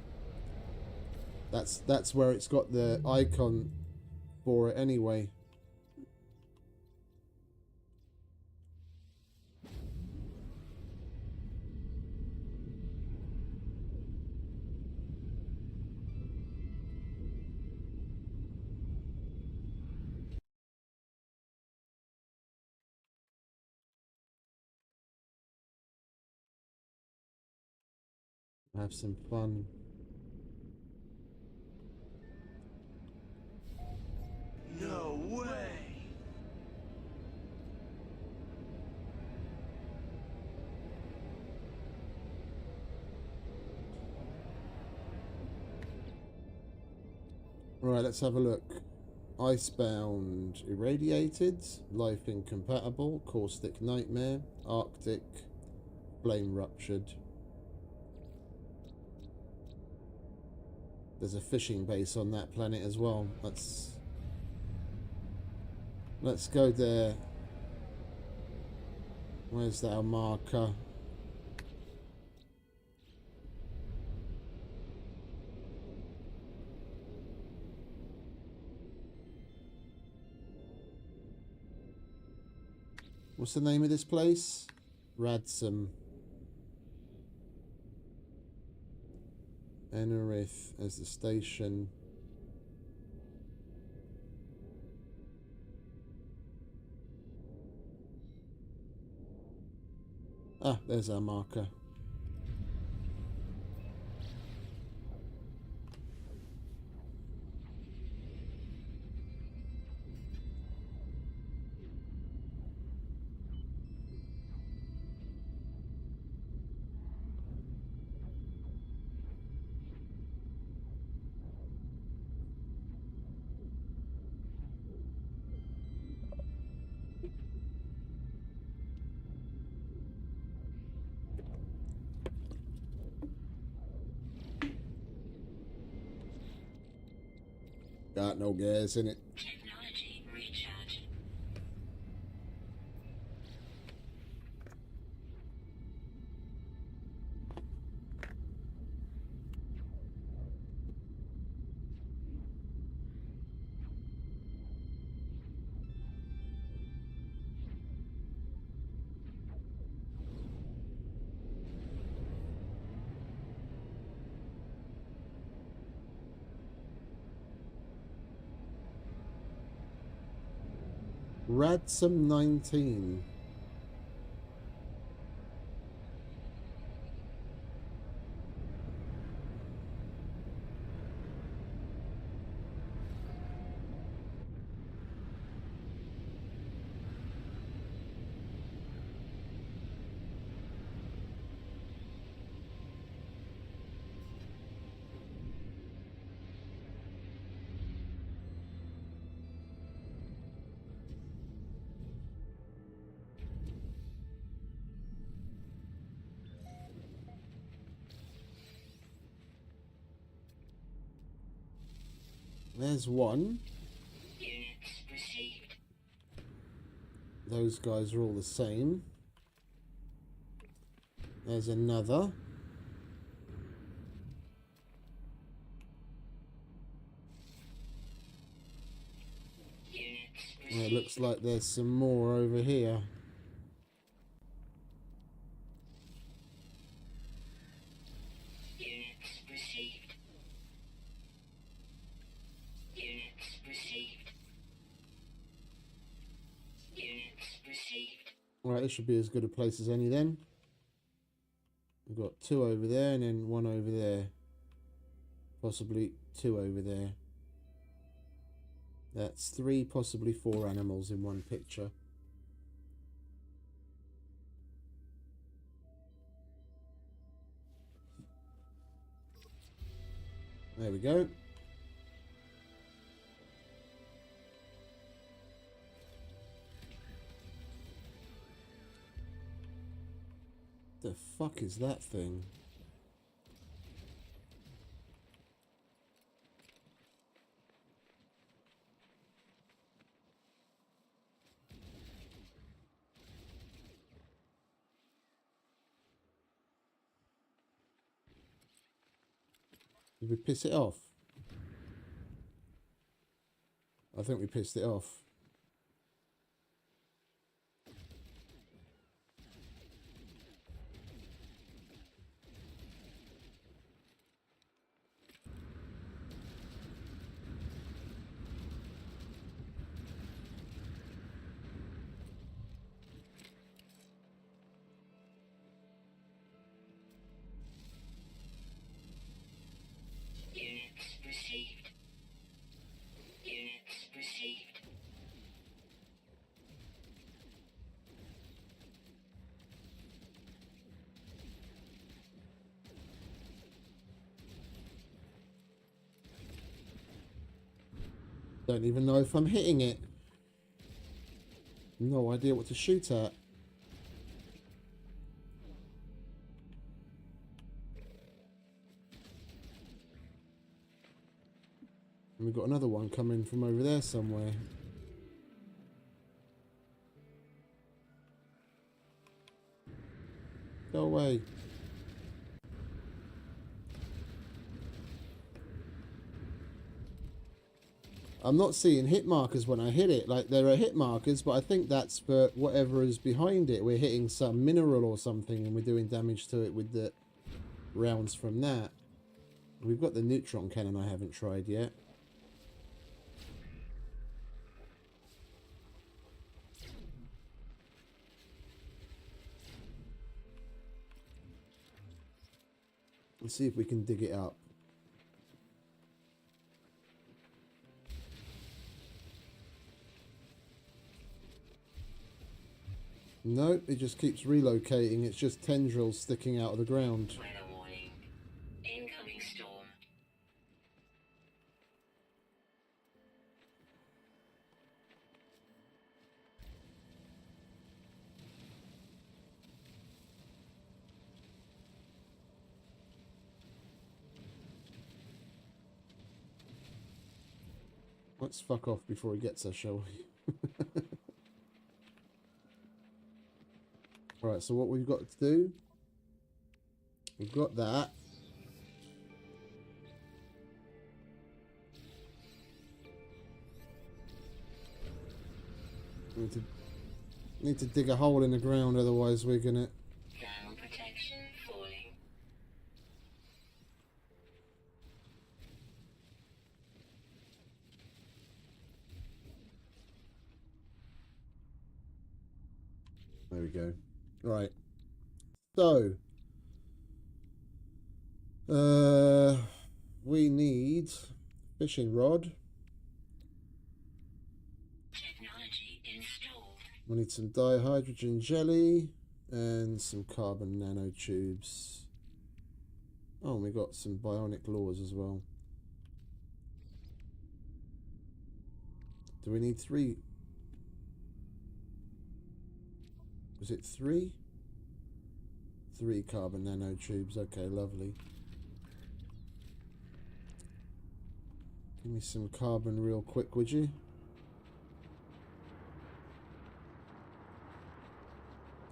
That's where it's got the icon for it anyway. Have some fun. No way! Right, let's have a look. Icebound, irradiated, life incompatible, caustic nightmare, arctic, flame ruptured. There's a fishing base on that planet as well. Let's go there. Where's that marker? What's the name of this place? Radsum. Enerith as the station. Ah, there's our marker. Got no gas in it. Technology recharge. Radsome 19. There's one. Units received. Those guys are all the same. There's another. Units And it received. looks like there's some more over here. Units received. Units received. Units received. Right, this should be as good a place as any then. We've got two over there and then one over there. Possibly two over there. That's three, possibly four animals in one picture. There we go. The fuck is that thing? Did we piss it off? I think we pissed it off. Units received. Units received. Don't even know if I'm hitting it. No idea what to shoot at. And we've got another one coming from over there somewhere. Go away. I'm not seeing hit markers when I hit it. Like, there are hit markers, but I think that's for whatever is behind it. We're hitting some mineral or something, and we're doing damage to it with the rounds from that. We've got the neutron cannon I haven't tried yet. Let's see if we can dig it up. No, it just keeps relocating. It's just tendrils sticking out of the ground. Weather warning. Incoming storm. Let's fuck off before he gets us, shall we? Right, so what we've got to do, we've got that. Need to dig a hole in the ground, otherwise we're gonna... Thermal protection falling. There we go. Right. So, we need fishing rod. Technology installed. We need some dihydrogen jelly and some carbon nanotubes. Oh, and we got some bionic claws as well. Do we need 3? Was it 3? 3 carbon nanotubes. Okay, lovely. Give me some carbon real quick, would you?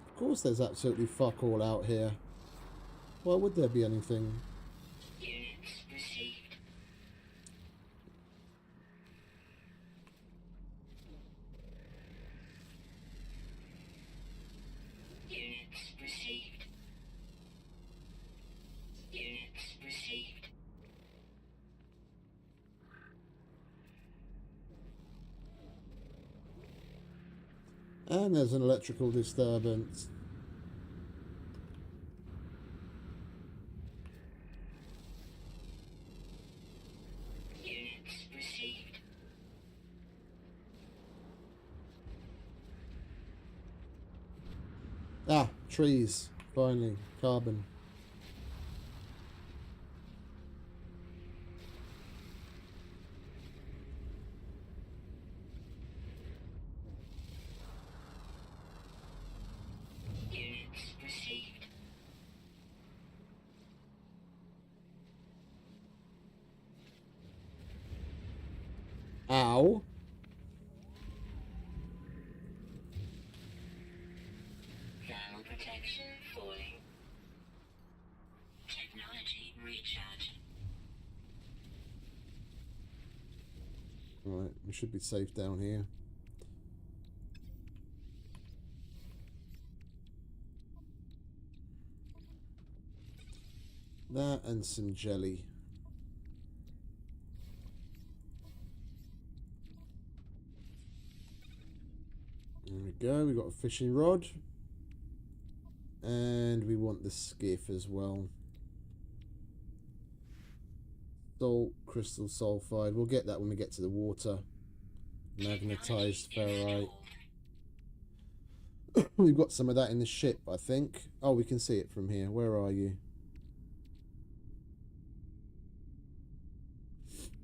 Of course there's absolutely fuck all out here. Why would there be anything? Units received. Units received. Units received. And there's an electrical disturbance. Units received. Ah, trees. Finally, carbon. Units received. Ow. Thermal protection falling. Technology recharge. Alright, we should be safe down here. That and some jelly. There we go, we got a fishing rod. And we want the skiff as well. Salt, crystal sulfide. We'll get that when we get to the water. Magnetized ferrite. We've got some of that in the ship, I think. Oh, we can see it from here. Where are you?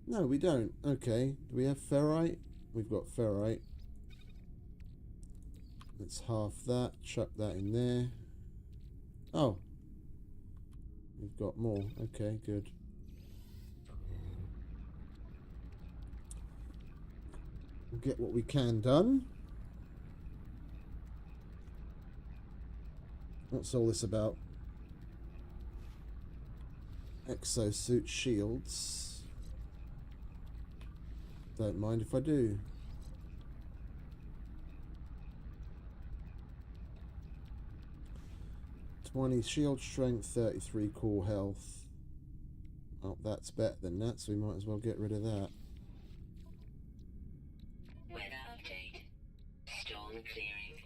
No, we don't. Okay. Do we have ferrite? We've got ferrite. Let's half that. Chuck that in there. Oh. We've got more. Okay, good. We'll get what we can done. What's all this about? Exosuit shields. Don't mind if I do. Shield strength, 33 core health. Oh, that's better than that, so we might as well get rid of that. Weather update. Storm clearing.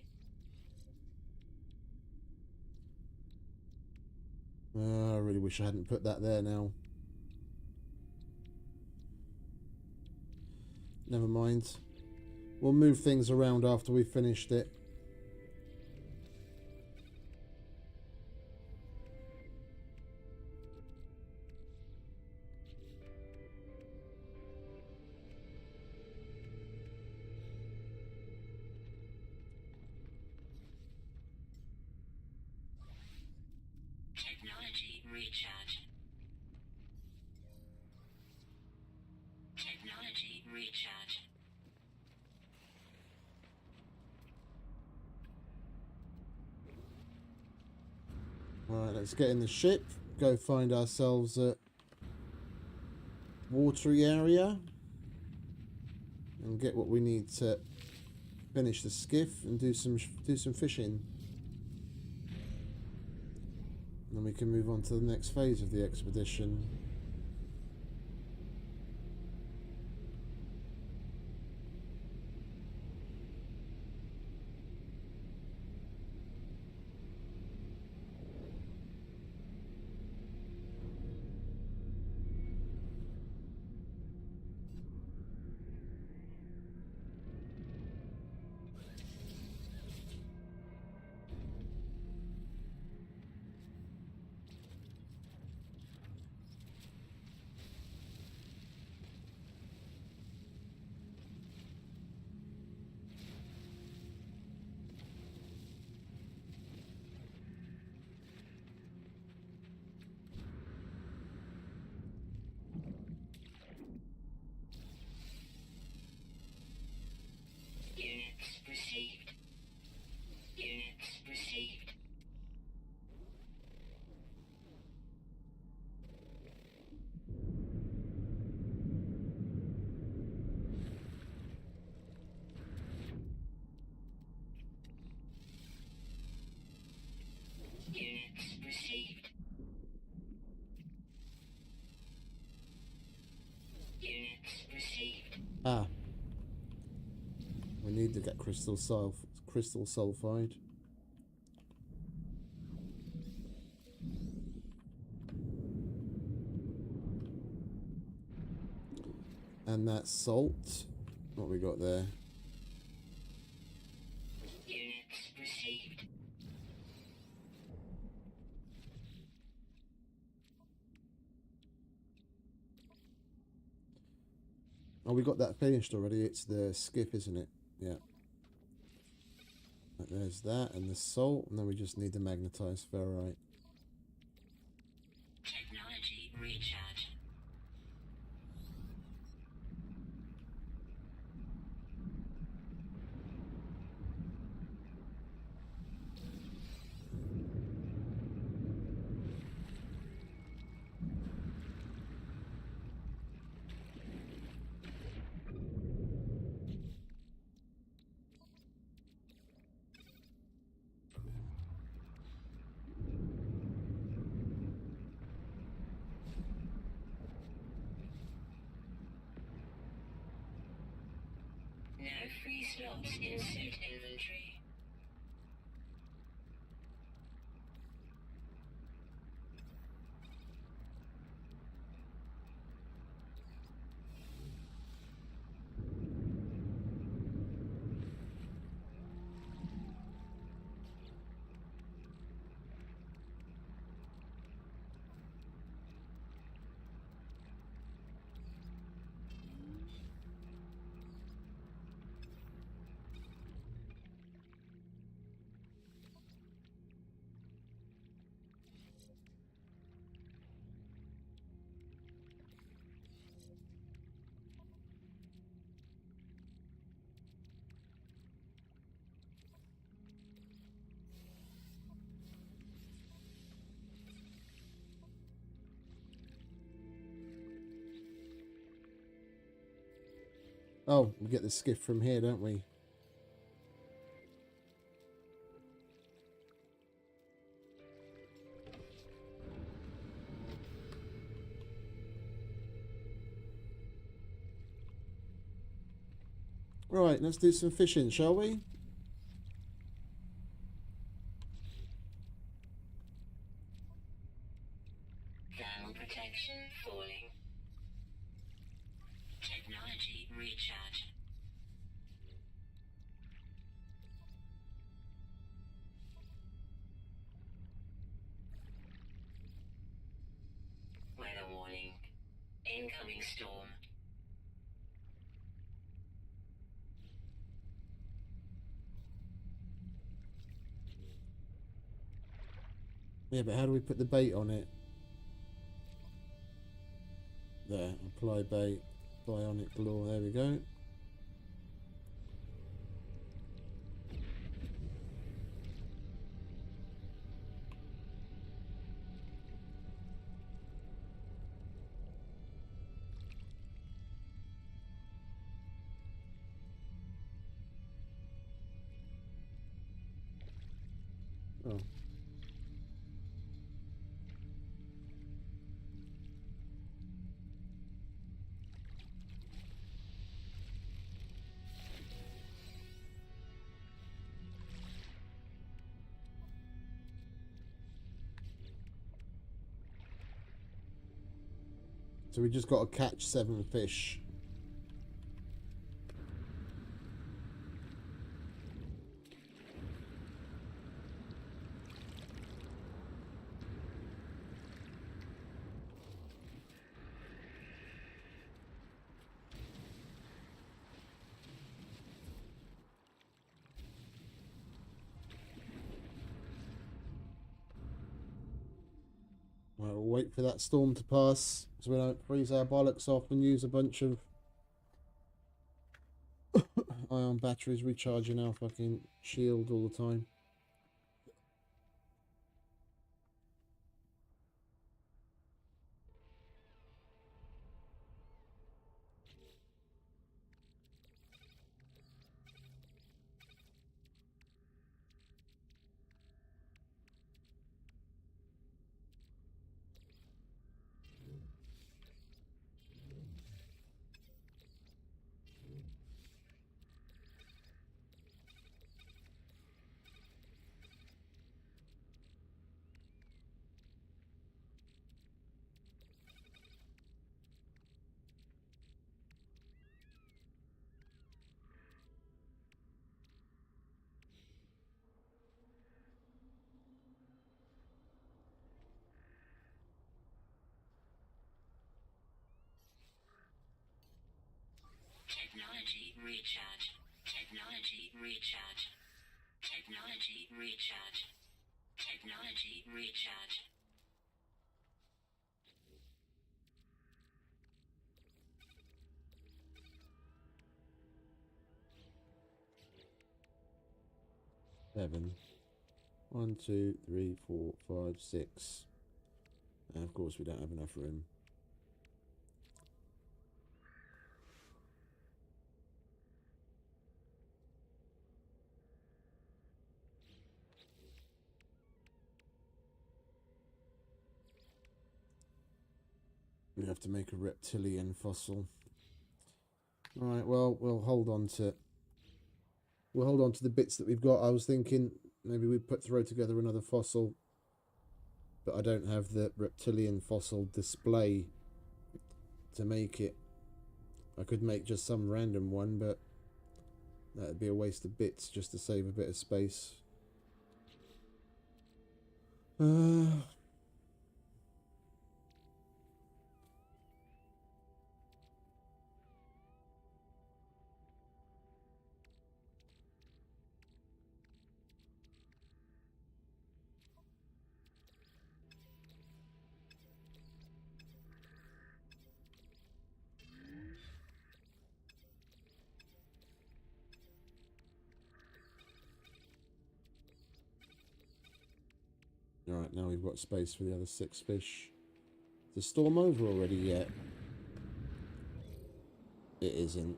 I really wish I hadn't put that there now. Never mind. We'll move things around after we've finished it. Technology recharge. Technology recharge. Right, let's get in the ship. Go find ourselves a watery area. And get what we need to finish the skiff and do some fishing. And then we can move on to the next phase of the expedition. Units received. Units received. Units received. Units received. Ah. We need to get crystal sulfide. And that salt. What we got there? Units received. Oh, we got that finished already. It's the skip, isn't it? Yeah. Right, there's that and the salt, and then we just need the magnetized ferrite. Technology recharge. No free slots in suit inventory. Oh, we get the skiff from here, don't we? Right, let's do some fishing, shall we? Thermal protection falling. Technology recharge. Weather warning. Incoming storm. Yeah, but how do we put the bait on it? There, apply bait, bionic lure, there we go. Oh. So we just got to catch 7 fish. Right, we'll wait for that storm to pass so we don't freeze our bollocks off and use a bunch of ion batteries recharging our fucking shield all the time. Technology recharge. Technology recharge. Technology recharge. Technology recharge. Seven. 1, 2, 3, 4, 5, 6. And of course we don't have enough room. We have to make a reptilian fossil. Right, well, we'll hold on to the bits that we've got. I was thinking maybe we throw together another fossil, but I don't have the reptilian fossil display to make it. I could make just some random one, but that'd be a waste of bits just to save a bit of space. Alright, now we've got space for the other 6 fish. Is the storm over already yet? It isn't.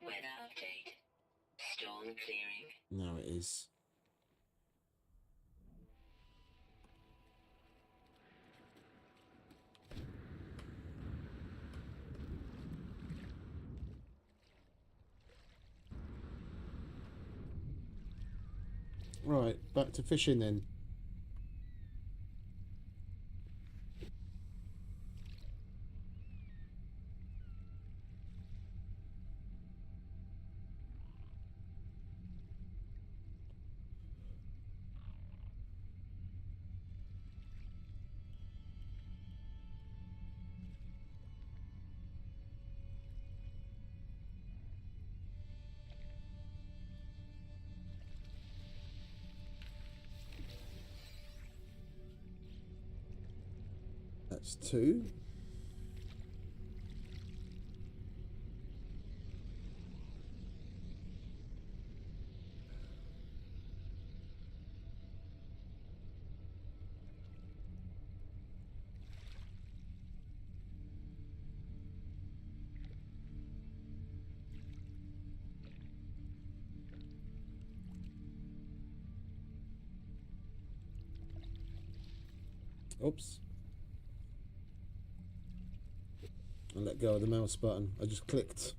Weather update. Storm clearing. Now it is. Right, back to fishing then. That's 2. Oops. I let go of the mouse button. I just clicked.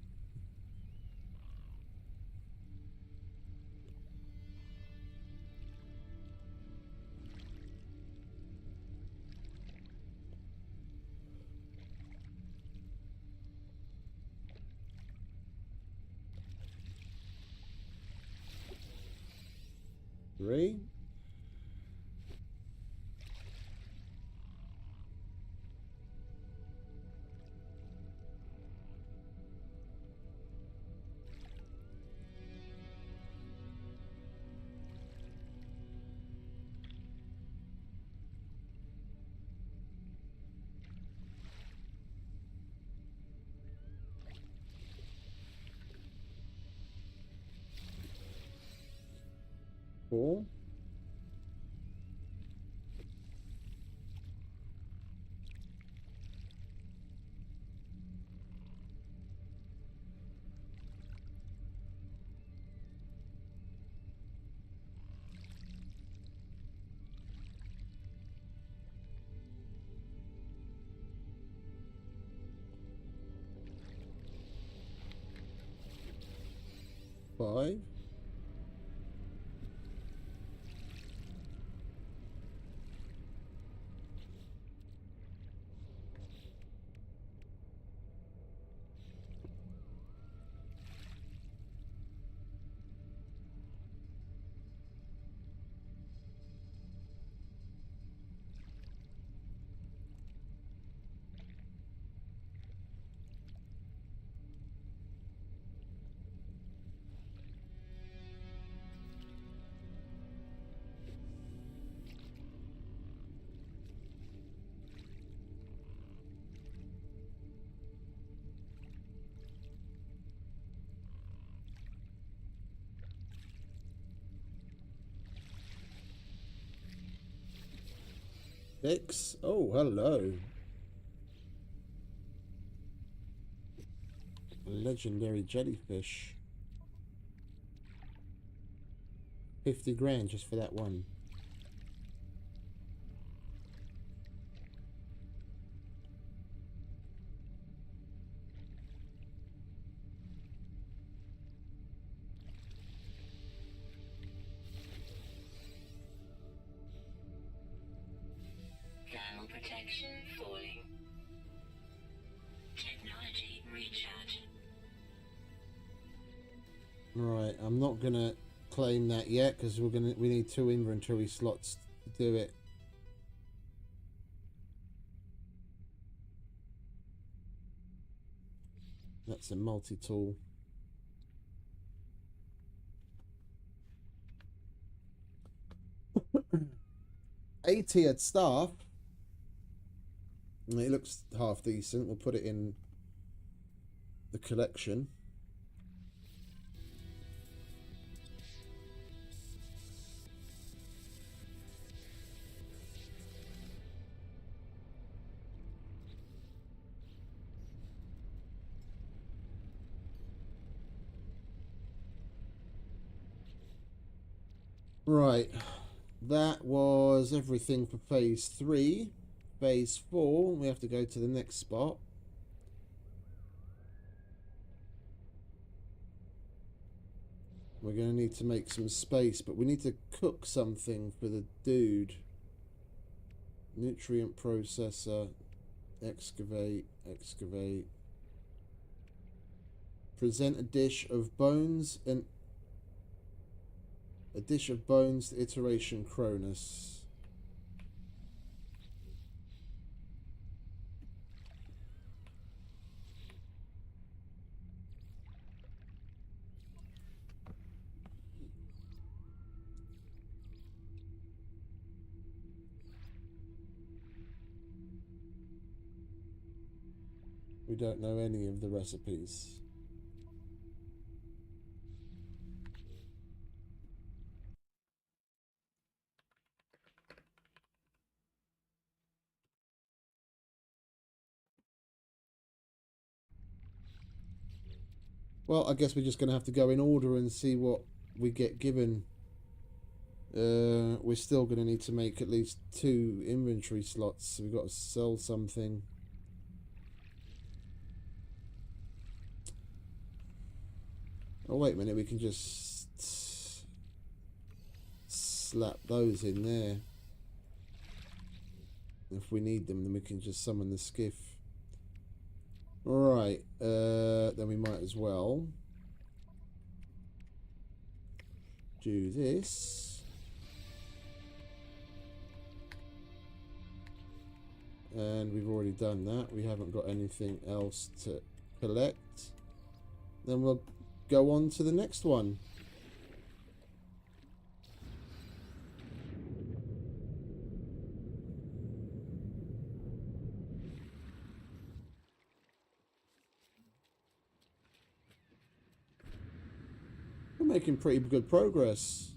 Three. Four. Five. Six. Oh, hello. Legendary jellyfish. 50 grand just for that one. Thermal protection falling. Technology recharge. Right, I'm not gonna claim that yet because we need 2 inventory slots to do it. That's a multi-tool. A-tiered staff. It looks half decent. We'll put it in the collection. Right, that was everything for phase 3. Phase 4, we have to go to the next spot. We're going to need to make some space, but we need to cook something for the dude. Nutrient processor, excavate, excavate. Present a dish of bones and a dish of bones to iteration Cronus. We don't know any of the recipes. Well, I guess we're just going to have to go in order and see what we get given We're still going to need to make at least 2 inventory slots. So we've got to sell something. Oh, wait a minute. We can just slap those in there. If we need them, then we can just summon the skiff. Alright, then we might as well do this. And we've already done that. We haven't got anything else to collect. Then we'll go on to the next one. We're making pretty good progress.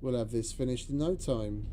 We'll have this finished in no time.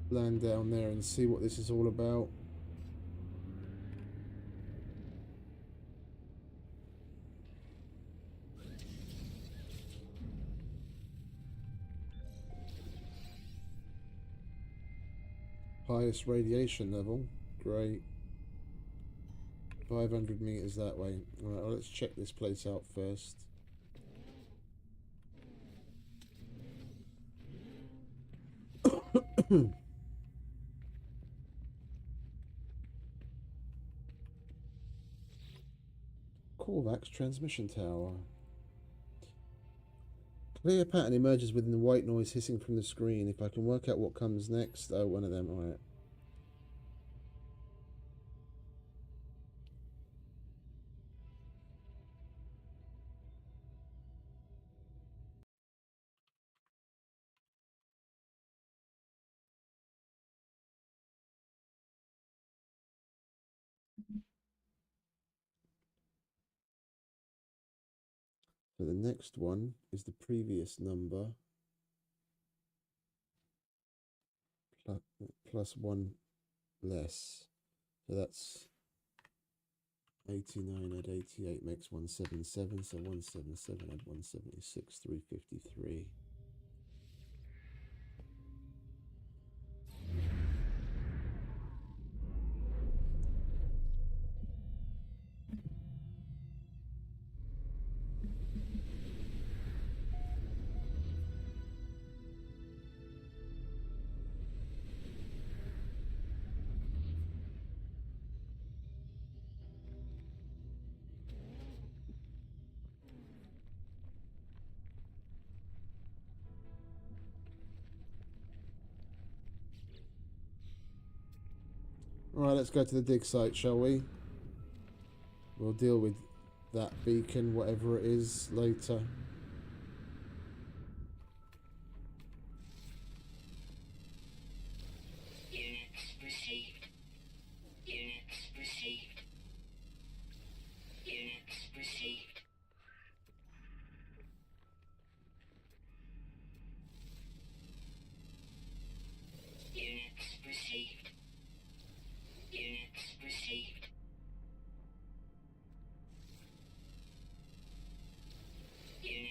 Land down there and see what this is all about. Highest radiation level. Great. 500 meters that way. Alright, well, let's check this place out first. Corvax transmission tower. Clear pattern emerges within the white noise hissing from the screen. If I can work out what comes next. Oh, one of them. Alright. So the next one is the previous number plus 1 less. So that's 89 add 88 makes 177. So 177 add 176, 353. Alright, let's go to the dig site, shall we? We'll deal with that beacon, whatever it is, later. Units received. Units received. Units received. Units received. Units received. Units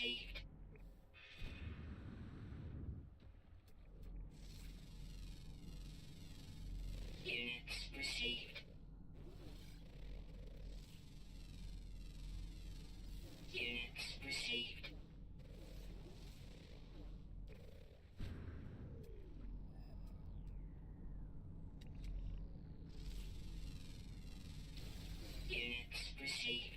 received. Units received. Units received. Units received.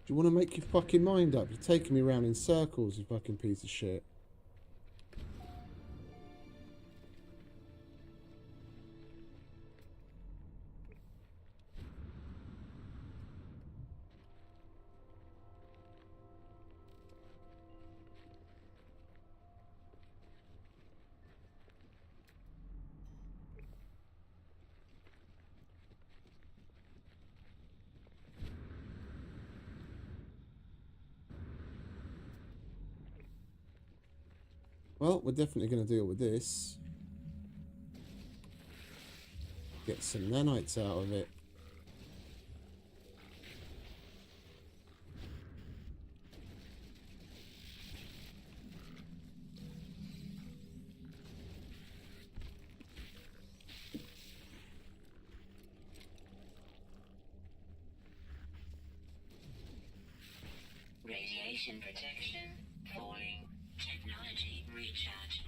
Do you want to make your fucking mind up? You're taking me around in circles, you fucking piece of shit. Well, we're definitely going to deal with this. Get some nanites out of it. Radiation protection falling. Technology recharge.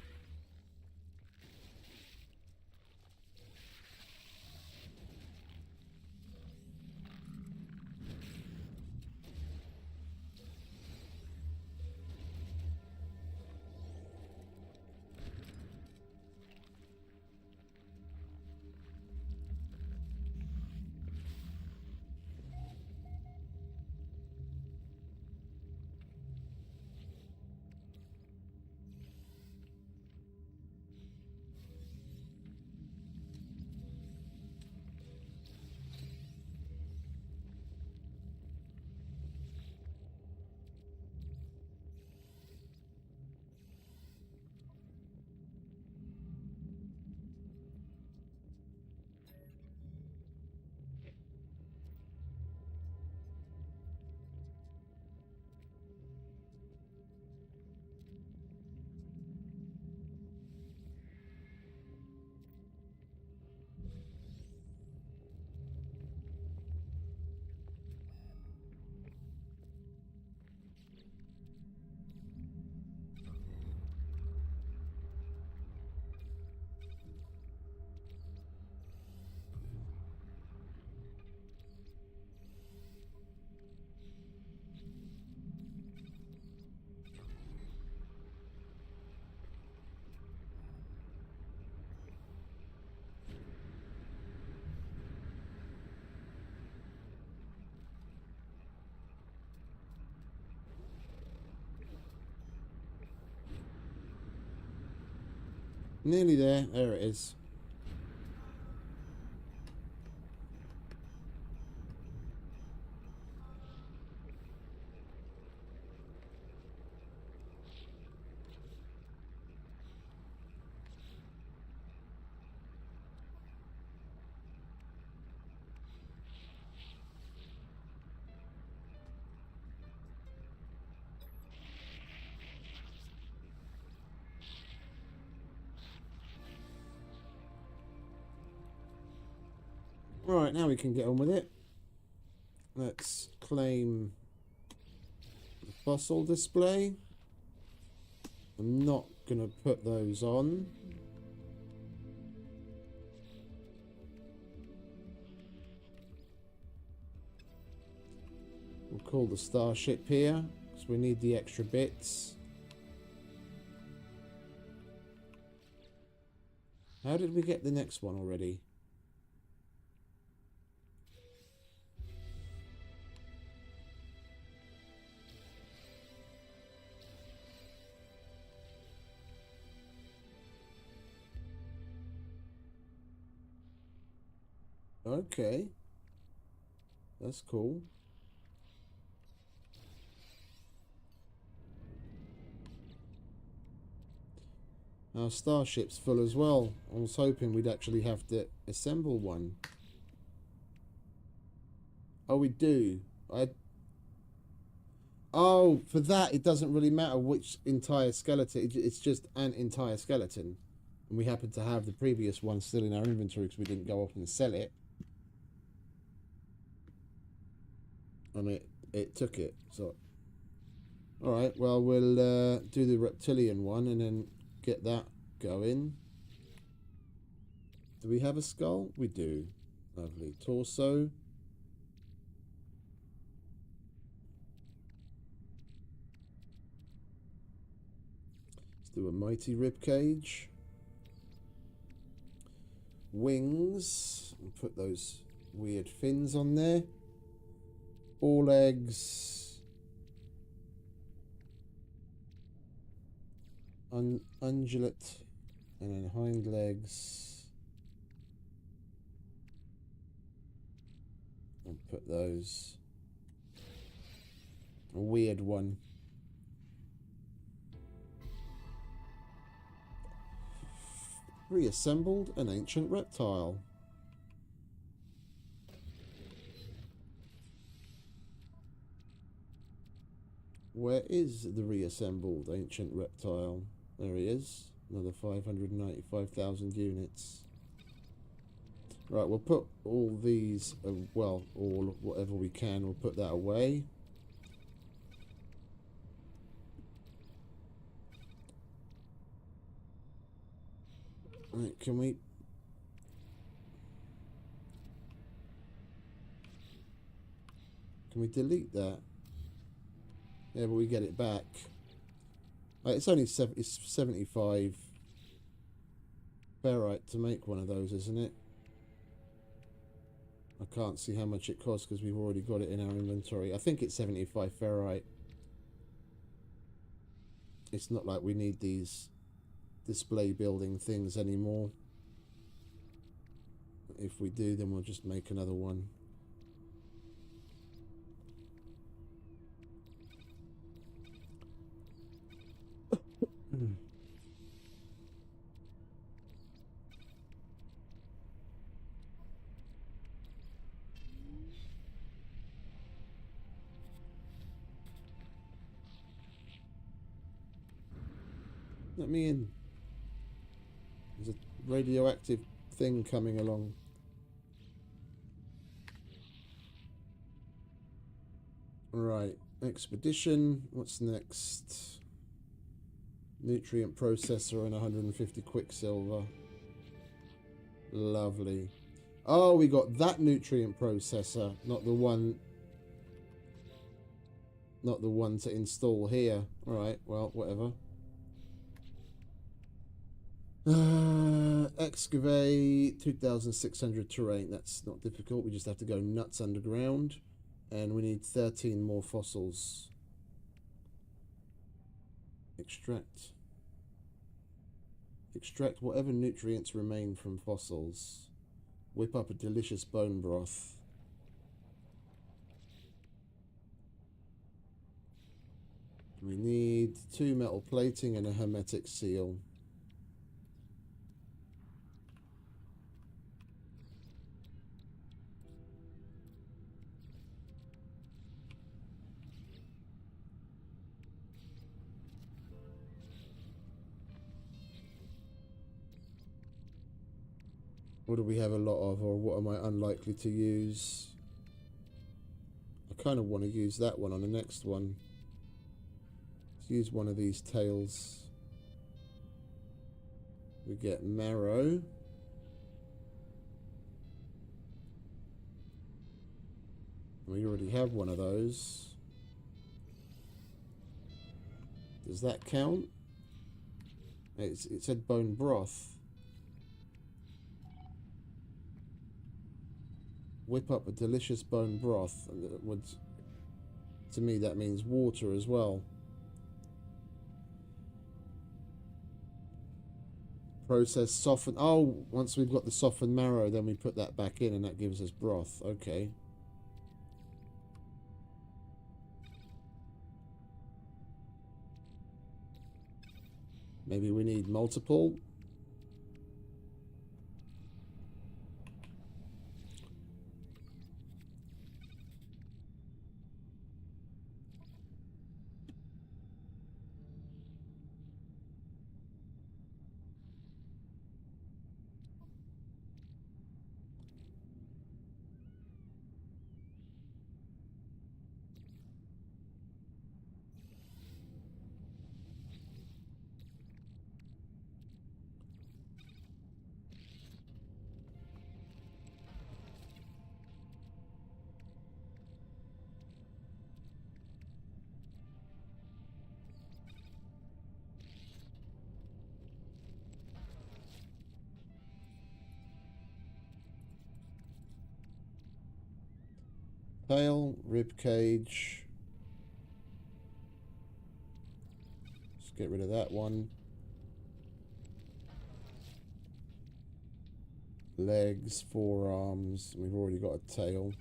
Nearly there. There it is. Right, now we can get on with it. Let's claim the fossil display. I'm not going to put those on. We'll call the starship here, because we need the extra bits. How did we get the next one already? Okay. That's cool. Our starship's full as well. I was hoping we'd actually have to assemble one. Oh, we do. Oh, for that, it doesn't really matter which entire skeleton. It's just an entire skeleton. And we happen to have the previous one still in our inventory because we didn't go off and sell it. And it took it. So, alright, well, we'll do the reptilian one and then get that going. Do we have a skull? We do. Lovely. Torso. Let's do a mighty rib cage. Wings. And put those weird fins on there. All legs. Ungulate. And then hind legs. And put those. A weird one. Reassembled an ancient reptile. Where is the reassembled ancient reptile? There he is. Another 595,000 units. Right, we'll put all these, well, all, whatever we can, we'll put that away. Right, can we delete that? Yeah, but we get it back. Right, it's only 75 ferrite to make one of those, isn't it? I can't see how much it costs because we've already got it in our inventory. I think it's 75 ferrite. It's not like we need these display building things anymore. If we do, then we'll just make another one. Let me in. There's a radioactive thing coming along. Right, expedition. What's next? Nutrient processor and 150 quicksilver. Lovely. Oh, we got that nutrient processor, not the one to install here. All right, well, whatever. Excavate 2,600 terrain. That's not difficult. We just have to go nuts underground, and we need 13 more fossils. Extract whatever nutrients remain from fossils. Whip up a delicious bone broth. We need 2 metal plating and a hermetic seal. What do we have a lot of, or what am I unlikely to use? I kind of want to use that one on the next one. Let's use one of these tails. We get marrow. We already have one of those. Does that count? It said bone broth. Whip up a delicious bone broth. To me, that means water as well. Process soften. Oh, once we've got the softened marrow, then we put that back in and that gives us broth. Okay. Maybe we need multiple. Tail, rib cage. Let's get rid of that one. Legs, forearms. We've already got a tail.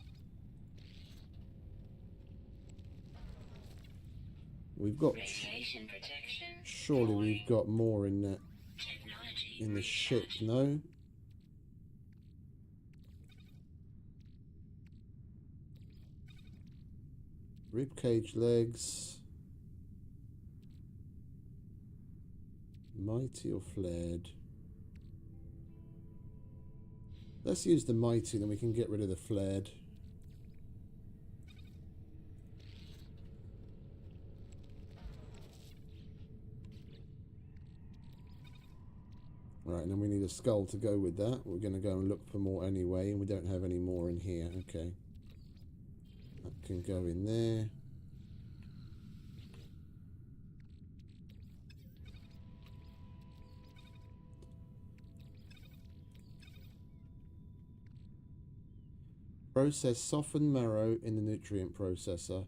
We've got. Radiation protection. Surely we've got more in that. Technology In the ship, research. no? Ribcage legs. Mighty or flared? Let's use the mighty, then we can get rid of the flared. Right, and then we need a skull to go with that. We're going to go and look for more anyway, and we don't have any more in here. Okay. That can go in there. Process softened marrow in the nutrient processor.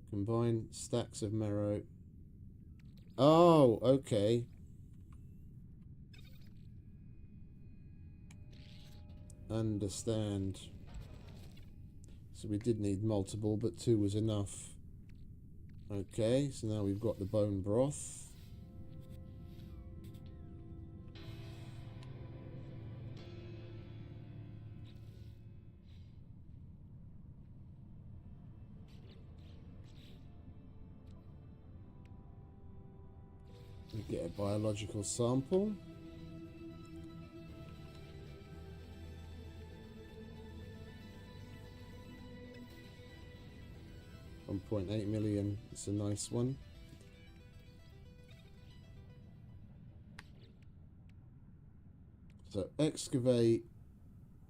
Combine stacks of marrow. Oh, okay. Understand. So we did need multiple, but 2 was enough. Okay, so now we've got the bone broth. We get a biological sample. $1.8 million. It's a nice one. So excavate,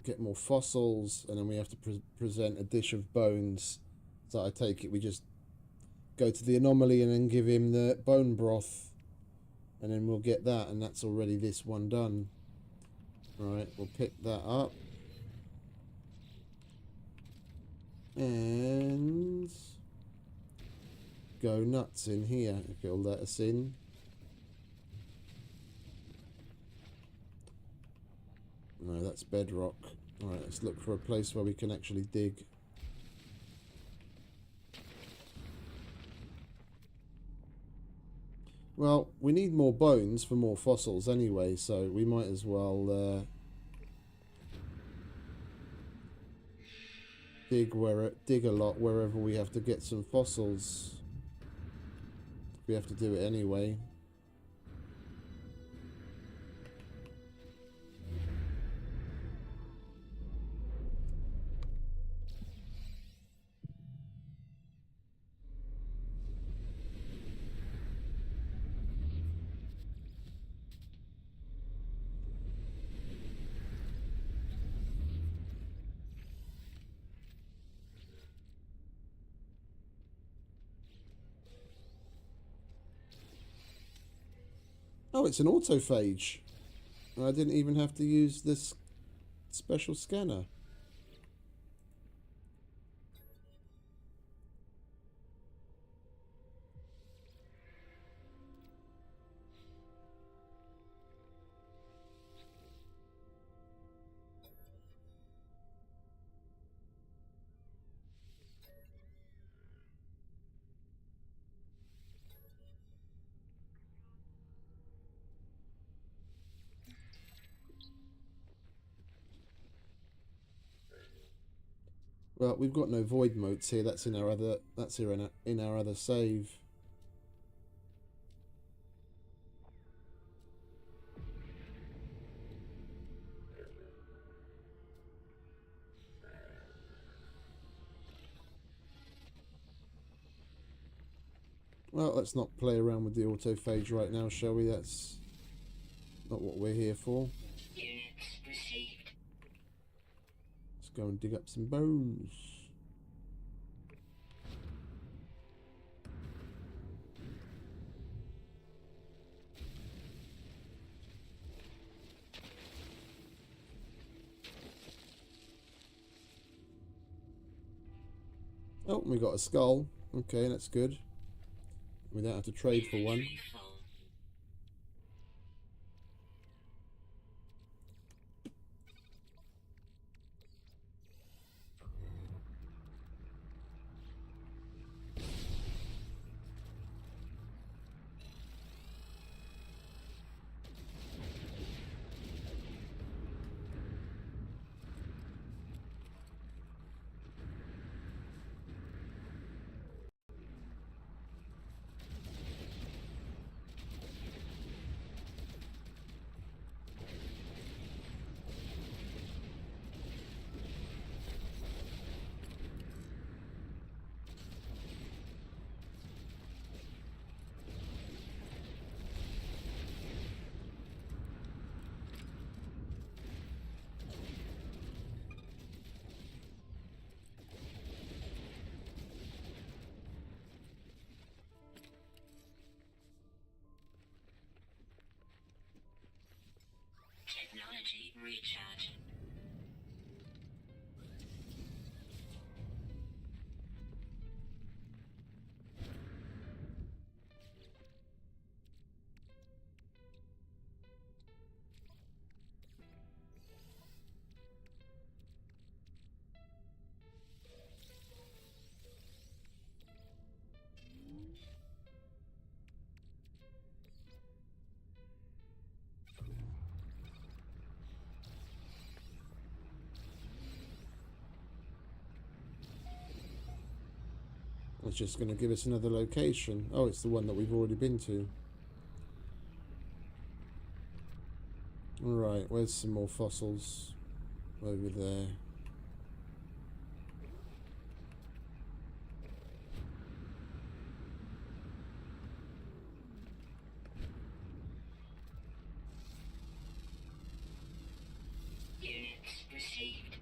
get more fossils, and then we have to present a dish of bones. So I take it we just go to the anomaly and then give him the bone broth, and then we'll get that, and that's already this one done. Alright, we'll pick that up. And go nuts in here, if it'll let us in. No, that's bedrock. Alright, let's look for a place where we can actually dig. Well, we need more bones for more fossils anyway, so we might as well dig a lot wherever we have to get some fossils. We have to do it anyway. Oh, it's an autophage. I didn't even have to use this special scanner. Well, we've got no void motes here. That's in our other. That's here in our other save. Well, let's not play around with the autophage right now, shall we? That's not what we're here for. Units received. Let's go and dig up some bones. Oh, we got a skull. Okay, that's good. We don't have to trade for one. Inventory full. Technology recharge. It's just going to give us another location. Oh, it's the one that we've already been to. Alright, where's some more fossils? Over there. Units received.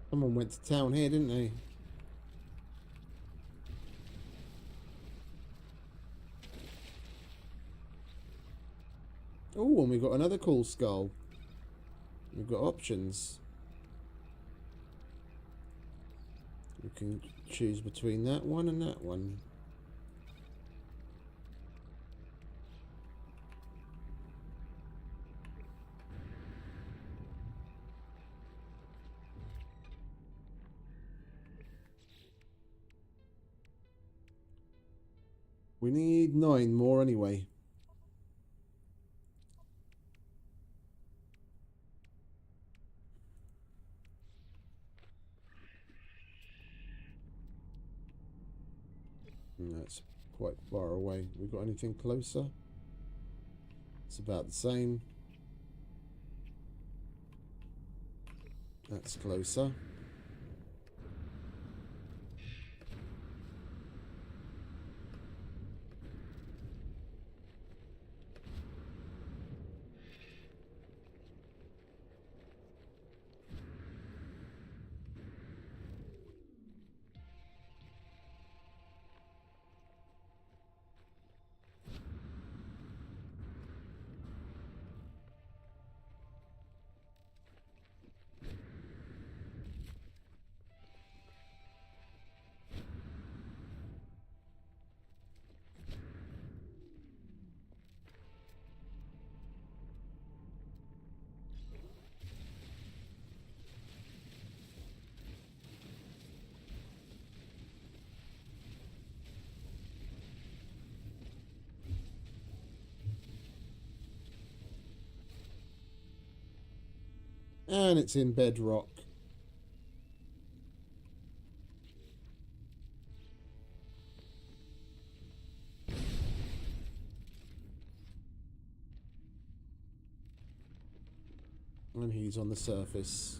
Someone went to town here, didn't they? Oh, and we got another cool skull. We've got options. We can choose between that one and that one. We need 9 more anyway. And that's quite far away. We got anything closer? It's about the same. That's closer. And it's in bedrock. And he's on the surface.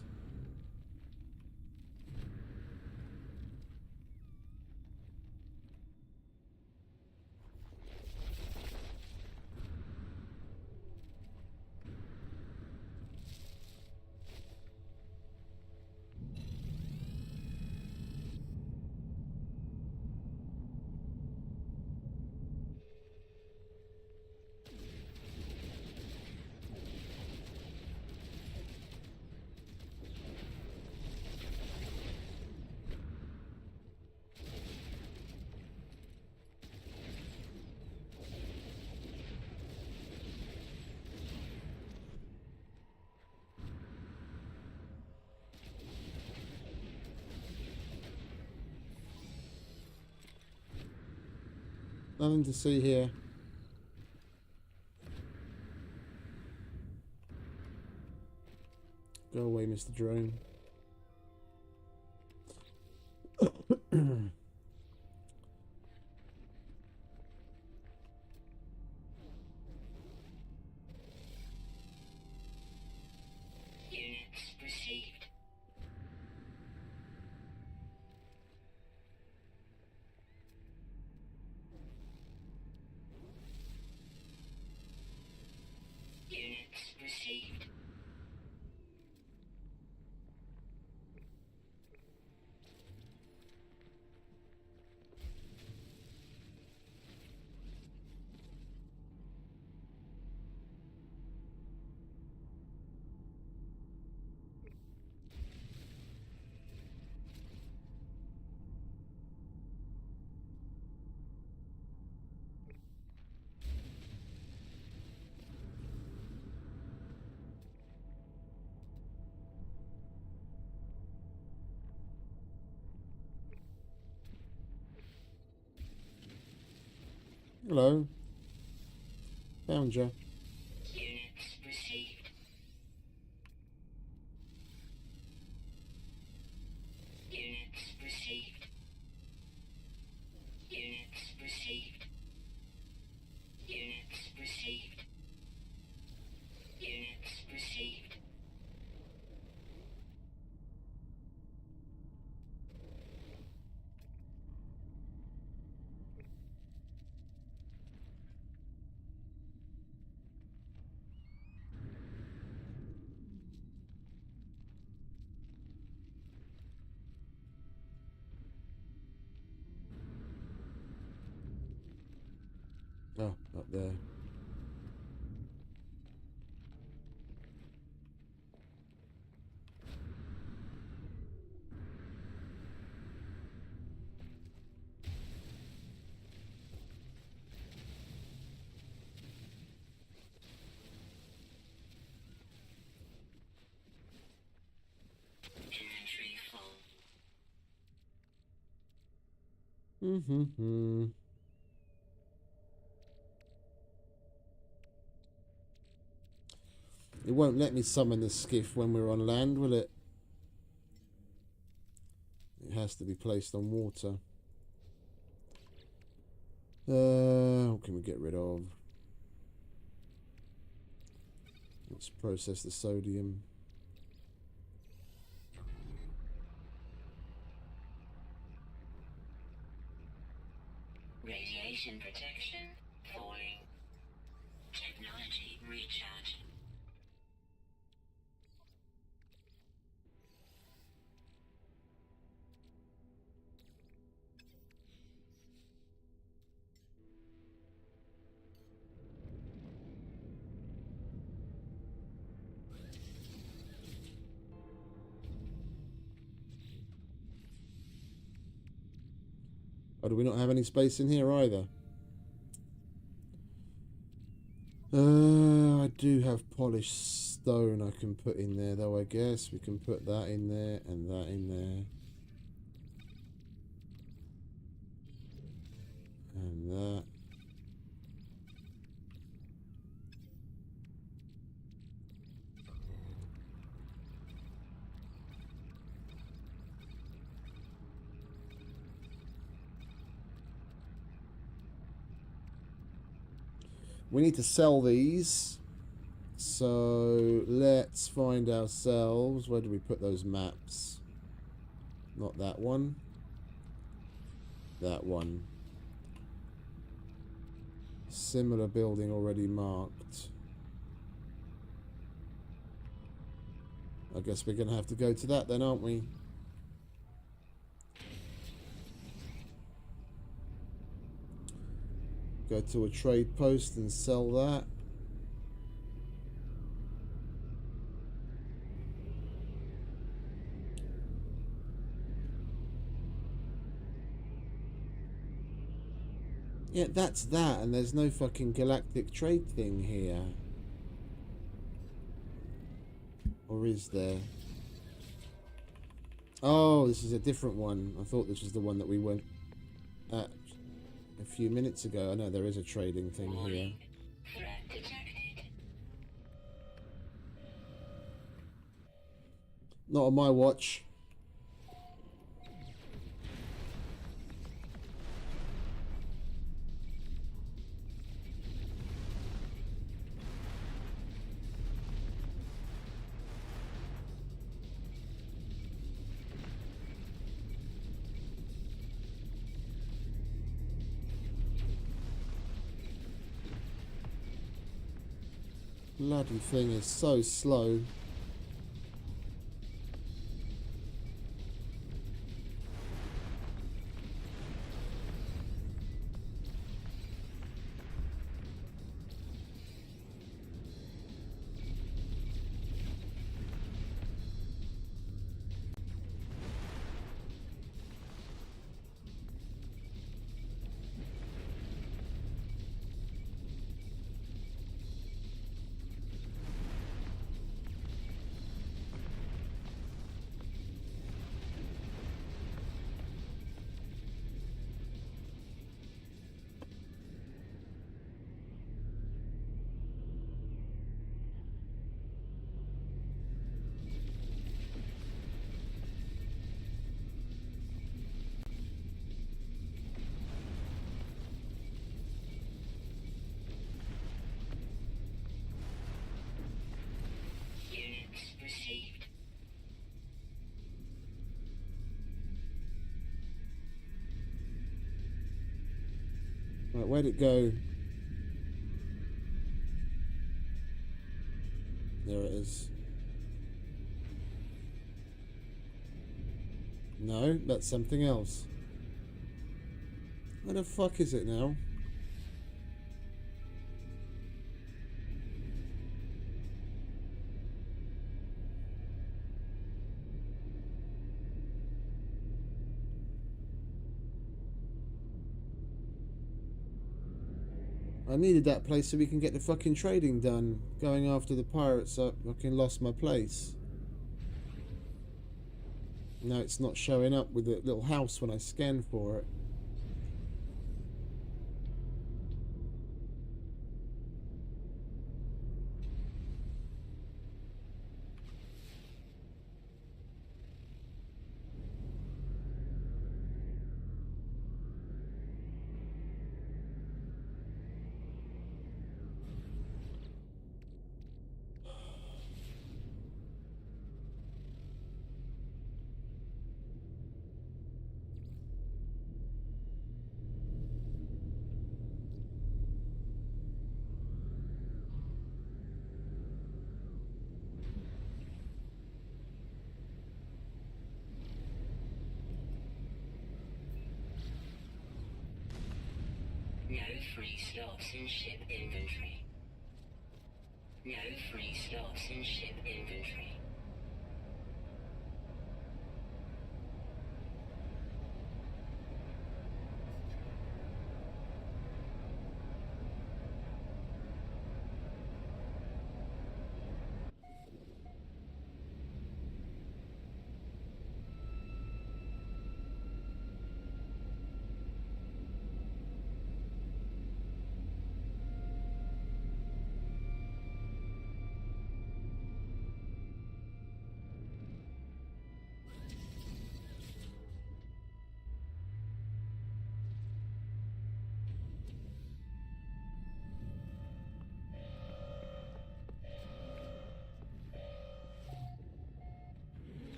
Nothing to see here. Go away, Mr. Drone. Units received. Units received. Hello. Found you. Units received. Units received. Units received. Units received. Units received. Oh, up there. Inventory full. Mm-hmm. It won't let me summon the skiff when we're on land, will it? It has to be placed on water. What can we get rid of? Let's process the sodium. Radiation protection falling. Technology recharge. Oh, do we not have any space in here either? I do have polished stone I can put in there, though, I guess. We can put that in there and that in there. And that. We need to sell these. So let's find ourselves. Where do we put those maps? Not that one. That one. Similar building already marked. I guess we're going to have to go to that then, aren't we? Go to a trade post and sell that. Yeah, that's that, and there's no fucking galactic trade thing here. Or is there? Oh, this is a different one. I thought this was the one that we went at a few minutes ago. I know there is a trading thing here. Threat detected. Not on my watch. Bloody thing is so slow. Units received. Right, where'd it go? There it is. No, that's something else. Where the fuck is it now? I needed that place so we can get the fucking trading done. Going after the pirates, I fucking lost my place. No, it's not showing up with the little house when I scan for it. No free slots in ship inventory. No free slots in ship inventory.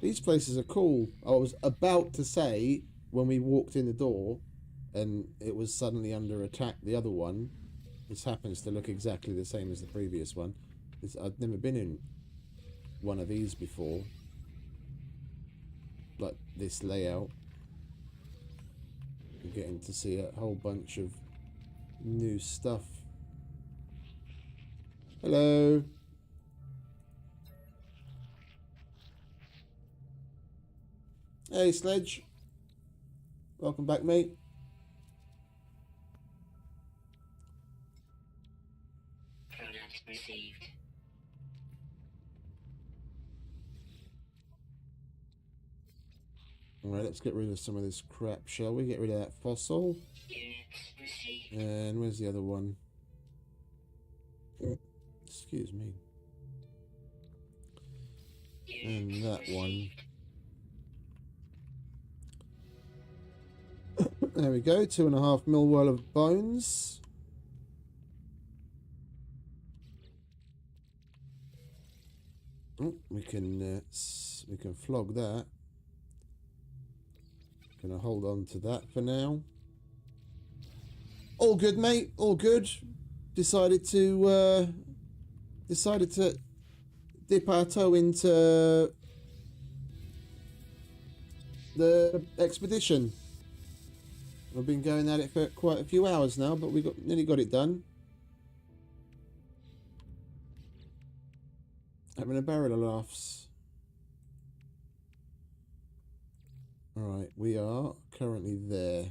These places are cool. I was about to say, when we walked in the door and it was suddenly under attack, the other one, this happens to look exactly the same as the previous one. I've never been in one of these before. Like this layout. We're getting to see a whole bunch of new stuff. Hello. Hey, Sledge. Welcome back, mate. Product received. Alright, let's get rid of some of this crap, shall we? Get rid of that fossil. Units received. And where's the other one? Excuse me. And Units that one. received. There we go, 2.5 mil worth of bones. Oh, we can flog that. Gonna hold on to that for now. All good, mate. All good. Decided to dip our toe into the expedition. We've been going at it for quite a few hours now, but we nearly got it done. Having a barrel of laughs. Alright, we are currently there.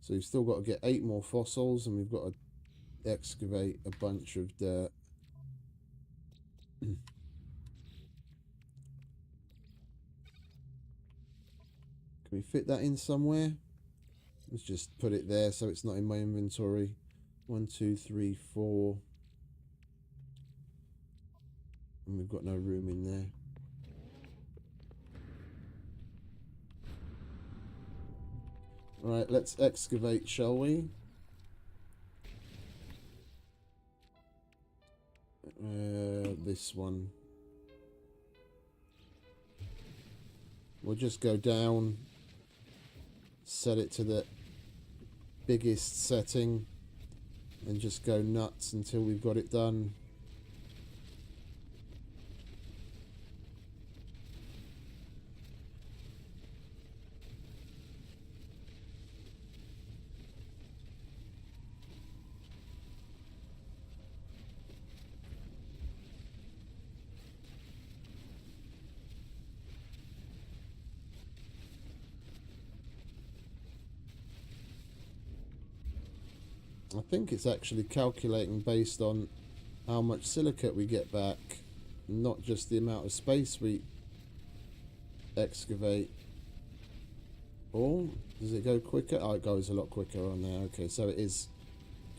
So we've still got to get 8 more fossils, and we've got to excavate a bunch of dirt. Can we fit that in somewhere? Let's just put it there so it's not in my inventory. 1, 2, 3, 4. And we've got no room in there. Right, let's excavate, shall we? This one. We'll just go down, set it to the biggest setting, and just go nuts until we've got it done. I think it's actually calculating based on how much silicate we get back, not just the amount of space we excavate. Or does it go quicker? Oh, it goes a lot quicker on there. Okay, so it is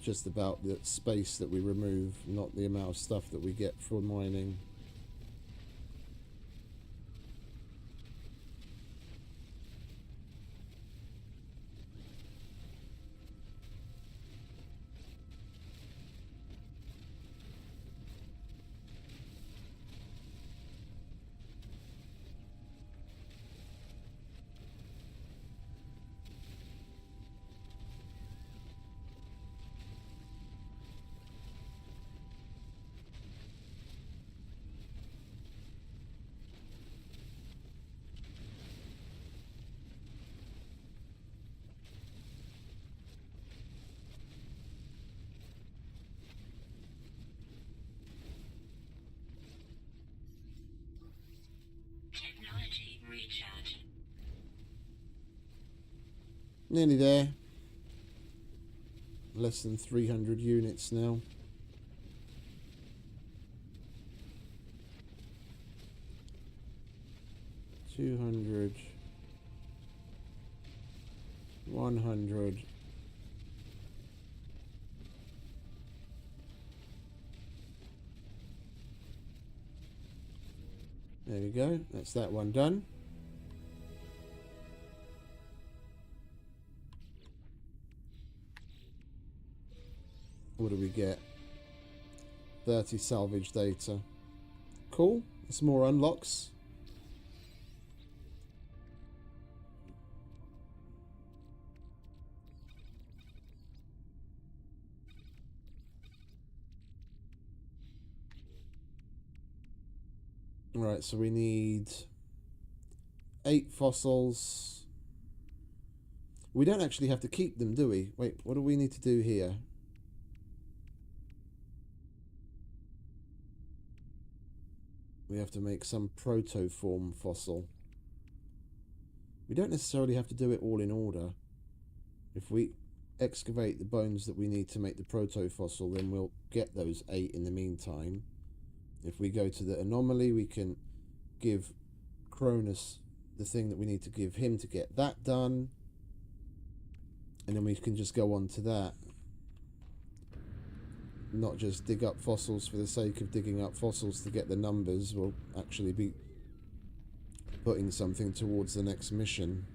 just about the space that we remove, not the amount of stuff that we get from mining. Technology recharge. Nearly there. Less than 300 units now. $200, $100. There we go. That's that one done. What do we get? 30 salvage data. Cool. Some more unlocks. Right, so we need 8 fossils. We don't actually have to keep them, do we? Wait, what do we need to do here? We have to make some protoform fossil. We don't necessarily have to do it all in order. If we excavate the bones that we need to make the proto-fossil, then we'll get those 8 in the meantime. If we go to the anomaly, we can give Cronus the thing that we need to give him to get that done. And then we can just go on to that. Not just dig up fossils for the sake of digging up fossils to get the numbers. We'll actually be putting something towards the next mission.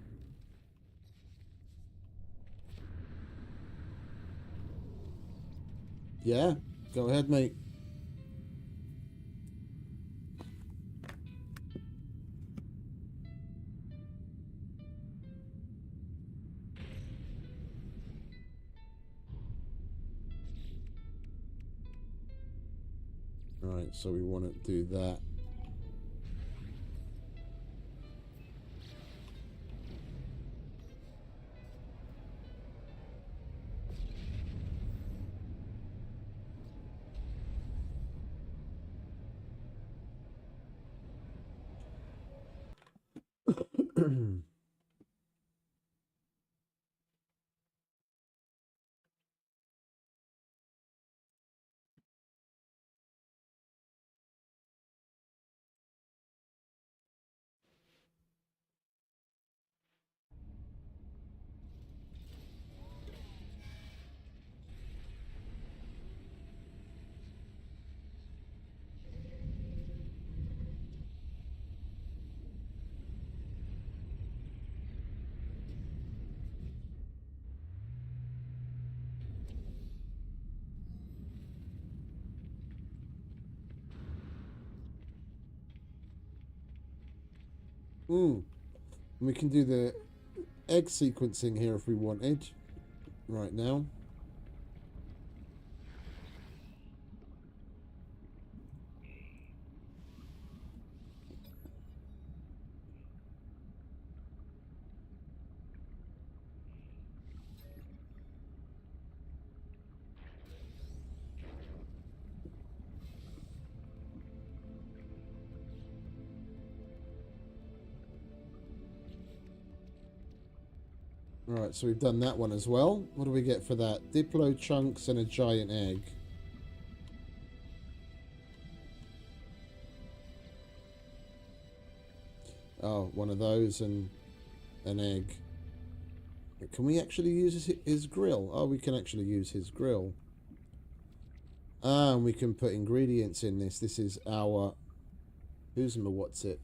Yeah, go ahead, mate. Right, so we want to do that. We can do the egg sequencing here if we wanted right now. Right, so we've done that one as well. What do we get for that? Diplo chunks and a giant egg. Oh, one of those and an egg. Can we actually use his grill? Oh, we can actually use his grill. Ah, and we can put ingredients in this. This is our... what's it?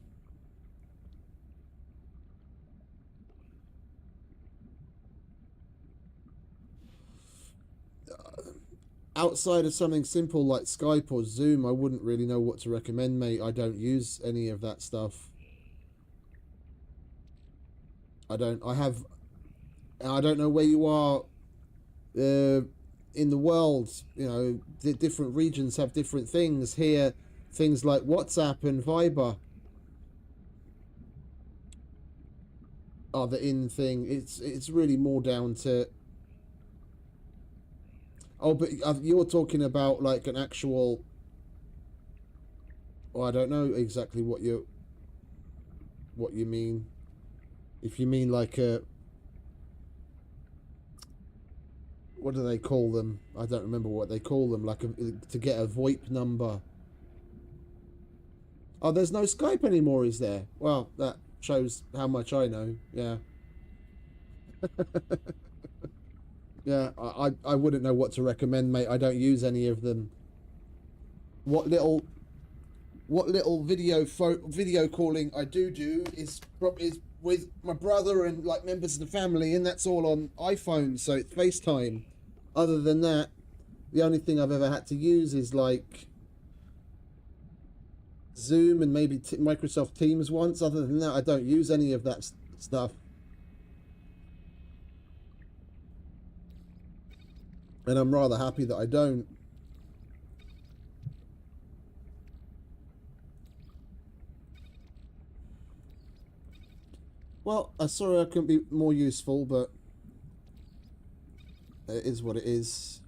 Outside of something simple like Skype or Zoom, I wouldn't really know what to recommend, mate. I don't use any of that stuff. I don't know where you are in the world. You know, the different regions have different things. Here, things like WhatsApp and Viber are the in thing. It's really more down to... Oh, but you're talking about like an actual... Well, I don't know exactly what you mean. If you mean like a... What do they call them? I don't remember what they call them. Like to get a VoIP number. Oh, there's no Skype anymore, is there? Well, that shows how much I know. Yeah. Yeah, I wouldn't know what to recommend, mate. I don't use any of them. What little video calling I do is with my brother and like members of the family, and that's all on iPhone, so it's FaceTime. Other than that, the only thing I've ever had to use is like Zoom and maybe Microsoft Teams once. Other than that, I don't use any of that stuff. And I'm rather happy that I don't. Well, I'm sorry I couldn't be more useful, but it is what it is.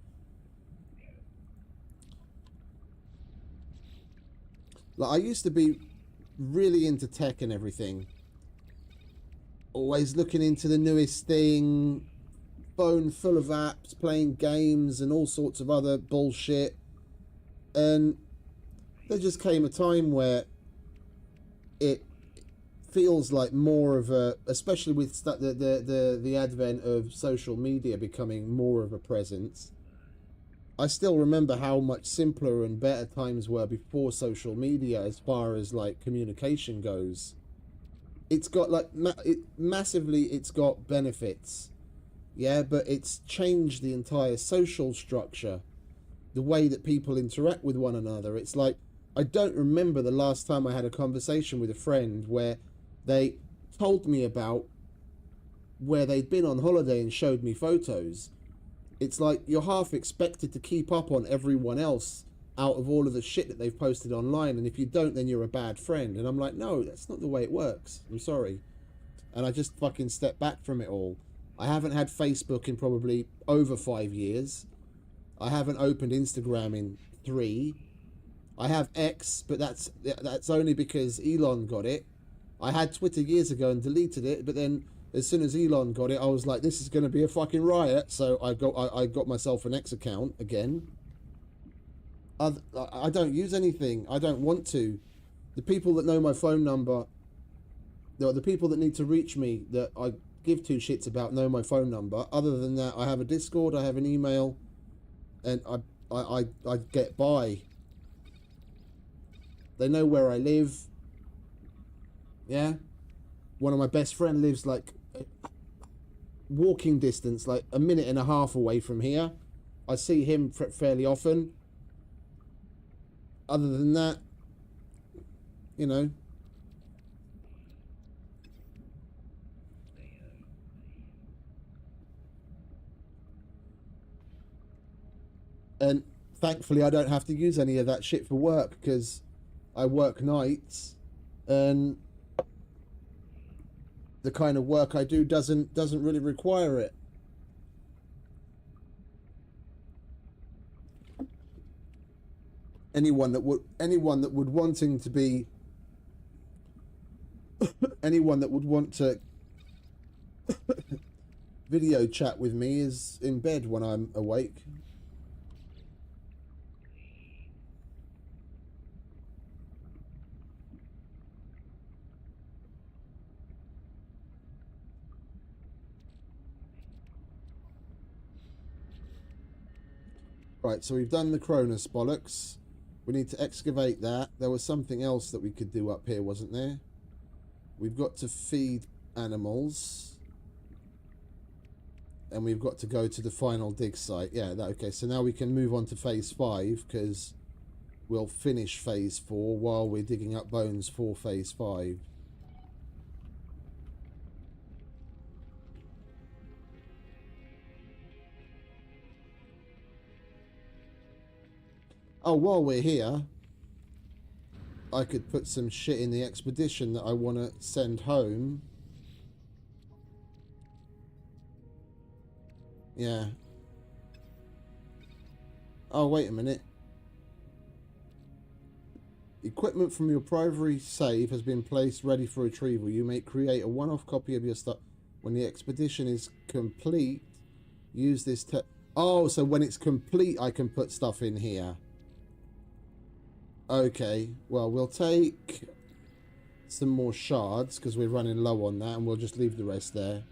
Like, I used to be really into tech and everything. Always looking into the newest thing, phone full of apps, playing games and all sorts of other bullshit. And there just came a time where it feels like more of a, especially with the advent of social media becoming more of a presence. I still remember how much simpler and better times were before social media as far as like communication goes. It's got like massively, it's got benefits, yeah, but it's changed the entire social structure, the way that people interact with one another. It's like, I don't remember the last time I had a conversation with a friend where they told me about where they'd been on holiday and showed me photos. It's like you're half expected to keep up on everyone else out of all of the shit that they've posted online, and if you don't, then you're a bad friend. And I'm like, no, that's not the way it works. I'm sorry. And I just fucking stepped back from it all. I haven't had Facebook in probably over 5 years. I haven't opened Instagram in 3. I have X, but that's only because Elon got it. I had Twitter years ago and deleted it, but then as soon as Elon got it, I was like, this is going to be a fucking riot. So I got myself an X account again. I don't use anything. I don't want to. The people that know my phone number, the people that need to reach me that I give two shits about know my phone number. Other than that, I have a Discord, I have an email, and I get by. They know where I live. Yeah. One of my best friends lives like walking distance, like a minute and a half away from here. I see him fairly often. Other than that, you know. And thankfully I don't have to use any of that shit for work because I work nights, and the kind of work I do doesn't really require it. Anyone that would wanting to be anyone that would want to video chat with me is in bed when I'm awake. Right, so we've done the Cronus bollocks. We need to excavate that. There was something else that we could do up here, wasn't there? We've got to feed animals. And we've got to go to the final dig site. Yeah, okay, so now we can move on to phase 5, because we'll finish phase 4 while we're digging up bones for phase 5. Oh, while we're here, I could put some shit in the expedition that I want to send home. Yeah. Oh, wait a minute. Equipment from your primary save has been placed ready for retrieval. You may create a one-off copy of your stuff. When the expedition is complete, use this oh, so when it's complete, I can put stuff in here. Okay, well, we'll take some more shards because we're running low on that, and we'll just leave the rest there.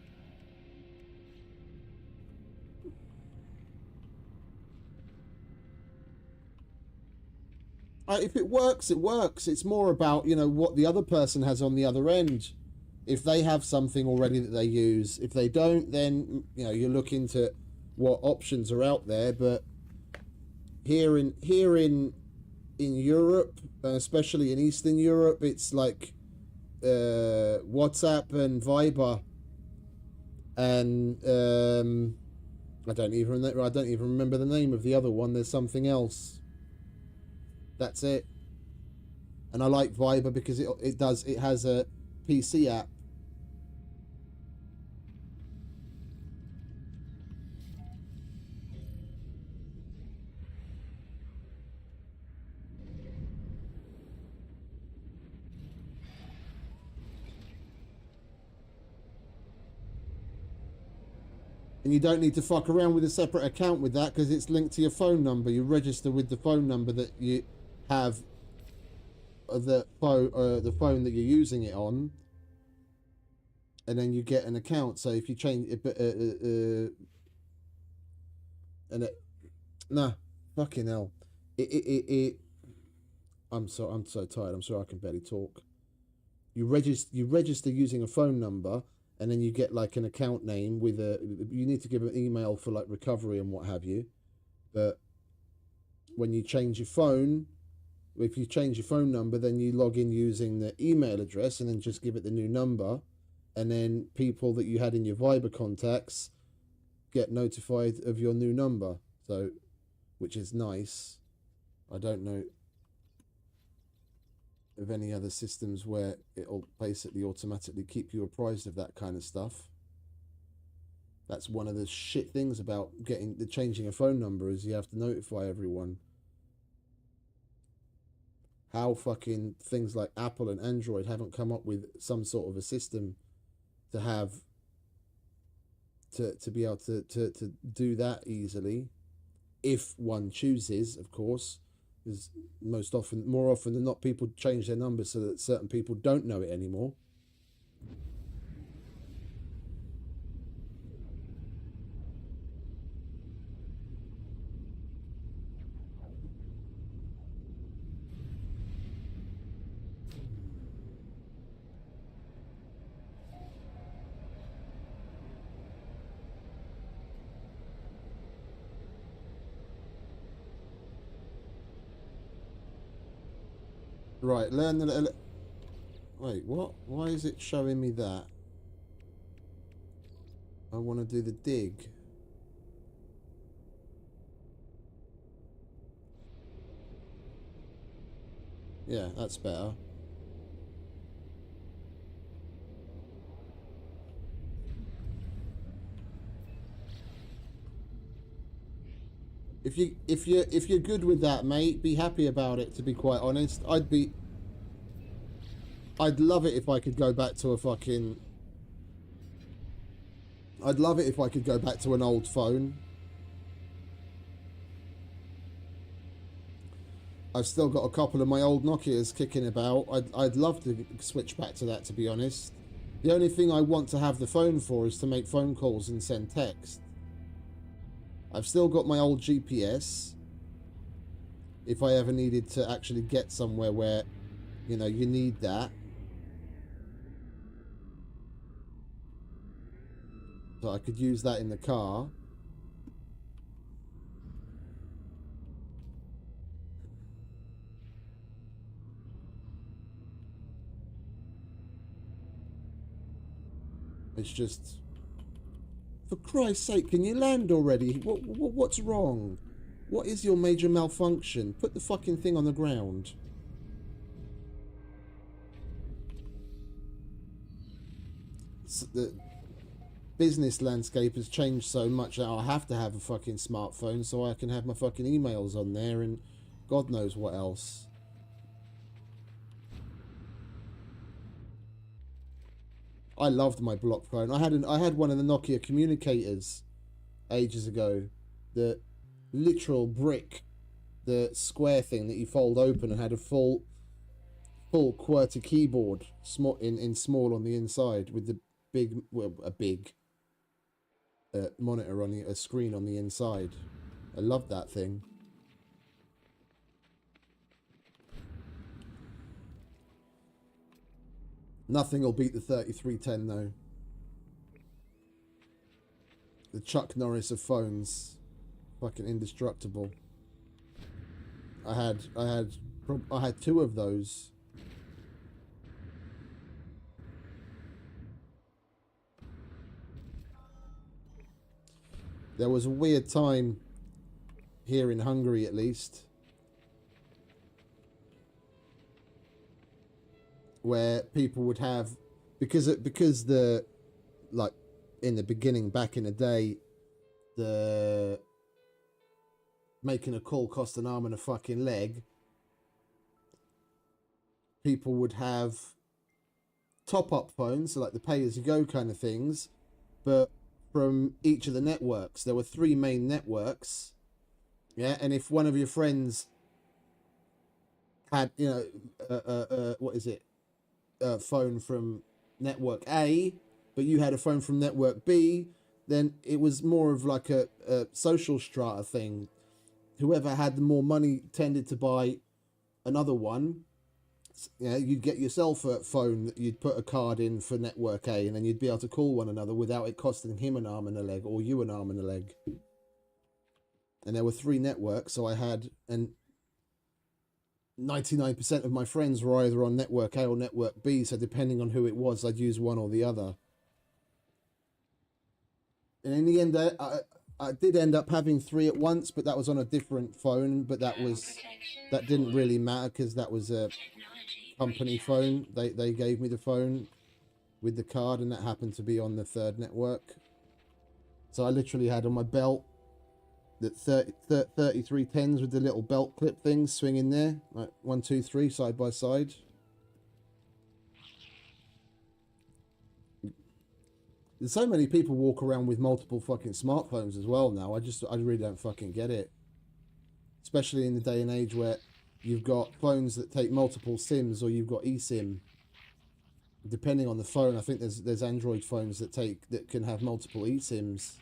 If it works, it works. It's more about, you know, what the other person has on the other end. If they have something already that they use. If they don't, then, you know, you look into what options are out there. But here in Europe, especially in Eastern Europe, it's like WhatsApp and Viber, and I don't even remember the name of the other one. There's something else. That's it. And I like Viber because it has a PC app. And you don't need to fuck around with a separate account with that because it's linked to your phone number. You register with the phone number that you have, the phone that you're using it on, and then you get an account. So if you change it, and it, nah, fucking hell, I'm so tired. I'm sorry, I can barely talk. You register using a phone number, and then you get like an account name with a. You need to give an email for like recovery and what have you. But when you change your phone, if you change your phone number, then you log in using the email address, and then just give it the new number, and then people that you had in your Viber contacts get notified of your new number. So, which is nice. I don't know of any other systems where it'll basically automatically keep you apprised of that kind of stuff. That's one of the shit things about changing a phone number, is you have to notify everyone. How fucking things like Apple and Android haven't come up with some sort of a system to have to be able to do that easily, if one chooses, of course. Is more often than not, people change their numbers so that certain people don't know it anymore. Right, learn the... Wait, what? Why is it showing me that? I want to do the dig. Yeah, that's better. If you're good with that, mate, be happy about it, to be quite honest. I'd love it if I could go back to a fucking... I'd love it if I could go back to an old phone. I've still got a couple of my old Nokias kicking about. I'd love to switch back to that, to be honest. The only thing I want to have the phone for is to make phone calls and send text. I've still got my old GPS. If I ever needed to actually get somewhere where, you know, you need that. So I could use that in the car. It's just... For Christ's sake, can you land already? What's wrong? What is your major malfunction? Put the fucking thing on the ground. The business landscape has changed so much that I have to have a fucking smartphone so I can have my fucking emails on there and God knows what else. I loved my block phone. I had one of the Nokia communicators ages ago. The literal brick, the square thing that you fold open, and had a full QWERTY keyboard, small on the inside, with the big monitor on a screen on the inside. I loved that thing. Nothing will beat the 3310 though. The Chuck Norris of phones, fucking indestructible. I had two of those. There was a weird time here in Hungary, at least, where people would have, because the, like, in the beginning, back in the day, the making a call cost an arm and a fucking leg. People would have top-up phones, so like the pay-as-you-go kind of things, but from each of the networks. There were 3 main networks. Yeah, and if one of your friends had, you know, what is it? A phone from network A, but you had a phone from network B, then it was more of like a social strata thing. Whoever had the more money tended to buy another one. You know, you'd get yourself a phone that you'd put a card in for network A, and then you'd be able to call one another without it costing him an arm and a leg, or you an arm and a leg. And there were 3 networks, so I had, and 99% of my friends were either on network A or network B, so depending on who it was, I'd use one or the other. And in the end, I did end up having 3 at once, but that was on a different phone, but that didn't really matter because that was a company phone. They gave me the phone with the card, and that happened to be on the 3rd network. So I literally had on my belt that 3310s with the little belt clip things swinging there, like 1, 2, 3 side by side. There's so many people walk around with multiple fucking smartphones as well now. I really don't fucking get it. Especially in the day and age where you've got phones that take multiple SIMs, or you've got eSIM. Depending on the phone, I think there's Android phones that can have multiple eSIMs.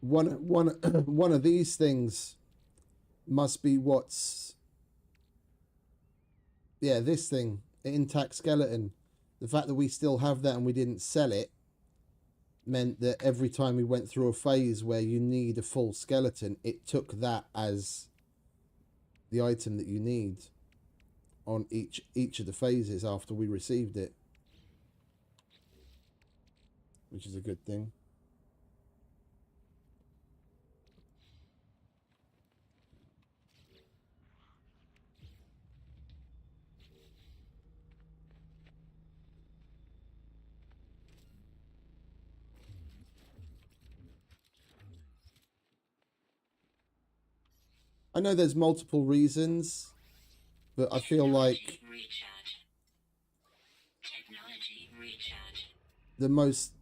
One of these things must be this thing, an intact skeleton. The fact that we still have that and we didn't sell it meant that every time we went through a phase where you need a full skeleton, it took that as the item that you need on each of the phases after we received it, which is a good thing. I know there's multiple reasons, but I feel like the most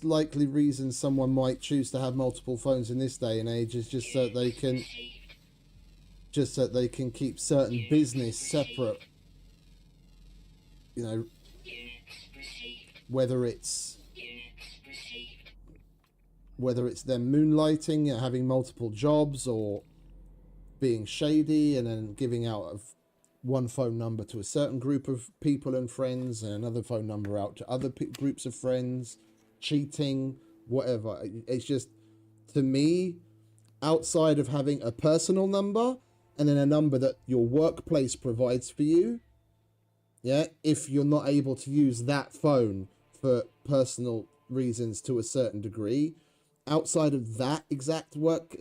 likely reason someone might choose to have multiple phones in this day and age is just so they can keep certain business separate. You know, whether it's them moonlighting, you know, having multiple jobs, or being shady and then giving out of one phone number to a certain group of people and friends and another phone number out to other groups of friends, cheating, whatever. It's just, to me, outside of having a personal number and then a number that your workplace provides for you, yeah, if you're not able to use that phone for personal reasons to a certain degree, outside of that exact work,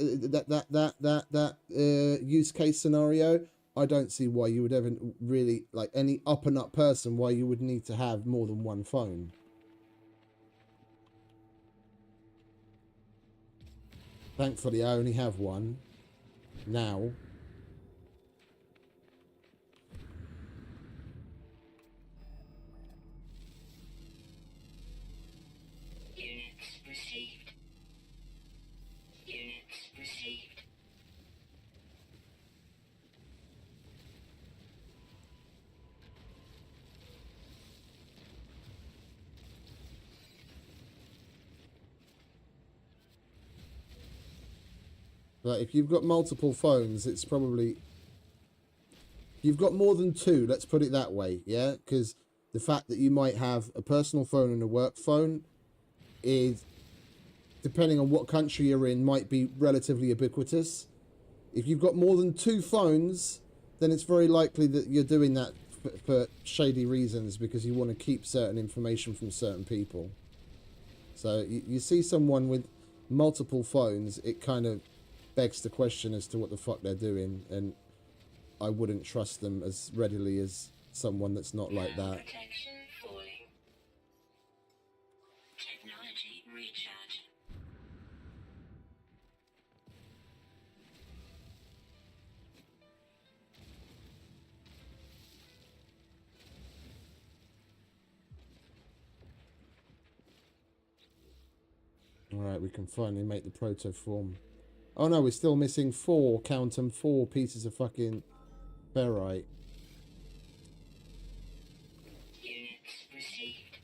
use case scenario, I don't see why you would ever really, like any up and up person, why you would need to have more than one phone. Thankfully, I only have one now. But if you've got multiple phones, it's probably... You've got more than 2, let's put it that way, yeah? Because the fact that you might have a personal phone and a work phone is depending on what country you're in, might be relatively ubiquitous. If you've got more than 2 phones, then it's very likely that you're doing that for shady reasons, because you want to keep certain information from certain people. So you see someone with multiple phones, it kind of begs the question as to what the fuck they're doing, and I wouldn't trust them as readily as someone that's not like that. Protection falling. Technology recharge. Alright, we can finally make the protoform. Oh no, we're still missing 4, count them, 4 pieces of fucking ferrite. Units received.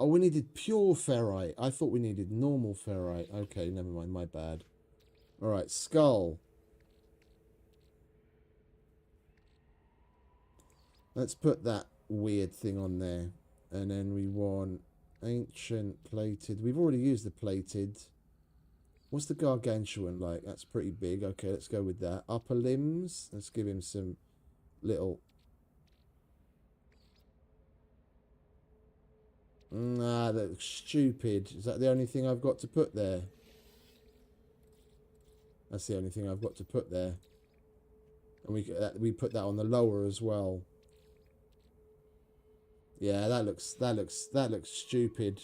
Oh, we needed pure ferrite. I thought we needed normal ferrite. Okay, never mind, my bad. Alright, skull. Let's put that weird thing on there. And then we want ancient plated. We've already used the plated. What's the gargantuan like? That's pretty big. Okay, let's go with that. Upper limbs. Let's give him some little... Nah, that looks stupid. Is that the only thing I've got to put there? That's the only thing I've got to put there. And we put that on the lower as well. Yeah, that looks stupid.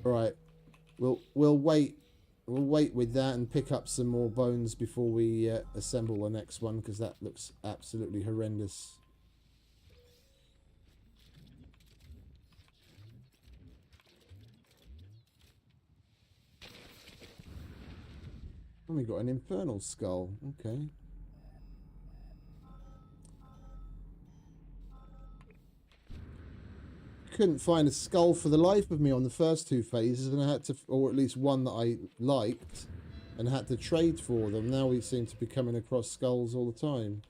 All right, we'll wait with that and pick up some more bones before we assemble the next one, because that looks absolutely horrendous. And we got an infernal skull. Okay. Couldn't find a skull for the life of me on the first 2 phases, and I had to, or at least one that I liked, and had to trade for them. Now we seem to be coming across skulls all the time.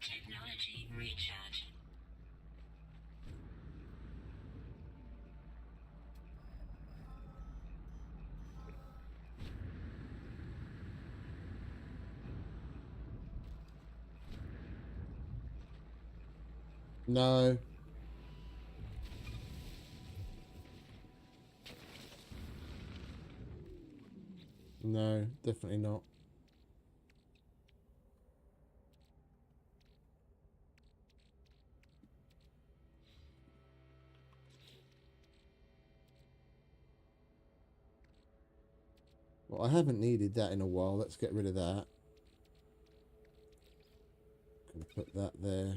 Technology recharge. No. No, definitely not. Well, I haven't needed that in a while. Let's get rid of that. Can put that there.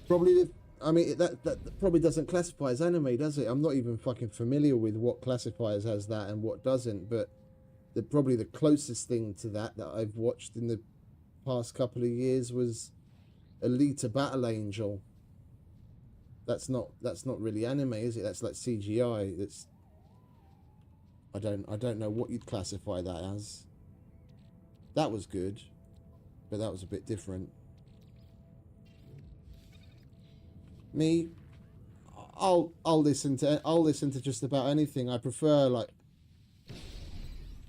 Probably, I mean, that probably doesn't classify as anime, does it? I'm not even fucking familiar with what classifies as that and what doesn't, but probably the closest thing to that I've watched in the past couple of years was Alita Battle Angel. That's not really anime, is it? That's like CGI. That's I don't know what you'd classify that as. That was good, but that was a bit different. Me, I'll listen to just about anything. I prefer like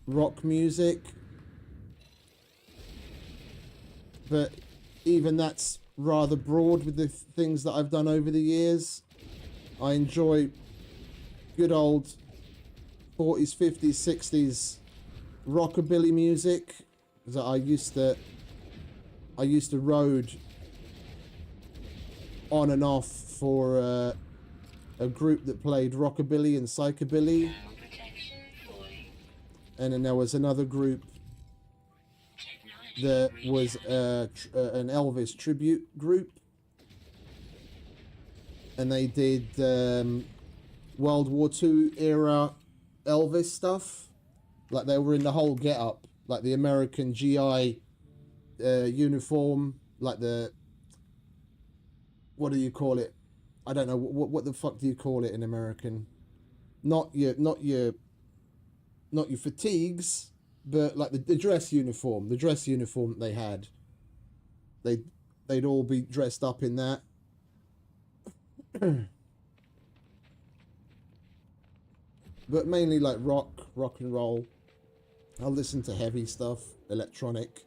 rock music, but even that's rather broad with the things that I've done over the years. I enjoy good old 40s, 50s, 60s rockabilly music, Because I used to road on and off for a group that played rockabilly and psychobilly, Thermal protection falling. and then there was another group Technology that was recharge. an Elvis tribute group, and they did World War II era Elvis stuff. Like they were in the whole get-up, like the American GI uniform, like the, what do you call it? I don't know, what the fuck do you call it in American? Not your fatigues, but like the dress uniform, that they had. They'd all be dressed up in that. But mainly like rock and roll. I'll listen to heavy stuff, electronic.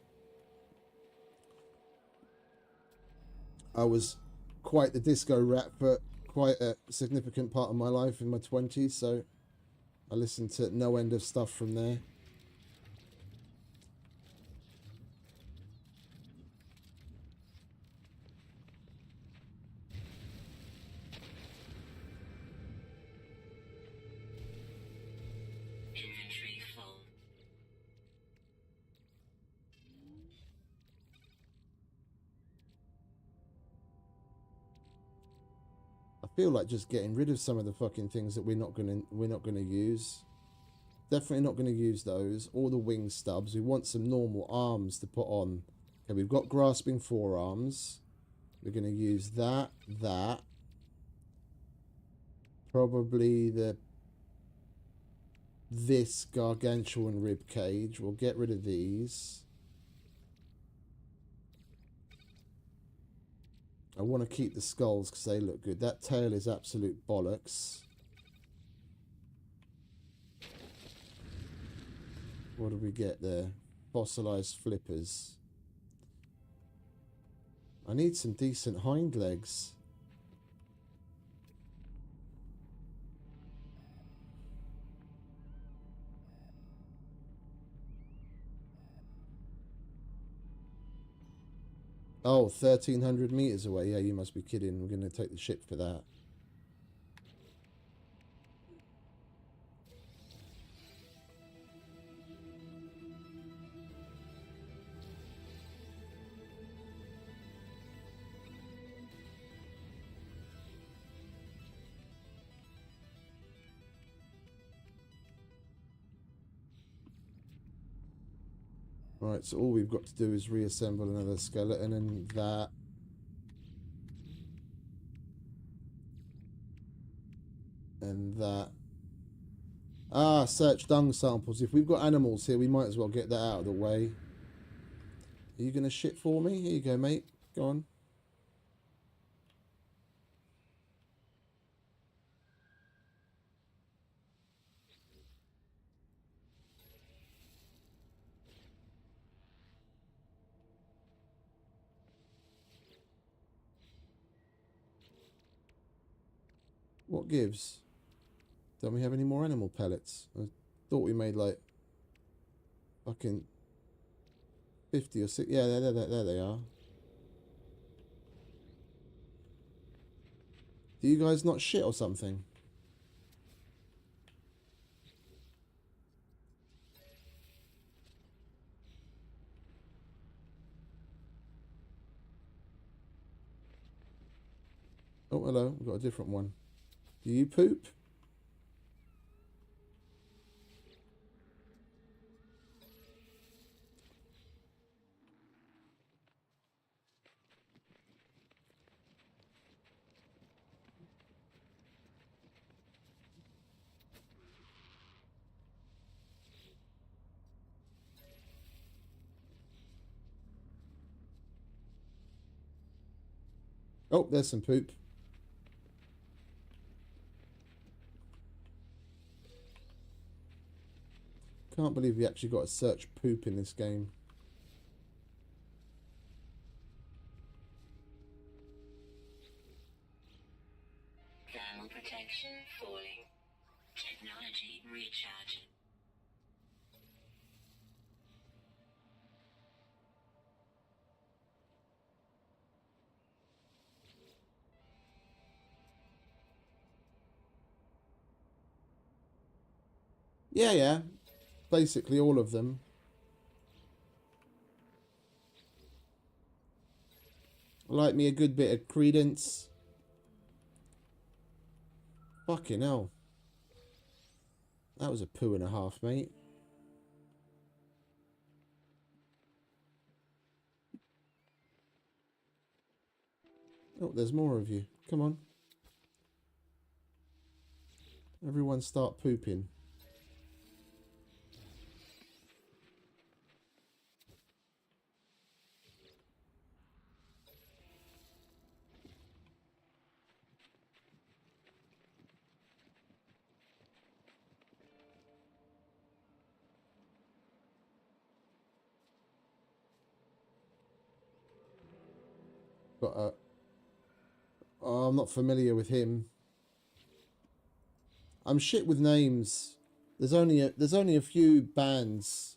I was quite the disco rat for quite a significant part of my life in my 20s, so I listened to no end of stuff from there. Inventory full. I feel like just getting rid of some of the fucking things that we're not gonna use. Definitely not gonna use those. All the wing stubs. We want some normal arms to put on. Okay, we've got grasping forearms. We're gonna use that. Probably this gargantuan rib cage. We'll get rid of these. I want to keep the skulls because they look good. That tail is absolute bollocks. What do we get there? Fossilized flippers. I need some decent hind legs. Oh, 1,300 meters away. Yeah, you must be kidding. We're going to take the ship for that. Right, so all we've got to do is reassemble another skeleton and that. And that. Ah, search dung samples. If we've got animals here, we might as well get that out of the way. Are you going to shit for me? Here you go, mate. Go on. What gives? Don't we have any more animal pellets? I thought we made like fucking 50 or 60. Yeah, there they are. Do you guys not shit or something? Oh, hello. We've got a different one. Do you poop? Oh, there's some poop. Can't believe we actually got to search poop in this game. Thermal protection falling. Technology recharge. Yeah, yeah. Basically all of them. I like me a good bit of Credence. Fucking hell. That was a poo and a half, mate. Oh, there's more of you. Come on. Everyone start pooping. But oh, I'm not familiar with him. I'm shit with names. There's only a few bands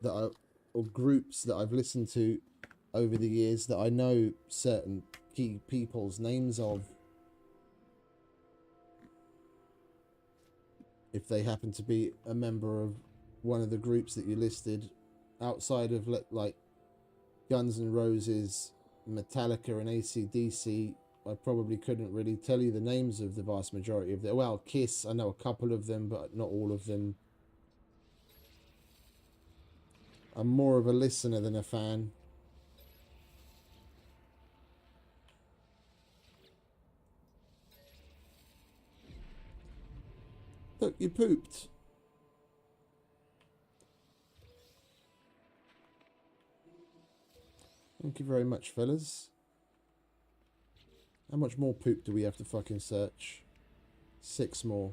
that or groups that I've listened to over the years that I know certain key people's names of. If they happen to be a member of one of the groups that you listed, outside of like Guns N' Roses, Metallica and AC/DC, I probably couldn't really tell you the names of the vast majority of them. Well, Kiss, I know a couple of them, but not all of them. I'm more of a listener than a fan. Look, you pooped. Thank you very much, fellas. How much more poop do we have to fucking search? 6 more.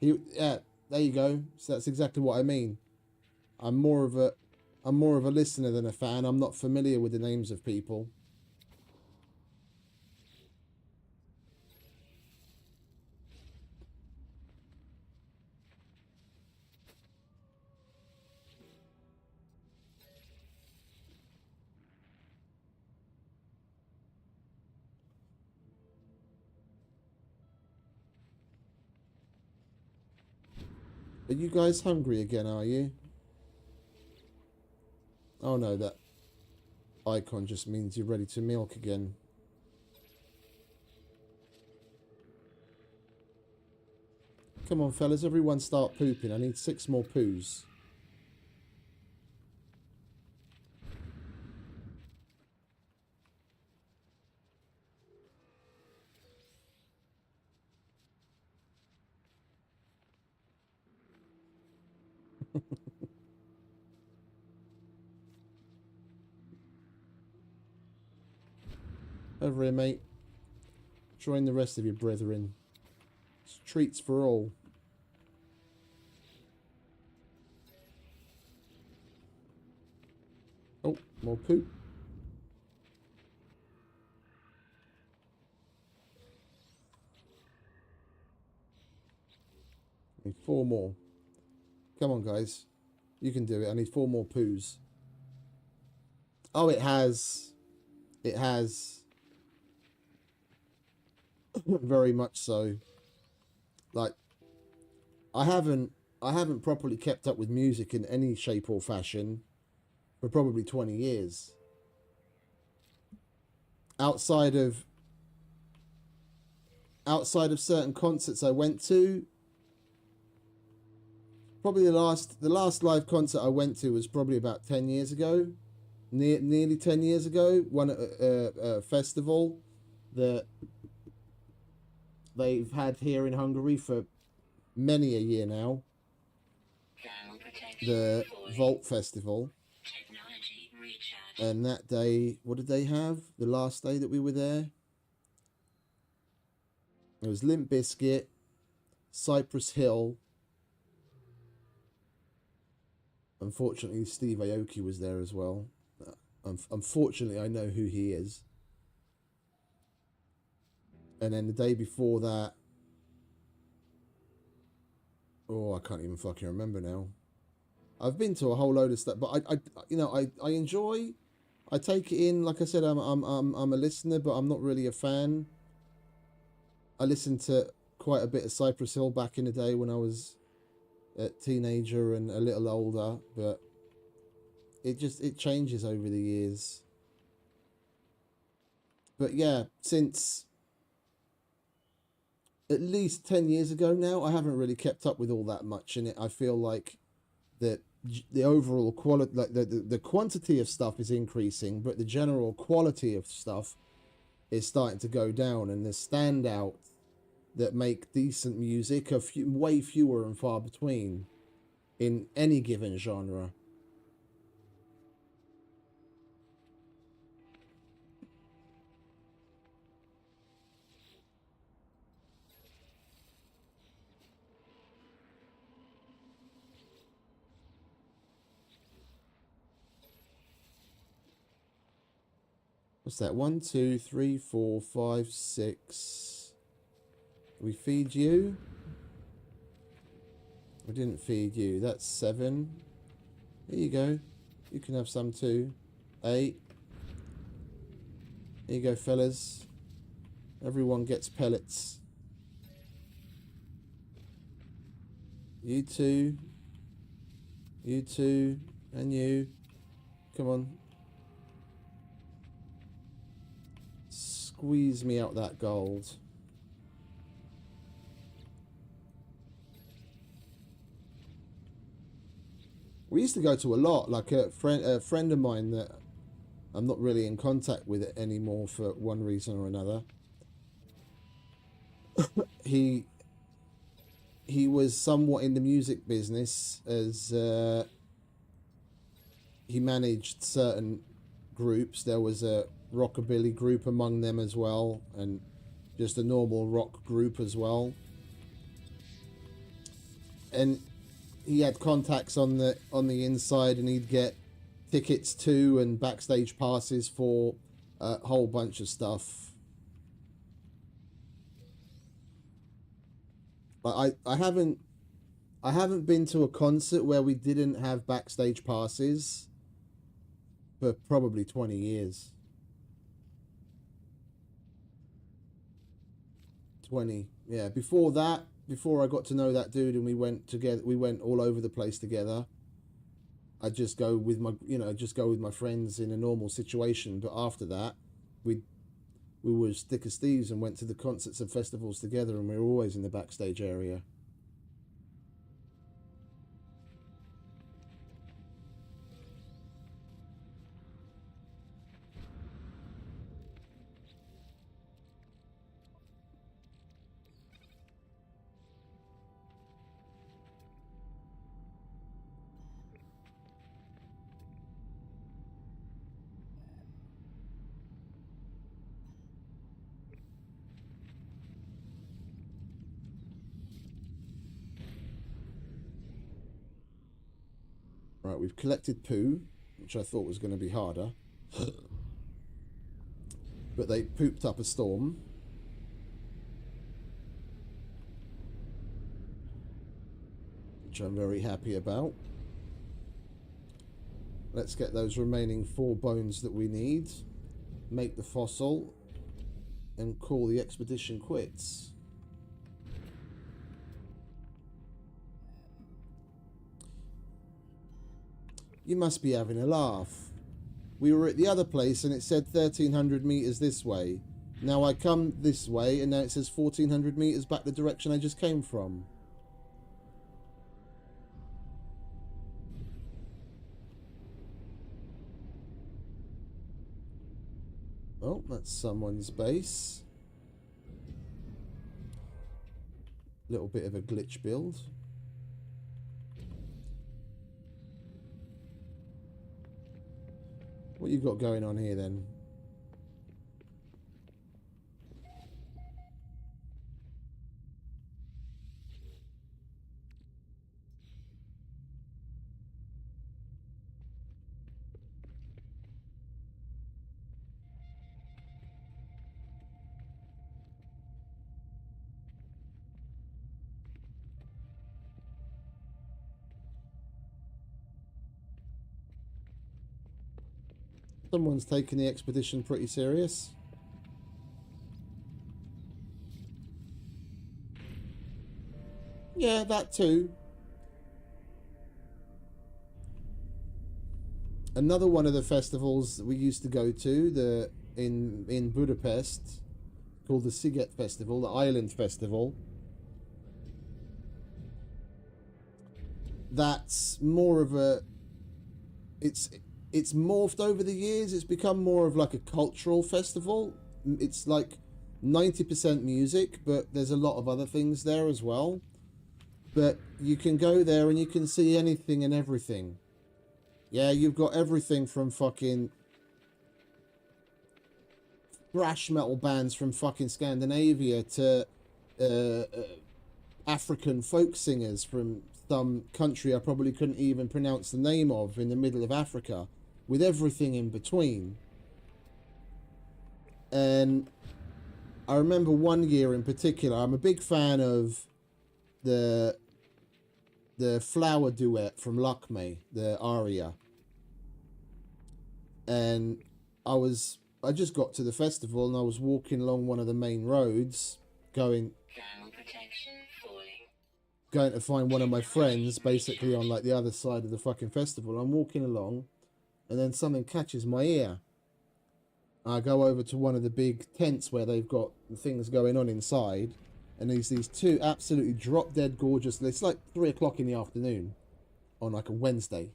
Yeah, there you go. So that's exactly what I mean. I'm more of a listener than a fan. I'm not familiar with the names of people. Are you guys hungry again, are you? Oh no, that icon just means you're ready to milk again. Come on, fellas, everyone start pooping. I need 6 more poos. Over here, mate. Join the rest of your brethren. It's treats for all. Oh, more poop. Need 4 more. Come on, guys. You can do it. I need 4 more poos. Oh, it has. It has. Very much so. Like, I haven't properly kept up with music in any shape or fashion for probably 20 years. Outside of certain concerts I went to, probably the last live concert I went to was probably about 10 years ago, nearly 10 years ago. One at a festival that they've had here in Hungary for many a year now. The Vault Festival. And that day, what did they have? The last day that we were there? It was Limp Bizkit, Cypress Hill. Unfortunately, Steve Aoki was there as well. Unfortunately, I know who he is. And then the day before that, oh, I can't even fucking remember now. I've been to a whole load of stuff, but I enjoy. I take it in. Like I said, I'm a listener, but I'm not really a fan. I listened to quite a bit of Cypress Hill back in the day when I was teenager and a little older, but it changes over the years. But yeah, since at least 10 years ago now, I haven't really kept up with all that much in it. I feel like that the overall quality, like the quantity of stuff is increasing, but the general quality of stuff is starting to go down, and the standouts that make decent music are way fewer and far between in any given genre. What's that? 1, 2, 3, 4, 5, 6. We feed you? We didn't feed you. That's 7. Here you go. You can have some too. 8. Here you go, fellas. Everyone gets pellets. You two. You two. And you. Come on. Squeeze me out that gold. We used to go to a lot, like a friend of mine that I'm not really in contact with it anymore for one reason or another. he was somewhat in the music business, as he managed certain groups. There was a rockabilly group among them as well, and just a normal rock group as well. And he had contacts on the inside, and he'd get tickets to and backstage passes for a whole bunch of stuff. But I haven't been to a concert where we didn't have backstage passes for probably 20 years. 20, yeah. Before that, before I got to know that dude and we went together, we went all over the place together. I'd just go with my friends in a normal situation. But after that, we were thick as thieves and went to the concerts and festivals together, and we were always in the backstage area. Right, we've collected poo, which I thought was going to be harder. But they pooped up a storm. Which I'm very happy about. Let's get those remaining 4 bones that we need. Make the fossil. And call the expedition quits. You must be having a laugh. We were at the other place and it said 1,300 meters this way. Now I come this way and now it says 1,400 meters back the direction I just came from. Oh, that's someone's base. Little bit of a glitch build. What you got going on here then? Someone's taking the expedition pretty serious. Yeah, that too. Another one of the festivals that we used to go to, in Budapest, called the Sziget Festival, the Island Festival. That's more of a, it's morphed over the years. It's become more of like a cultural festival. It's like 90% music, but there's a lot of other things there as well. But you can go there and you can see anything and everything. Yeah, you've got everything from fucking thrash metal bands from fucking Scandinavia to African folk singers from some country I probably couldn't even pronounce the name of in the middle of Africa, with everything in between. And I remember one year in particular, I'm a big fan of the flower duet from Lakme, the aria. And I just got to the festival and I was walking along one of the main roads going Thermal protection falling. going to find one of my friends basically on like the other side of the fucking festival. I'm walking along and then something catches my ear. I go over to one of the big tents where they've got things going on inside, and there's these two absolutely drop dead gorgeous, it's like 3 o'clock in the afternoon on like a Wednesday,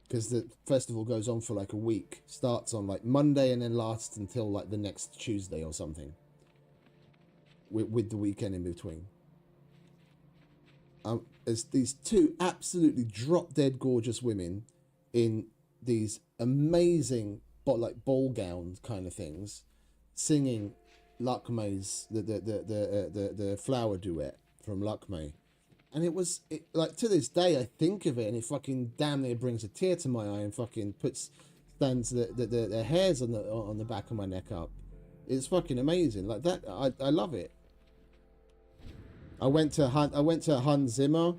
because the festival goes on for like a week, starts on like Monday and then lasts until like the next Tuesday or something, with the weekend in between. There's these two absolutely drop dead gorgeous women in these amazing like ball gowns kind of things, singing Lakme's the flower duet from Lakme. And it like, to this day I think of it and it fucking damn near brings a tear to my eye and fucking stands the hairs on the back of my neck up. It's fucking amazing. Like that, I love it. I went to Hans Zimmer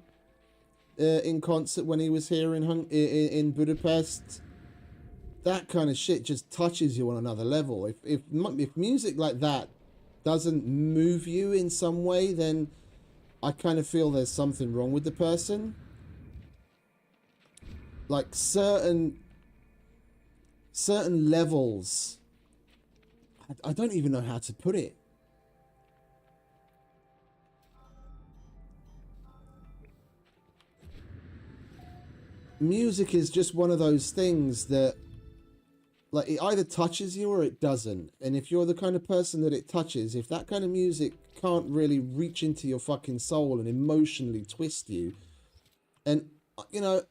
in concert when he was here in Budapest. That kind of shit just touches you on another level. If music like that doesn't move you in some way, then I kind of feel there's something wrong with the person. Like certain levels, I don't even know how to put it. Music is just one of those things that, like, it either touches you or it doesn't. And if you're the kind of person that it touches, if that kind of music can't really reach into your fucking soul and emotionally twist you, and, you know,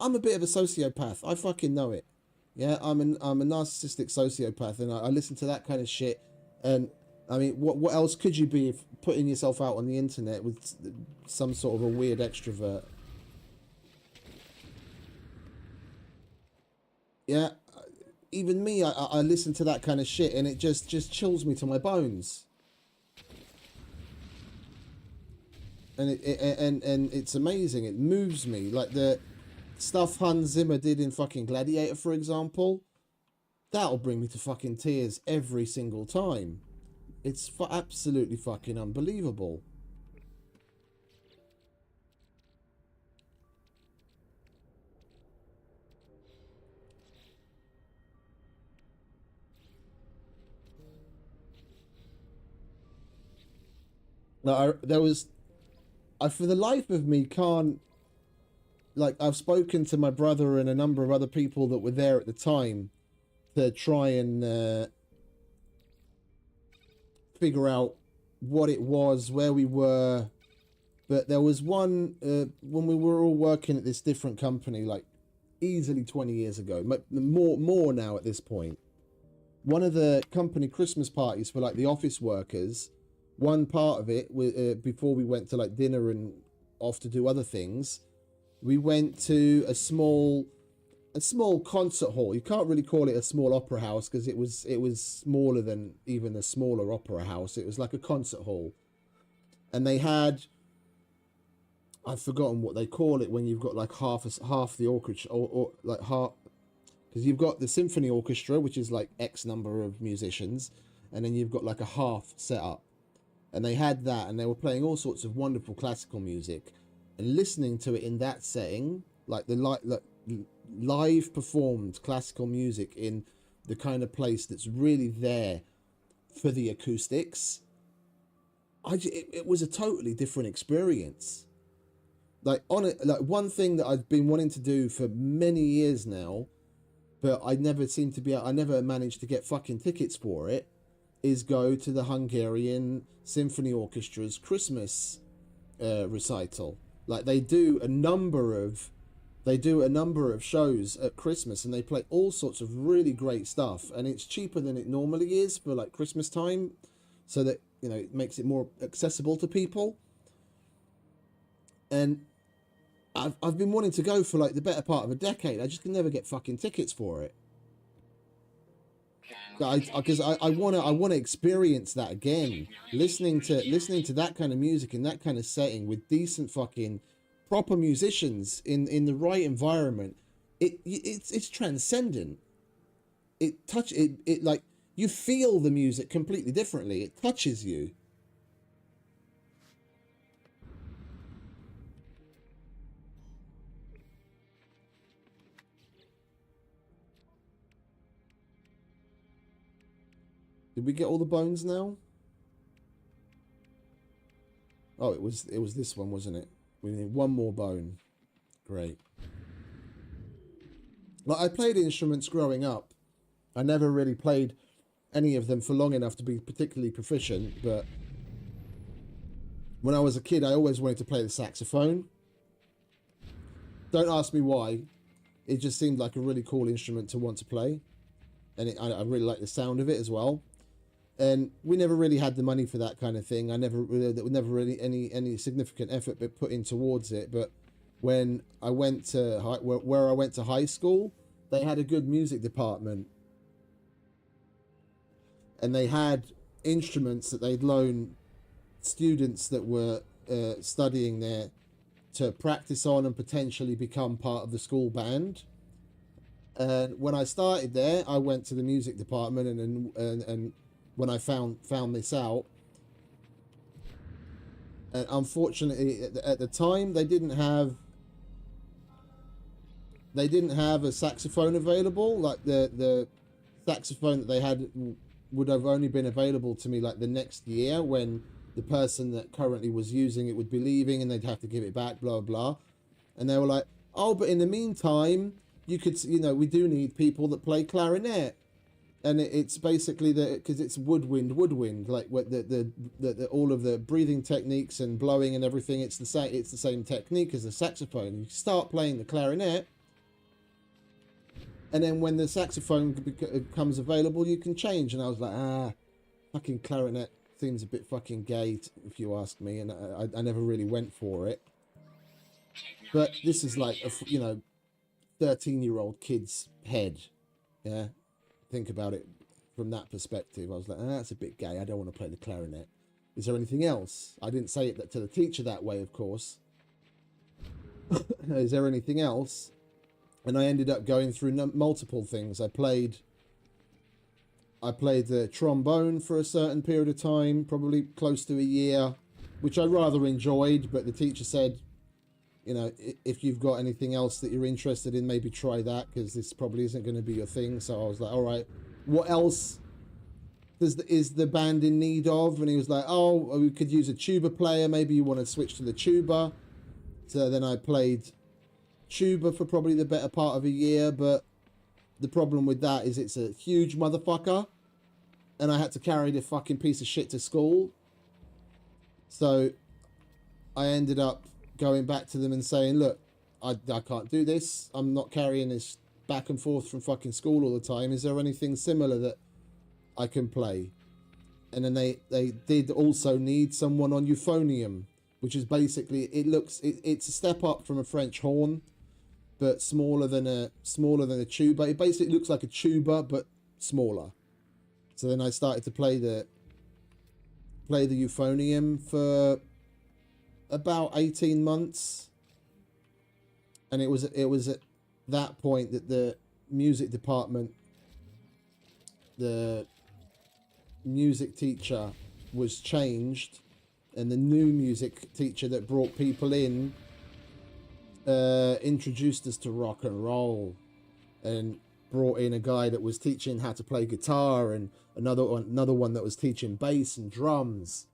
I'm a bit of a sociopath. I fucking know it. Yeah, I'm a narcissistic sociopath, and I listen to that kind of shit. And, I mean, what else could you be if putting yourself out on the internet with some sort of a weird extrovert? Yeah. Even me, I listen to that kind of shit and it just chills me to my bones. And and it's amazing. It moves me. Like the stuff Hans Zimmer did in fucking Gladiator, for example. That'll bring me to fucking tears every single time. It's absolutely fucking unbelievable. No, I for the life of me can't, like, I've spoken to my brother and a number of other people that were there at the time to try and figure out what it was, where we were. But there was one, when we were all working at this different company, like easily 20 years ago, more now at this point. One of the company Christmas parties for like the office workers, one part of it, before we went to like dinner and off to do other things, we went to a small concert hall. You can't really call it a small opera house because it was smaller than even a smaller opera house. It was like a concert hall, and they had, I've forgotten what they call it when you've got like half the orchestra, or like half, because you've got the symphony orchestra, which is like X number of musicians, and then you've got like a half set up. And they had that, and they were playing all sorts of wonderful classical music, and listening to it in that setting, like live performed classical music in the kind of place that's really there for the acoustics, it was a totally different experience. Like like one thing that I've been wanting to do for many years now, but I never managed to get fucking tickets for it, is go to the Hungarian Symphony Orchestra's Christmas recital. Like they do a number of shows at Christmas, and they play all sorts of really great stuff, and it's cheaper than it normally is for like Christmas time, so that, you know, it makes it more accessible to people. And I've been wanting to go for like the better part of a decade. I just can never get fucking tickets for it. Because I want to experience that again. Listening to that kind of music in that kind of setting with decent fucking proper musicians in the right environment. It's transcendent. It like, you feel the music completely differently. It touches you. Did we get all the bones now? Oh, it was this one, wasn't it? We need one more bone. Great. Like, I played instruments growing up. I never really played any of them for long enough to be particularly proficient, but when I was a kid, I always wanted to play the saxophone. Don't ask me why. It just seemed like a really cool instrument to want to play. And I really like the sound of it as well. And we never really had the money for that kind of thing. There was never really any significant effort put in towards it. But when I went to where I went to high school, they had a good music department, and they had instruments that they'd loan students that were studying there to practice on and potentially become part of the school band. And when I started there, I went to the music department, and when I found this out, and unfortunately at the time they didn't have a saxophone available. Like the saxophone that they had would have only been available to me like the next year, when the person that currently was using it would be leaving and they'd have to give it back, blah blah. And they were like, oh, but in the meantime, you could, you know, we do need people that play clarinet. And it's basically because it's woodwind, like what the all of the breathing techniques and blowing and everything. It's the same technique as the saxophone. You start playing the clarinet, and then when the saxophone becomes available, you can change. And I was like, fucking clarinet seems a bit fucking gay, if you ask me. And I never really went for it. But this is like a 13-year-old kid's head, yeah. Think about it from that perspective. I was like, that's a bit gay. I don't want to play the clarinet. Is there anything else? I didn't say it to the teacher that way, of course. Is there anything else? And I ended up going through multiple things. I played the trombone for a certain period of time, probably close to a year, which I rather enjoyed. But the teacher said, you know, if you've got anything else that you're interested in, maybe try that, because this probably isn't going to be your thing. So I was like, all right, what else is the band in need of? And he was like, oh, we could use a tuba player. Maybe you want to switch to the tuba. So then I played tuba for probably the better part of a year. But the problem with that is it's a huge motherfucker, and I had to carry the fucking piece of shit to school. So I ended up going back to them and saying, look, I can't do this. I'm not carrying this back and forth from fucking school all the time. Is there anything similar that I can play? And then they did also need someone on euphonium, which is basically, it's a step up from a French horn, but smaller than a tuba. It basically looks like a tuba but smaller. So then I started to play the euphonium for about 18 months, and it was at that point that the music department, the music teacher was changed, and the new music teacher that brought people in introduced us to rock and roll, and brought in a guy that was teaching how to play guitar, and another one that was teaching bass and drums,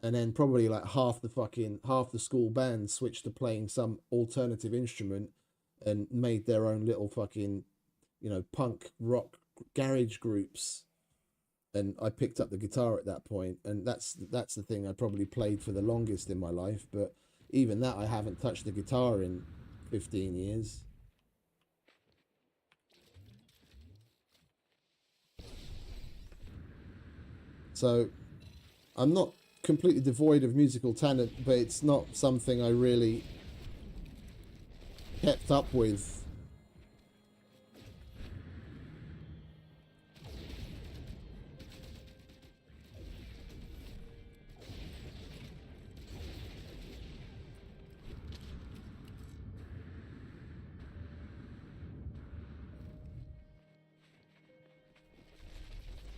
and then probably like half the school band switched to playing some alternative instrument and made their own little fucking, you know, punk rock garage groups. And I picked up the guitar at that point, and that's the thing I probably played for the longest in my life. But even that, I haven't touched the guitar in 15 years. So I'm not completely devoid of musical talent, but it's not something I really kept up with.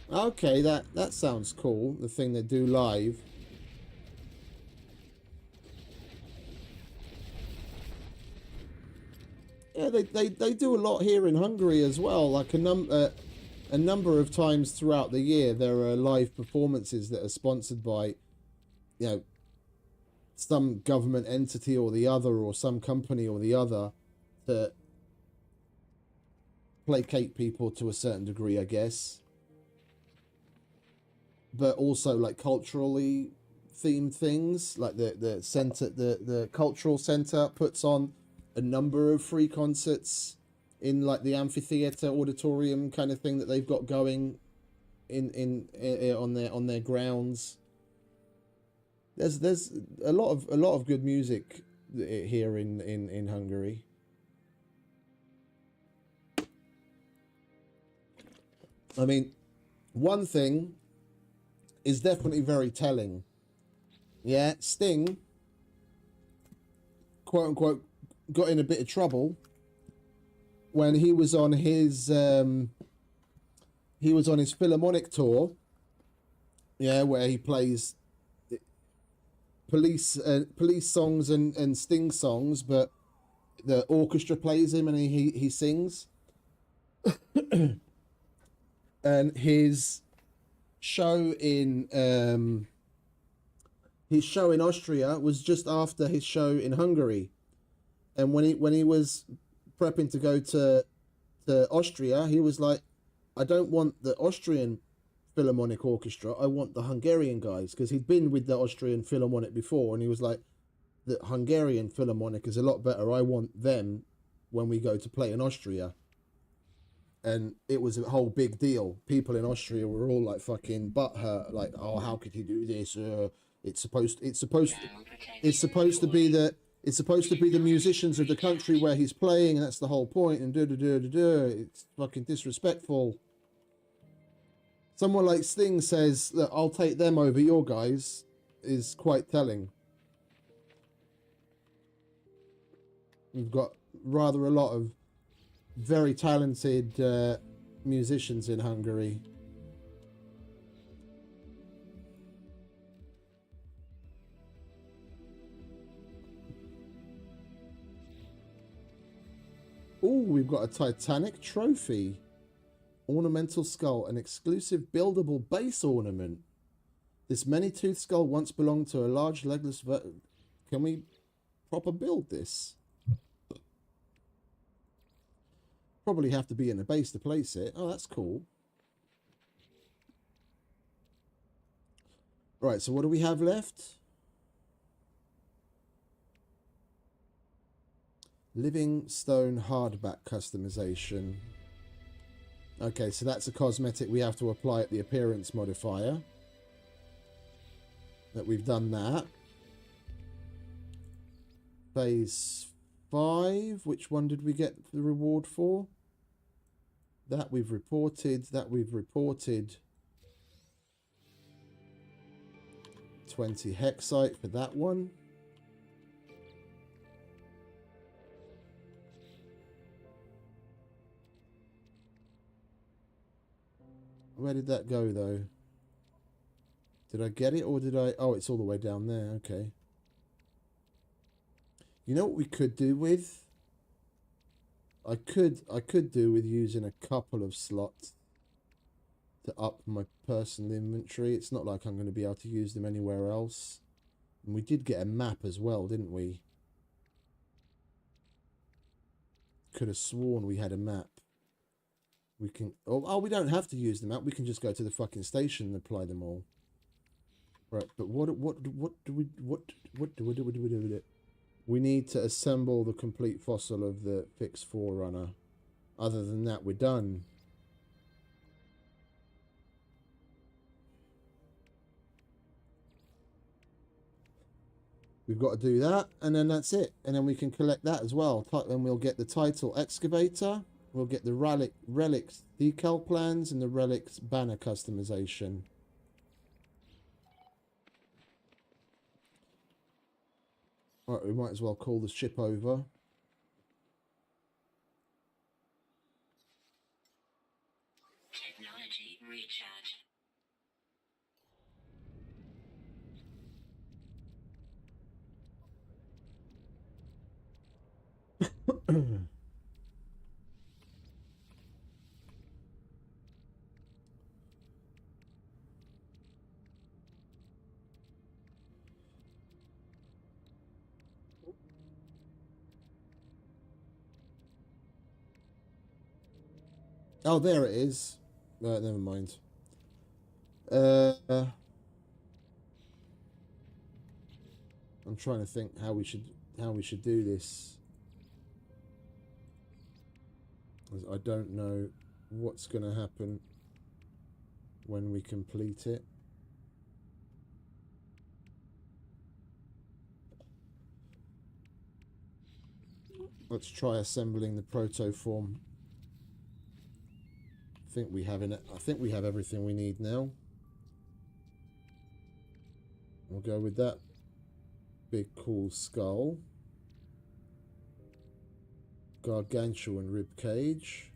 Okay, that sounds cool. The thing they do live. Yeah, they do a lot here in Hungary as well. Like a number of times throughout the year, there are live performances that are sponsored by, you know, some government entity or the other, or some company or the other, to placate people to a certain degree, I guess. But also like culturally themed things, like the cultural center puts on a number of free concerts in like the amphitheater auditorium kind of thing that they've got going in on their grounds. There's a lot of good music here in Hungary. I mean, one thing is definitely very telling. Yeah, Sting, quote unquote, got in a bit of trouble when he was on his Philharmonic tour. Yeah, where he plays police songs and Sting songs, but the orchestra plays him and he sings. And his show in Austria was just after his show in Hungary, and when he was prepping to go to Austria, he was like, I don't want the Austrian Philharmonic Orchestra, I want the Hungarian guys, because he'd been with the Austrian Philharmonic before, and he was like, the Hungarian Philharmonic is a lot better, I want them when we go to play in Austria. And it was a whole big deal. People in Austria were all like fucking butthurt, like, oh, how could he do this? It's supposed to be the musicians of the country where he's playing, and that's the whole point. And it's fucking disrespectful. Someone like Sting says that I'll take them over your guys is quite telling. We've got rather a lot of very talented musicians in Hungary. Oh, we've got a Titanic trophy. Ornamental skull, an exclusive buildable base ornament. This many-toothed skull once belonged to a large legless... Can we proper build this? Probably have to be in a base to place it. Oh, that's cool. Right, so what do we have left? Living stone hardback customization. Okay, so that's a cosmetic we have to apply at the appearance modifier. That we've done that. Phase 5. Which one did we get the reward for? That we've reported. 20 hexite for that one. Where did that go, though? Did I get it, or did I... Oh, it's all the way down there. Okay. You know what we could do with? I could do with using a couple of slots to up my personal inventory. It's not like I'm going to be able to use them anywhere else. And we did get a map as well, didn't we? Could have sworn we had a map. We can... Oh, we don't have to use the map. We can just go to the fucking station and apply them all. Right, but what do we do with it? We need to assemble the complete fossil of the fixed forerunner. Other than that, we're done. We've got to do that, and then that's it. And then we can collect that as well. Then we'll get the title excavator. We'll get the relics decal plans and the relics banner customization. Alright, we might as well call the ship over. Technology recharge. Oh, there it is. Never mind. I'm trying to think how we should do this. I don't know what's going to happen when we complete it. Let's try assembling the proto form. I think we have everything we need now. We'll go with that big cool skull. Gargantuan rib cage.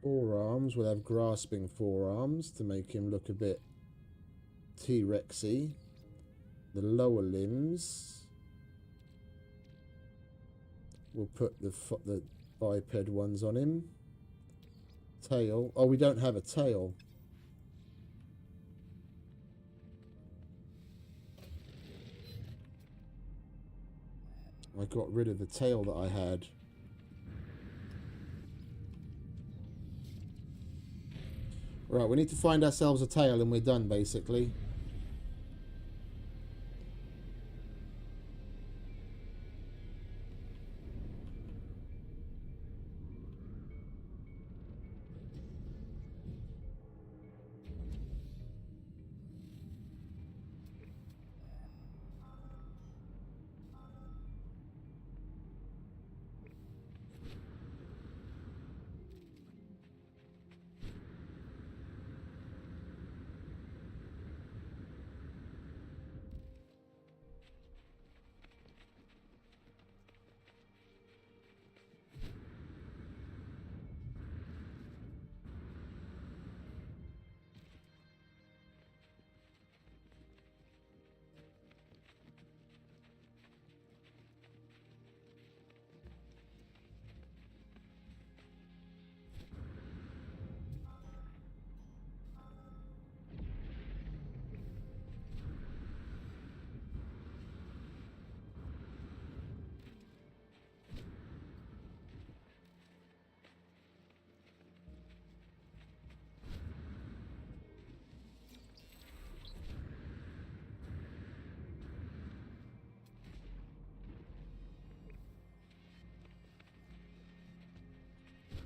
Forearms, we'll have grasping forearms to make him look a bit T-Rexy. The lower limbs, we'll put the biped ones on him. Tail, oh, we don't have a tail. I got rid of the tail that I had. Right, we need to find ourselves a tail and we're done, basically.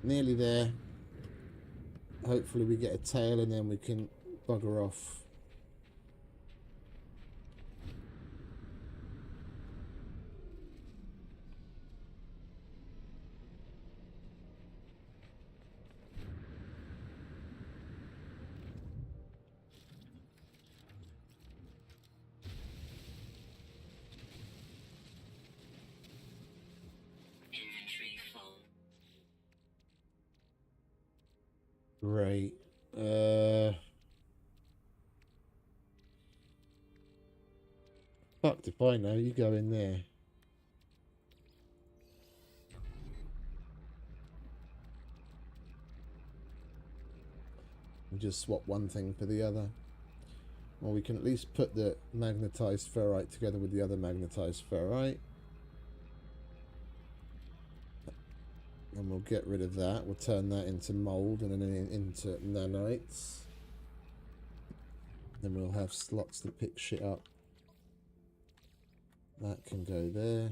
Nearly there. Hopefully we get a tail and then we can bugger off. Inventory full. Great. Fucked if I know. You go in there. We'll just swap one thing for the other. Or we can at least put the magnetized ferrite together with the other magnetized ferrite. And we'll get rid of that. We'll turn that into mold and then into nanites. Then we'll have slots to pick shit up. That can go there.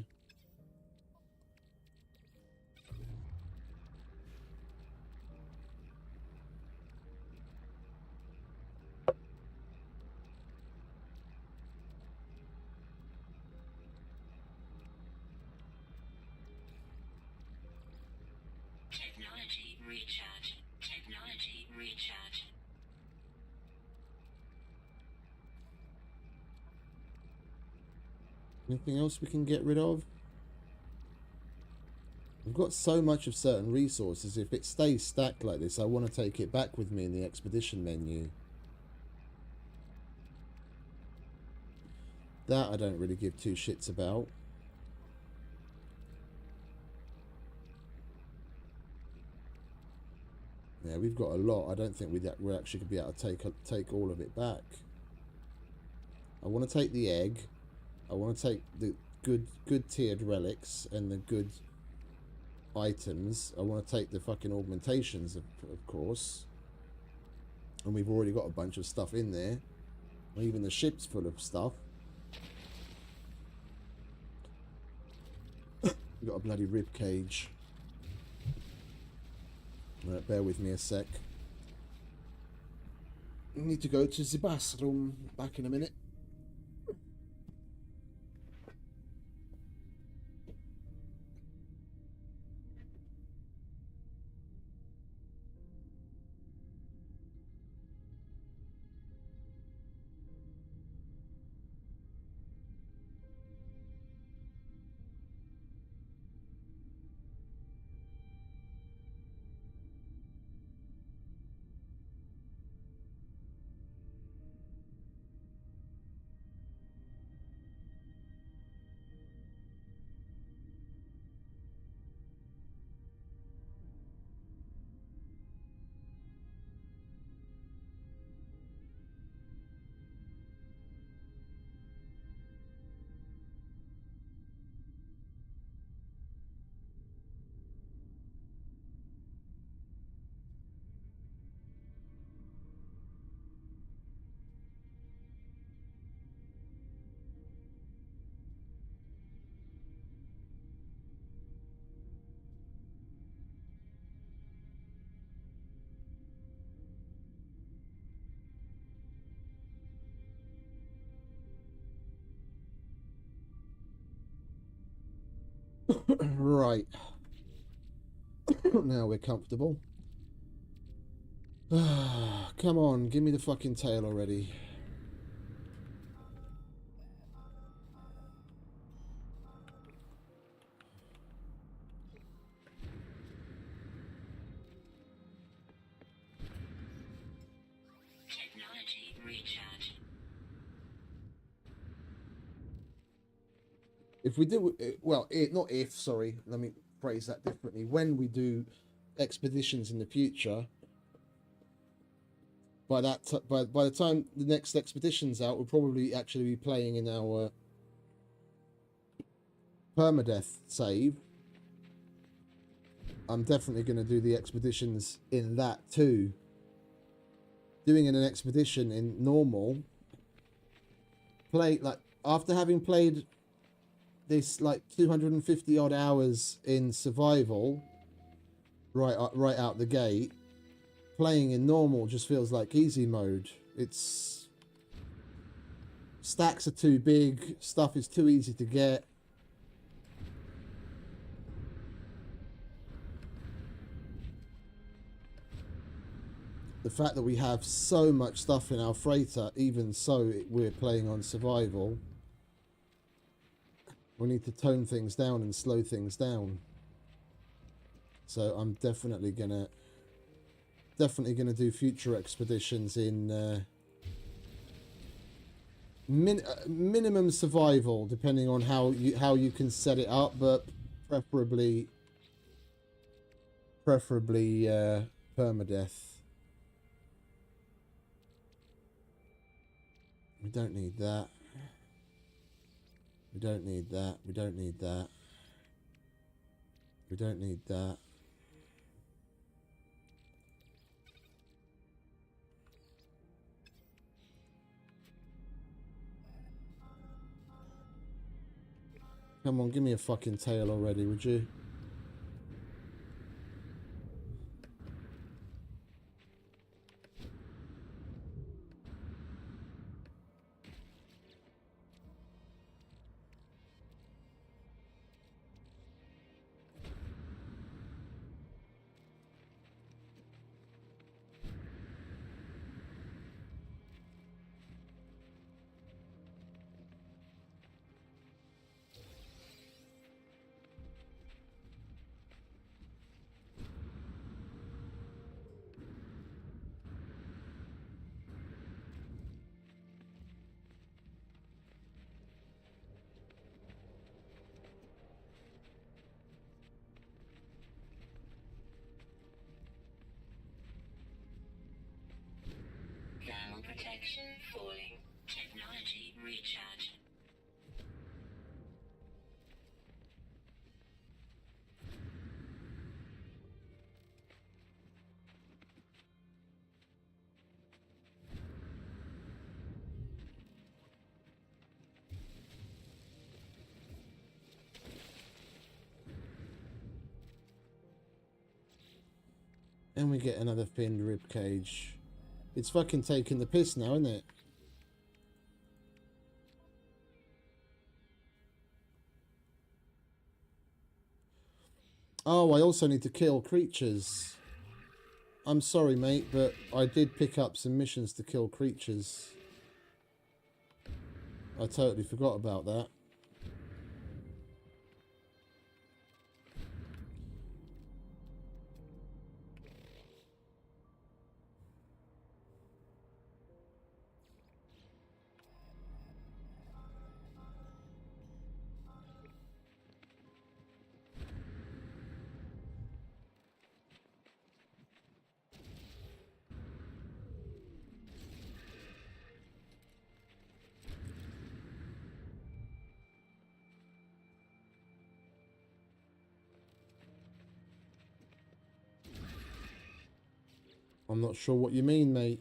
Technology recharge. Technology recharge. Anything else we can get rid of? We've got so much of certain resources. If it stays stacked like this, I want to take it back with me in the expedition menu. That I don't really give two shits about. Yeah, we've got a lot. I don't think we're actually going to be able to take all of it back. I want to take the egg. I want to take the good tiered relics and the good items. I want to take the fucking augmentations, of course. And we've already got a bunch of stuff in there. Even the ship's full of stuff. We've got a bloody rib cage. Right, bear with me a sec. I need to go to the bathroom. Back in a minute. Right. Now we're comfortable. Come on, give me the fucking tail already. Technology recharge. If we do, well, not if, sorry, let me phrase that differently. When we do expeditions in the future, by the time the next expedition's out, we'll probably actually be playing in our permadeath save. I'm definitely going to do the expeditions in that too. Doing an expedition in normal, like after having played this like 250 odd hours in survival, right out the gate, playing in normal just feels like easy mode. It's stacks are too big, stuff is too easy to get. The fact that we have so much stuff in our freighter, even so we're playing on survival, we need to tone things down and slow things down. So I'm definitely gonna do future expeditions in minimum survival, depending on how you can set it up, but preferably permadeath. We don't need that. We don't need that. We don't need that. We don't need that. Come on, give me a fucking tail already, would you? Thermal protection falling. Technology recharge. And we get another finned rib cage. It's fucking taking the piss now, isn't it? Oh, I also need to kill creatures. I'm sorry, mate, but I did pick up some missions to kill creatures. I totally forgot about that. I'm not sure what you mean, mate.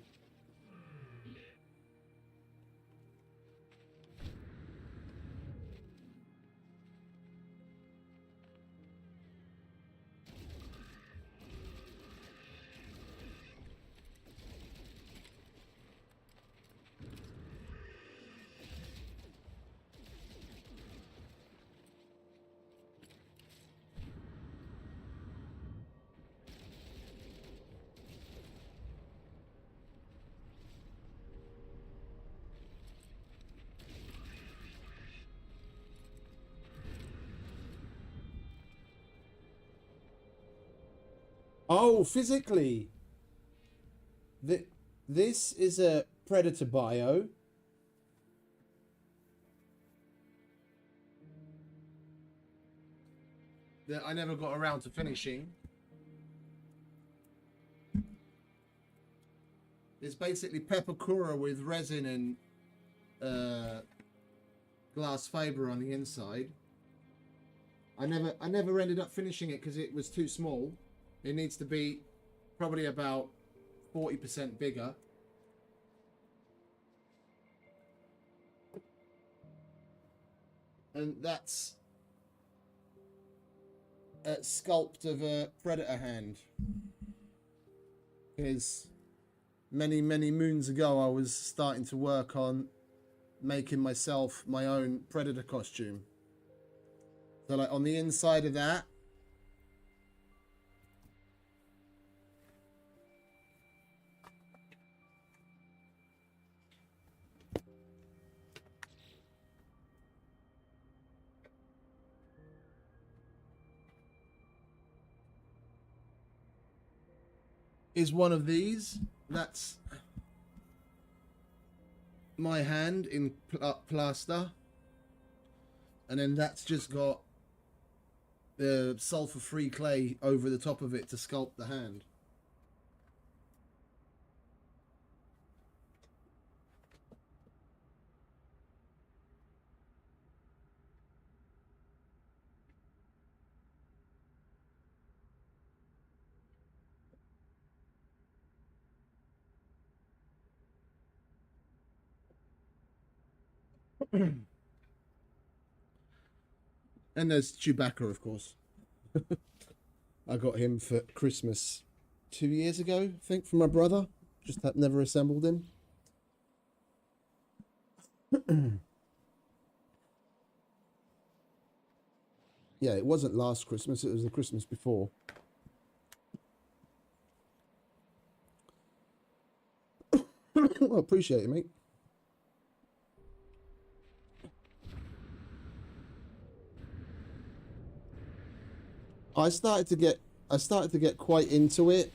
Oh, physically. This is a predator bio. That I never got around to finishing. It's basically peppercura with resin and glass fiber on the inside. I never ended up finishing it because it was too small. It needs to be probably about 40% bigger. And that's a sculpt of a predator hand. Because many moons ago I was starting to work on making myself my own predator costume. So like on the inside of that, is one of these. That's my hand in plaster, and then that's just got the sulfur-free clay over the top of it to sculpt the hand. And there's Chewbacca, of course. I got him for Christmas 2 years ago, I think, from my brother. Just had never assembled him. Yeah, it wasn't last Christmas, it was the Christmas before. I appreciate it, mate. I started to get quite into it,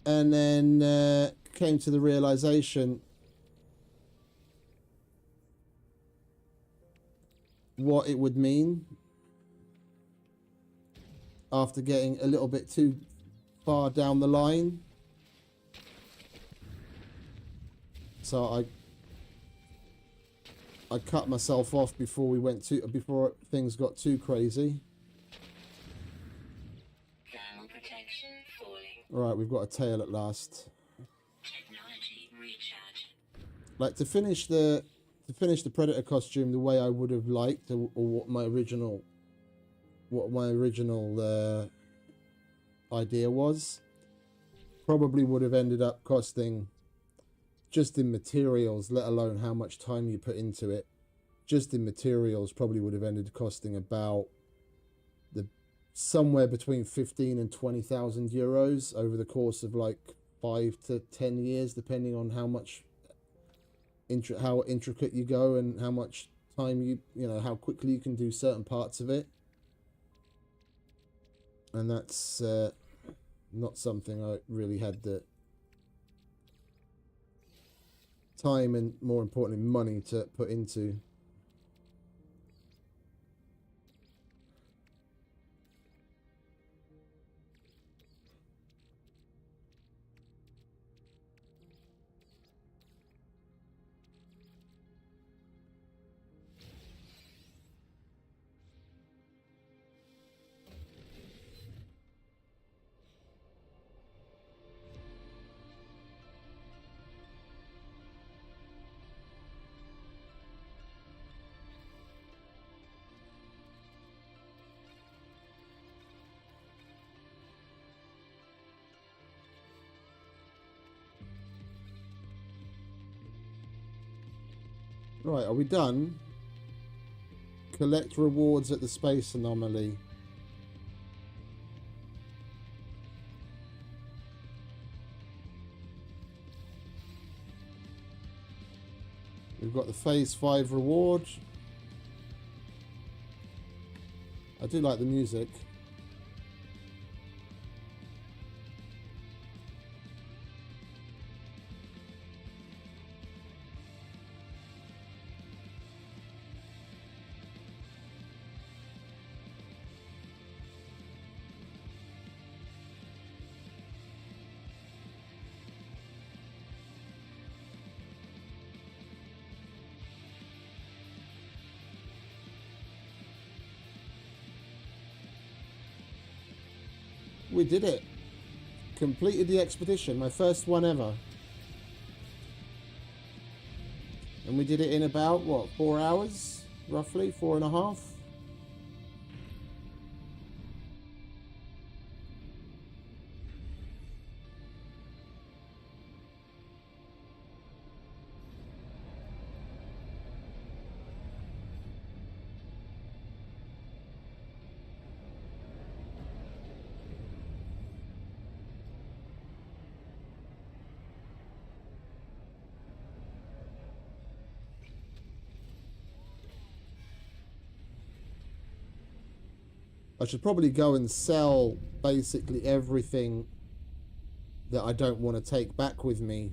and then came to the realization what it would mean after getting a little bit too far down the line. So I cut myself off before things got too crazy. Thermal protection falling. All right, we've got a tail at last. Technology recharge. Like to finish the Predator costume the way I would have liked, or what my original idea was, probably would have ended up costing, just in materials, let alone how much time you put into it, just in materials probably would have ended costing about somewhere between 15 and 20,000 euros over the course of like 5 to 10 years, depending on how much how intricate you go and how much time you know how quickly you can do certain parts of it. And that's not something I really had the time and, more importantly, money to put into. Right, are we done? Collect rewards at the space anomaly. We've got the phase 5 reward. I do like the music. We did it. Completed the expedition, my first one ever. And we did it in about, what, 4 hours? Roughly, 4.5? I should probably go and sell basically everything that I don't want to take back with me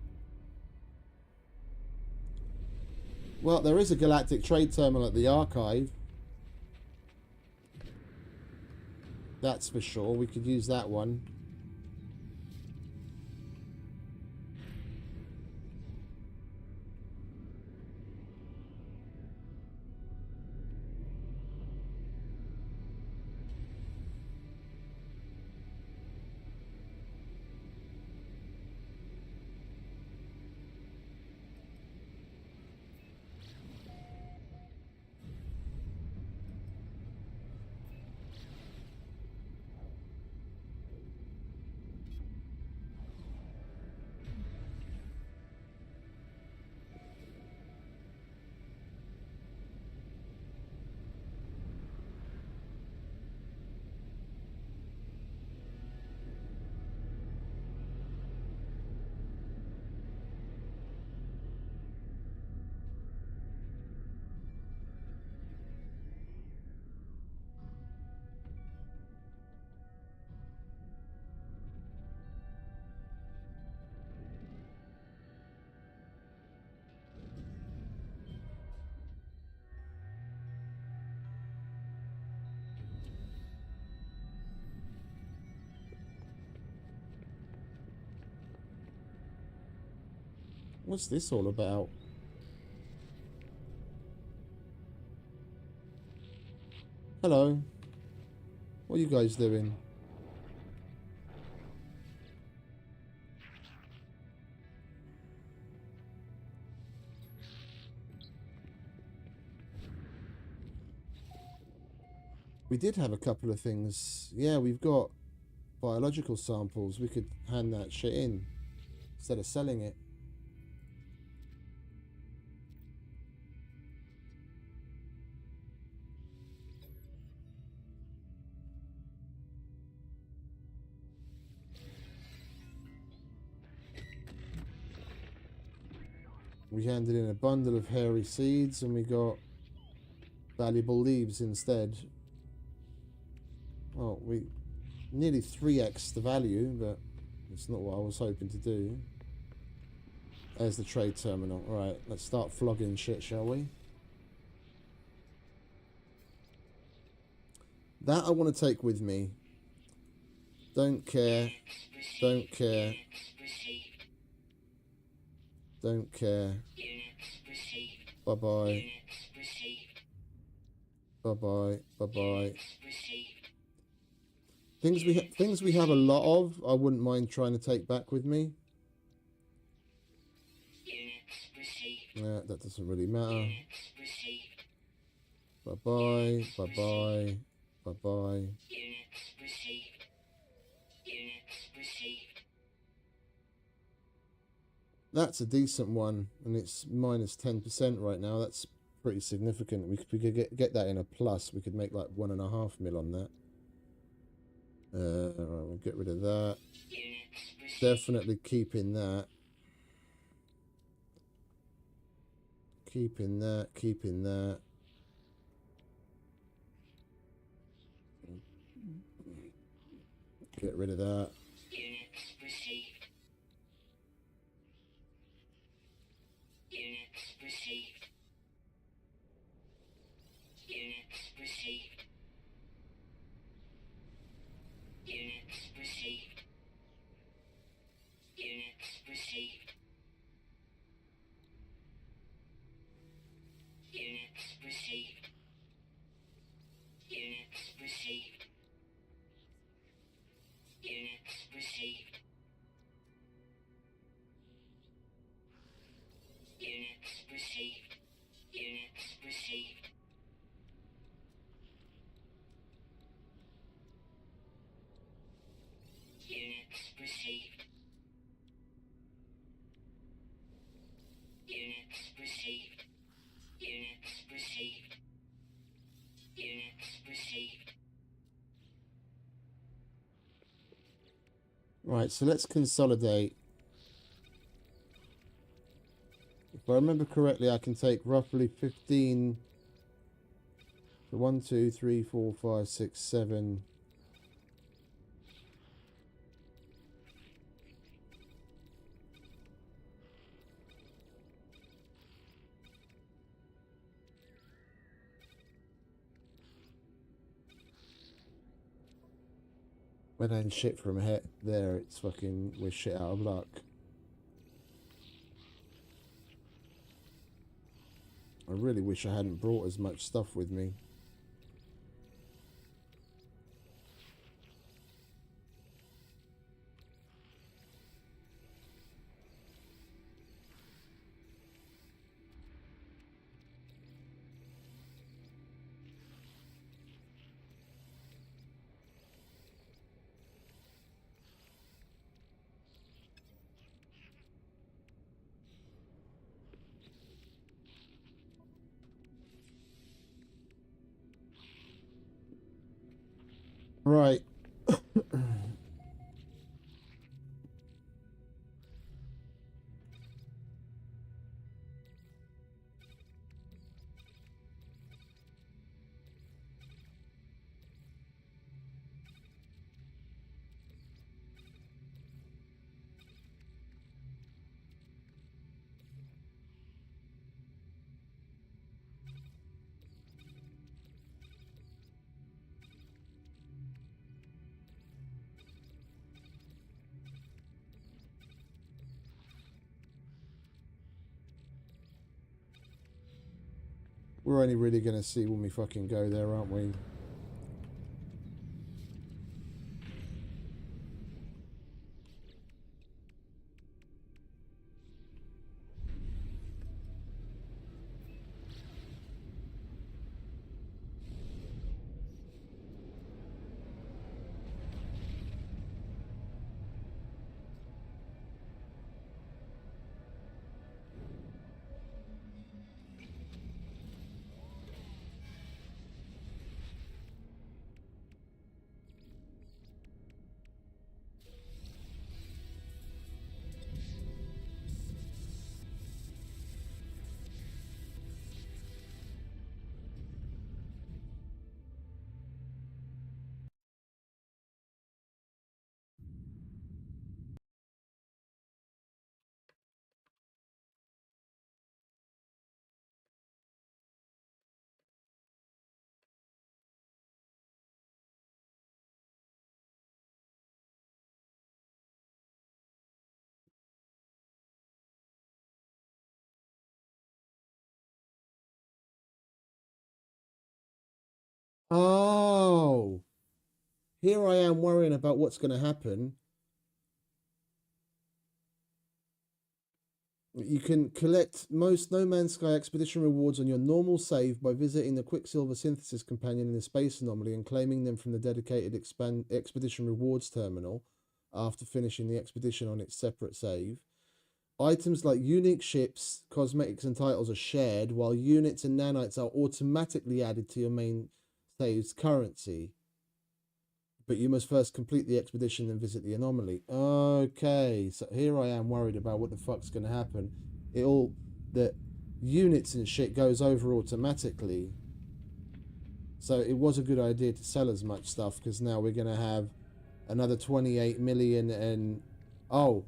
Well, there is a galactic trade terminal at the archive. That's for sure. We could use that one. What's this all about? Hello. What are you guys doing? We did have a couple of things. Yeah, we've got biological samples. We could hand that shit in instead of selling it. We handed in a bundle of hairy seeds and we got valuable leaves instead. Well, we nearly 3x the value, but it's not what I was hoping to do. There's the trade terminal. Right, let's start flogging shit, shall we? That I want to take with me. Don't care. Don't care. Don't care. Bye-bye. Bye-bye. Bye-bye. Things we have a lot of, I wouldn't mind trying to take back with me. Yeah, that doesn't really matter. Bye-bye. Bye-bye. Bye-bye. That's a decent one, and it's minus 10% right now. That's pretty significant. We could get that in a plus. We could make like 1.5 mil on that. Right, we'll get rid of that. Definitely keeping that. Keeping that. Keeping that. Get rid of that. Right, so let's consolidate. If I remember correctly, I can take roughly 15. So 1, 2, 3, 4, 5, 6, 7. And then shit from here, there, it's fucking, we're shit out of luck. I really wish I hadn't brought as much stuff with me. Right. We're only really going to see when we fucking go there, aren't we? Oh, here I am worrying about what's going to happen. You can collect most No Man's Sky expedition rewards on your normal save by visiting the Quicksilver Synthesis Companion in the Space Anomaly and claiming them from the dedicated expedition rewards terminal after finishing the expedition on its separate save. Items like unique ships, cosmetics and titles are shared, while units and nanites are automatically added to your main save's currency. But you must first complete the expedition and visit the anomaly. Okay, so here I am worried about what the fuck's going to happen. The units and shit goes over automatically. So it was a good idea to sell as much stuff, because now we're going to have another 28 million and... Oh.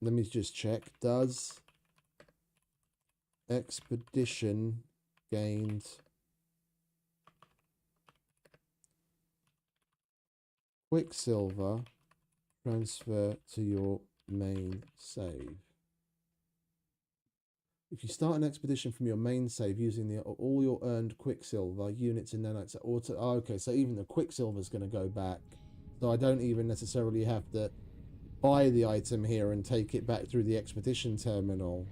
Let me just check. Does expedition gained... Quicksilver transfer to your main save. If you start an expedition from your main save using all your earned Quicksilver units and nanites are auto... Oh, okay, so even the Quicksilver is going to go back. So I don't even necessarily have to buy the item here and take it back through the expedition terminal.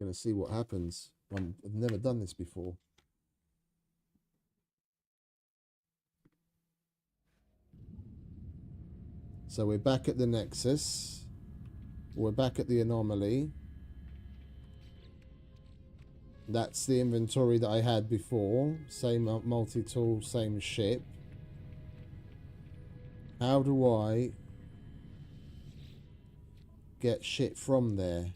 Gonna see what happens. I've never done this before. So we're back at the Nexus. We're back at the anomaly. That's the inventory that I had before. Same multi-tool, same ship. How do I get shit from there.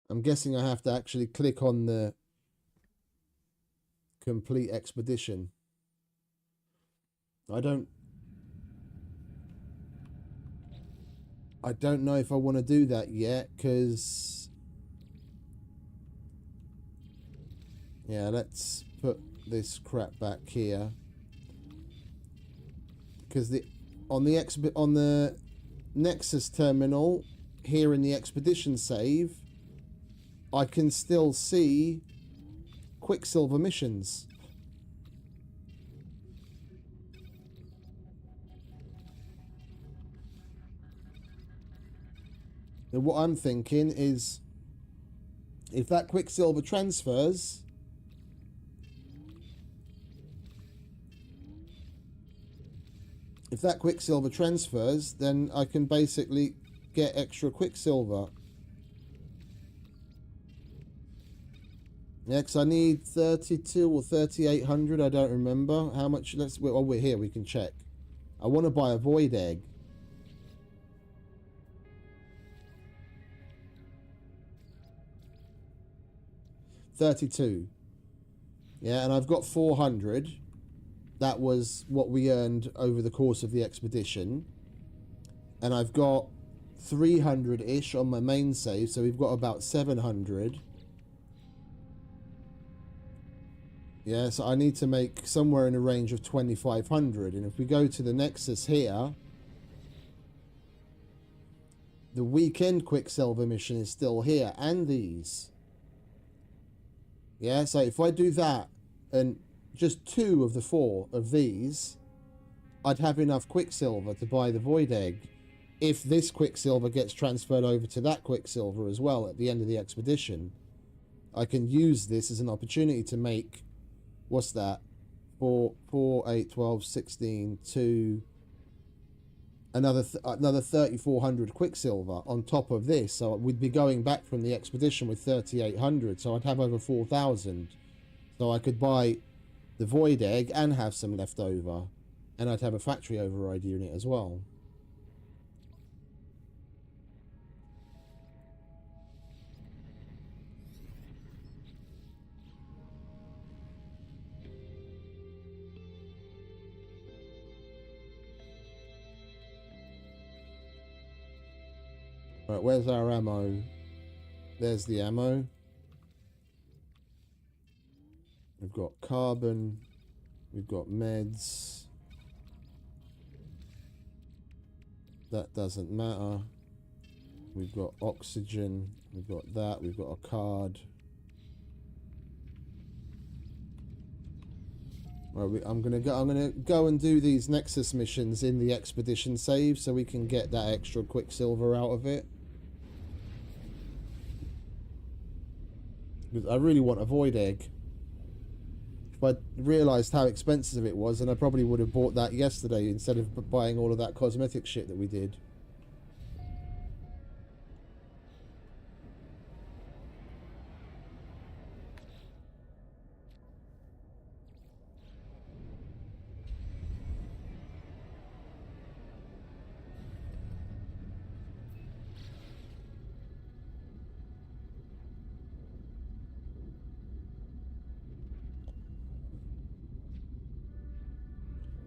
I'm guessing I have to actually click on the complete expedition. I don't know if I want to do that yet, because yeah, let's put this crap back here, because on the Nexus terminal here in the expedition save, I can still see Quicksilver missions. And what I'm thinking is, if that Quicksilver transfers, then I can basically get extra Quicksilver. Yeah, because I need 32 or 3,800, I don't remember how much. We're here, we can check. I want to buy a void egg. $32. Yeah, and I've got 400. That was what we earned over the course of the expedition. And I've got 300-ish on my main save, so we've got about 700. Yeah, so I need to make somewhere in a range of 2,500. And if we go to the Nexus here, the weekend Quicksilver mission is still here, and these. Yeah, so if I do that, and just 2 of the 4 of these, I'd have enough Quicksilver to buy the Void Egg. If this Quicksilver gets transferred over to that Quicksilver as well at the end of the expedition, I can use this as an opportunity to make, what's that? 4, 8, 12, 16, 2... another 3,400 Quicksilver on top of this. So we'd be going back from the expedition with 3,800, so I'd have over 4,000. So I could buy the Void Egg and have some left over, and I'd have a factory override unit as well. Right, where's our ammo? There's the ammo. We've got carbon. We've got meds. That doesn't matter. We've got oxygen. We've got that. We've got a card. Right, I'm gonna go and do these Nexus missions in the expedition save, so we can get that extra Quicksilver out of it. Because I really want a Void Egg. If I realised how expensive it was, then I probably would have bought that yesterday instead of buying all of that cosmetic shit that we did.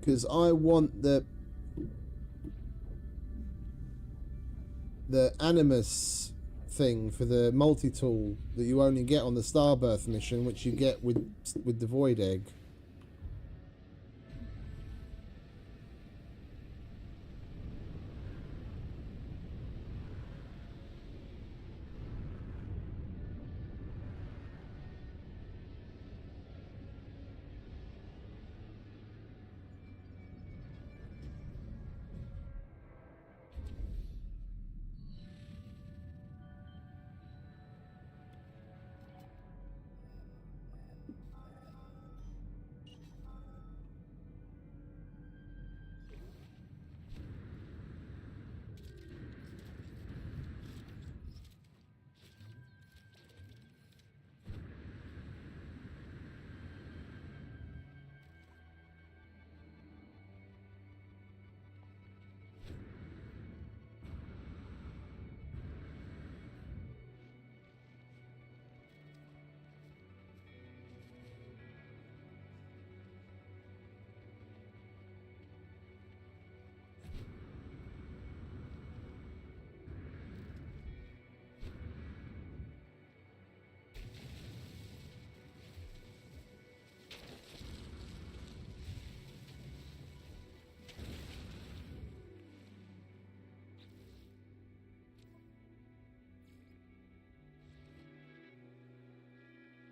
Because I want the Animus thing for the multi-tool that you only get on the Starbirth mission, which you get with the Void Egg.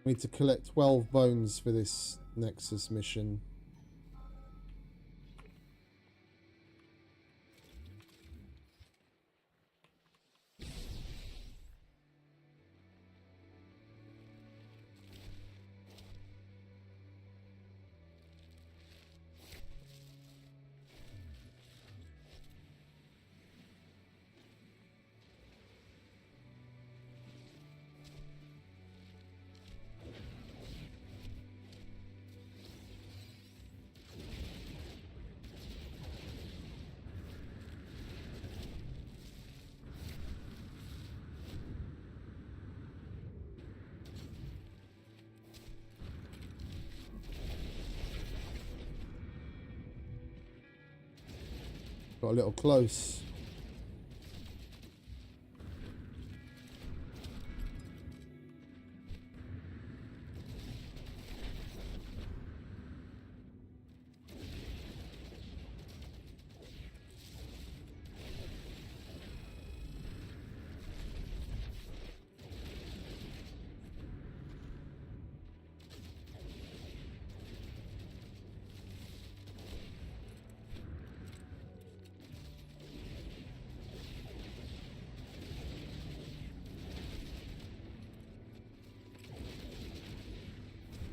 We need to collect 12 bones for this Nexus mission. Got a little close.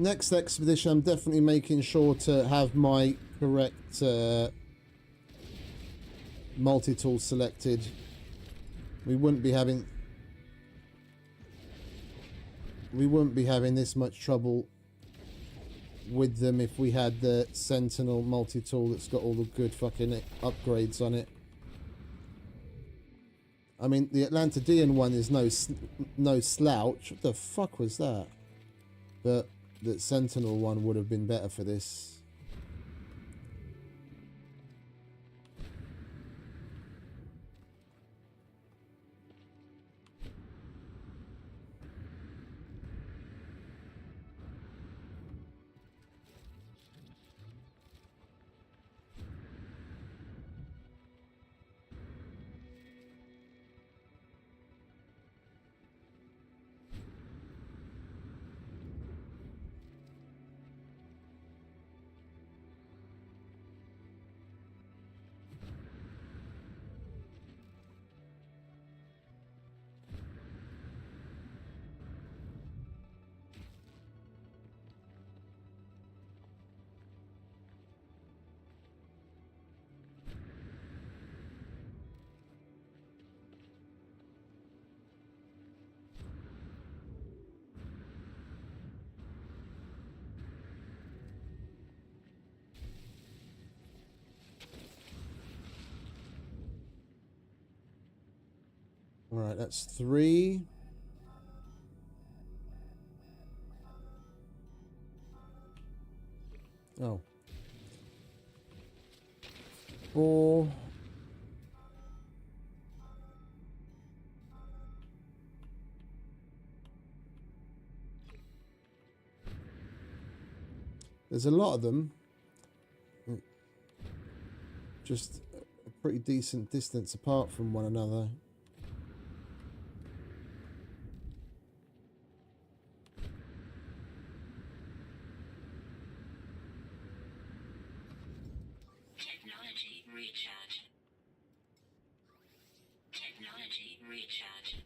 Next expedition, I'm definitely making sure to have my correct multi-tool selected. We wouldn't be having this much trouble with them if we had the Sentinel multi-tool that's got all the good fucking upgrades on it. I mean, the Atlantidean one is no slouch. What the fuck was that? But the Sentinel one would have been better for this. All right, that's 3. Oh. 4. There's a lot of them. Just a pretty decent distance apart from one another. Technology recharge. Technology recharge.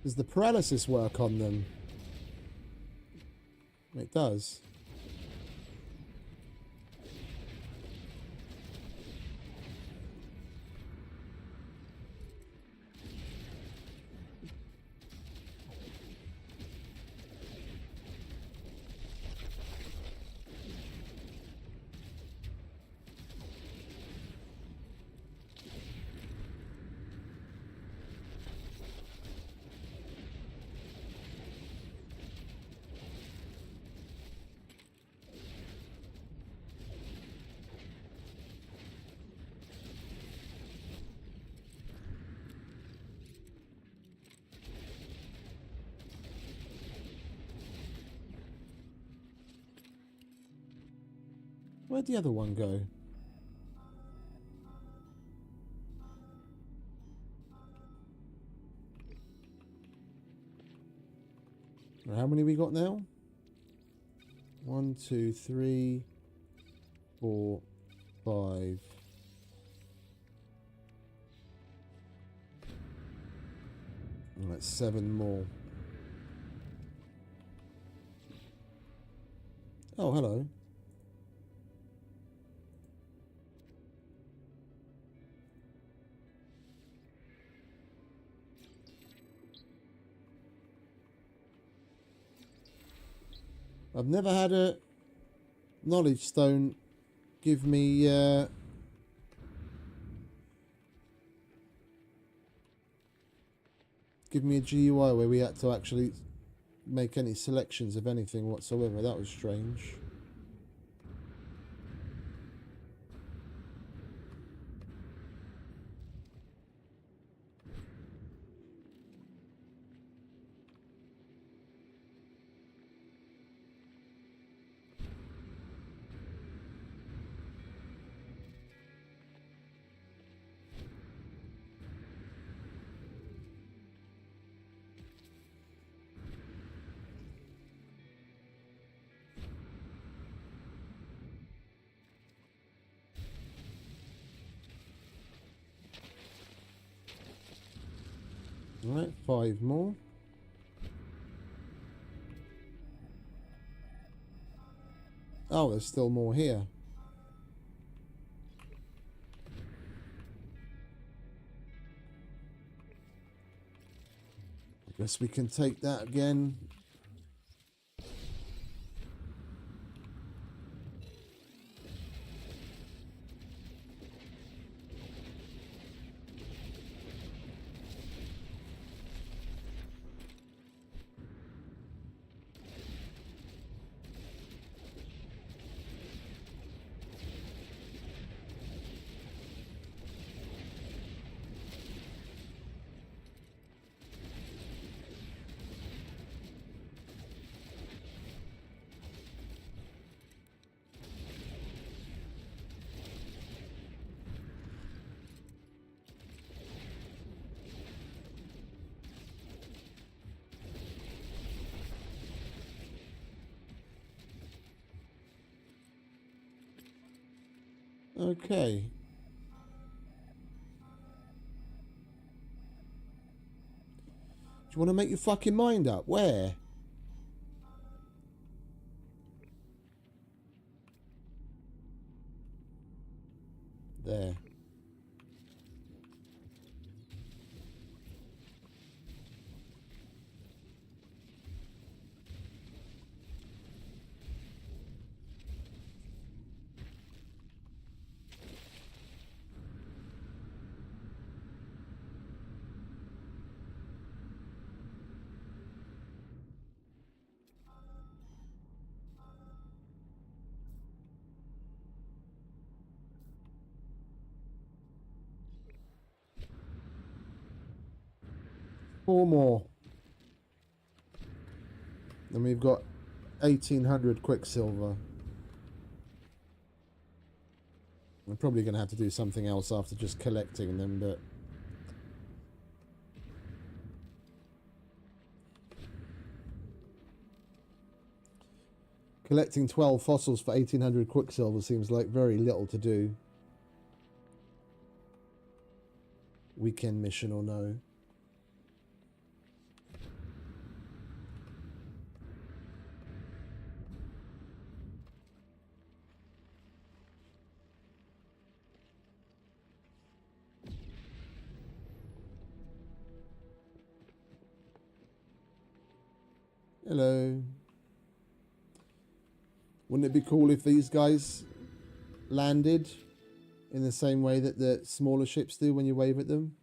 Does the paralysis work on them? It does. Where'd the other one go? How many we got now? 1, 2, 3, 4, 5. And that's 7 more. Oh, hello. I've never had a knowledge stone give me give me a GUI where we had to actually make any selections of anything whatsoever. That was strange. Right, 5 more. Oh, there's still more here. I guess we can take that again. Okay. Do you want to make your fucking mind up? Where? There. Four more. Then we've got 1800 Quicksilver. I'm probably going to have to do something else after just collecting them, but... Collecting 12 fossils for 1800 Quicksilver seems like very little to do. Weekend mission or no. Hello. Wouldn't it be cool if these guys landed in the same way that the smaller ships do when you wave at them?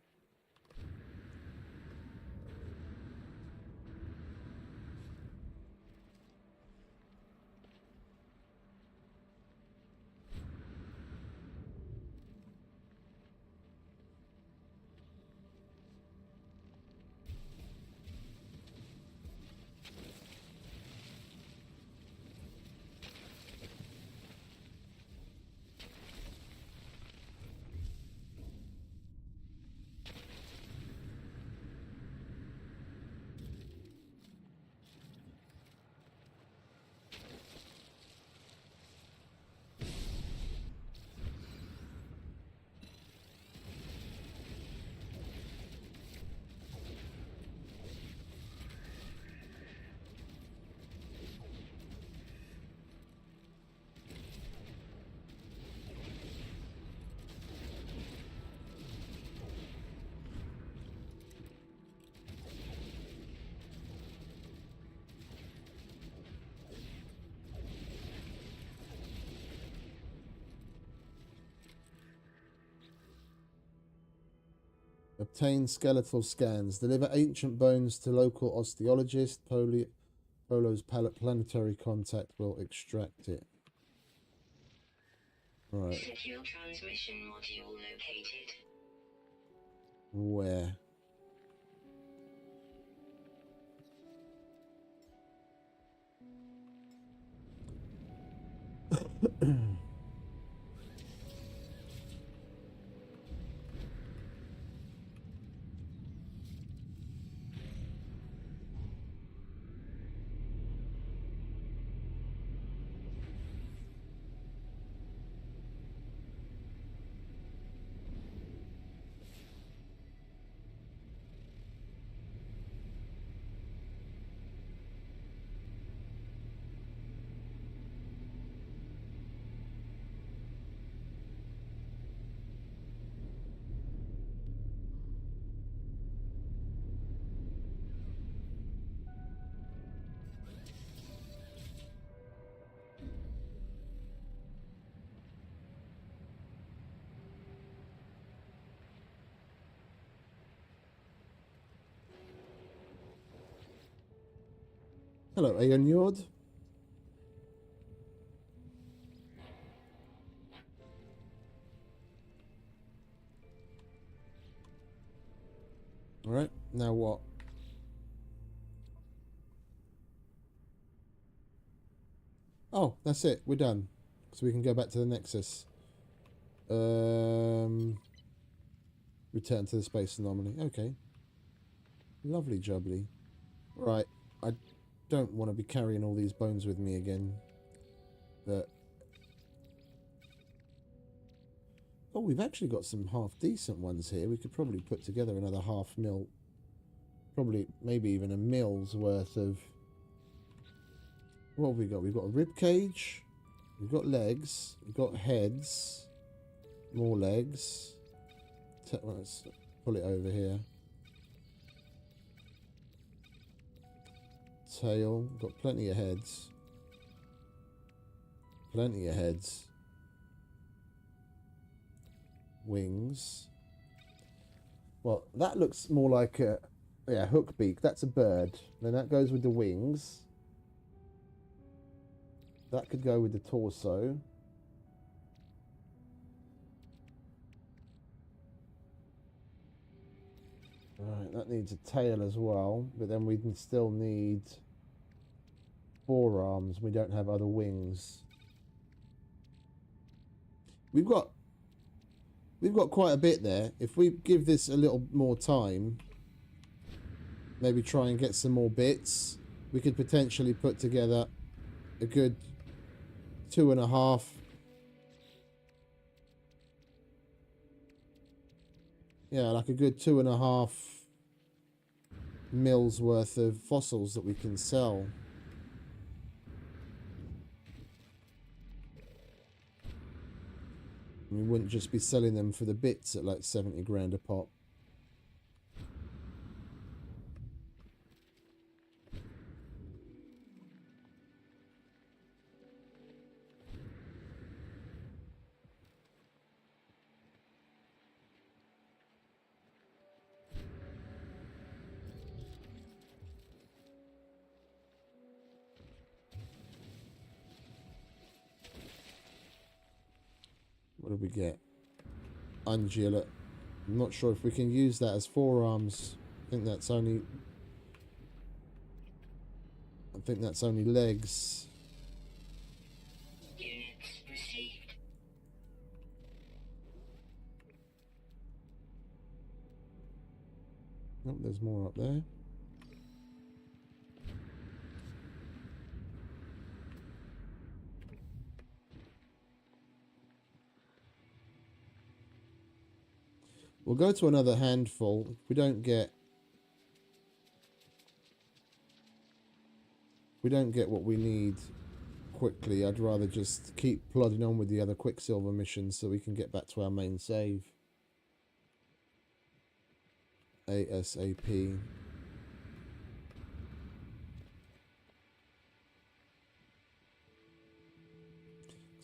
Obtain skeletal scans. Deliver ancient bones to local osteologist. Polo's planetary contact will extract it. Right. Secure transmission module located. Where? Hello, Aeon Yord. Alright, now what? Oh, that's it. We're done. So we can go back to the Nexus. Return to the space anomaly. Okay. Lovely jubbly. Right. I don't want to be carrying all these bones with me again. But... oh, we've actually got some half-decent ones here. We could probably put together another half-mil. Probably, maybe even a mil's worth of... what have we got? We've got a rib cage. We've got legs. We've got heads. More legs. Let's pull it over here. Tail. We've got plenty of heads. Plenty of heads. Wings. Well, that looks more like a... yeah, hook beak. That's a bird. Then that goes with the wings. That could go with the torso. Right, that needs a tail as well. But then we can still need forearms. We don't have other wings. We've got quite a bit there. If we give this a little more time, maybe try and get some more bits, we could potentially put together a good 2.5. Yeah, like a good 2.5 mils worth of fossils that we can sell. We wouldn't just be selling them for the bits at like 70 grand a pop. What did we get? Ungulate. I'm not sure if we can use that as forearms. I think that's only legs. Units received. Oh, there's more up there. We'll go to another handful. If we don't get what we need quickly, I'd rather just keep plodding on with the other Quicksilver missions so we can get back to our main save. ASAP.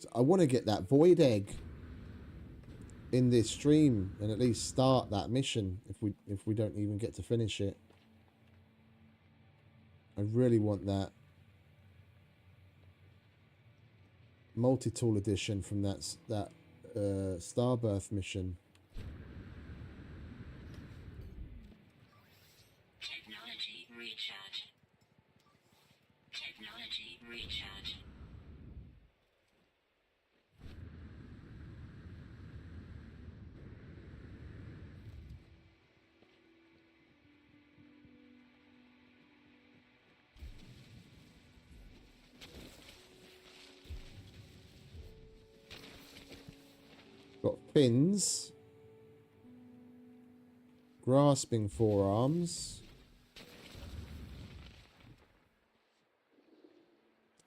So I want to get that void egg in this stream and at least start that mission if we don't even get to finish it. I really want that multi-tool edition from that Starbirth mission. Technology recharge. Technology recharge. Got fins, grasping forearms,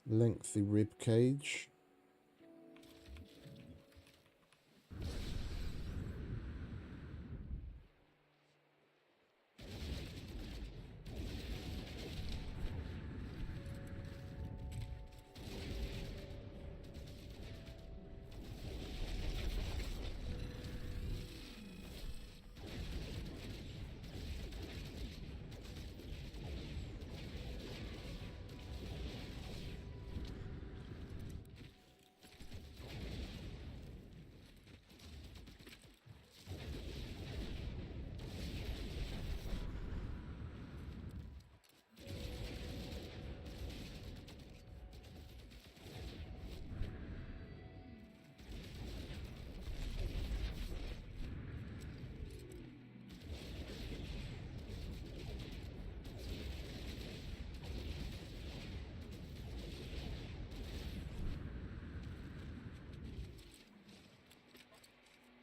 lengthy rib cage,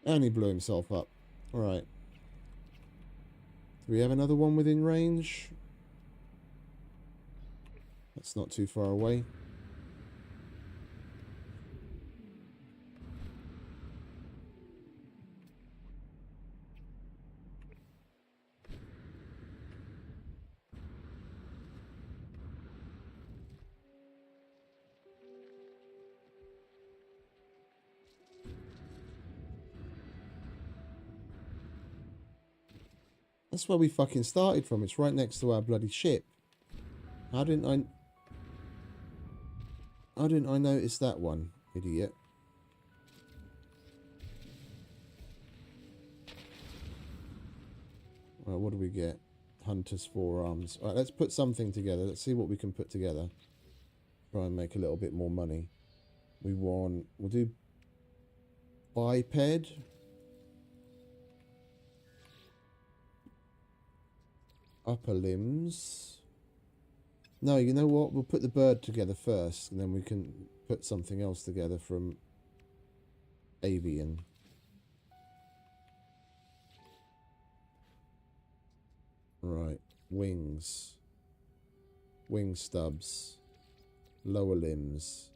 and he blew himself up. Alright. Do we have another one within range? That's not too far away. That's where we fucking started from. It's right next to our bloody ship. How didn't I notice that one, idiot? Right, what do we get? Hunter's forearms. Alright, let's put something together. Let's see what we can put together. Try and make a little bit more money. We'll do biped. Upper limbs. No, you know what? We'll put the bird together first, and then we can put something else together from avian. Right, wings. Wing stubs. Lower limbs.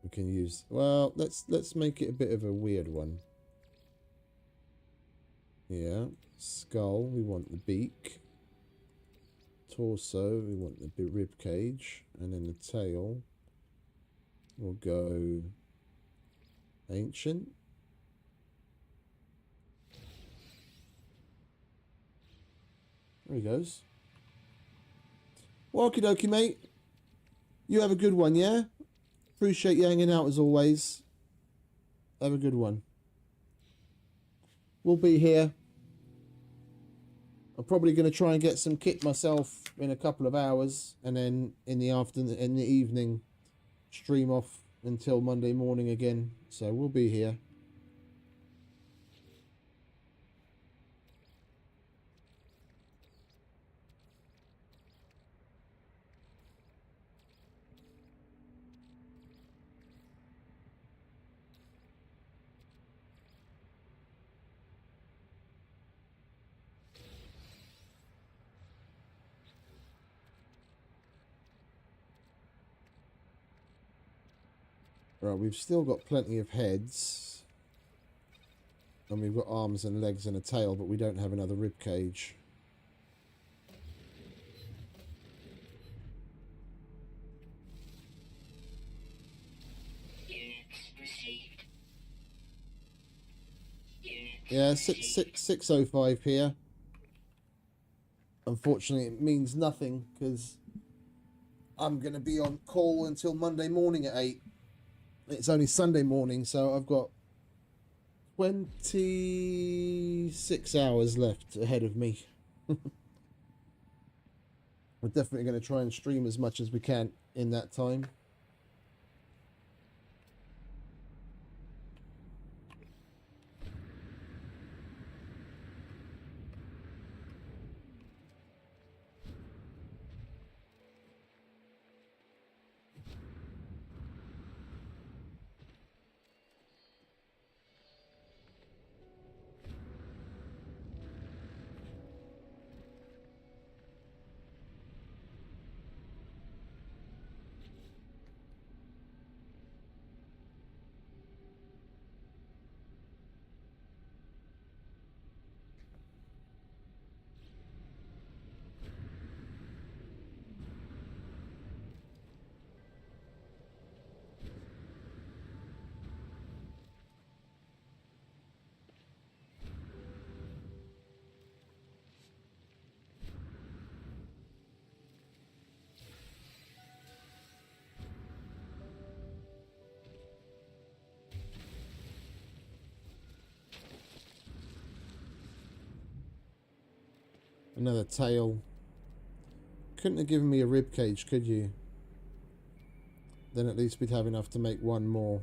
We can use... Well, let's make it a bit of a weird one. Yeah. Skull, we want the beak. Torso, we want the rib cage. And then the tail, we'll go ancient. There he goes. Okie dokie, mate. You have a good one, yeah? Appreciate you hanging out as always. Have a good one. We'll be here. I'm probably going to try and get some kit myself in a couple of hours, and then in the evening, stream off until Monday morning again. So we'll be here. Right, we've still got plenty of heads. And we've got arms and legs and a tail, but we don't have another rib cage. Units received. Units Yeah, received. 605 here. Unfortunately, it means nothing because I'm going to be on call until Monday morning at 8. It's only Sunday morning, so I've got 26 hours left ahead of me. We're definitely going to try and stream as much as we can in that time. Another tail. Couldn't have given me a rib cage, could you? Then at least we'd have enough to make one more.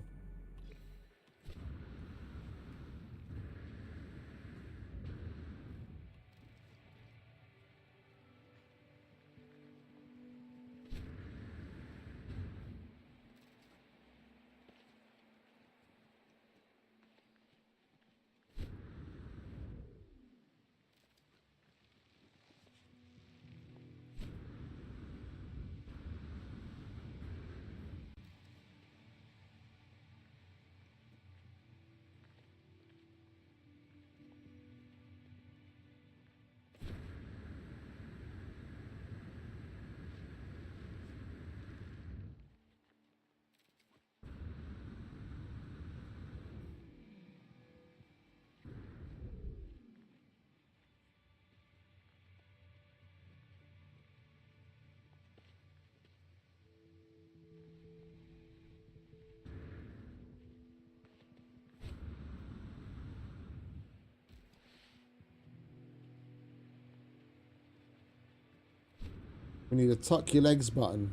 We need a tuck your legs button.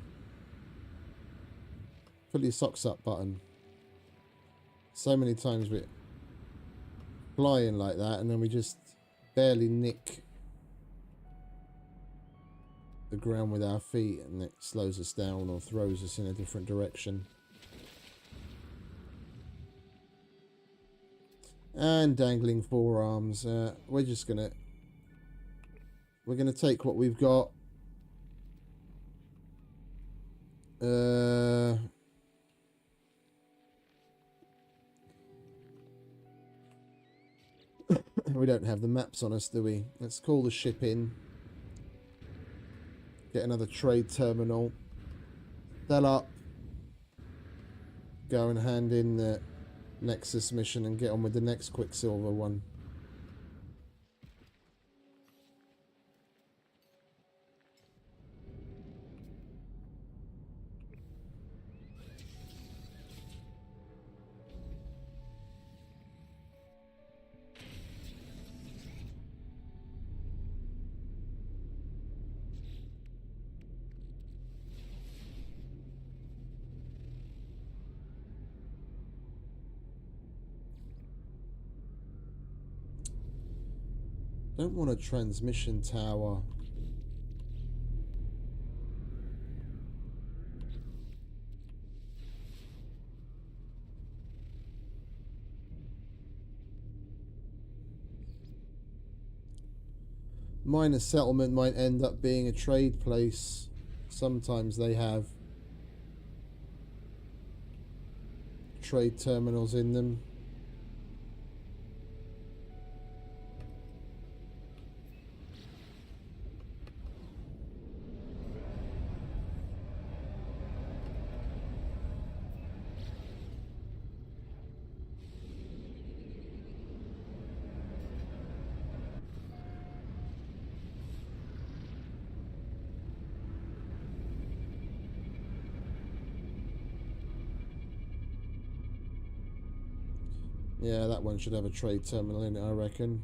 Pull your socks up button. So many times we're flying like that and then we just barely nick the ground with our feet and it slows us down or throws us in a different direction. And dangling forearms. We're gonna take what we've got. We don't have the maps on us, do we? Let's call the ship in. Get another trade terminal. Fill up. Go and hand in the Nexus mission and get on with the next Quicksilver one. Don't want a transmission tower. Minor settlement might end up being a trade place. Sometimes they have trade terminals in them. Yeah, that one should have a trade terminal in it, I reckon.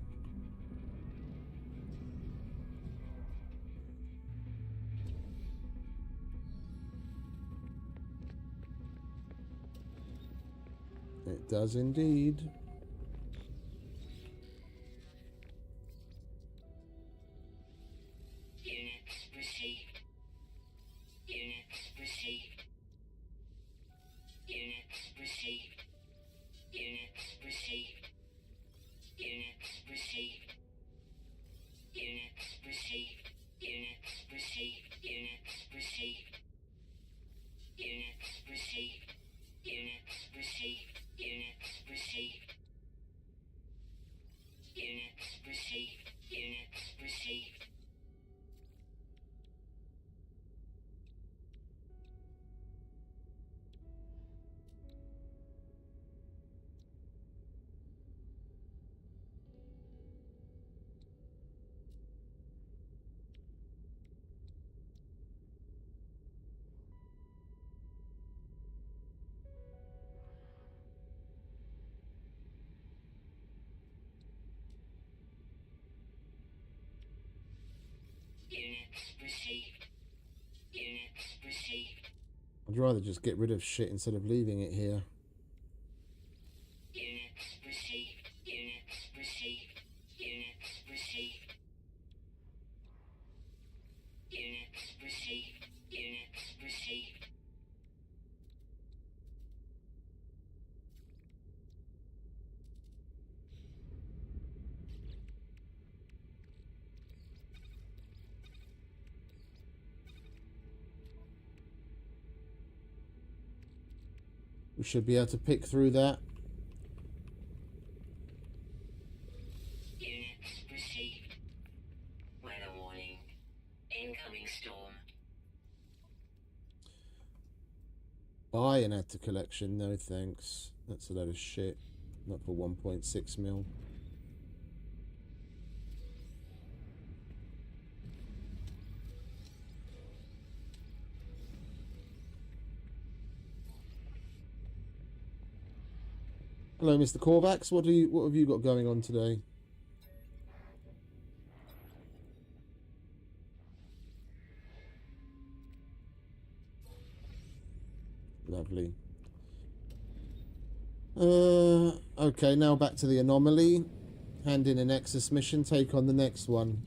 It does indeed. Units received. Units received. Units received. Units received. Units received. Units received. Units received. Units received. Units received. Units received. Units received. Units received. Units received. Units received. Units received. I'd rather just get rid of shit instead of leaving it here. Units received. Units received. Units received. Units received. Units received. We should be able to pick through that. Units received. Weather warning. Incoming storm. Buy an add to collection, no thanks. That's a load of shit. Not for 1.6 mil. Hello, Mr. Corvax. What have you got going on today? Lovely. Okay, now back to the anomaly. Hand in a Nexus mission, take on the next one.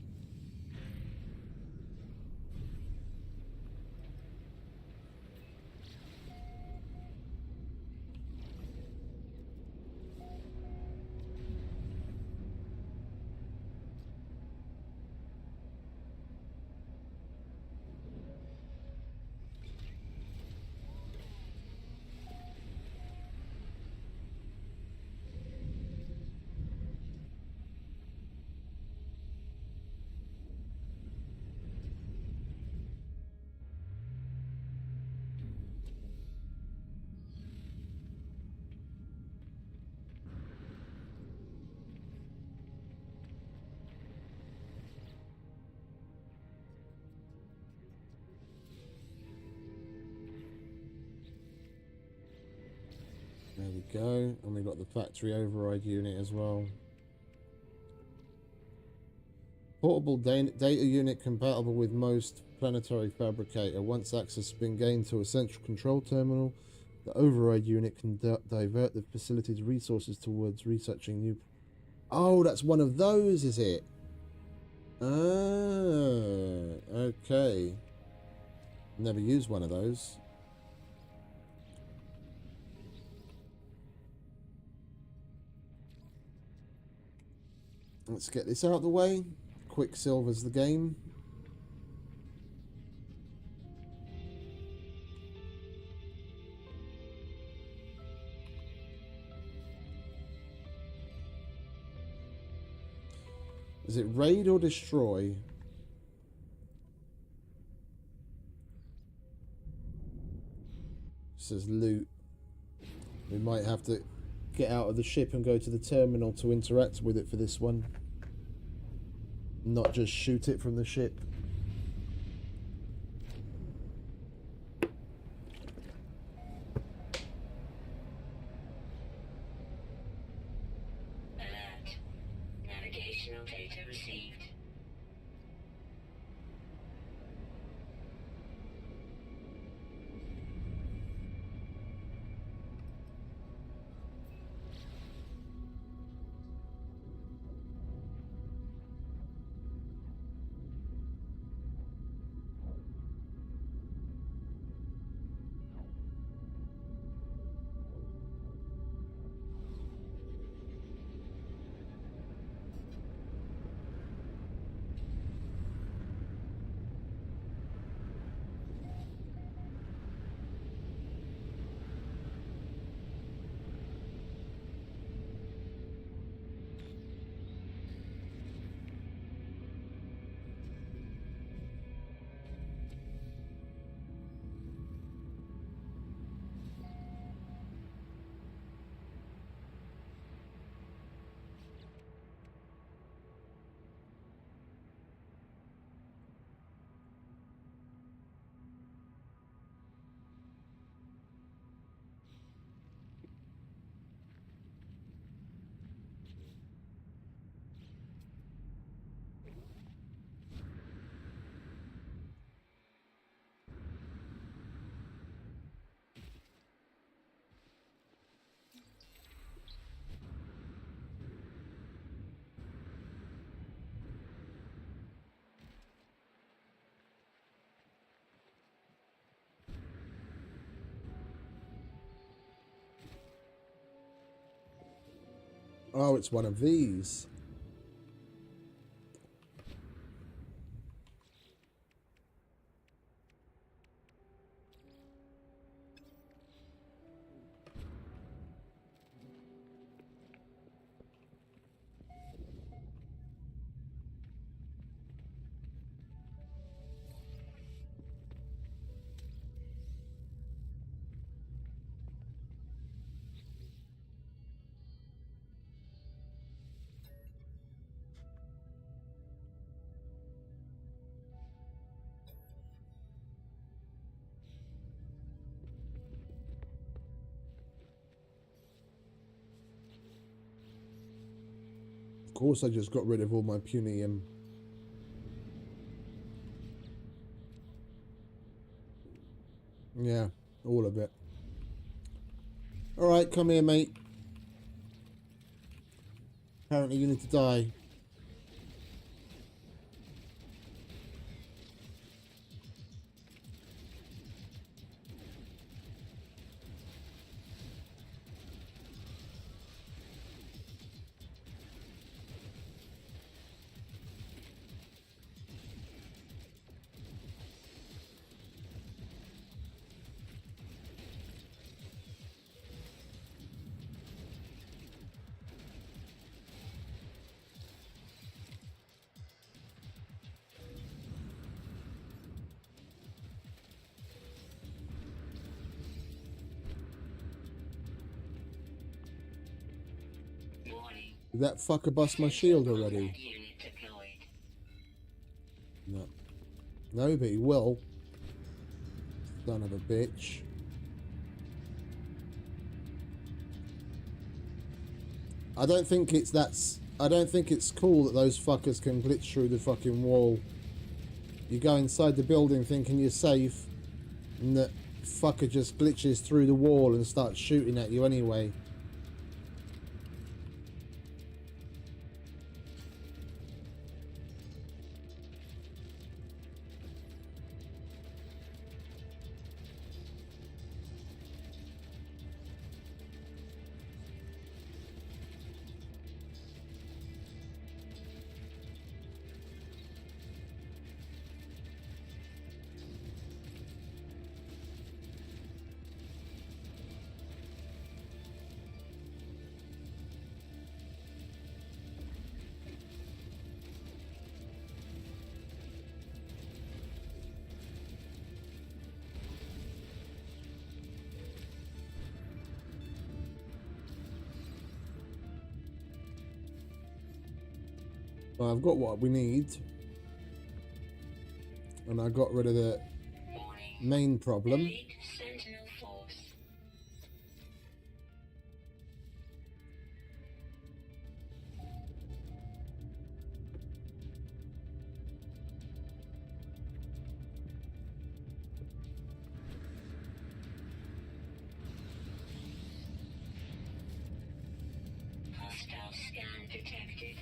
There we go. And we've got the factory override unit as well. Portable data unit compatible with most planetary fabricator. Once access has been gained to a central control terminal, the override unit can divert the facility's resources towards researching new... Oh, that's one of those, is it? Okay. Never used one of those. Let's get this out of the way. Quicksilver's the game. Is it raid or destroy? It says loot. We might have to get out of the ship and go to the terminal to interact with it for this one. Not just shoot it from the ship. Alert. Navigational data received. Oh, it's one of these. Of course, I just got rid of all my punium. Yeah, all of it. Alright, come here, mate. Apparently you need to die. Warning. Did that fucker bust my shield already? Combat unit deployed. No. No, but he will. Son of a bitch. I don't think it's cool that those fuckers can glitch through the fucking wall. You go inside the building thinking you're safe, and that fucker just glitches through the wall and starts shooting at you anyway. Well, I've got what we need. And I got rid of the Warning. main problem. Elite Sentinel Force. Hostile scan detected.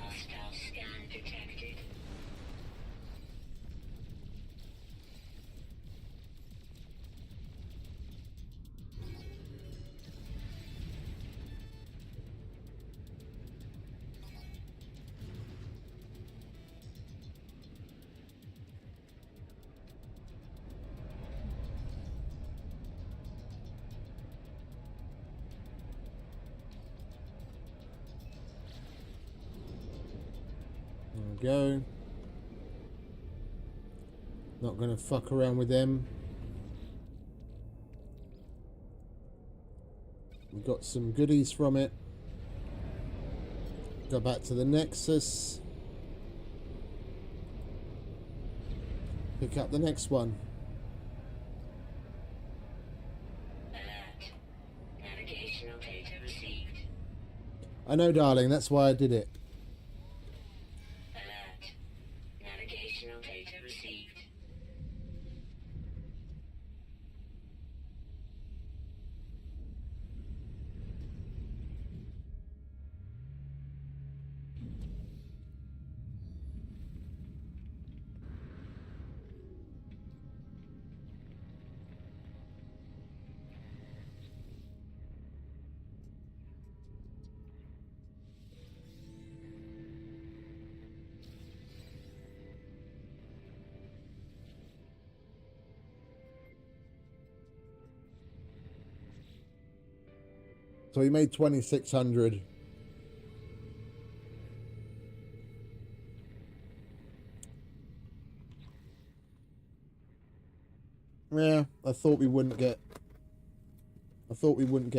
Hostile scan detected. There we go. Not gonna fuck around with them. We got some goodies from it. Go back to the Nexus. Pick up the next one. Alert. Navigational data received. I know, darling, that's why I did it. Alert. Navigational data received. So we made 2,600. Yeah, I thought we wouldn't get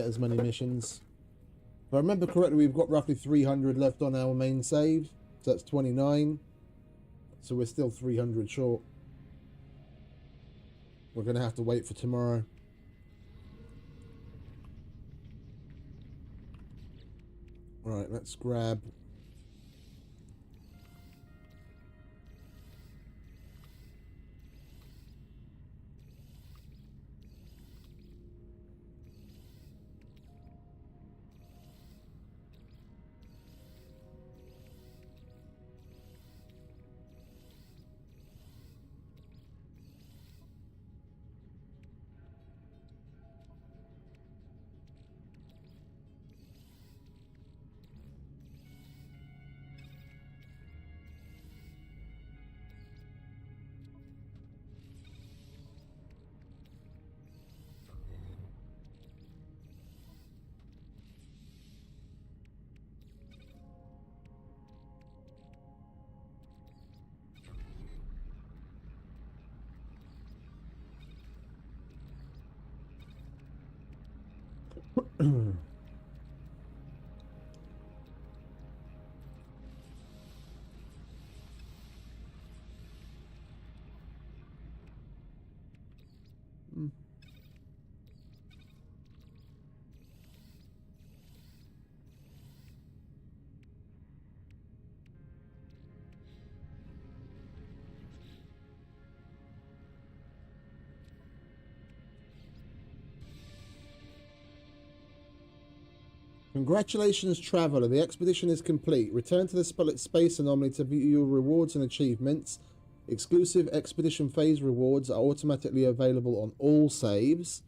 as many missions. If I remember correctly, we've got roughly 300 left on our main save. So that's 29. So we're still 300 short. We're going to have to wait for tomorrow. Right, let's grab... Congratulations, traveller. The expedition is complete. Return to the space anomaly to view your rewards and achievements. Exclusive expedition phase rewards are automatically available on all saves.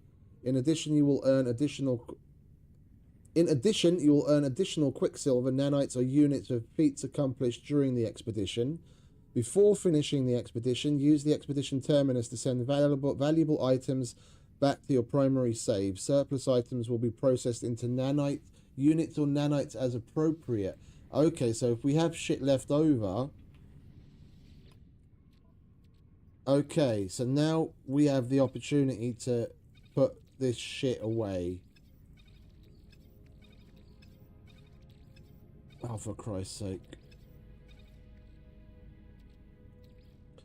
In addition, you will earn additional quicksilver, nanites, or units of feats accomplished during the expedition. Before finishing the expedition, use the expedition terminus to send valuable items back to your primary save. Surplus items will be processed into nanite units or nanites as appropriate. Okay, so if we have shit left over... Okay, so now we have the opportunity to put this shit away. Oh, for Christ's sake.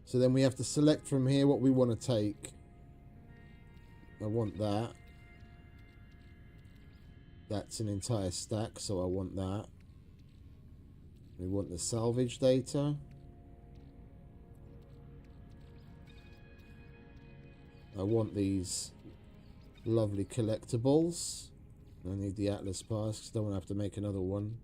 So then we have to select from here what we want to take. I want that. That's an entire stack, so I want that. We want the salvage data. I want these lovely collectibles. I need the Atlas Pass because I don't want to have to make another one.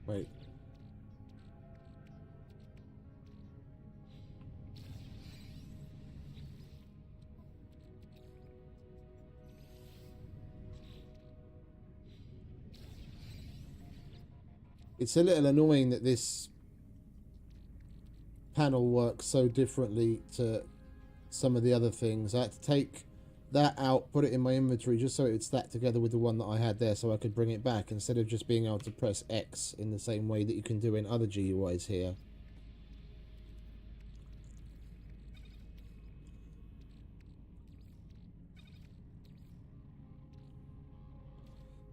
Wait. It's a little annoying that this panel works so differently to some of the other things. I had to take that out, put it in my inventory just so it would stack together with the one that I had there so I could bring it back instead of just being able to press X in the same way that you can do in other GUIs here.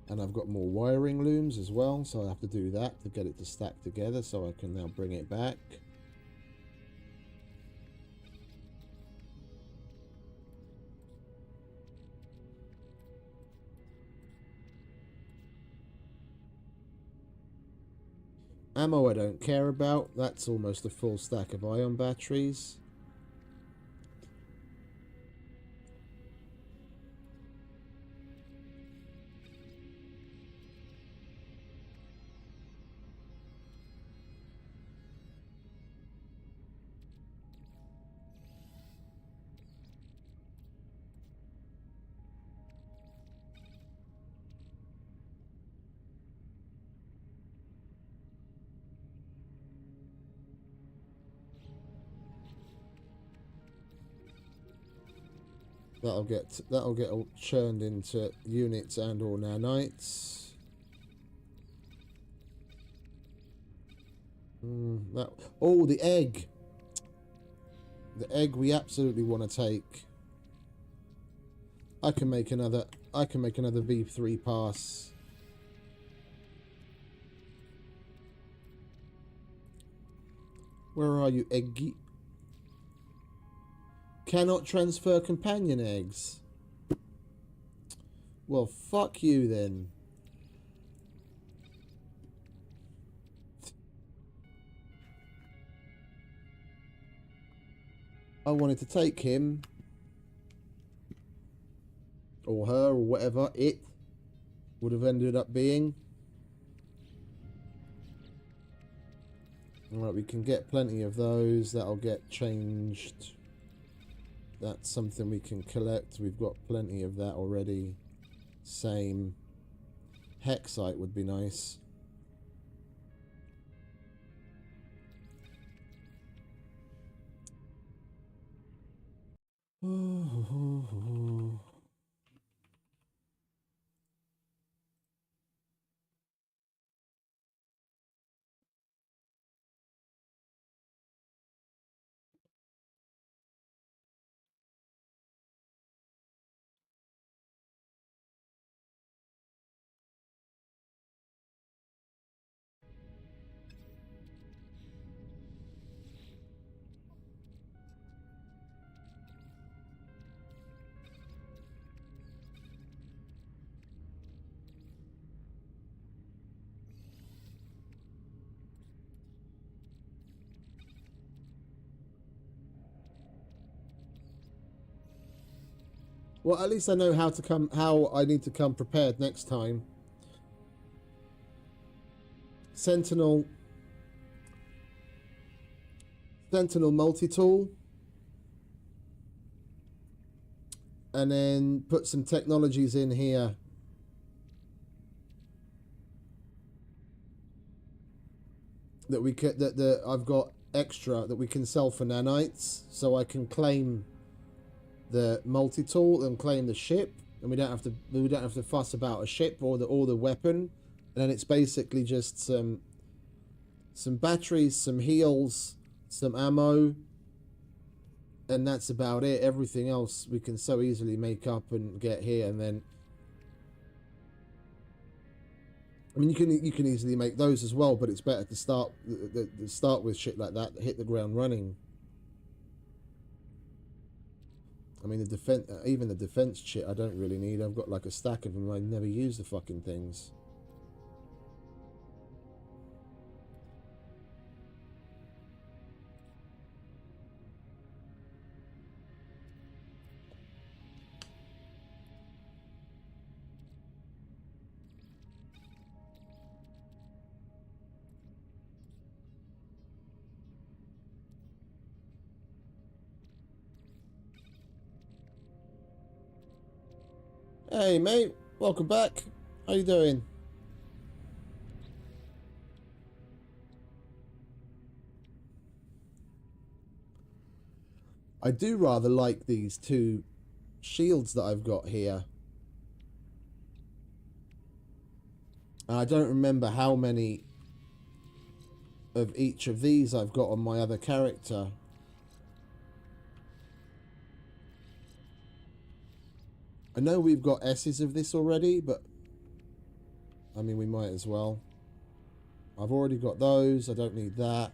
And I've got more wiring looms as well, so I have to do that to get it to stack together so I can now bring it back. Ammo I don't care about, that's almost a full stack of ion batteries. That'll get all churned into units and or nanites. Oh, the egg. The egg we absolutely want to take. I can make another V3 pass Where are you, eggy? Cannot transfer companion eggs. Well, fuck you then. I wanted to take him, or her, or whatever it would have ended up being. Alright, we can get plenty of those. That'll get changed. That's something we can collect. We've got plenty of that already. Same. Hexite would be nice. Well, at least I know how I need to come prepared next time. Sentinel multi-tool. And then put some technologies in here. That we could that I've got extra that we can sell for nanites, so I can claim the multi-tool and claim the ship, and we don't have to fuss about a ship or the weapon. And then it's basically just some batteries, some heals, some ammo, and that's about it. Everything else we can so easily make up and get here. And then I mean, you can easily make those as well, but it's better to start with shit like that hit the ground running. I mean, even the defense shit I don't really need. I've got like a stack of them. I never use the fucking things. Hey mate, welcome back. How you doing? I do rather like these two shields that I've got here. I don't remember how many of each of these I've got on my other character. I know we've got S's of this already, but I mean, we might as well. I've already got those. I don't need that.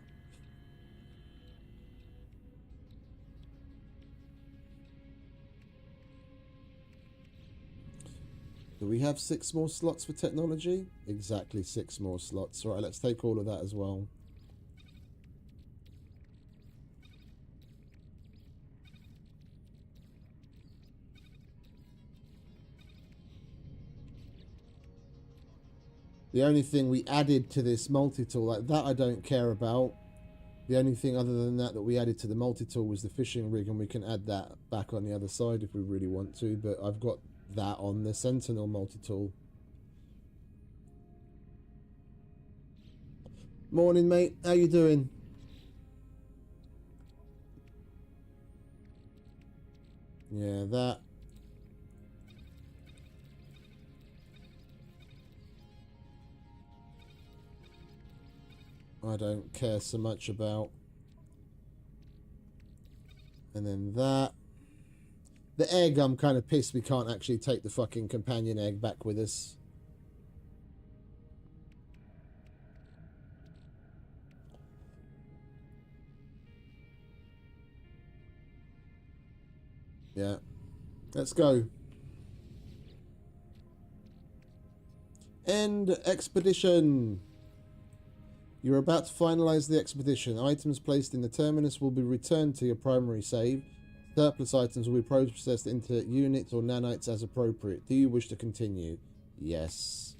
Do we have 6 more slots for technology? Exactly 6 more slots. All right, let's take all of that as well. The only thing we added to this multi-tool, like that I don't care about. The only thing other than that we added to the multi-tool was the fishing rig, and we can add that back on the other side if we really want to, but I've got that on the Sentinel multi-tool. Morning, mate. How you doing? Yeah, that. I don't care so much about. And then that. The egg, I'm kind of pissed we can't actually take the fucking companion egg back with us. Yeah. Let's go. End expedition. You're about to finalize the expedition. Items placed in the terminus will be returned to your primary save. Surplus items will be processed into units or nanites as appropriate. Do you wish to continue? Yes.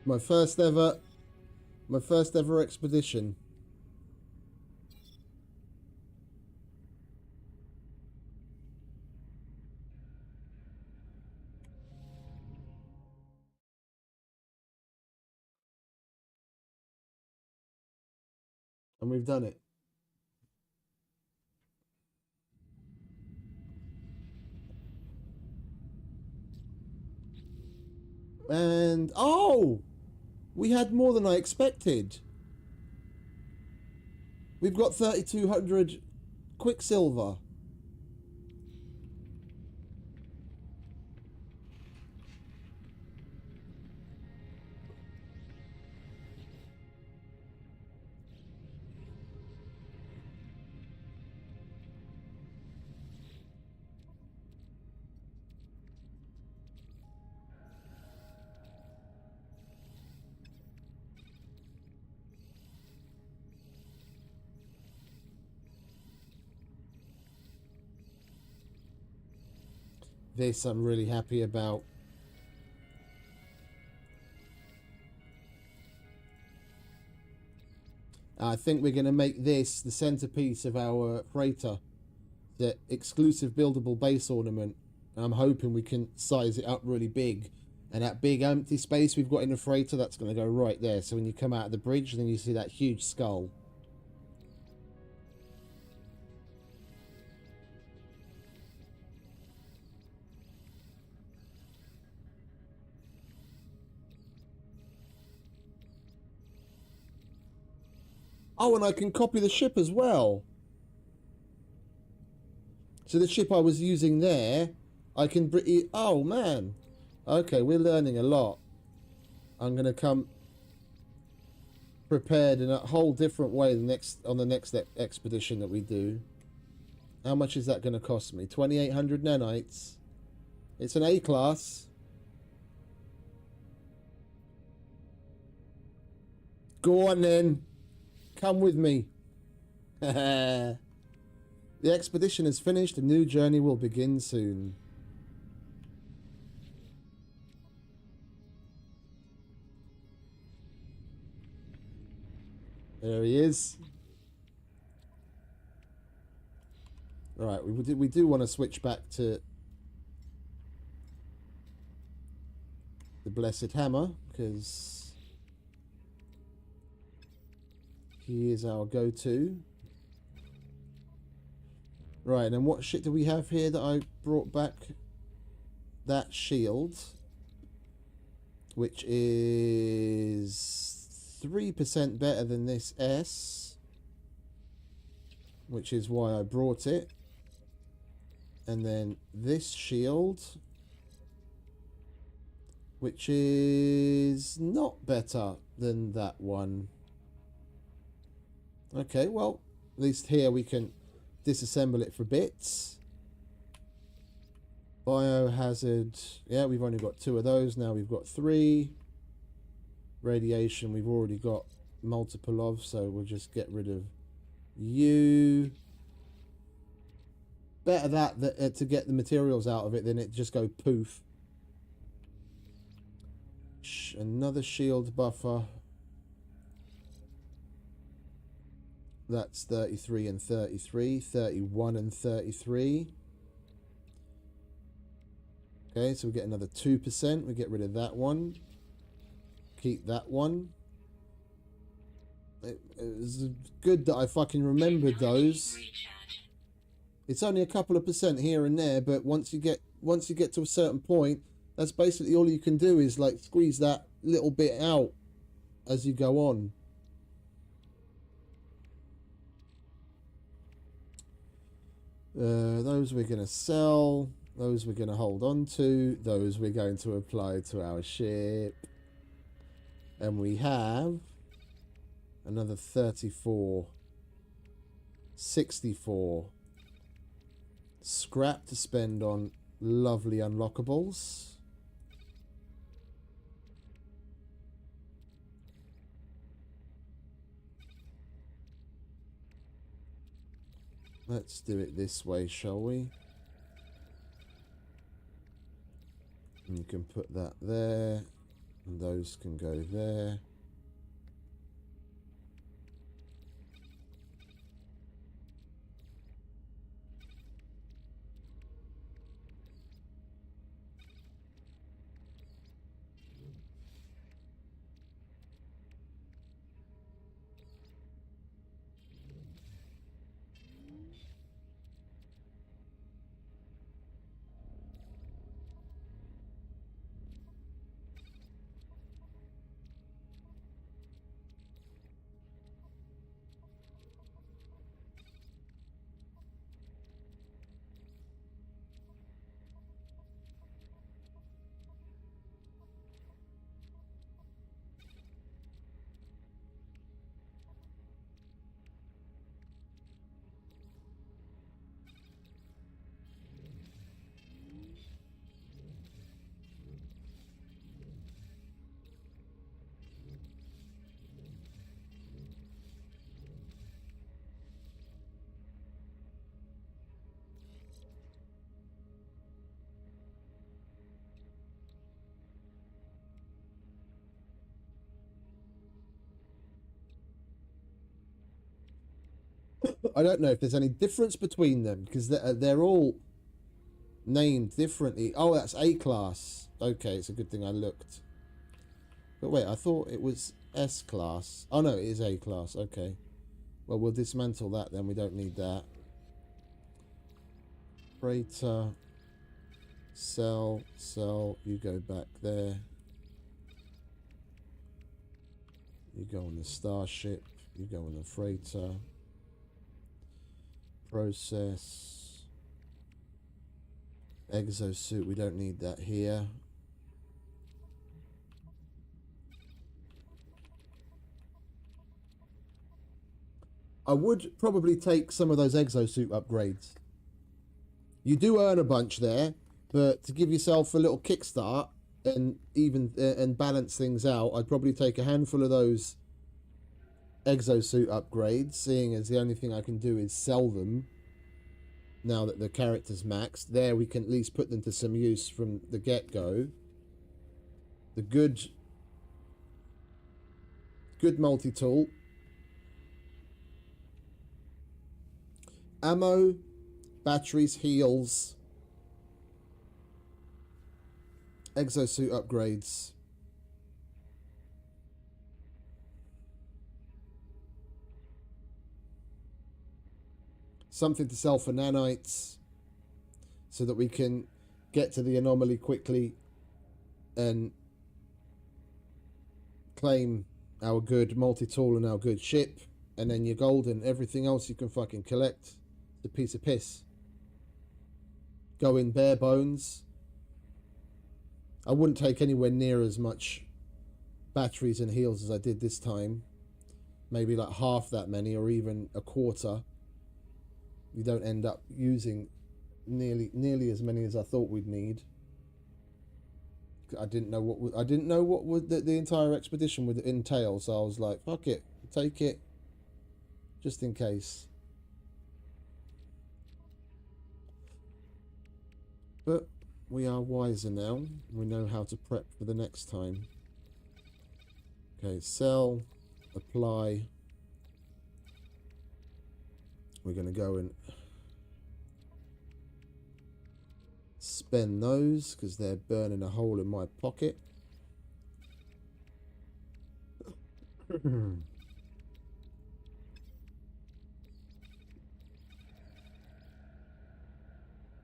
My first ever expedition. And we've done it. And oh, we had more than I expected. We've got 3,200 quicksilver. This I'm really happy about. I think we're going to make this the centerpiece of our freighter. The exclusive buildable base ornament. I'm hoping we can size it up really big. And that big empty space we've got in the freighter, that's going to go right there. So when you come out of the bridge, then you see that huge skull. Oh, and I can copy the ship as well. So the ship I was using there, I can... Oh, man. Okay, we're learning a lot. I'm going to come prepared in a whole different way on the next expedition that we do. How much is that going to cost me? 2,800 nanites. It's an A-class. Go on then. Come with me. The expedition is finished. A new journey will begin soon. There he is. Right, we do want to switch back to the Blessed Hammer, because he is our go-to. Right, and what shit do we have here that I brought back? That shield, which is 3% better than this S, which is why I brought it. And then this shield, which is not better than that one. Okay, well, at least here we can disassemble it for bits. Biohazard, yeah, we've only got 2 of those. Now we've got 3. Radiation we've already got multiple of, so we'll just get rid of you. Better that to get the materials out of it than it just go poof. Another shield buffer. That's 33 and 33. 31 and 33. Okay, so we get another 2%. We get rid of that one. Keep that one. It was good that I fucking remembered those. Recharge. It's only a couple of percent here and there, but once you get to a certain point, that's basically all you can do is like squeeze that little bit out as you go on. Those we're going to sell. Those we're going to hold on to. Those we're going to apply to our ship. And we have another 34. 64. Scrap to spend on lovely unlockables. Let's do it this way, shall we? And you can put that there. And those can go there. I don't know if there's any difference between them because they're all named differently. Oh, that's A class. Okay, it's a good thing I looked. But wait, I thought it was S class. Oh no, it is A class. Okay. Well, we'll dismantle that then. We don't need that. Freighter. Sell. You go back there. You go on the starship. You go on the freighter. Process. Exosuit, we don't need that here. I would probably take some of those exosuit upgrades. You do earn a bunch there, but to give yourself a little kickstart and and balance things out, I'd probably take a handful of those exosuit upgrades, seeing as the only thing I can do is sell them now that the character's maxed. There we can at least put them to some use from the get-go. The good multi-tool. Ammo, batteries, heals, exosuit upgrades. Something to sell for nanites so that we can get to the anomaly quickly and claim our good multi-tool and our good ship, and then you're golden. Everything else you can fucking collect. It's a piece of piss. Go in bare bones. I wouldn't take anywhere near as much batteries and heals as I did this time. Maybe like half that many or even a quarter. You don't end up using nearly as many as I thought we'd need. I didn't know what the entire expedition would entail, so I was like, fuck it, take it, just in case. But we are wiser now. We know how to prep for the next time. Okay, sell, apply. We're going to go and spend those because they're burning a hole in my pocket.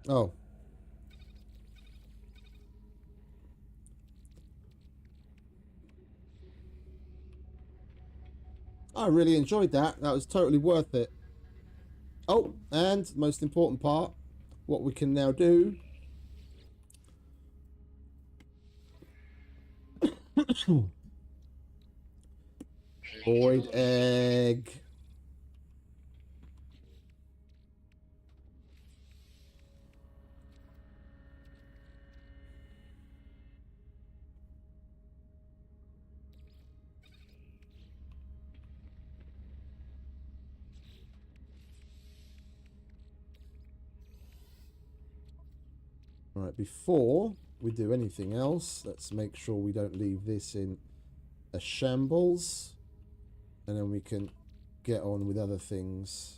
Oh. I really enjoyed that. That was totally worth it. Oh, and most important part, what we can now do. Void egg. Right, before we do anything else, let's make sure we don't leave this in a shambles. And then we can get on with other things.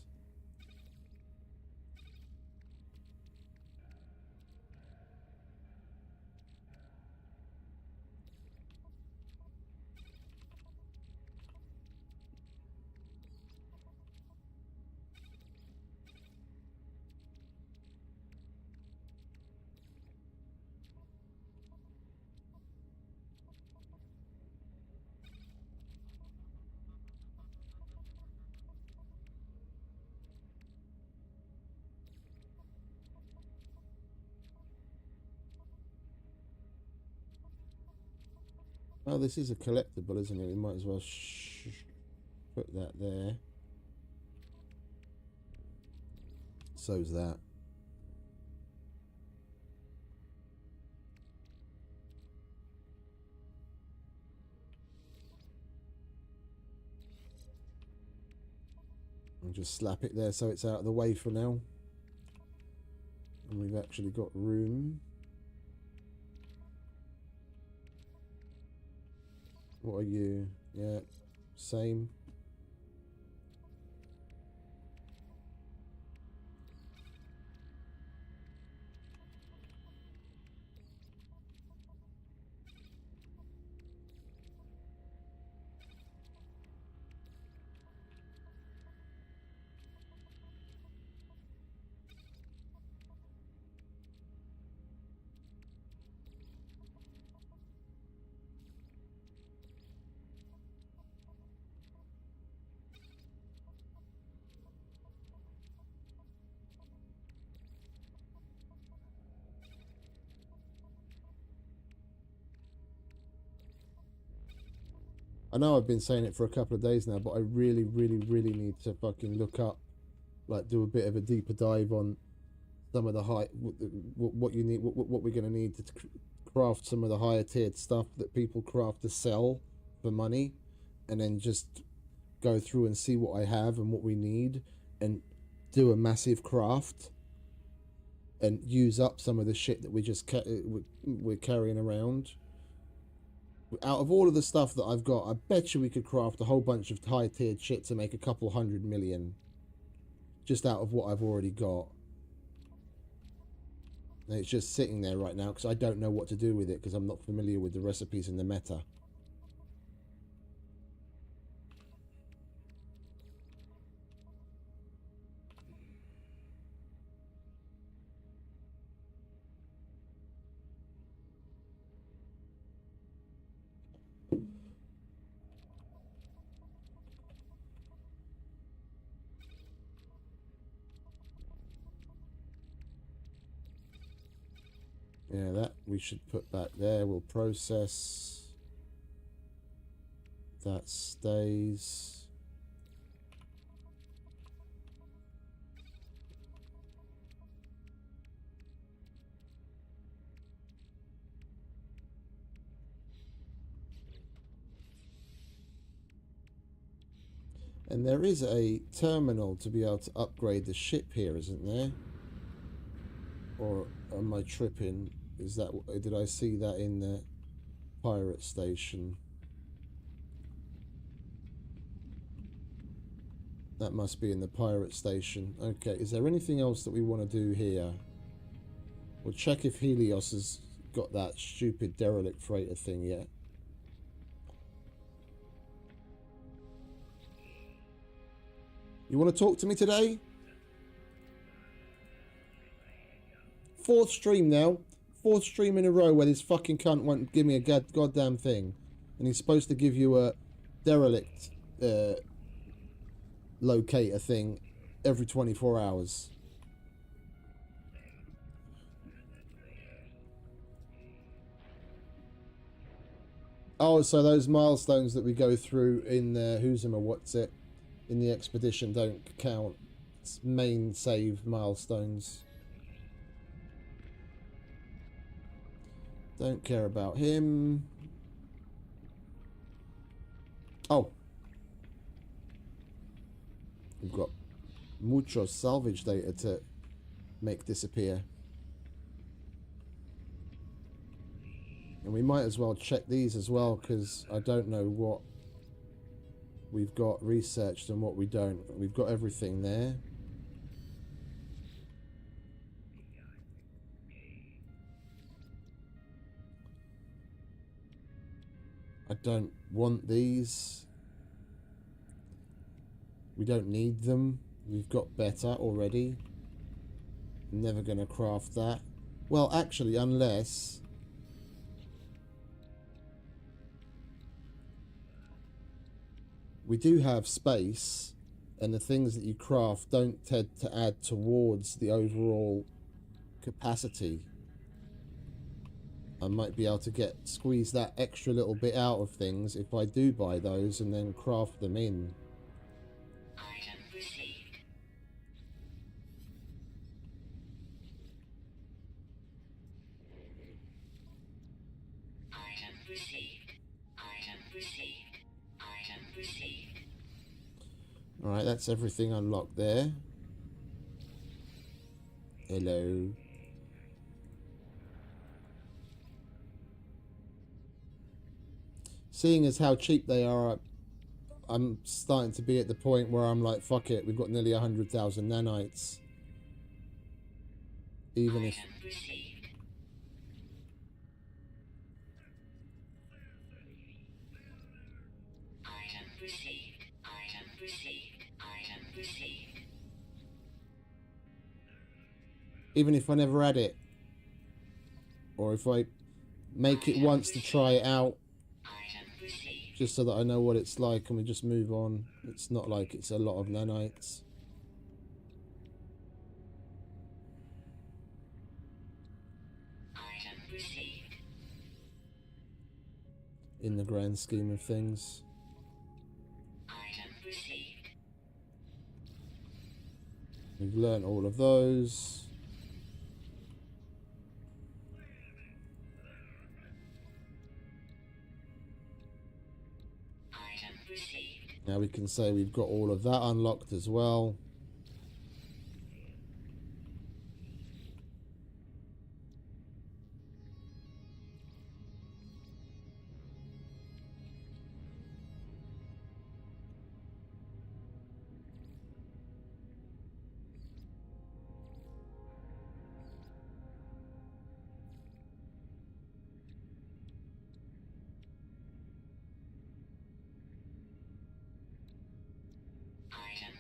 Oh, this is a collectible, isn't it? We might as well put that there. So's that. And just slap it there so it's out of the way for now. And we've actually got room. What are you? Yeah, same. I know I've been saying it for a couple of days now, but I really, really, really need to fucking look up, like, do a bit of a deeper dive on some of the high, what you need, what we're going to need to craft some of the higher tiered stuff that people craft to sell for money, and then just go through and see what I have and what we need, and do a massive craft, and use up some of the shit that we're carrying around. Out of all of the stuff that I've got, I bet you we could craft a whole bunch of high-tiered shit to make a couple 100 million. Just out of what I've already got. And it's just sitting there right now because I don't know what to do with it because I'm not familiar with the recipes in the meta. Yeah, that we should put back there. We'll process. That stays. And there is a terminal to be able to upgrade the ship here, isn't there? Or am I tripping? Is that, did I see that in the pirate station? That must be in the pirate station. Okay, is there anything else that we want to do here? We'll check if Helios has got that stupid derelict freighter thing yet. You want to talk to me today? fourth stream now. Fourth stream in a row where this fucking cunt won't give me a goddamn thing. And he's supposed to give you a derelict locator thing every 24 hours. Oh, so those milestones that we go through in in the expedition don't count. It's main save milestones. Don't care about him. Oh. We've got mucho salvage data to make disappear. And we might as well check these as well, because I don't know what we've got researched and what we don't. We've got everything there. I don't want these. We don't need them. We've got better already. I'm never going to craft that. Well, actually, unless... we do have space, and the things that you craft don't tend to add towards the overall capacity. I might be able to squeeze that extra little bit out of things if I do buy those and then craft them in. Item received. Item received. Item received. Item received. Alright, that's everything unlocked there. Hello. Seeing as how cheap they are, I'm starting to be at the point where I'm like, fuck it, we've got nearly 100,000 nanites. Even if... Item received. Item received. Item received. Item received. even if I never had it, or if I make it once to try it out, just so that I know what it's like, and we just move on. It's not like it's a lot of nanites. In the grand scheme of things. We've learnt all of those. Now we can say we've got all of that unlocked as well.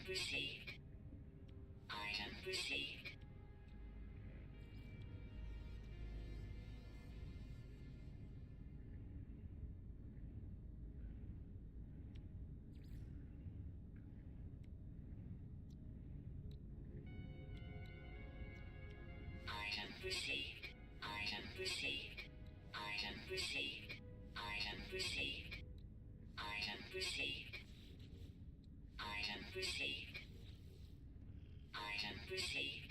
Received. Item received. Item received. Item received. Item received. Item received. Item received. Item received.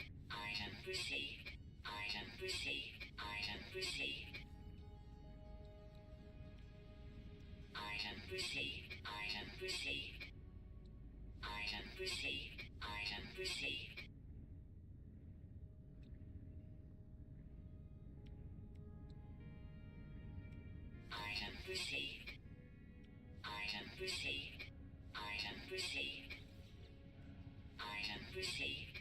Item received. Item received. Item received. Item received. Item received. Item received. Item received. Item received. Item received. Item received. Item received. Item received.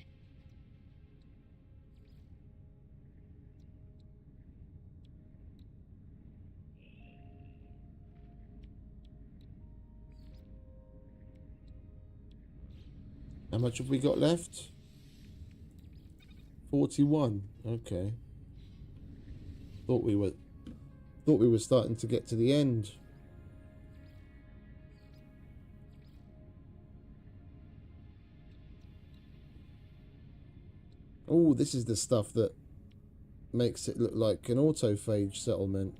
How much have we got left? 41. Okay. Thought we were starting to get to the end. Oh, this is the stuff that makes it look like an autophage settlement.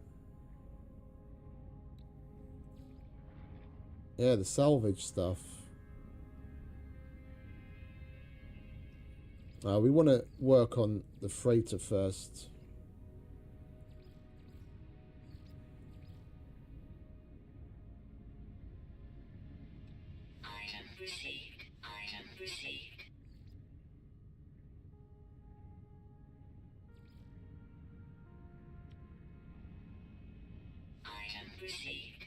Yeah, the salvage stuff. We want to work on the freighter first. Item received. Item received. Item received.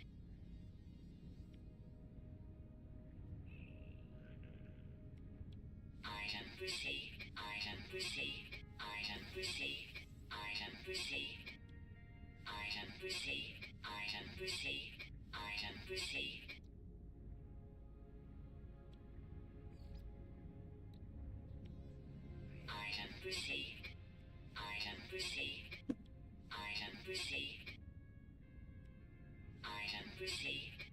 Item received. Item received. Item received. Item received. Item received. Item received. Item received. Item received. Item received. Item received. Item received.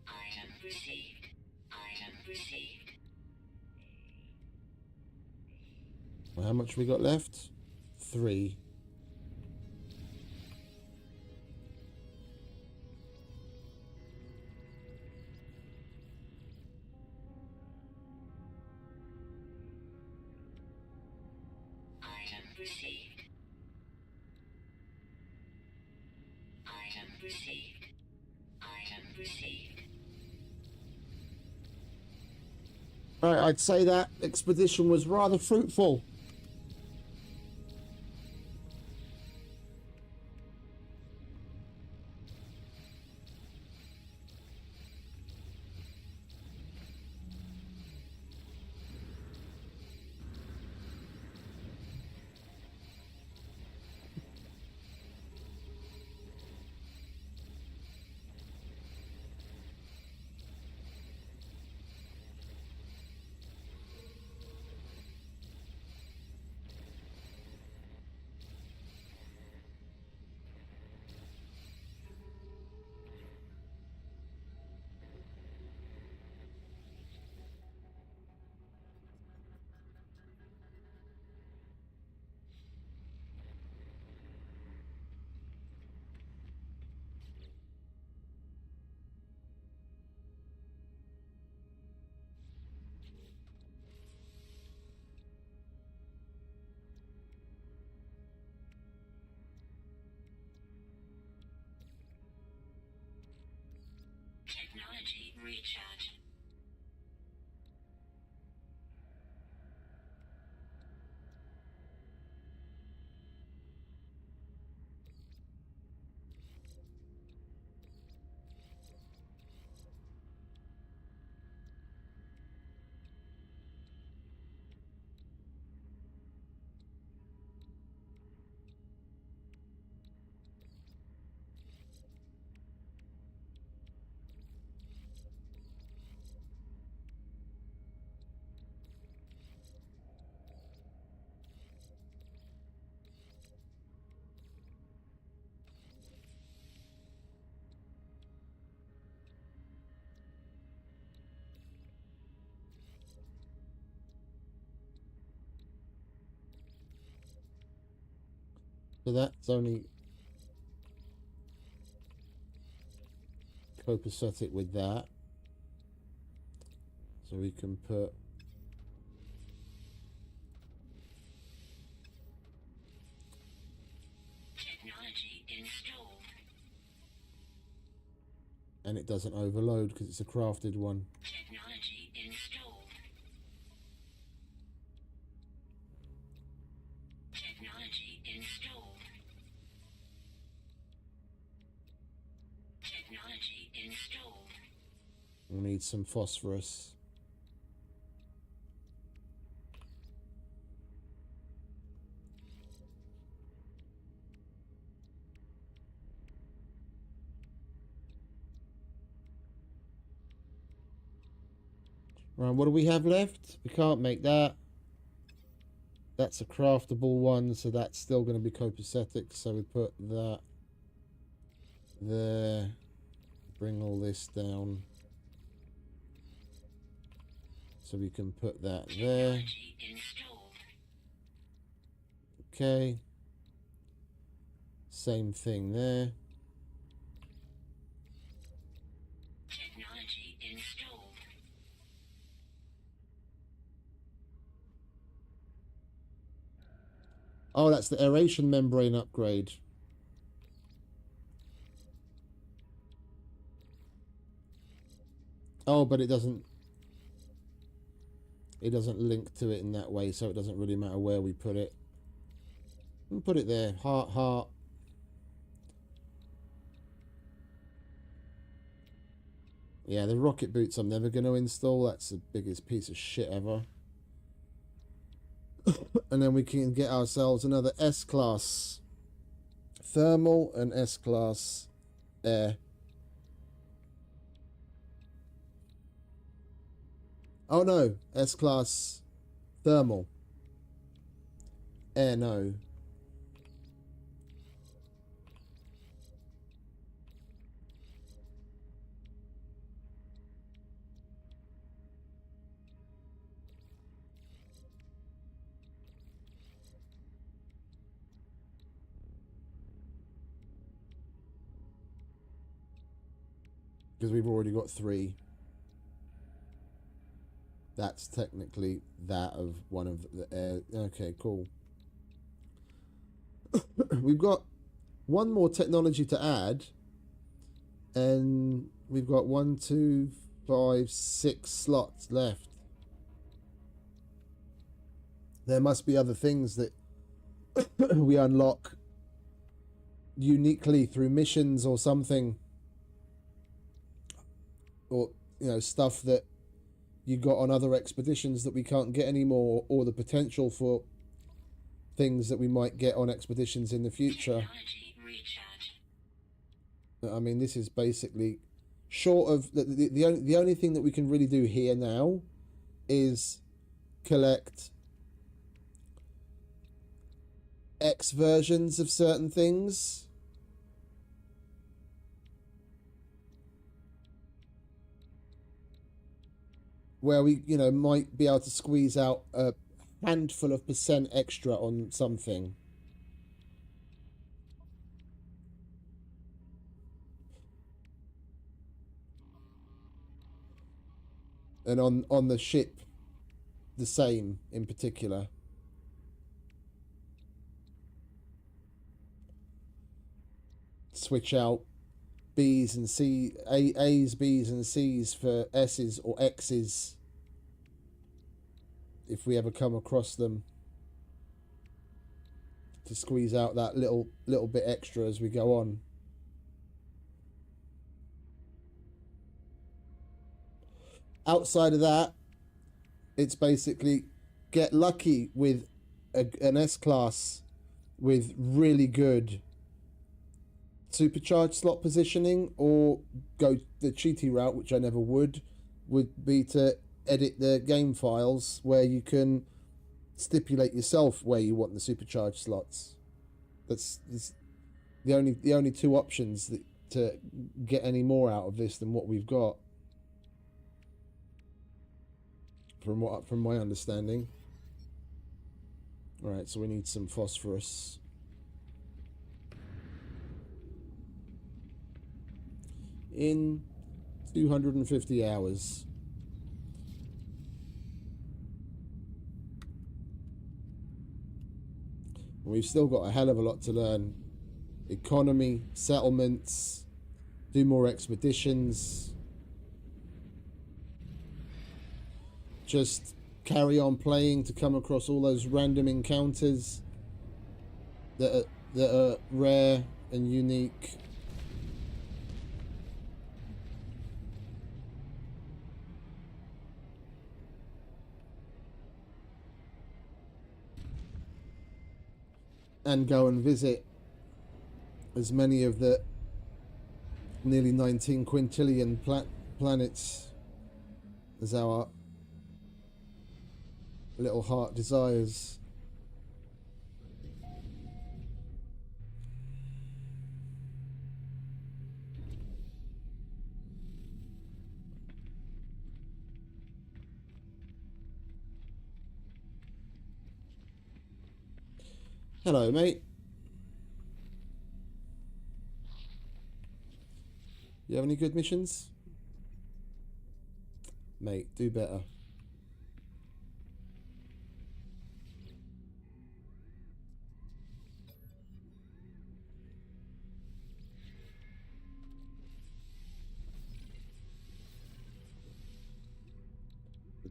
Item received. Item received. How much we got left? 3. Item received. Item received. Item received. Right, I'd say that expedition was rather fruitful. Technology recharge. So that's only copacetic with that. So we can put Technology installed. and it doesn't overload because it's a crafted one. Technology installed. Technology installed. Technology installed. We'll need some phosphorus. Right, what do we have left? We can't make that. That's a craftable one, so that's still going to be copacetic. So we put that there. Bring all this down. So we can put that there. Okay. Same thing there. Technology installed. Oh, that's the aeration membrane upgrade. Oh, but it doesn't link to it in that way, so it doesn't really matter where we put it. We'll put it there. Heart, heart. Yeah, the rocket boots I'm never going to install. That's the biggest piece of shit ever. And then we can get ourselves another S-Class thermal and S-Class air. Oh no, S-Class thermal. Air, no. Because we've already got 3. That's technically that of one of the air. Okay, cool. We've got one more technology to add, and we've got 1, 2, 5, 6 slots left. There must be other things that we unlock uniquely through missions or something, or stuff that you got on other expeditions that we can't get anymore, or the potential for things that we might get on expeditions in the future. I mean, this is basically short of the only thing that we can really do here now is collect X versions of certain things. Where we, might be able to squeeze out a handful of % extra on something. And on the ship, the same in particular. Switch out B's and C, A's, B's and C's for S's or X's if we ever come across them, to squeeze out that little bit extra as we go on. Outside of that, it's basically get lucky with an S-Class with really good supercharged slot positioning, or go the cheaty route, which I never would be to edit the game files where you can stipulate yourself where you want the supercharged slots. That's the only 2 options to get any more out of this than what we've got, from my understanding. All right, so we need some phosphorus. In 250 hours. We've still got a hell of a lot to learn. Economy, settlements, do more expeditions. Just carry on playing to come across all those random encounters that are rare and unique. And go and visit as many of the nearly 19 quintillion planets as our little heart desires. Hello, mate. You have any good missions? Mate, do better.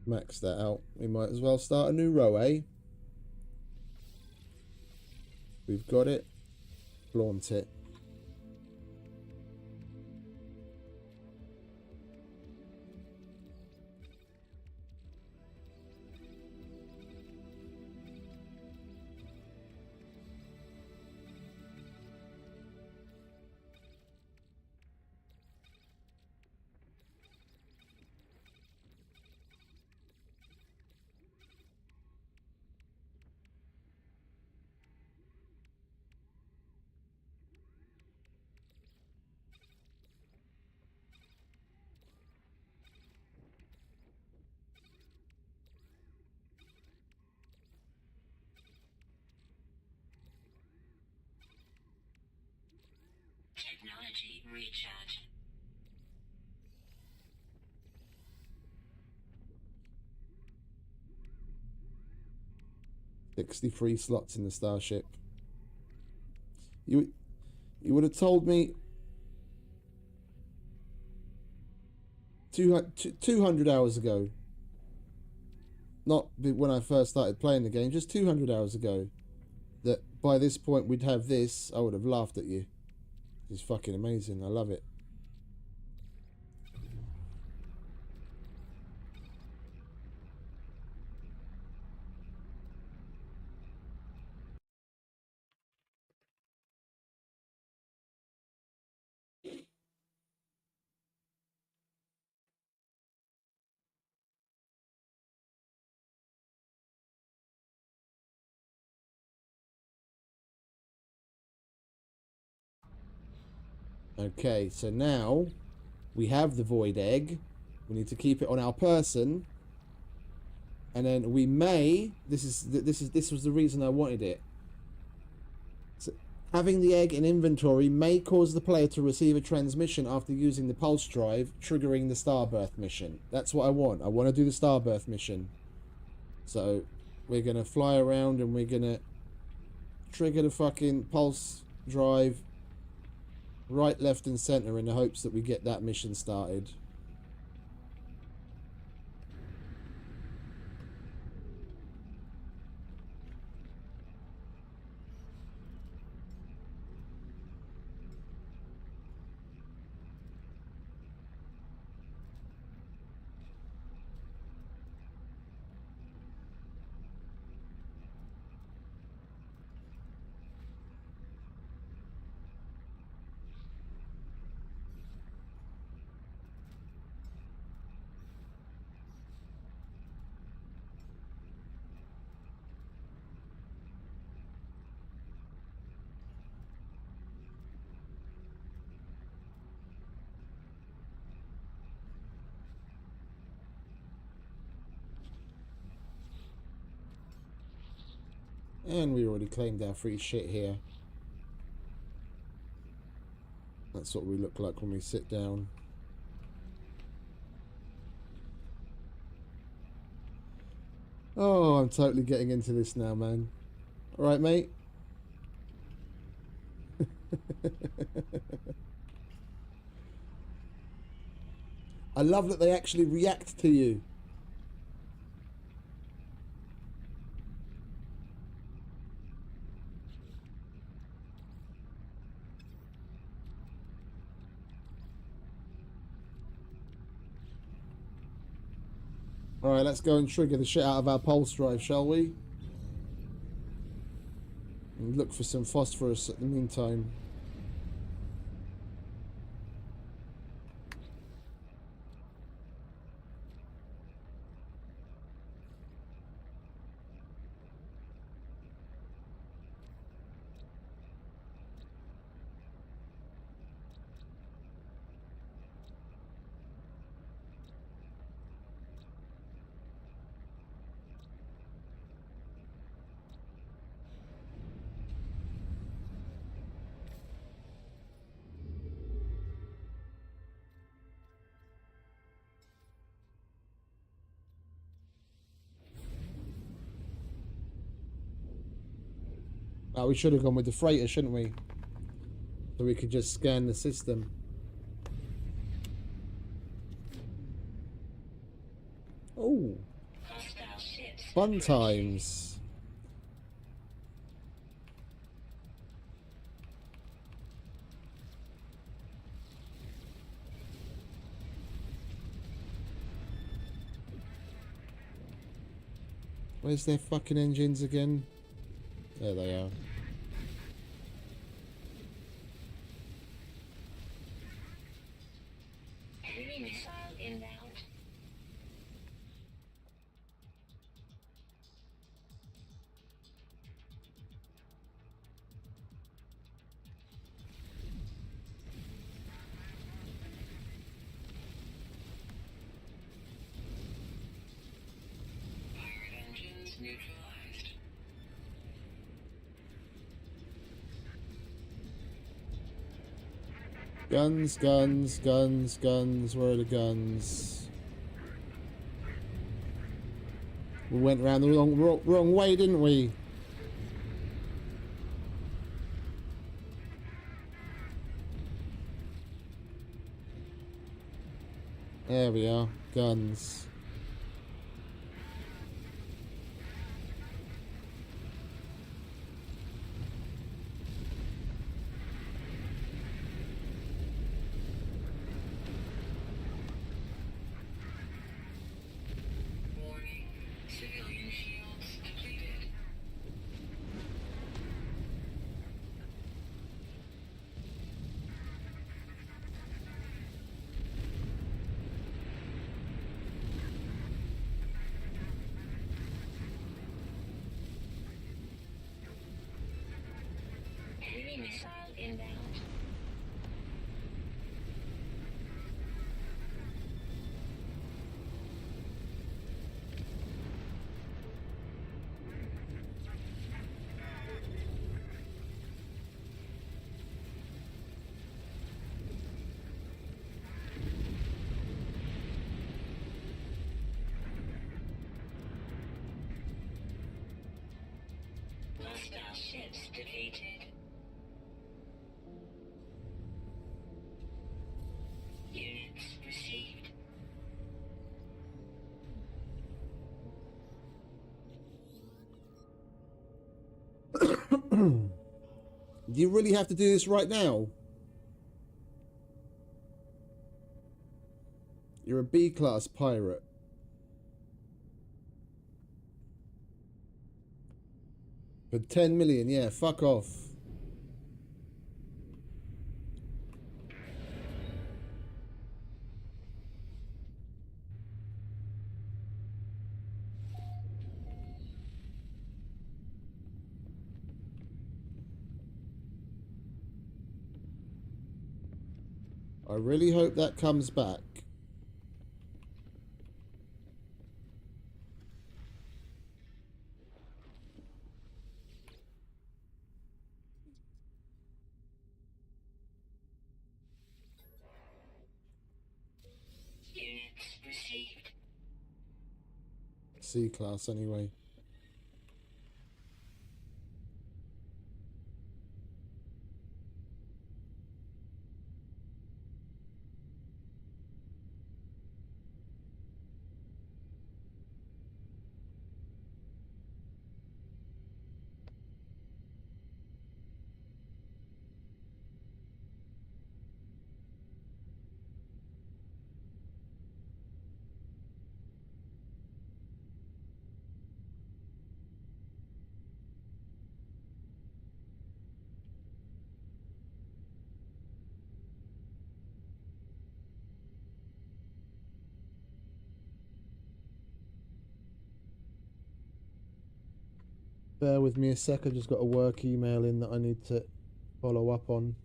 Max that out. We might as well start a new row, eh? We've got it. Flaunt it. Technology recharge. $63 slots in the starship. You would have told me 200 hours ago. Not when I first started playing the game, just 200 hours ago, that by this point we'd have this. I would have laughed at you. It's fucking amazing. I love it. Okay, so now we have the void egg. We need to keep it on our person, and then we may. This was the reason I wanted it. So having the egg in inventory may cause the player to receive a transmission after using the pulse drive, triggering the Starbirth mission. That's what I want. I want to do the Starbirth mission. So we're gonna fly around and we're gonna trigger the fucking pulse drive. Right, left, and center in the hopes that we get that mission started. And we already claimed our free shit here. That's what we look like when we sit down. Oh, I'm totally getting into this now, man. Alright, mate? I love that they actually react to you. Alright, let's go and trigger the shit out of our pulse drive, shall we? And look for some phosphorus at the meantime. Oh, we should have gone with the freighter, shouldn't we? So we could just scan the system. Oh, Hostile ships. fun times. Where's their fucking engines again? There they are. Enemy missile inbound. Pirate engines neutralized. Guns, guns, guns, guns. Where are the guns? We went round the wrong way, didn't we? There we are. Guns. Warning. Civilian shields depleted. Enemy missile inbound. Hostile ships defeated. Units received. Do you really have to do this right now? You're a B-class pirate. For 10 million, yeah, fuck off. I really hope that comes back. Units received. C-class anyway. Bear with me a sec, I just got a work email in that I need to follow up on.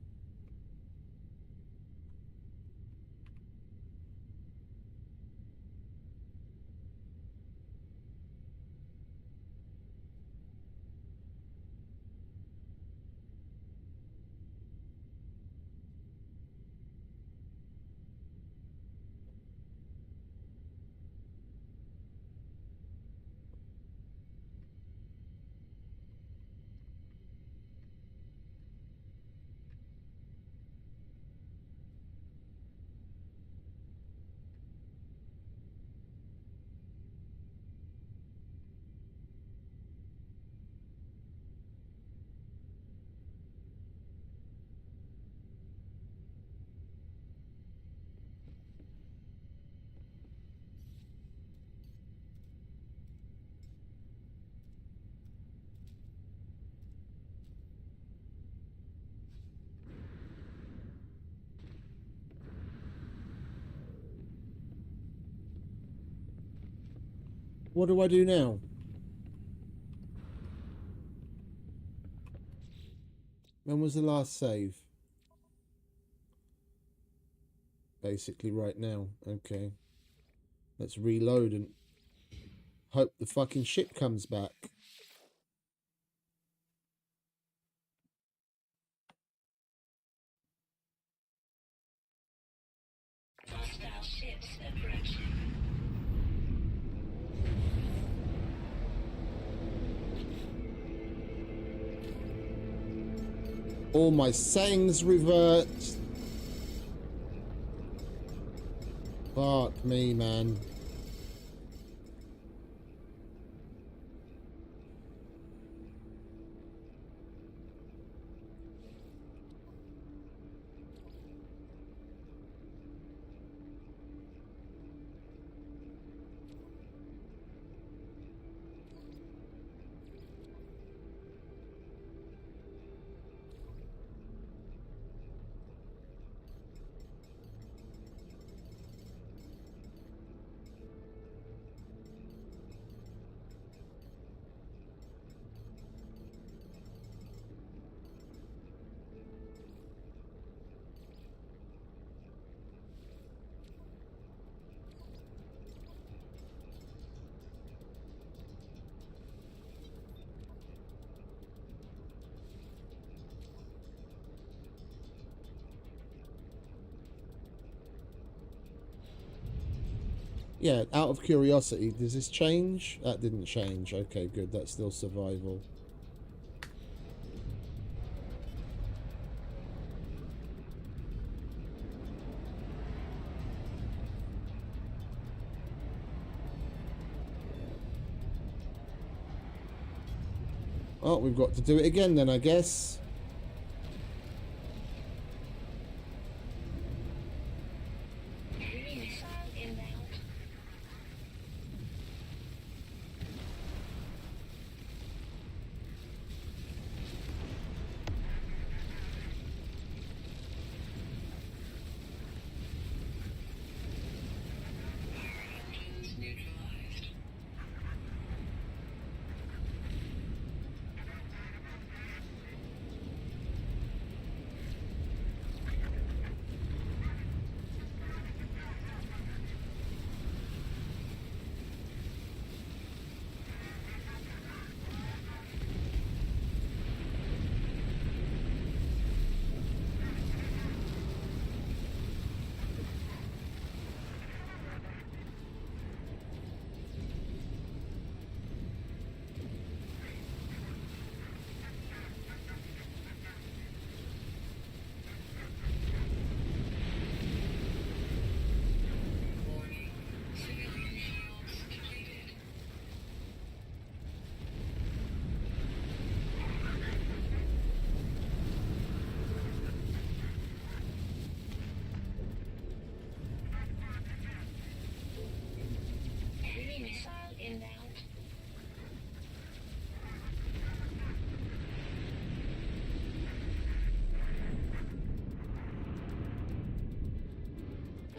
What do I do now? When was the last save? Basically right now. Okay. Let's reload and hope the fucking ship comes back. Hostile ships approaching. All my sayings revert. Fuck me, man. Yeah, out of curiosity, does this change? That didn't change. Okay, good. That's still survival. Oh, we've got to do it again then, I guess. Enemy missile inbound. Engines neutralized. Warning. Civilian shields depleted. Enemy missile inbound.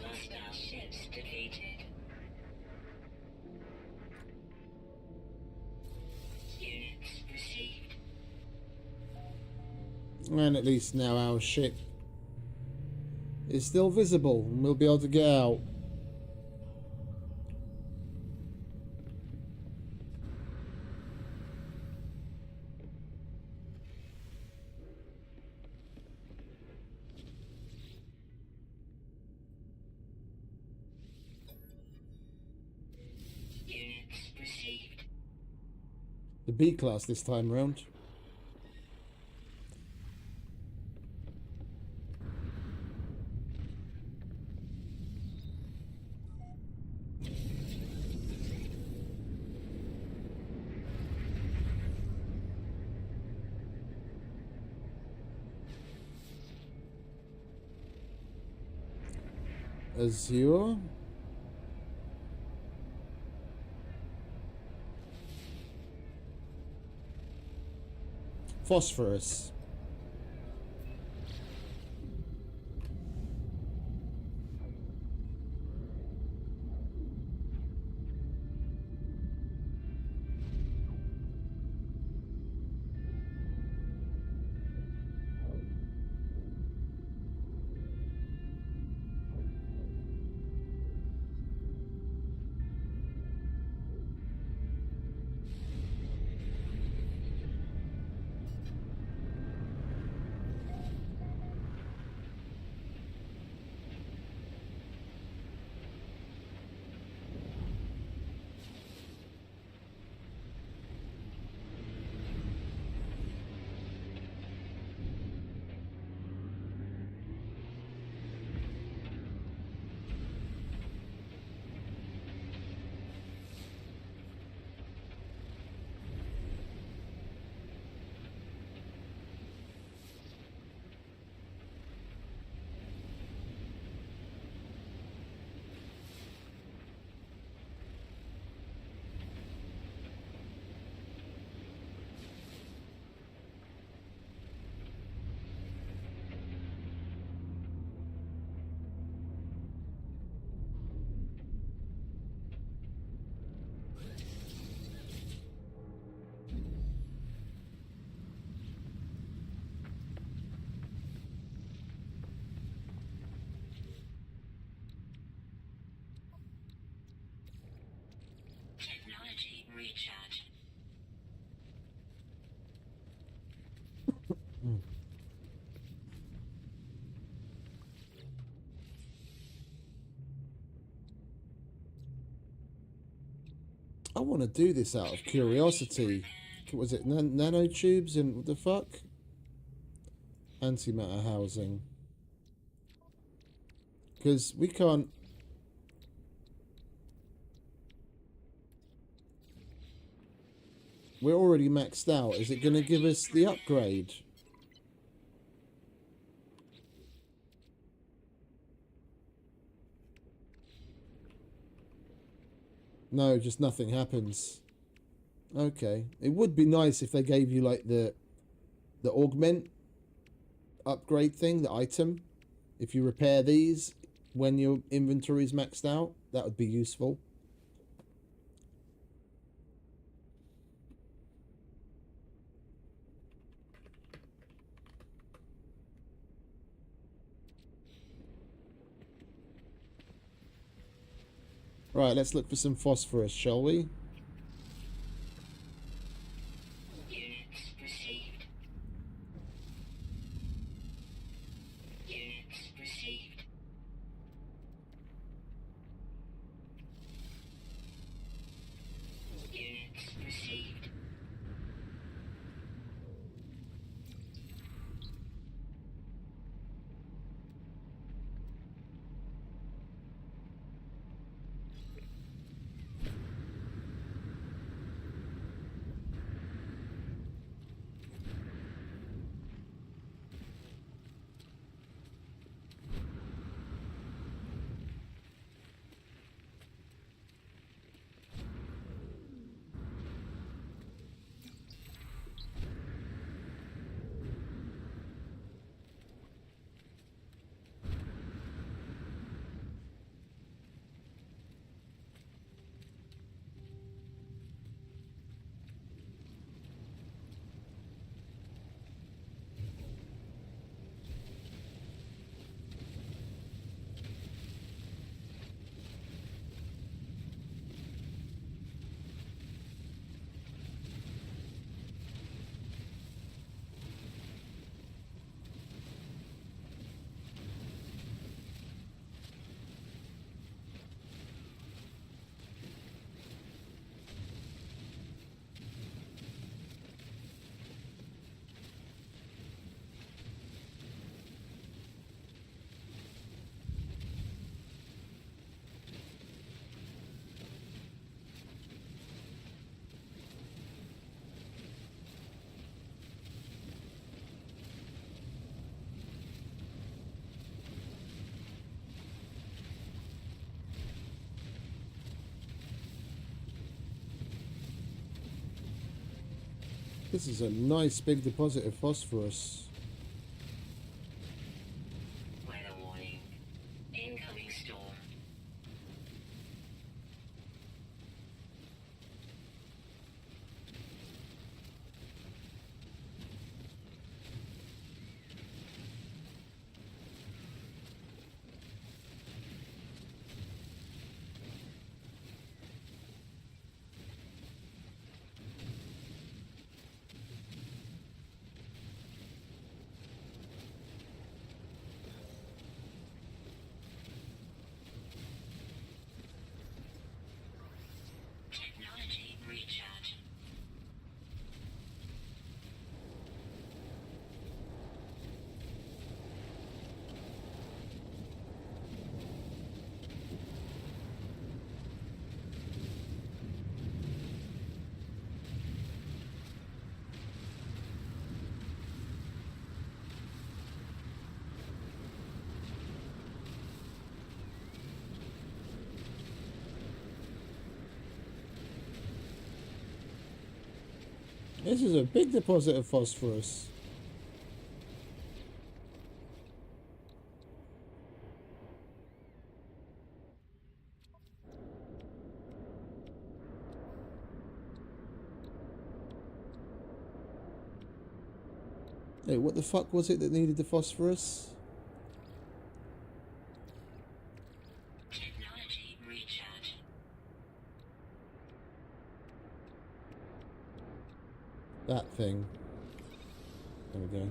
Hostile ships defeated. Units received. And at least now our ship is still visible and we'll be able to get out. Units received. The B class this time round. Azure. Phosphorus. recharge. I want to do this out of curiosity. Was it nanotubes and what the fuck? Antimatter housing. Because we can't... We're already maxed out. Is it going to give us the upgrade? No, just nothing happens. Okay. It would be nice if they gave you like the augment upgrade thing, the item. If you repair these when your inventory is maxed out, that would be useful. Right, let's look for some phosphorus, shall we? Units received. Units received. Units received. This is a nice big deposit of phosphorus. Weather warning. Incoming storm. Technology recharge. This is a big deposit of phosphorus. Hey, what the fuck was it that needed the phosphorus? Technology recharge. That thing. There we go.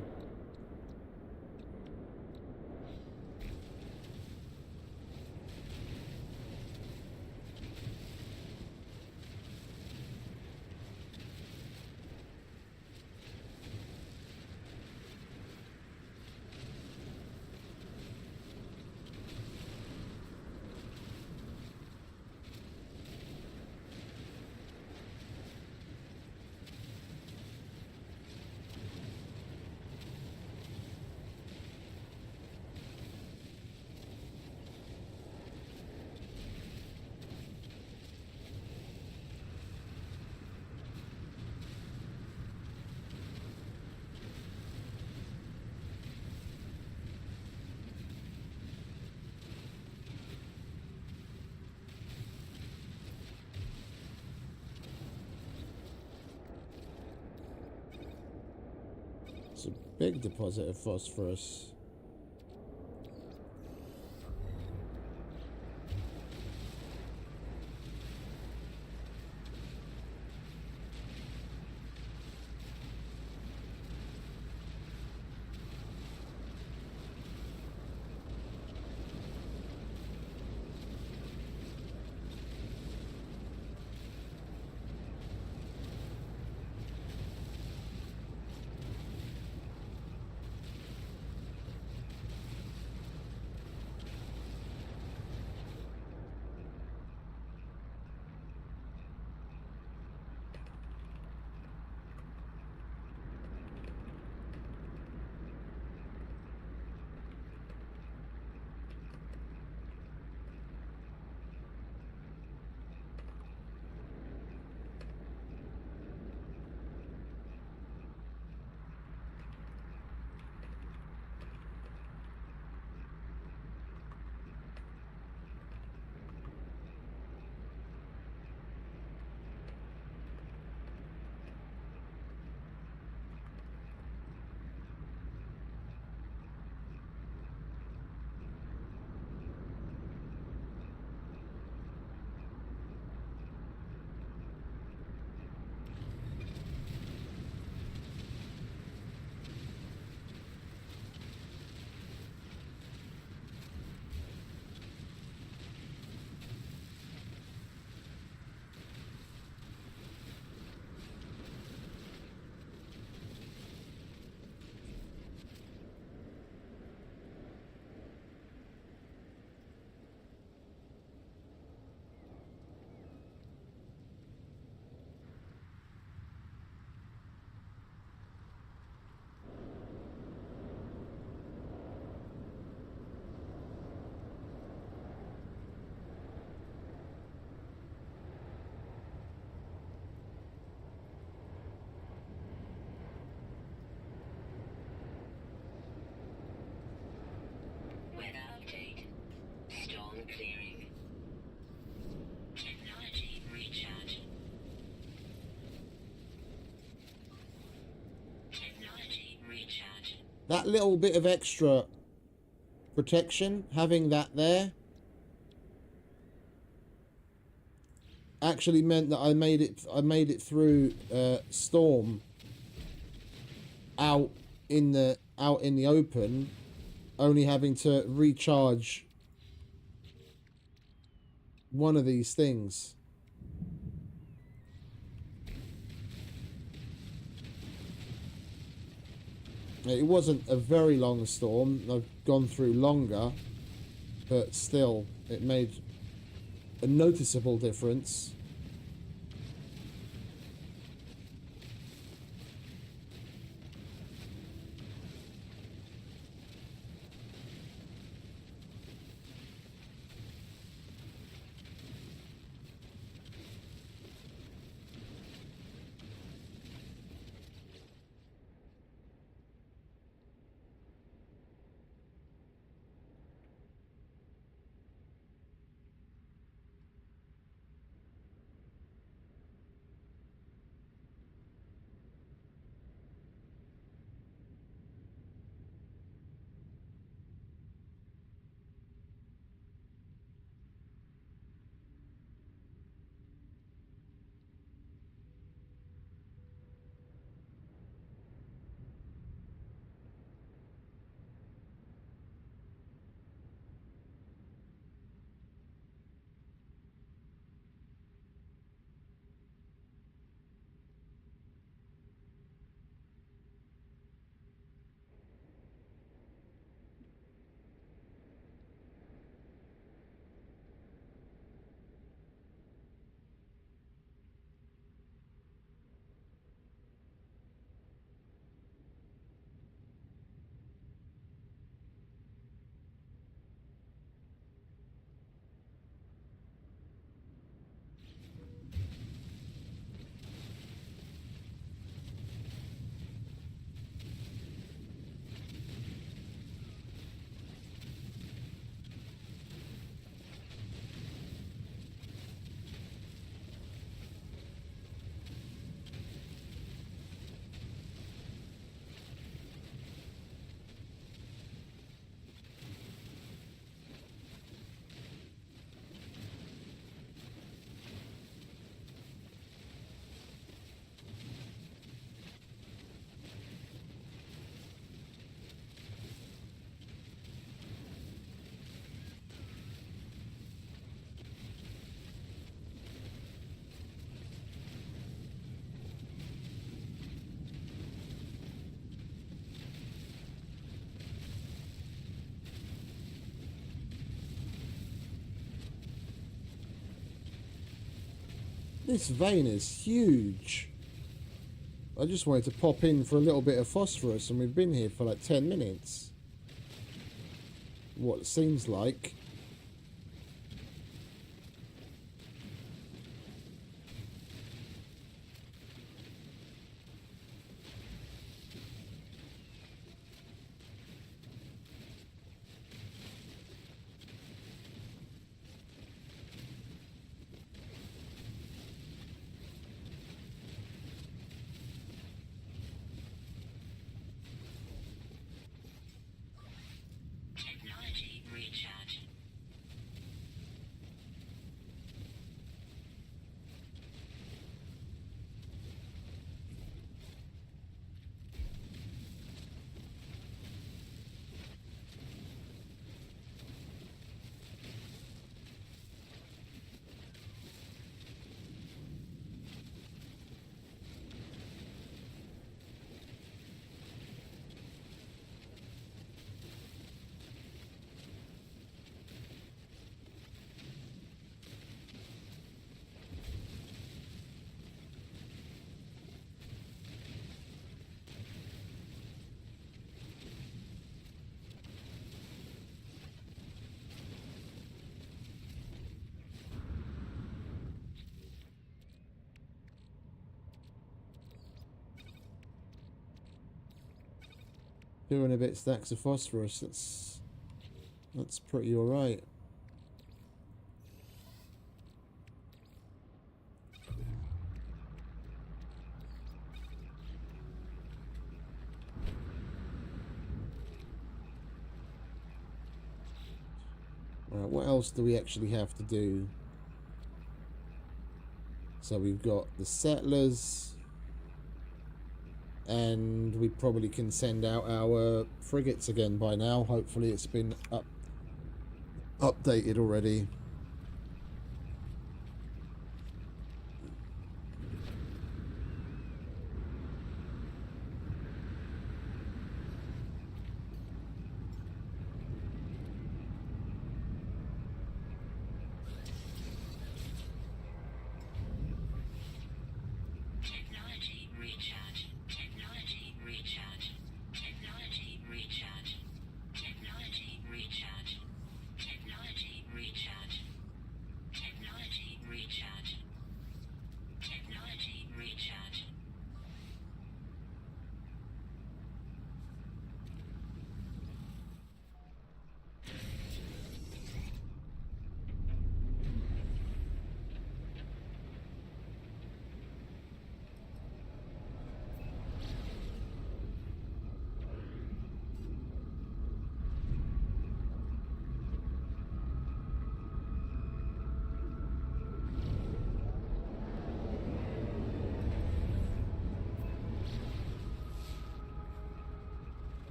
It's a big deposit of phosphorus. Weather update. Storm clearing. Technology recharge. Technology recharge. That little bit of extra protection, having that there, actually meant that I made it through storm out in the open, only having to recharge one of these things. It wasn't a very long storm. I've gone through longer, but still, it made a noticeable difference. This vein is huge. I just wanted to pop in for a little bit of phosphorus, and we've been here for like 10 minutes. What it seems like. Technology recharge. Two and a bit stacks of phosphorus. That's pretty alright. Right, what else do we actually have to do? So we've got the settlers, and we probably can send out our frigates again by now. Hopefully it's been updated already. Technology recharge. Technology recharge. Technology recharge. Technology recharge. Technology recharge. Technology recharge. Technology recharge.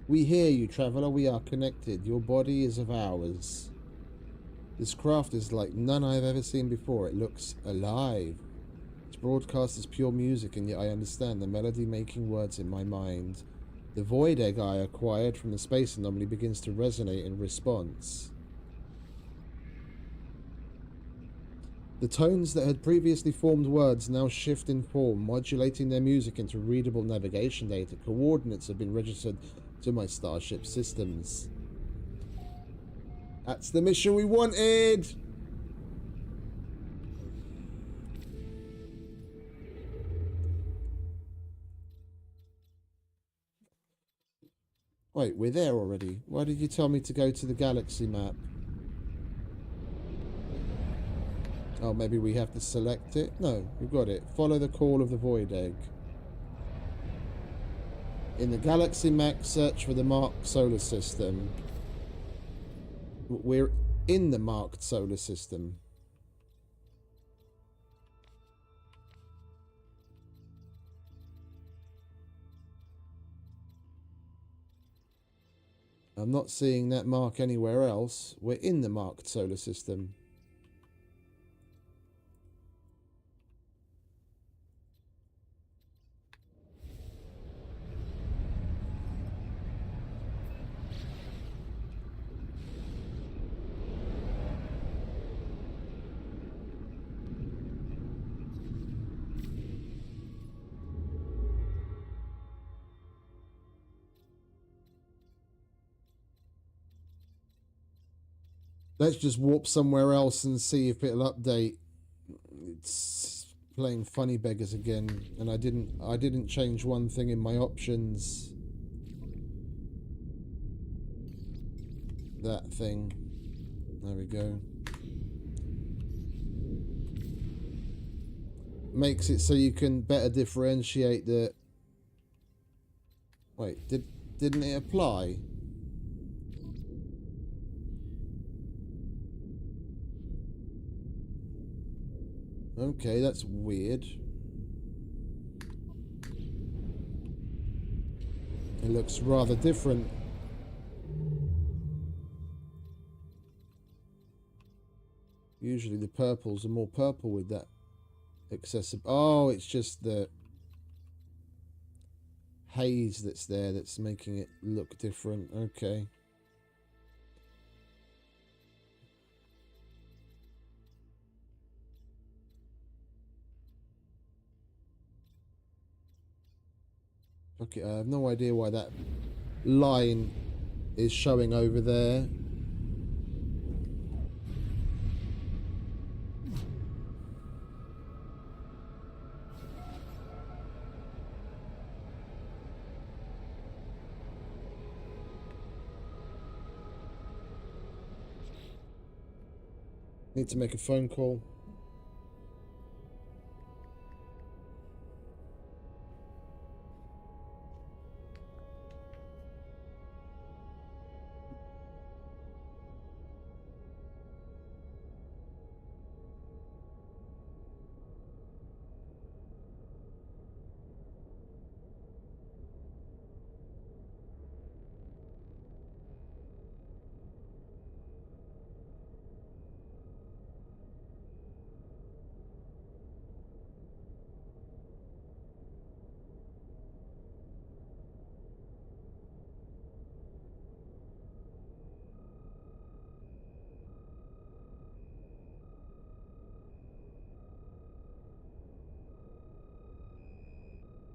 We hear you, traveler. We are connected. Your body is of ours. This craft is like none I've ever seen before. It looks alive. Its broadcast is pure music, and yet I understand the melody-making words in my mind. The void egg I acquired from the space anomaly begins to resonate in response. The tones that had previously formed words now shift in form, modulating their music into readable navigation data. Coordinates have been registered to my starship systems. That's the mission we wanted! Wait, we're there already. Why did you tell me to go to the galaxy map? Oh, maybe we have to select it? No, we've got it. Follow the call of the void egg. In the galaxy map, search for the marked solar system. We're in the marked solar system. I'm not seeing that mark anywhere else. We're in the marked solar system. Let's just warp somewhere else and see if it'll update. It's playing funny beggars again, and I didn't change one thing in my options. That thing. There we go. Makes it so you can better differentiate the... Wait, didn't it apply? Okay, that's weird. It looks rather different. Usually the purples are more purple with that accessible. Oh, it's just the haze that's there that's making it look different. Okay. Okay, I have no idea why that line is showing over there. Need to make a phone call.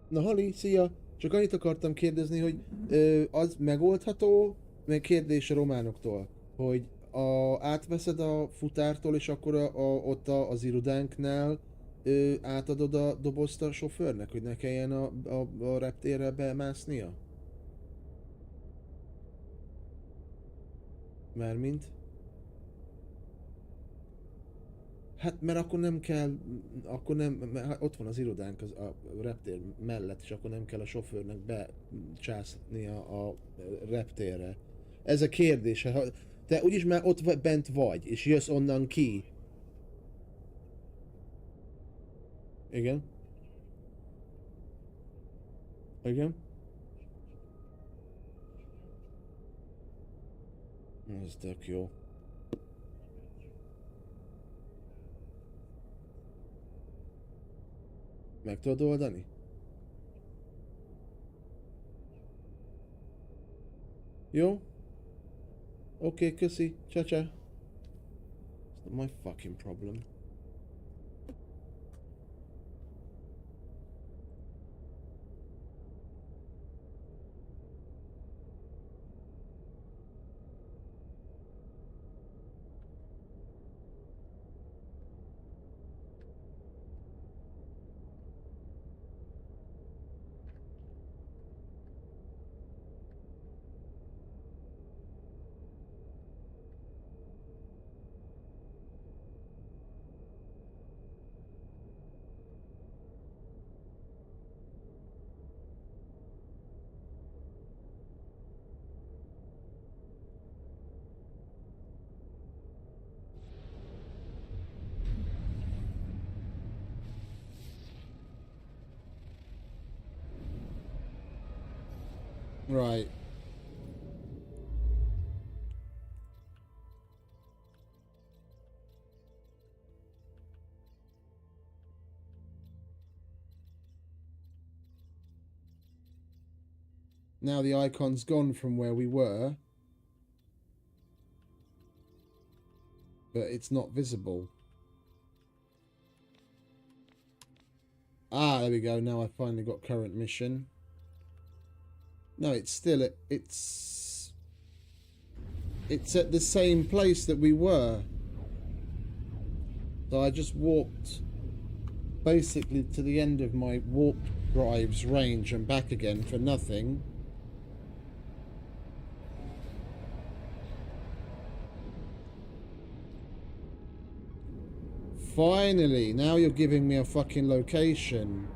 Na, Hali, szia! Csak annyit akartam kérdezni, hogy az megoldható, meg kérdés a románoktól, hogy átveszed a futártól, és akkor ott az irodánknál átadod a dobozt a sofőrnek, hogy ne kelljen a reptérre bemásznia? Mármint? Hát, mert akkor nem kell, akkor nem, mert ott van az irodánk a reptér mellett, és akkor nem kell a sofőrnek becsásznia a reptérre. Ez a kérdés, ha te úgyis már ott bent vagy, és jössz onnan ki. Igen? Igen? Ez tök jó. Meg tudod oldani? Jó? Oké, köszi. Csa-csa. It's not my fucking problem. Right. Now the icon's gone from where we were, but it's not visible. Ah, there we go. Now I finally got current mission. No, it's still... It's... It's at the same place that we were. So I just walked basically to the end of my warp drive's range and back again for nothing. Finally, now you're giving me a fucking location.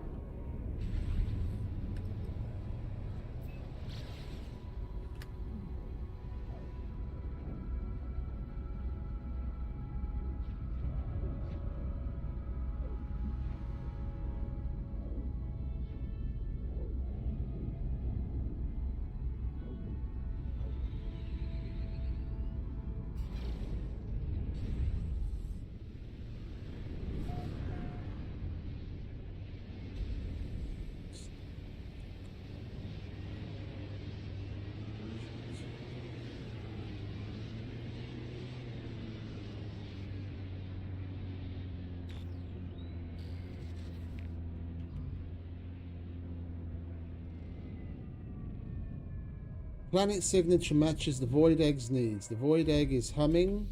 Planet signature matches the void egg's needs. The void egg is humming.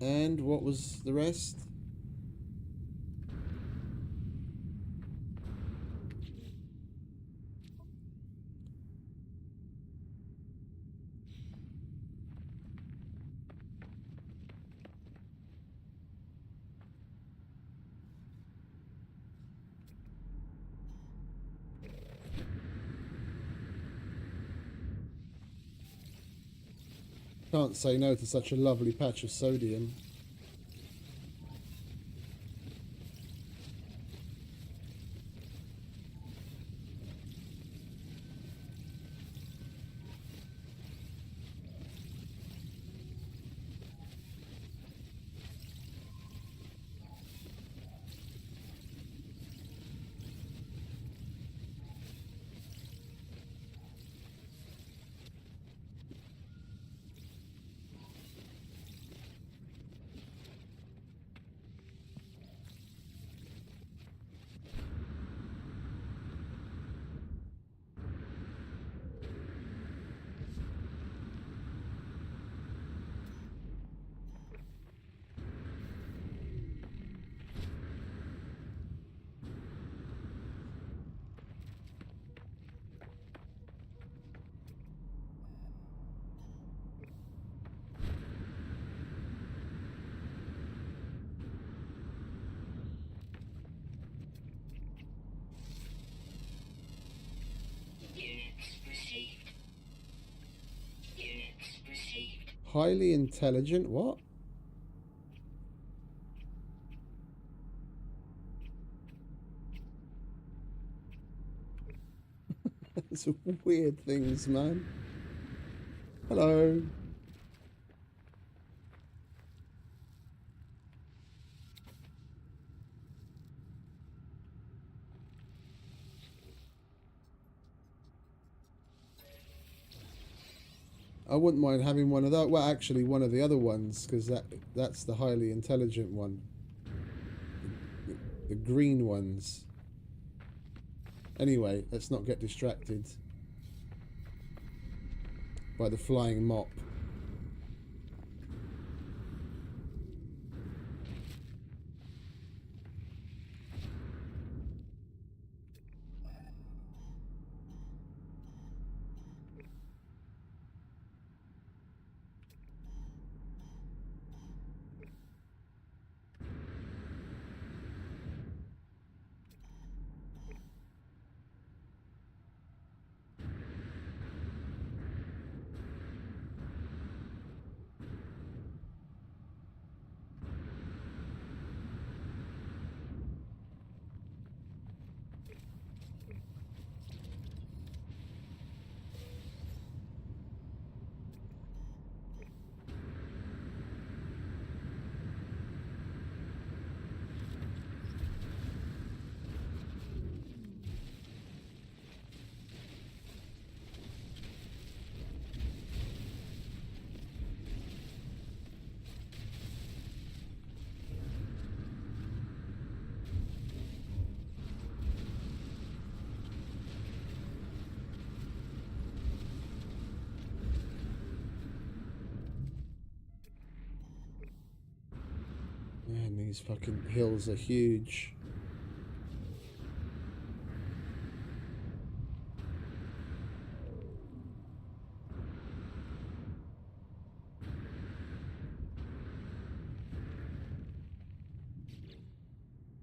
And what was the rest? Can't say no to such a lovely patch of sodium. Units received. Units received. Highly intelligent, what? It's weird things, man. Hello. I wouldn't mind having one of those. Well, actually, one of the other ones, because that's the highly intelligent one. The green ones. Anyway, let's not get distracted by the flying mop. these fucking hills are huge.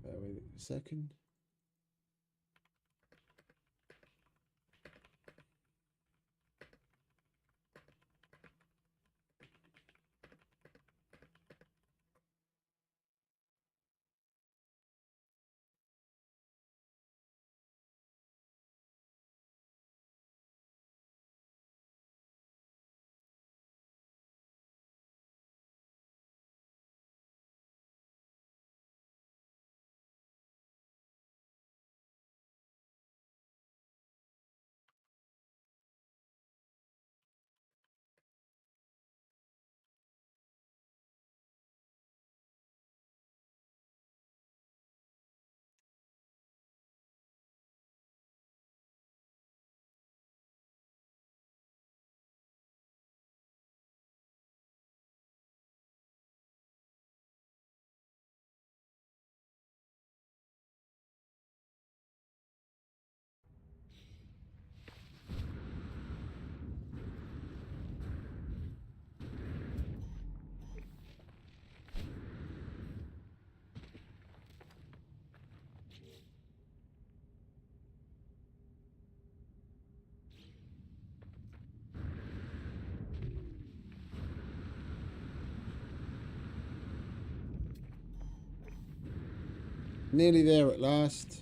Wait a second. Nearly there at last.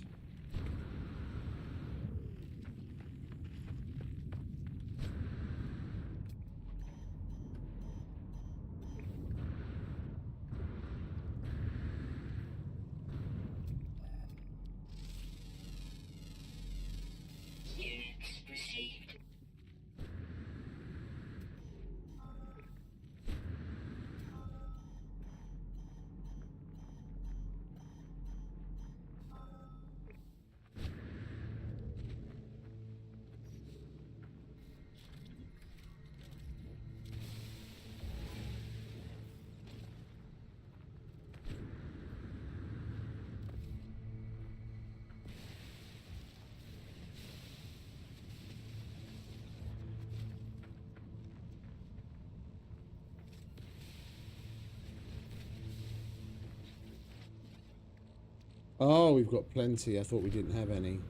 Units received. Oh, we've got plenty. I thought we didn't have any.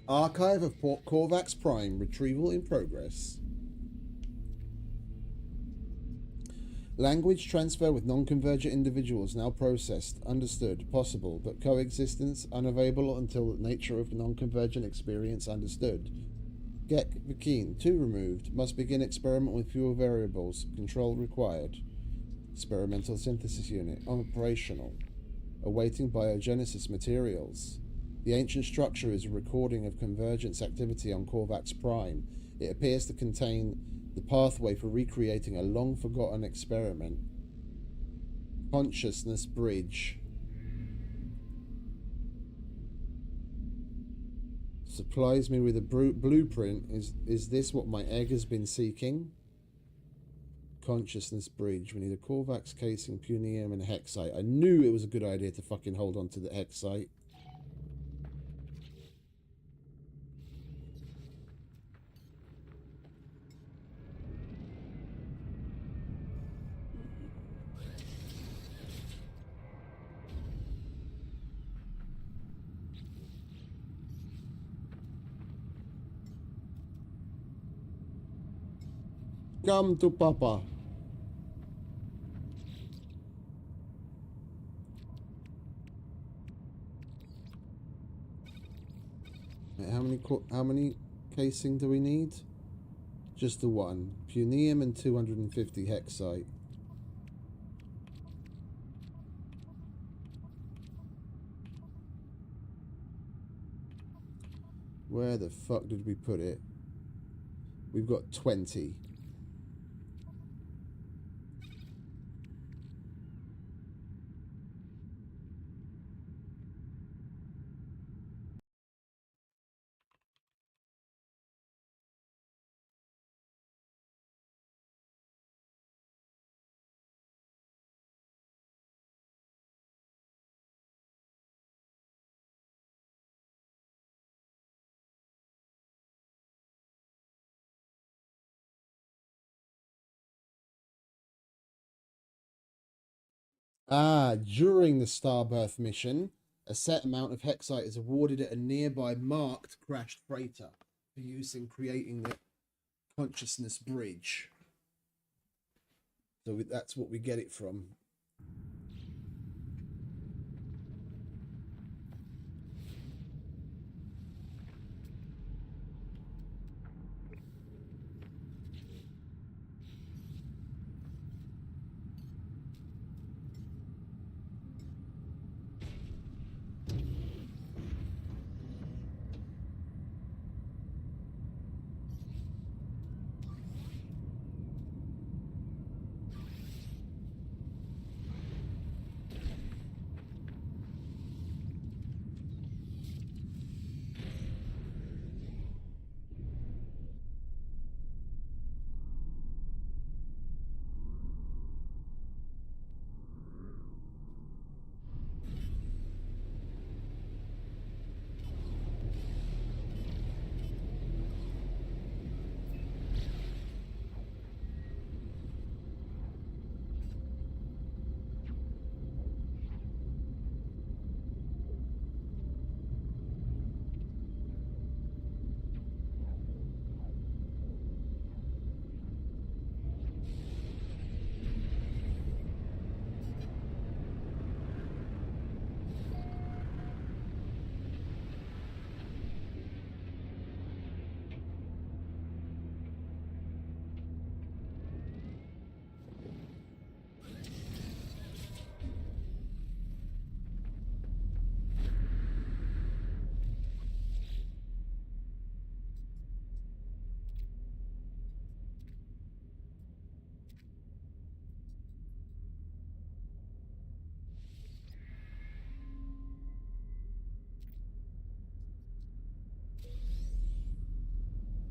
Archive of Corvax Prime. Retrieval in progress. Language transfer with non-convergent individuals now processed. Understood. Possible, but coexistence unavailable until the nature of non-convergent experience understood. Gek Vakeen 2 removed. Must begin experiment with fewer variables. Control required. Experimental synthesis unit operational. Awaiting biogenesis materials. The ancient structure is a recording of convergence activity on Corvax Prime. It appears to contain the pathway for recreating a long-forgotten experiment. Consciousness bridge. Supplies me with a blueprint. Is this what my egg has been seeking? Consciousness bridge. We need a Corvax casing, punium, and hexite. I knew it was a good idea to fucking hold on to the hexite. Come to Papa. How many casing do we need? Just the one. Punium and 250 hexite. Where the fuck did we put it? We've got 20. During the Starbirth mission, a set amount of Hexite is awarded at a nearby marked crashed freighter for use in creating the consciousness bridge. So that's what we get it from.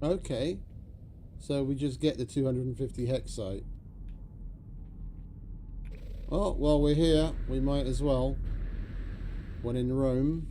Okay, so we just get the 250 Hexite. Oh, while we're here, we might as well. When in Rome.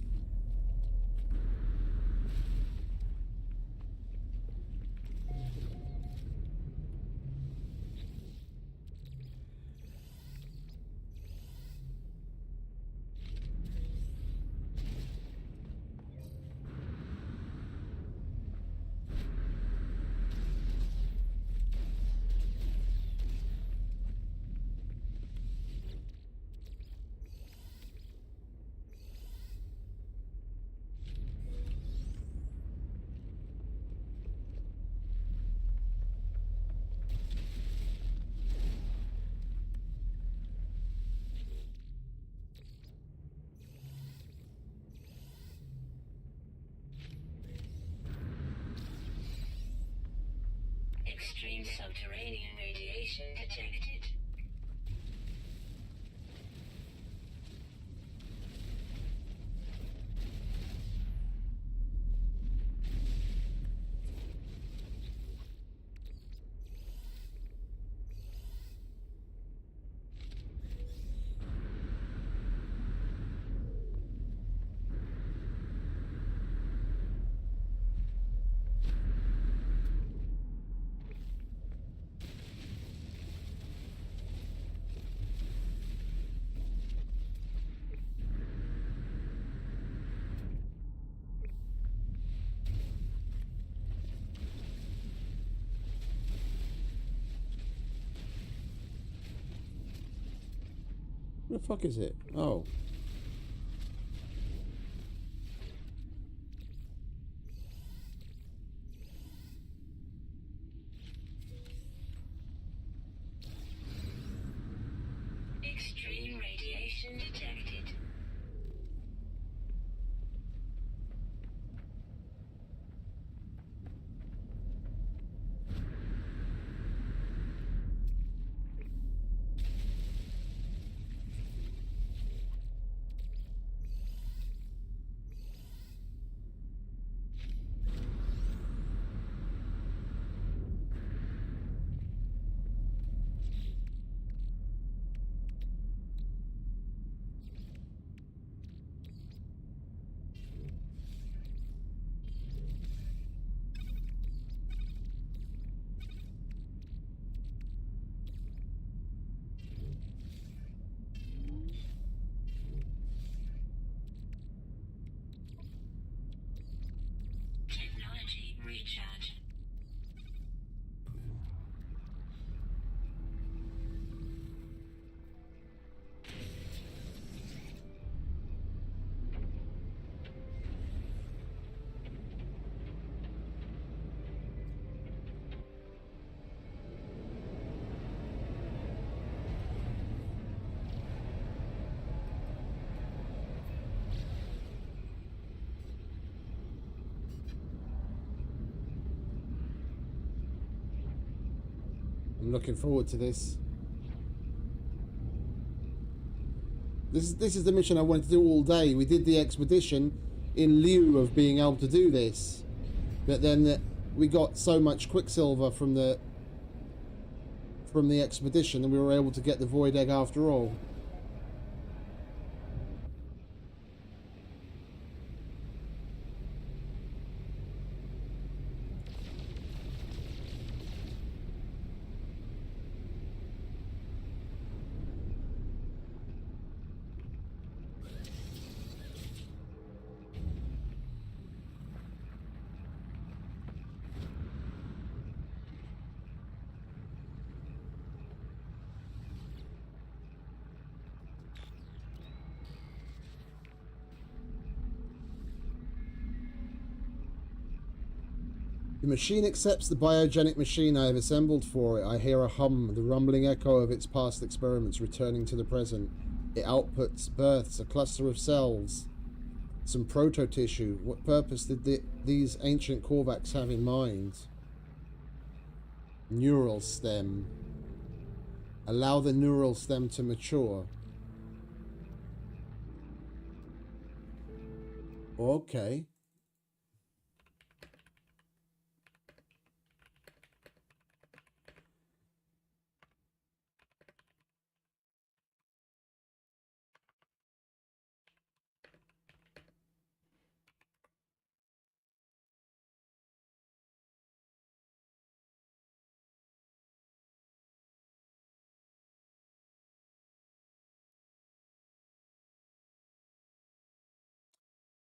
Extreme subterranean radiation detected. Where the fuck is it? Oh. Extreme radiation detected. I'm looking forward to this. This is the mission I wanted to do all day. We did the expedition in lieu of being able to do this. But then we got so much quicksilver from the expedition that we were able to get the void egg after all. The machine accepts the biogenic machine I have assembled for it. I hear a hum, the rumbling echo of its past experiments returning to the present. It outputs, births, a cluster of cells, some proto-tissue. What purpose did these ancient corvettes have in mind? Neural stem. Allow the neural stem to mature. Okay.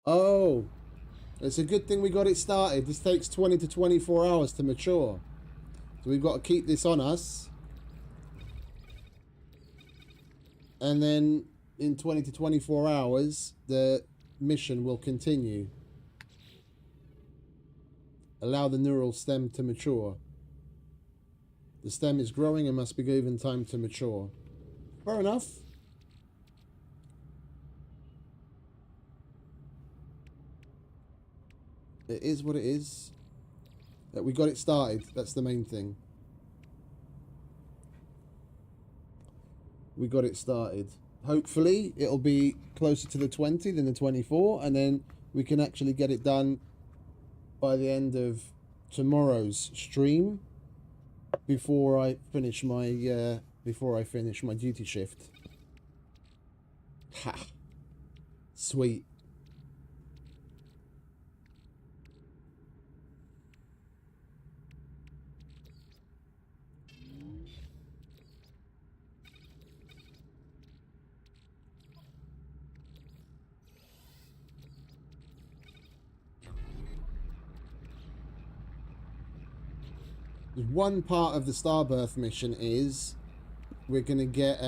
Oh, it's a good thing we got it started. This takes 20 to 24 hours to mature. So we've got to keep this on us. And then in 20 to 24 hours, the mission will continue. Allow the neural stem to mature. The stem is growing and must be given time to mature. Fair enough. It is what it is. We got it started. That's the main thing. We got it started. Hopefully, it'll be closer to the 20 than the 24, and then we can actually get it done by the end of tomorrow's stream before I finish my duty shift. Ha! Sweet. One part of the Starbirth mission is we're going to get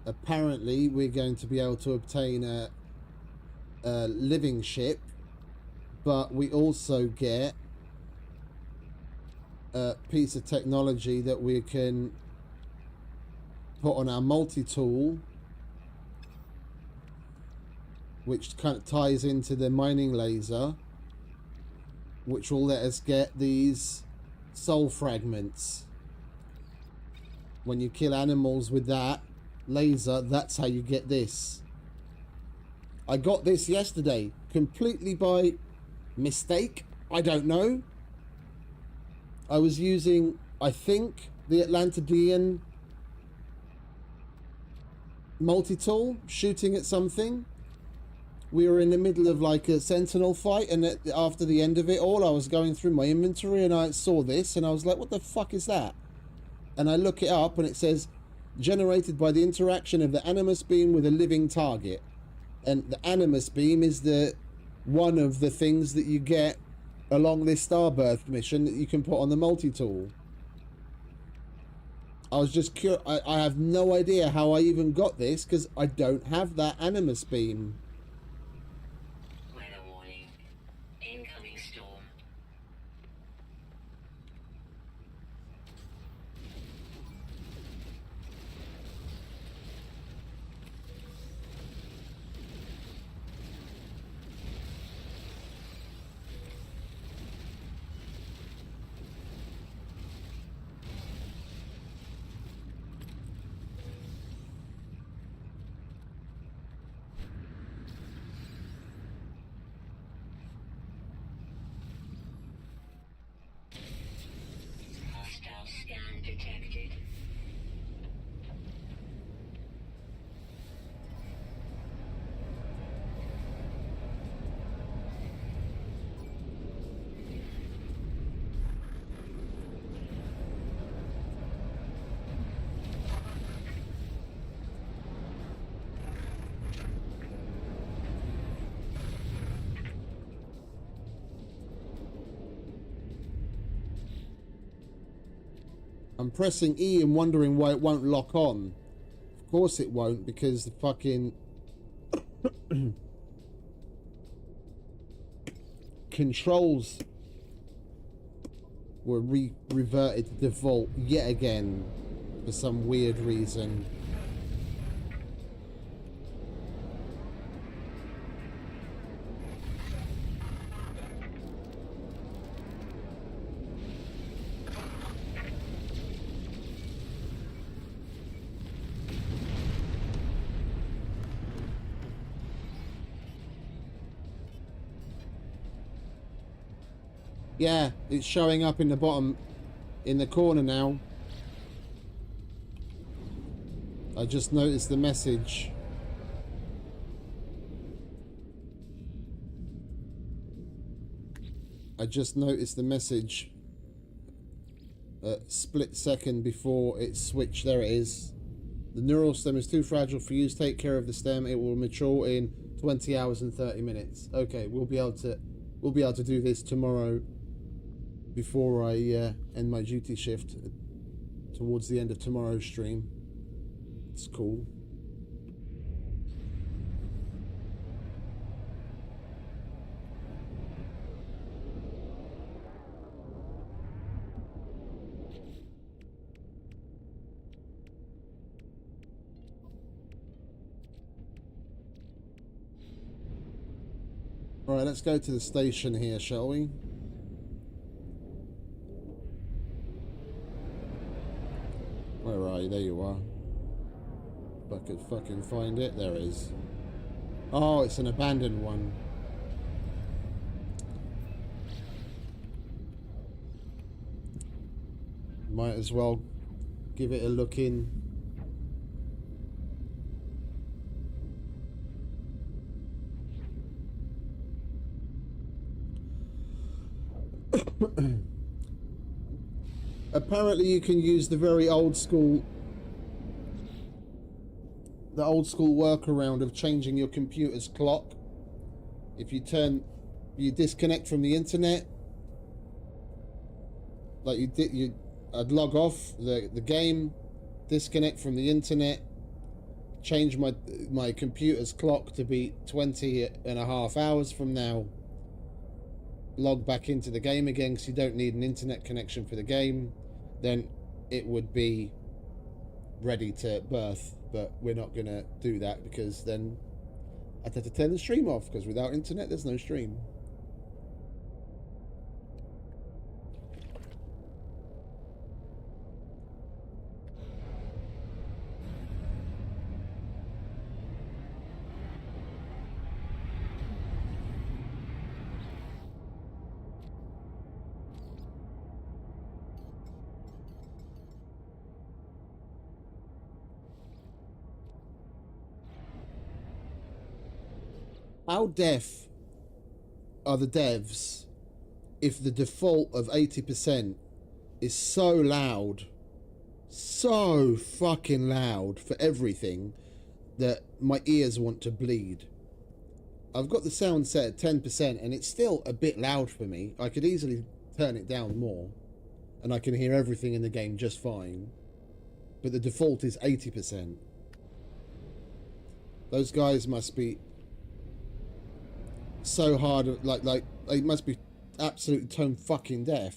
apparently we're going to be able to obtain a living ship, but we also get a piece of technology that we can put on our multi-tool, which kind of ties into the mining laser, which will let us get these soul fragments. When you kill animals with that laser, that's how you get this. I got this yesterday completely by mistake. I don't know. I was using, I think, the Atlantidean multi-tool, shooting at something. We were in the middle of like a sentinel fight, and after the end of it all, I was going through my inventory and I saw this and I was like, what the fuck is that? And I look it up and it says, generated by the interaction of the animus beam with a living target. And the animus beam is one of the things that you get along this Starbirth mission that you can put on the multi-tool. I was just curious. I have no idea how I even got this because I don't have that animus beam. Weather warning. Incoming storm. I'm pressing E and wondering why it won't lock on. Of course it won't, because the fucking controls were reverted to default yet again for some weird reason. Yeah, it's showing up in the bottom, in the corner now. I just noticed the message. I just noticed the message a split second before it switched. There it is. The neural stem is too fragile for use. Take care of the stem. It will mature in 20 hours and 30 minutes. Okay, we'll be able to do this tomorrow before I end my duty shift towards the end of tomorrow's stream. It's cool. Alright, let's go to the station here, shall we? Where are you? There you are. If I could fucking find it. There it is. Oh, it's an abandoned one. Might as well give it a look in. Apparently you can use the very old school workaround of changing your computer's clock. If you disconnect from the internet, like I'd log off the game, disconnect from the internet, change my computer's clock to be 20.5 hours from now, log back into the game again because you don't need an internet connection for the game, then it would be ready to birth. But we're not gonna do that because then I'd have to turn the stream off, because without internet there's no stream. How deaf are the devs if the default of 80% is so loud, so fucking loud for everything, that my ears want to bleed? I've got the sound set at 10% and it's still a bit loud for me. I could easily turn it down more and I can hear everything in the game just fine. But the default is 80%. Those guys must be so hard, like they must be absolutely tone fucking deaf.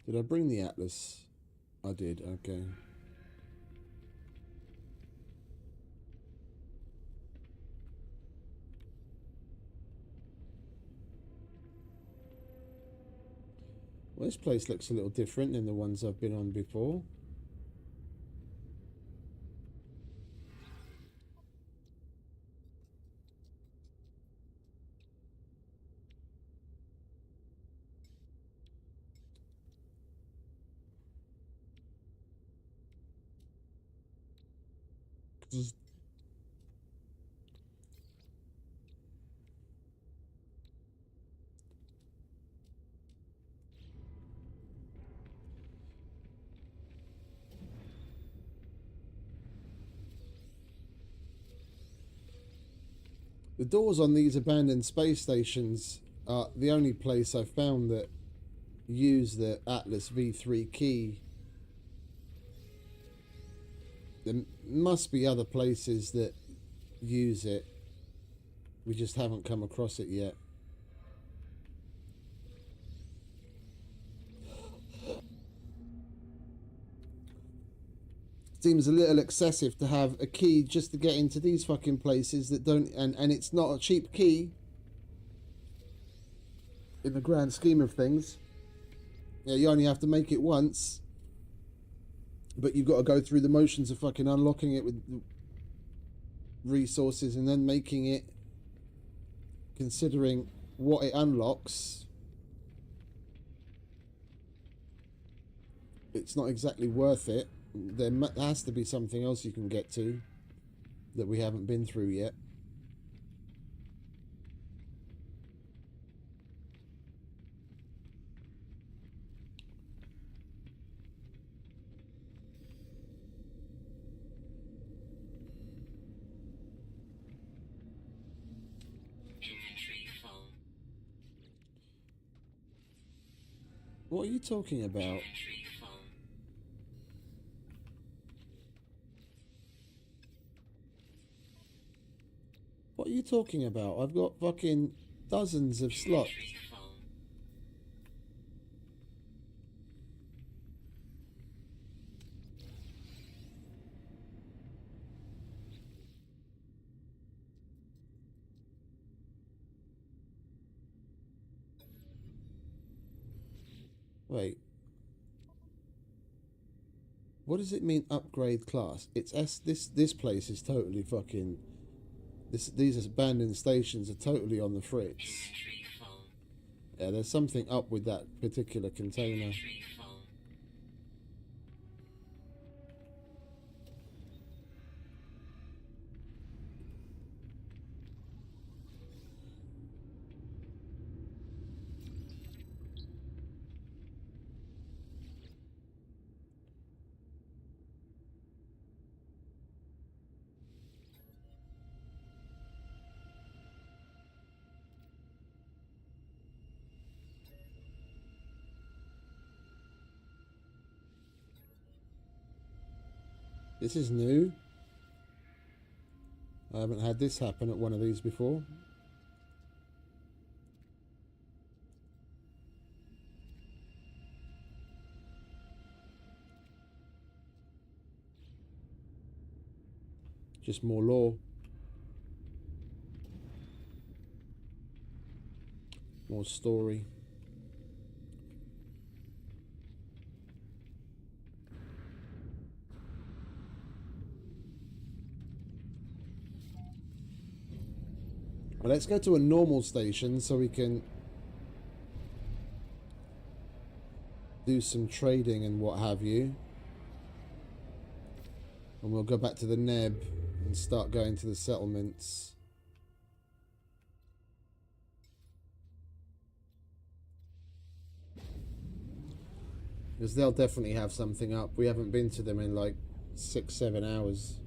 Did I bring the atlas? I did, okay. Well, this place looks a little different than the ones I've been on before. The doors on these abandoned space stations are the only place I've found that use the Atlas V3 key. There must be other places that use it. We just haven't come across it yet. Seems a little excessive to have a key just to get into these fucking places that don't, and it's not a cheap key in the grand scheme of things. Yeah, you only have to make it once, but you've got to go through the motions of fucking unlocking it with resources and then making it, considering what it unlocks, it's not exactly worth it. There has to be something else you can get to that we haven't been through yet. Inventory full. What are you talking about? Inventory full. What are you talking about? I've got fucking dozens of slots. Inventory full. Wait. What does it mean upgrade class? It's this place is totally fucking these abandoned stations are totally on the fritz. Inventory full. Yeah, there's something up with that particular container. Inventory full. This is new. I haven't had this happen at one of these before. Just more lore. More story. Well, let's go to a normal station so we can do some trading and what have you. And we'll go back to the Neb and start going to the settlements. Because they'll definitely have something up. We haven't been to them in like 6-7 hours.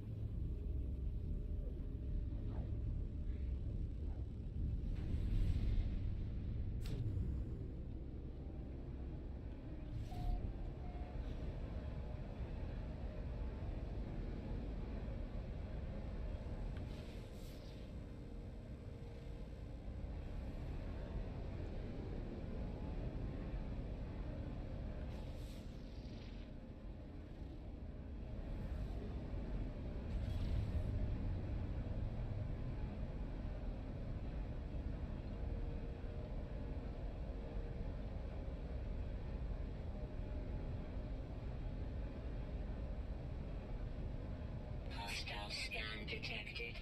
Hostile scan detected.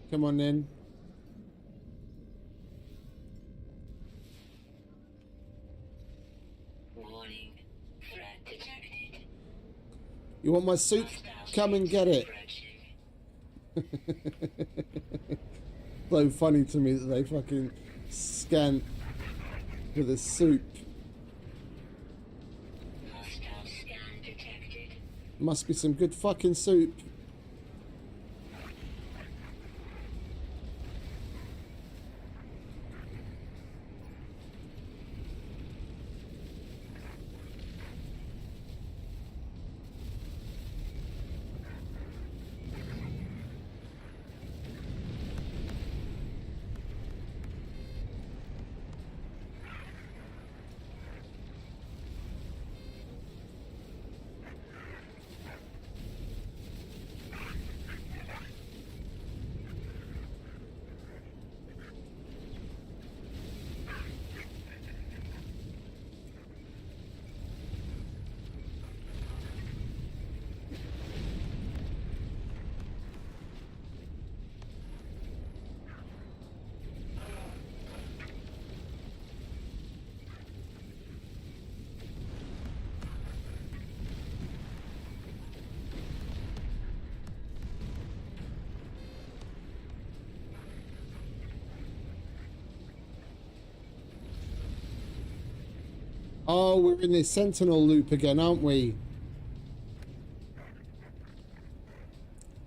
Come on then. Warning. Threat detected. You want my soup? Come and get it. Approaching. So funny to me that they fucking scan for the soup. Hostile scan detected. Must be some good fucking soup. Oh, we're in this sentinel loop again, aren't we?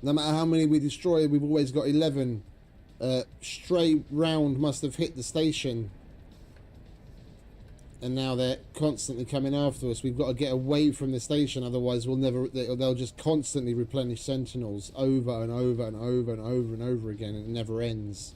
No matter how many we destroy, we've always got 11. Stray round must have hit the station. And now they're constantly coming after us. We've got to get away from the station, otherwise we'll never. They'll just constantly replenish sentinels over and over and over and over and over again, and it never ends.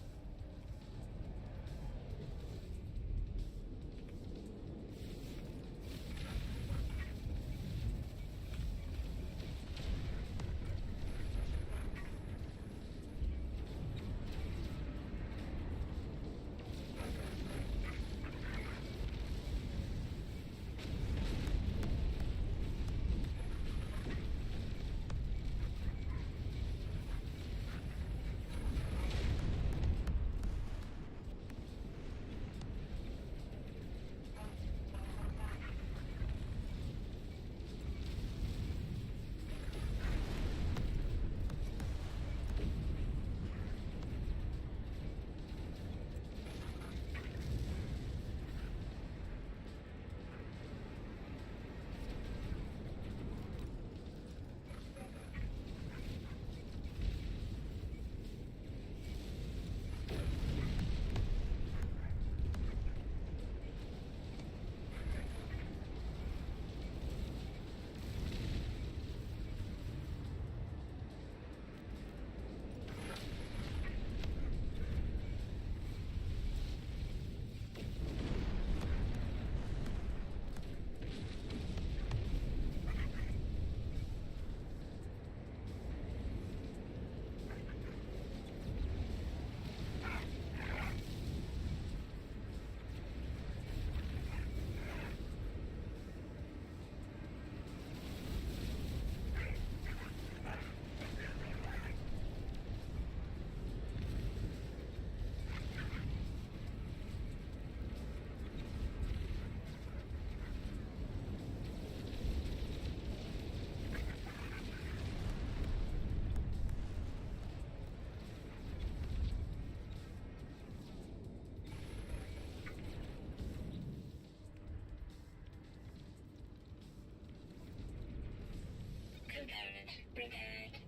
Component repaired.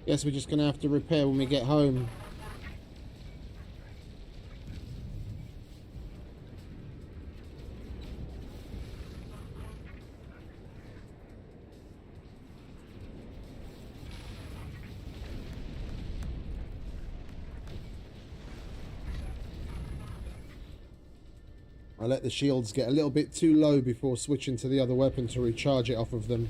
Guess we're just gonna have to repair when we get home. I let the shields get a little bit too low before switching to the other weapon to recharge it off of them.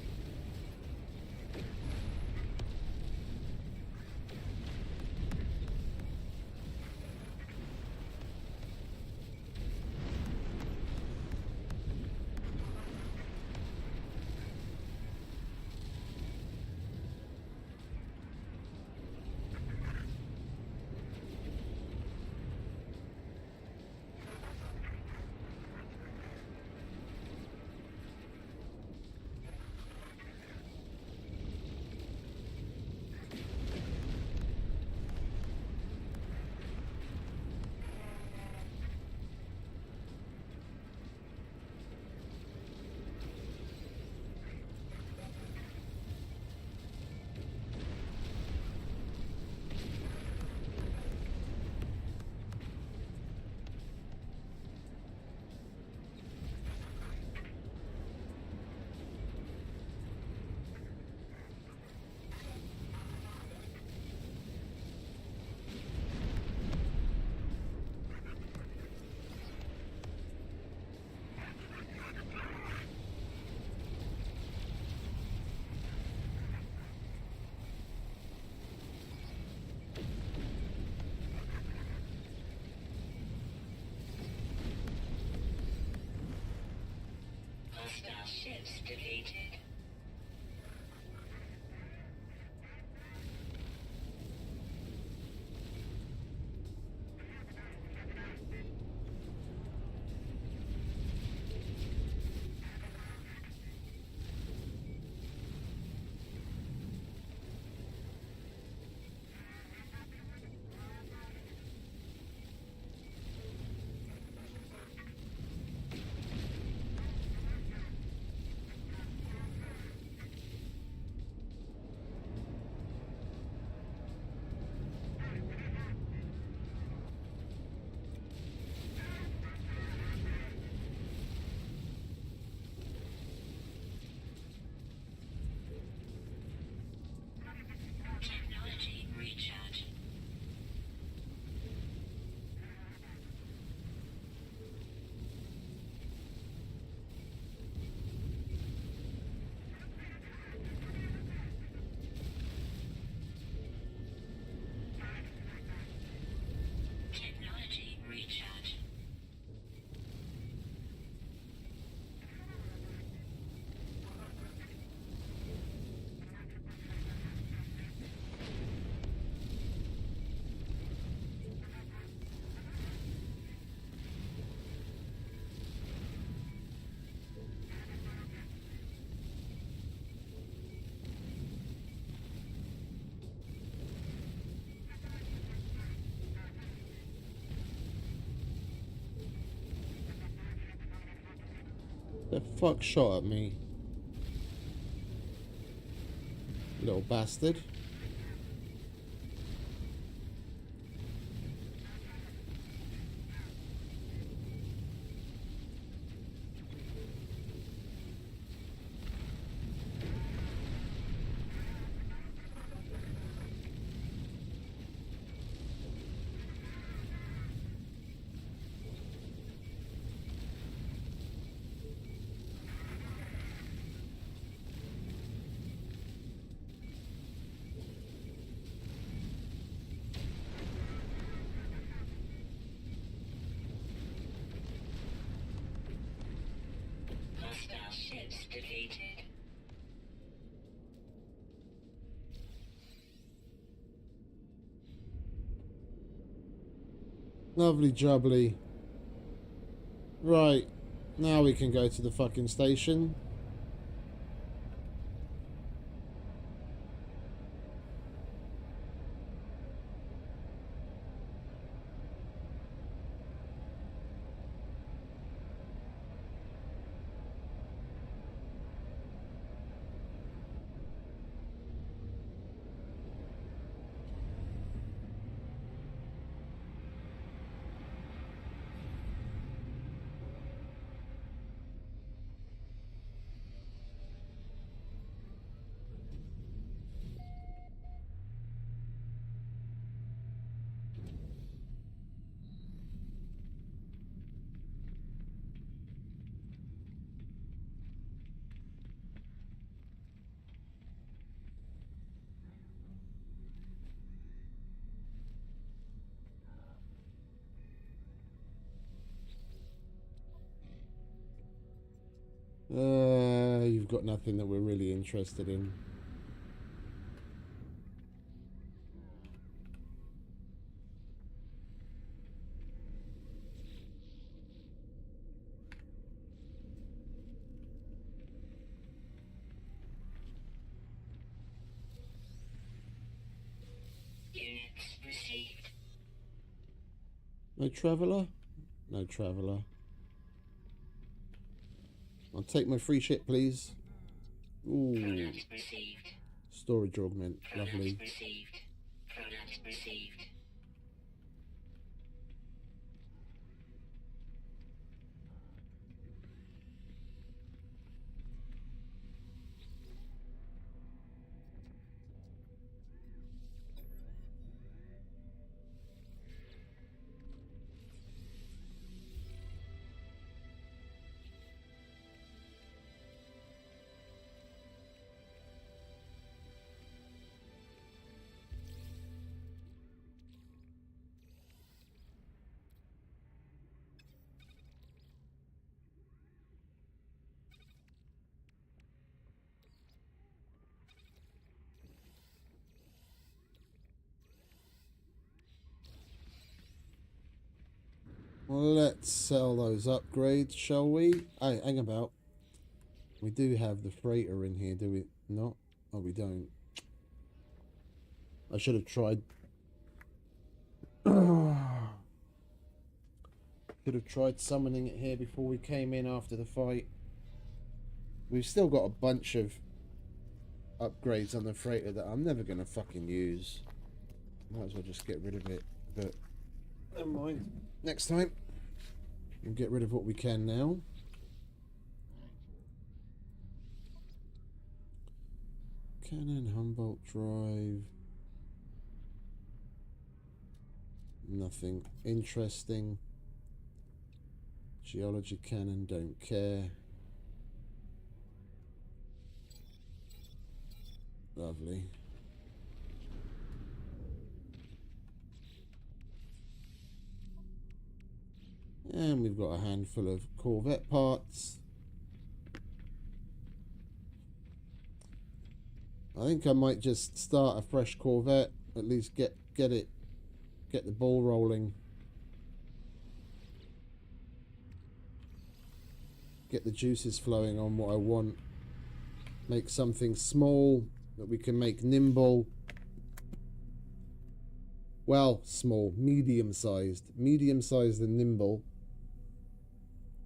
ships defeated. Technology recharge. Technology recharge. The fuck shot at me? Little bastard. Hostile ships defeated. Lovely jubbly. Right, now we can go to the fucking station. You've got nothing that we're really interested in. Units received. No traveller? No traveller. I'll take my free ship, please. Ooh. Product received. Storage augment. Lovely. Product received. Product received. Let's sell those upgrades, shall we? Hey, hang about. We do have the freighter in here, do we not? Oh, we don't. I should have tried. Should have tried summoning it here before we came in after the fight. We've still got a bunch of upgrades on the freighter that I'm never going to fucking use. Might as well just get rid of it. But never mind. Next time, we'll get rid of what we can now. Cannon, Humboldt drive. Nothing interesting. Geology cannon, don't care. Lovely. And we've got a handful of corvette parts. I think I might just start a fresh corvette. At least get the ball rolling. Get the juices flowing on what I want. Make something small that we can make nimble. Well, small, medium-sized. Medium-sized and nimble.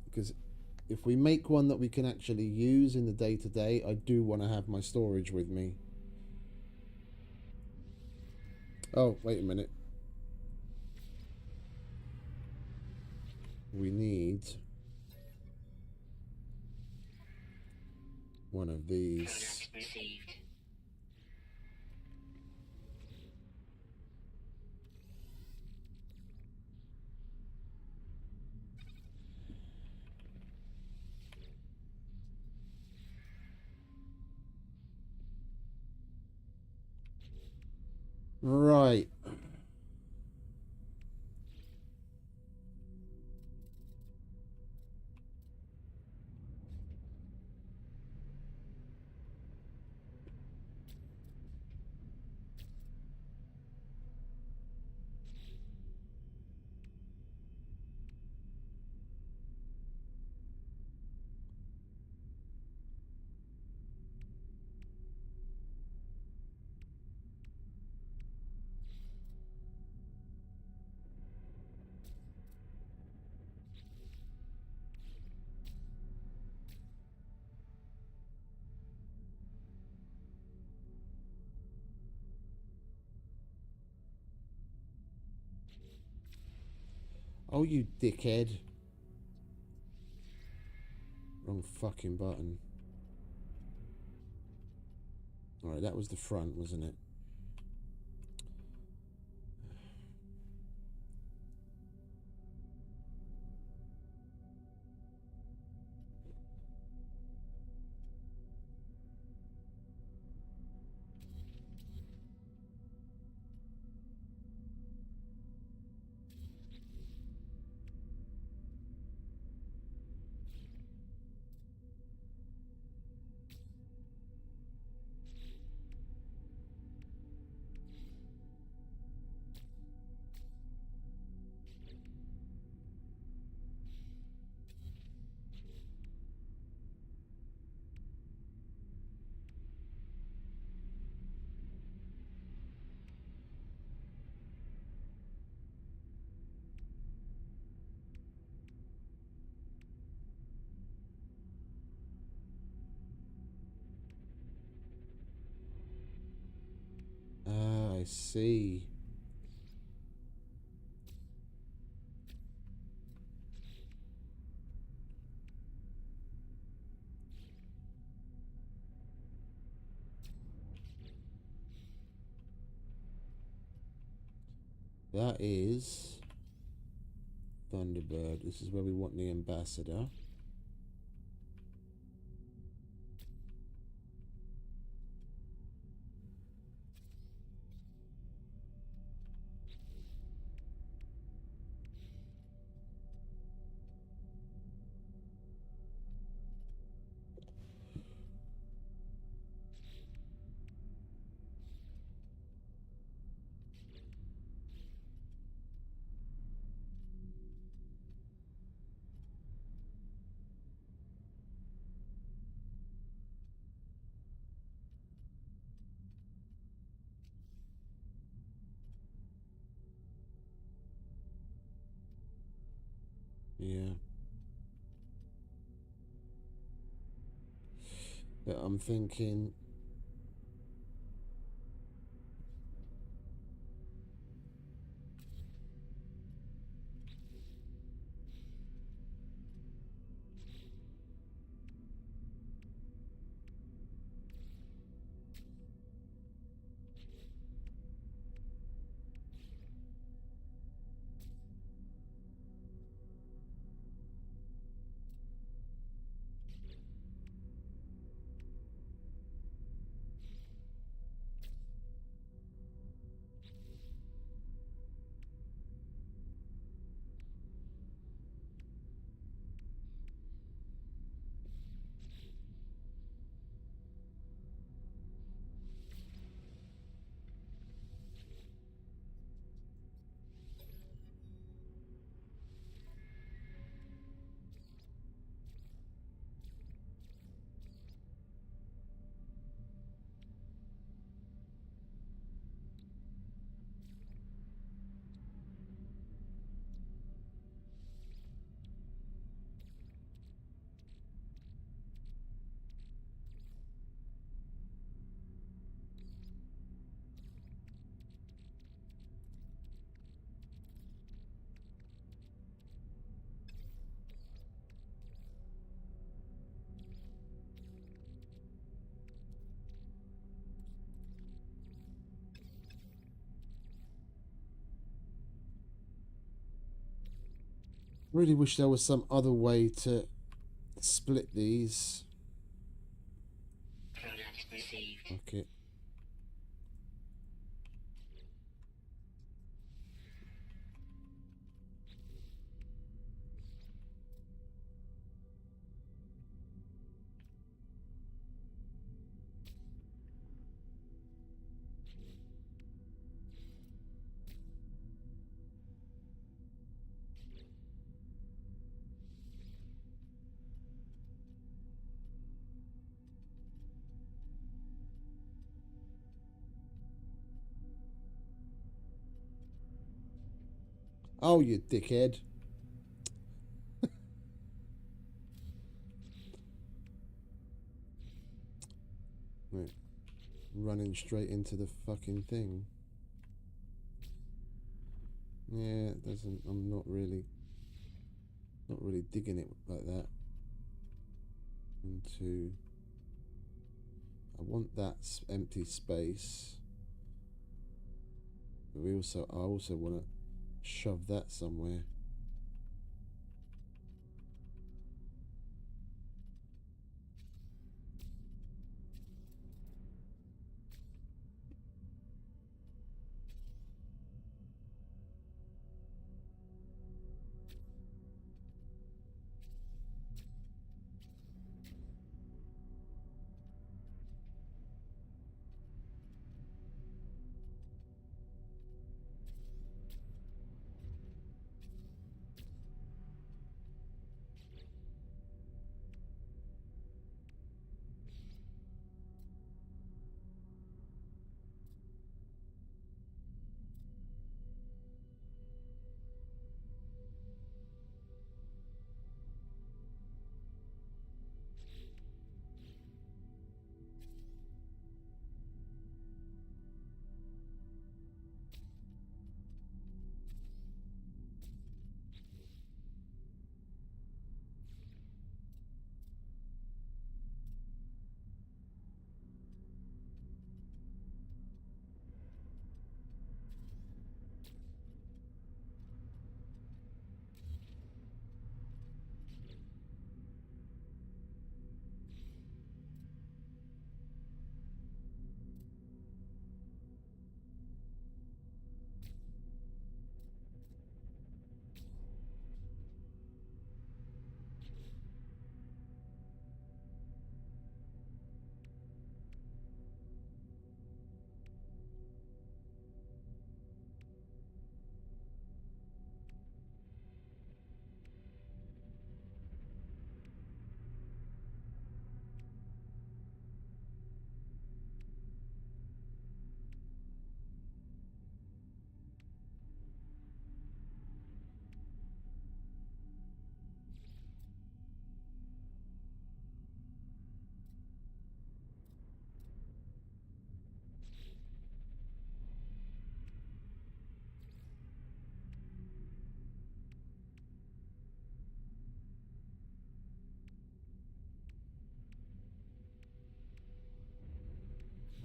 Because if we make one that we can actually use in the day-to-day, I do want to have my storage with me. Oh, wait a minute. We need one of these. Received. Right. Oh, you dickhead. Wrong fucking button. Alright, that was the front, wasn't it? Ah, I see. That is Thunderbird. This is where we want the ambassador. But I'm thinking, really wish there was some other way to split these. Product received. Okay. Oh, you dickhead. Right. Running straight into the fucking thing. Yeah, it doesn't. I'm not really digging it like that. Into. I want that empty space. But I also want to shove that somewhere.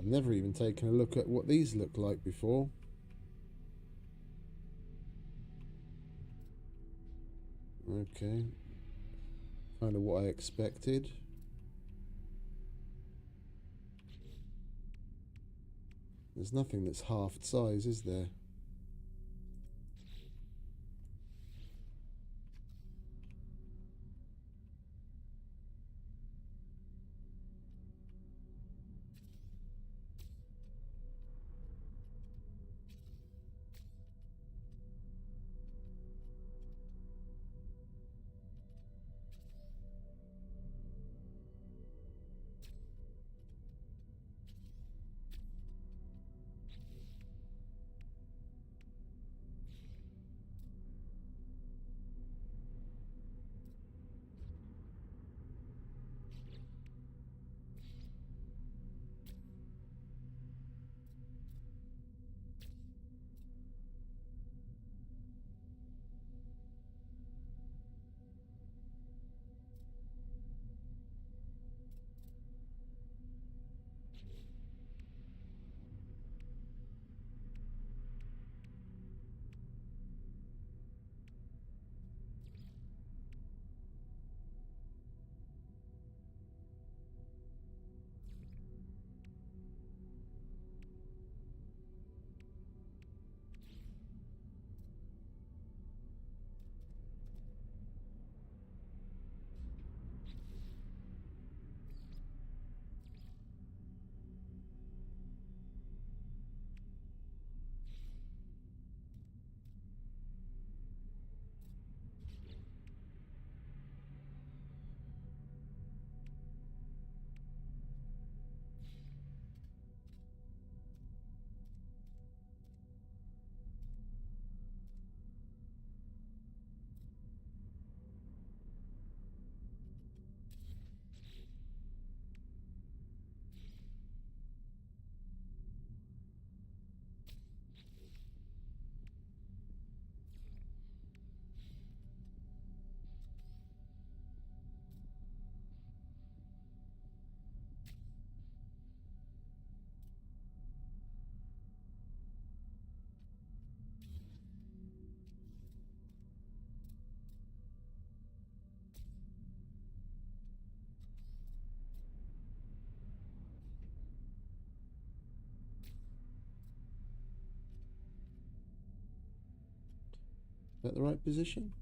never even taken a look at what these look like before. Okay. Kind of what I expected. There's nothing that's half size, is there? Is that the right position?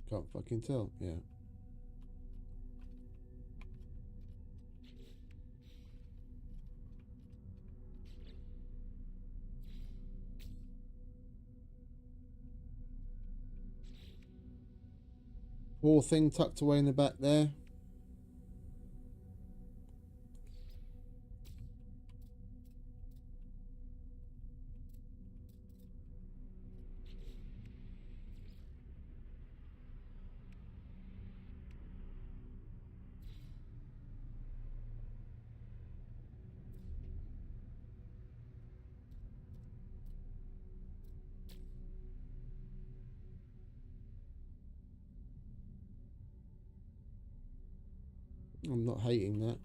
Can't fucking tell. Yeah. Poor thing tucked away in the back there. I'm not hating that.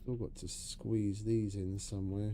Still got to squeeze these in somewhere.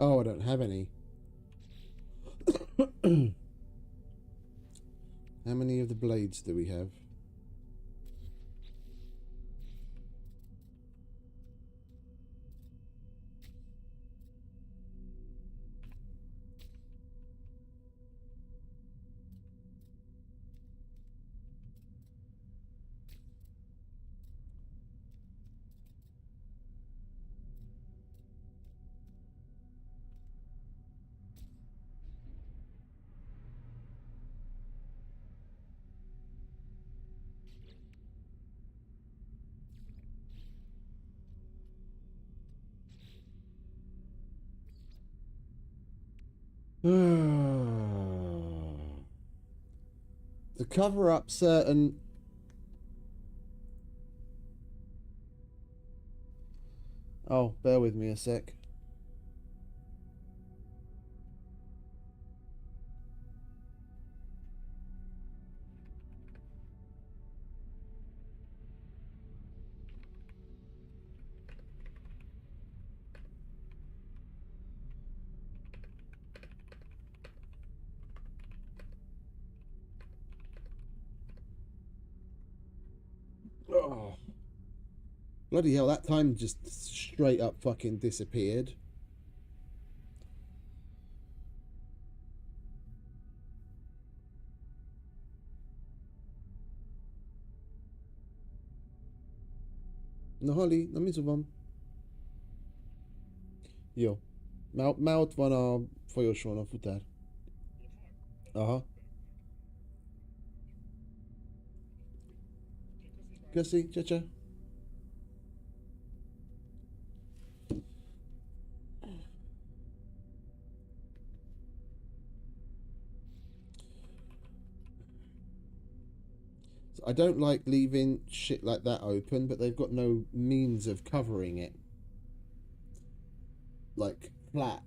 Oh, I don't have any. How many of the blades do we have? To cover up certain... Oh, bear with me a sec. Oh. Bloody hell, that time just straight up fucking disappeared. No Holly, na mi wam. Jo. Med van a folyosón a futár. Aha. Köszi, csecse. I don't like leaving shit like that open, but they've got no means of covering it. Like flat.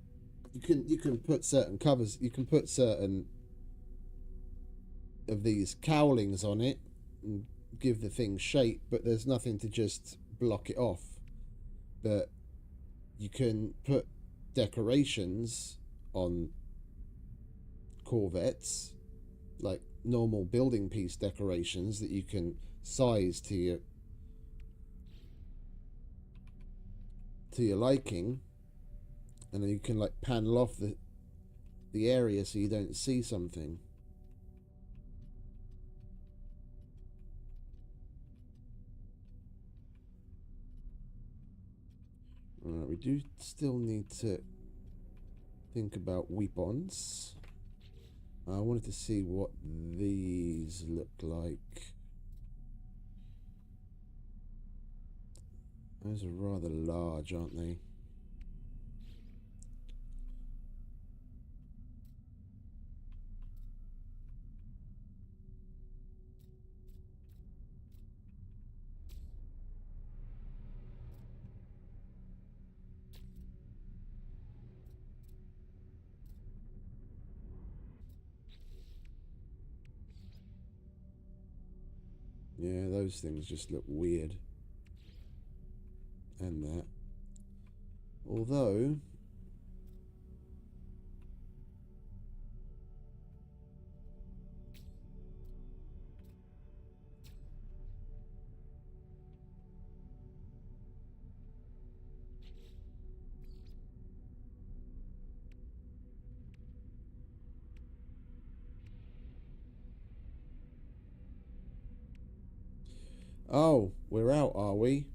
You can put certain covers, you can put certain of these cowlings on it and give the thing shape, but there's nothing to just block it off. But you can put decorations on Corvettes, like normal building piece decorations that you can size to your liking, and then you can like panel off the area so you don't see something. Alright, we do still need to think about weapons. I wanted to see what these look like. Those are rather large, aren't they? Yeah, those things just look weird. And that. Although... Oh, we're out, are we?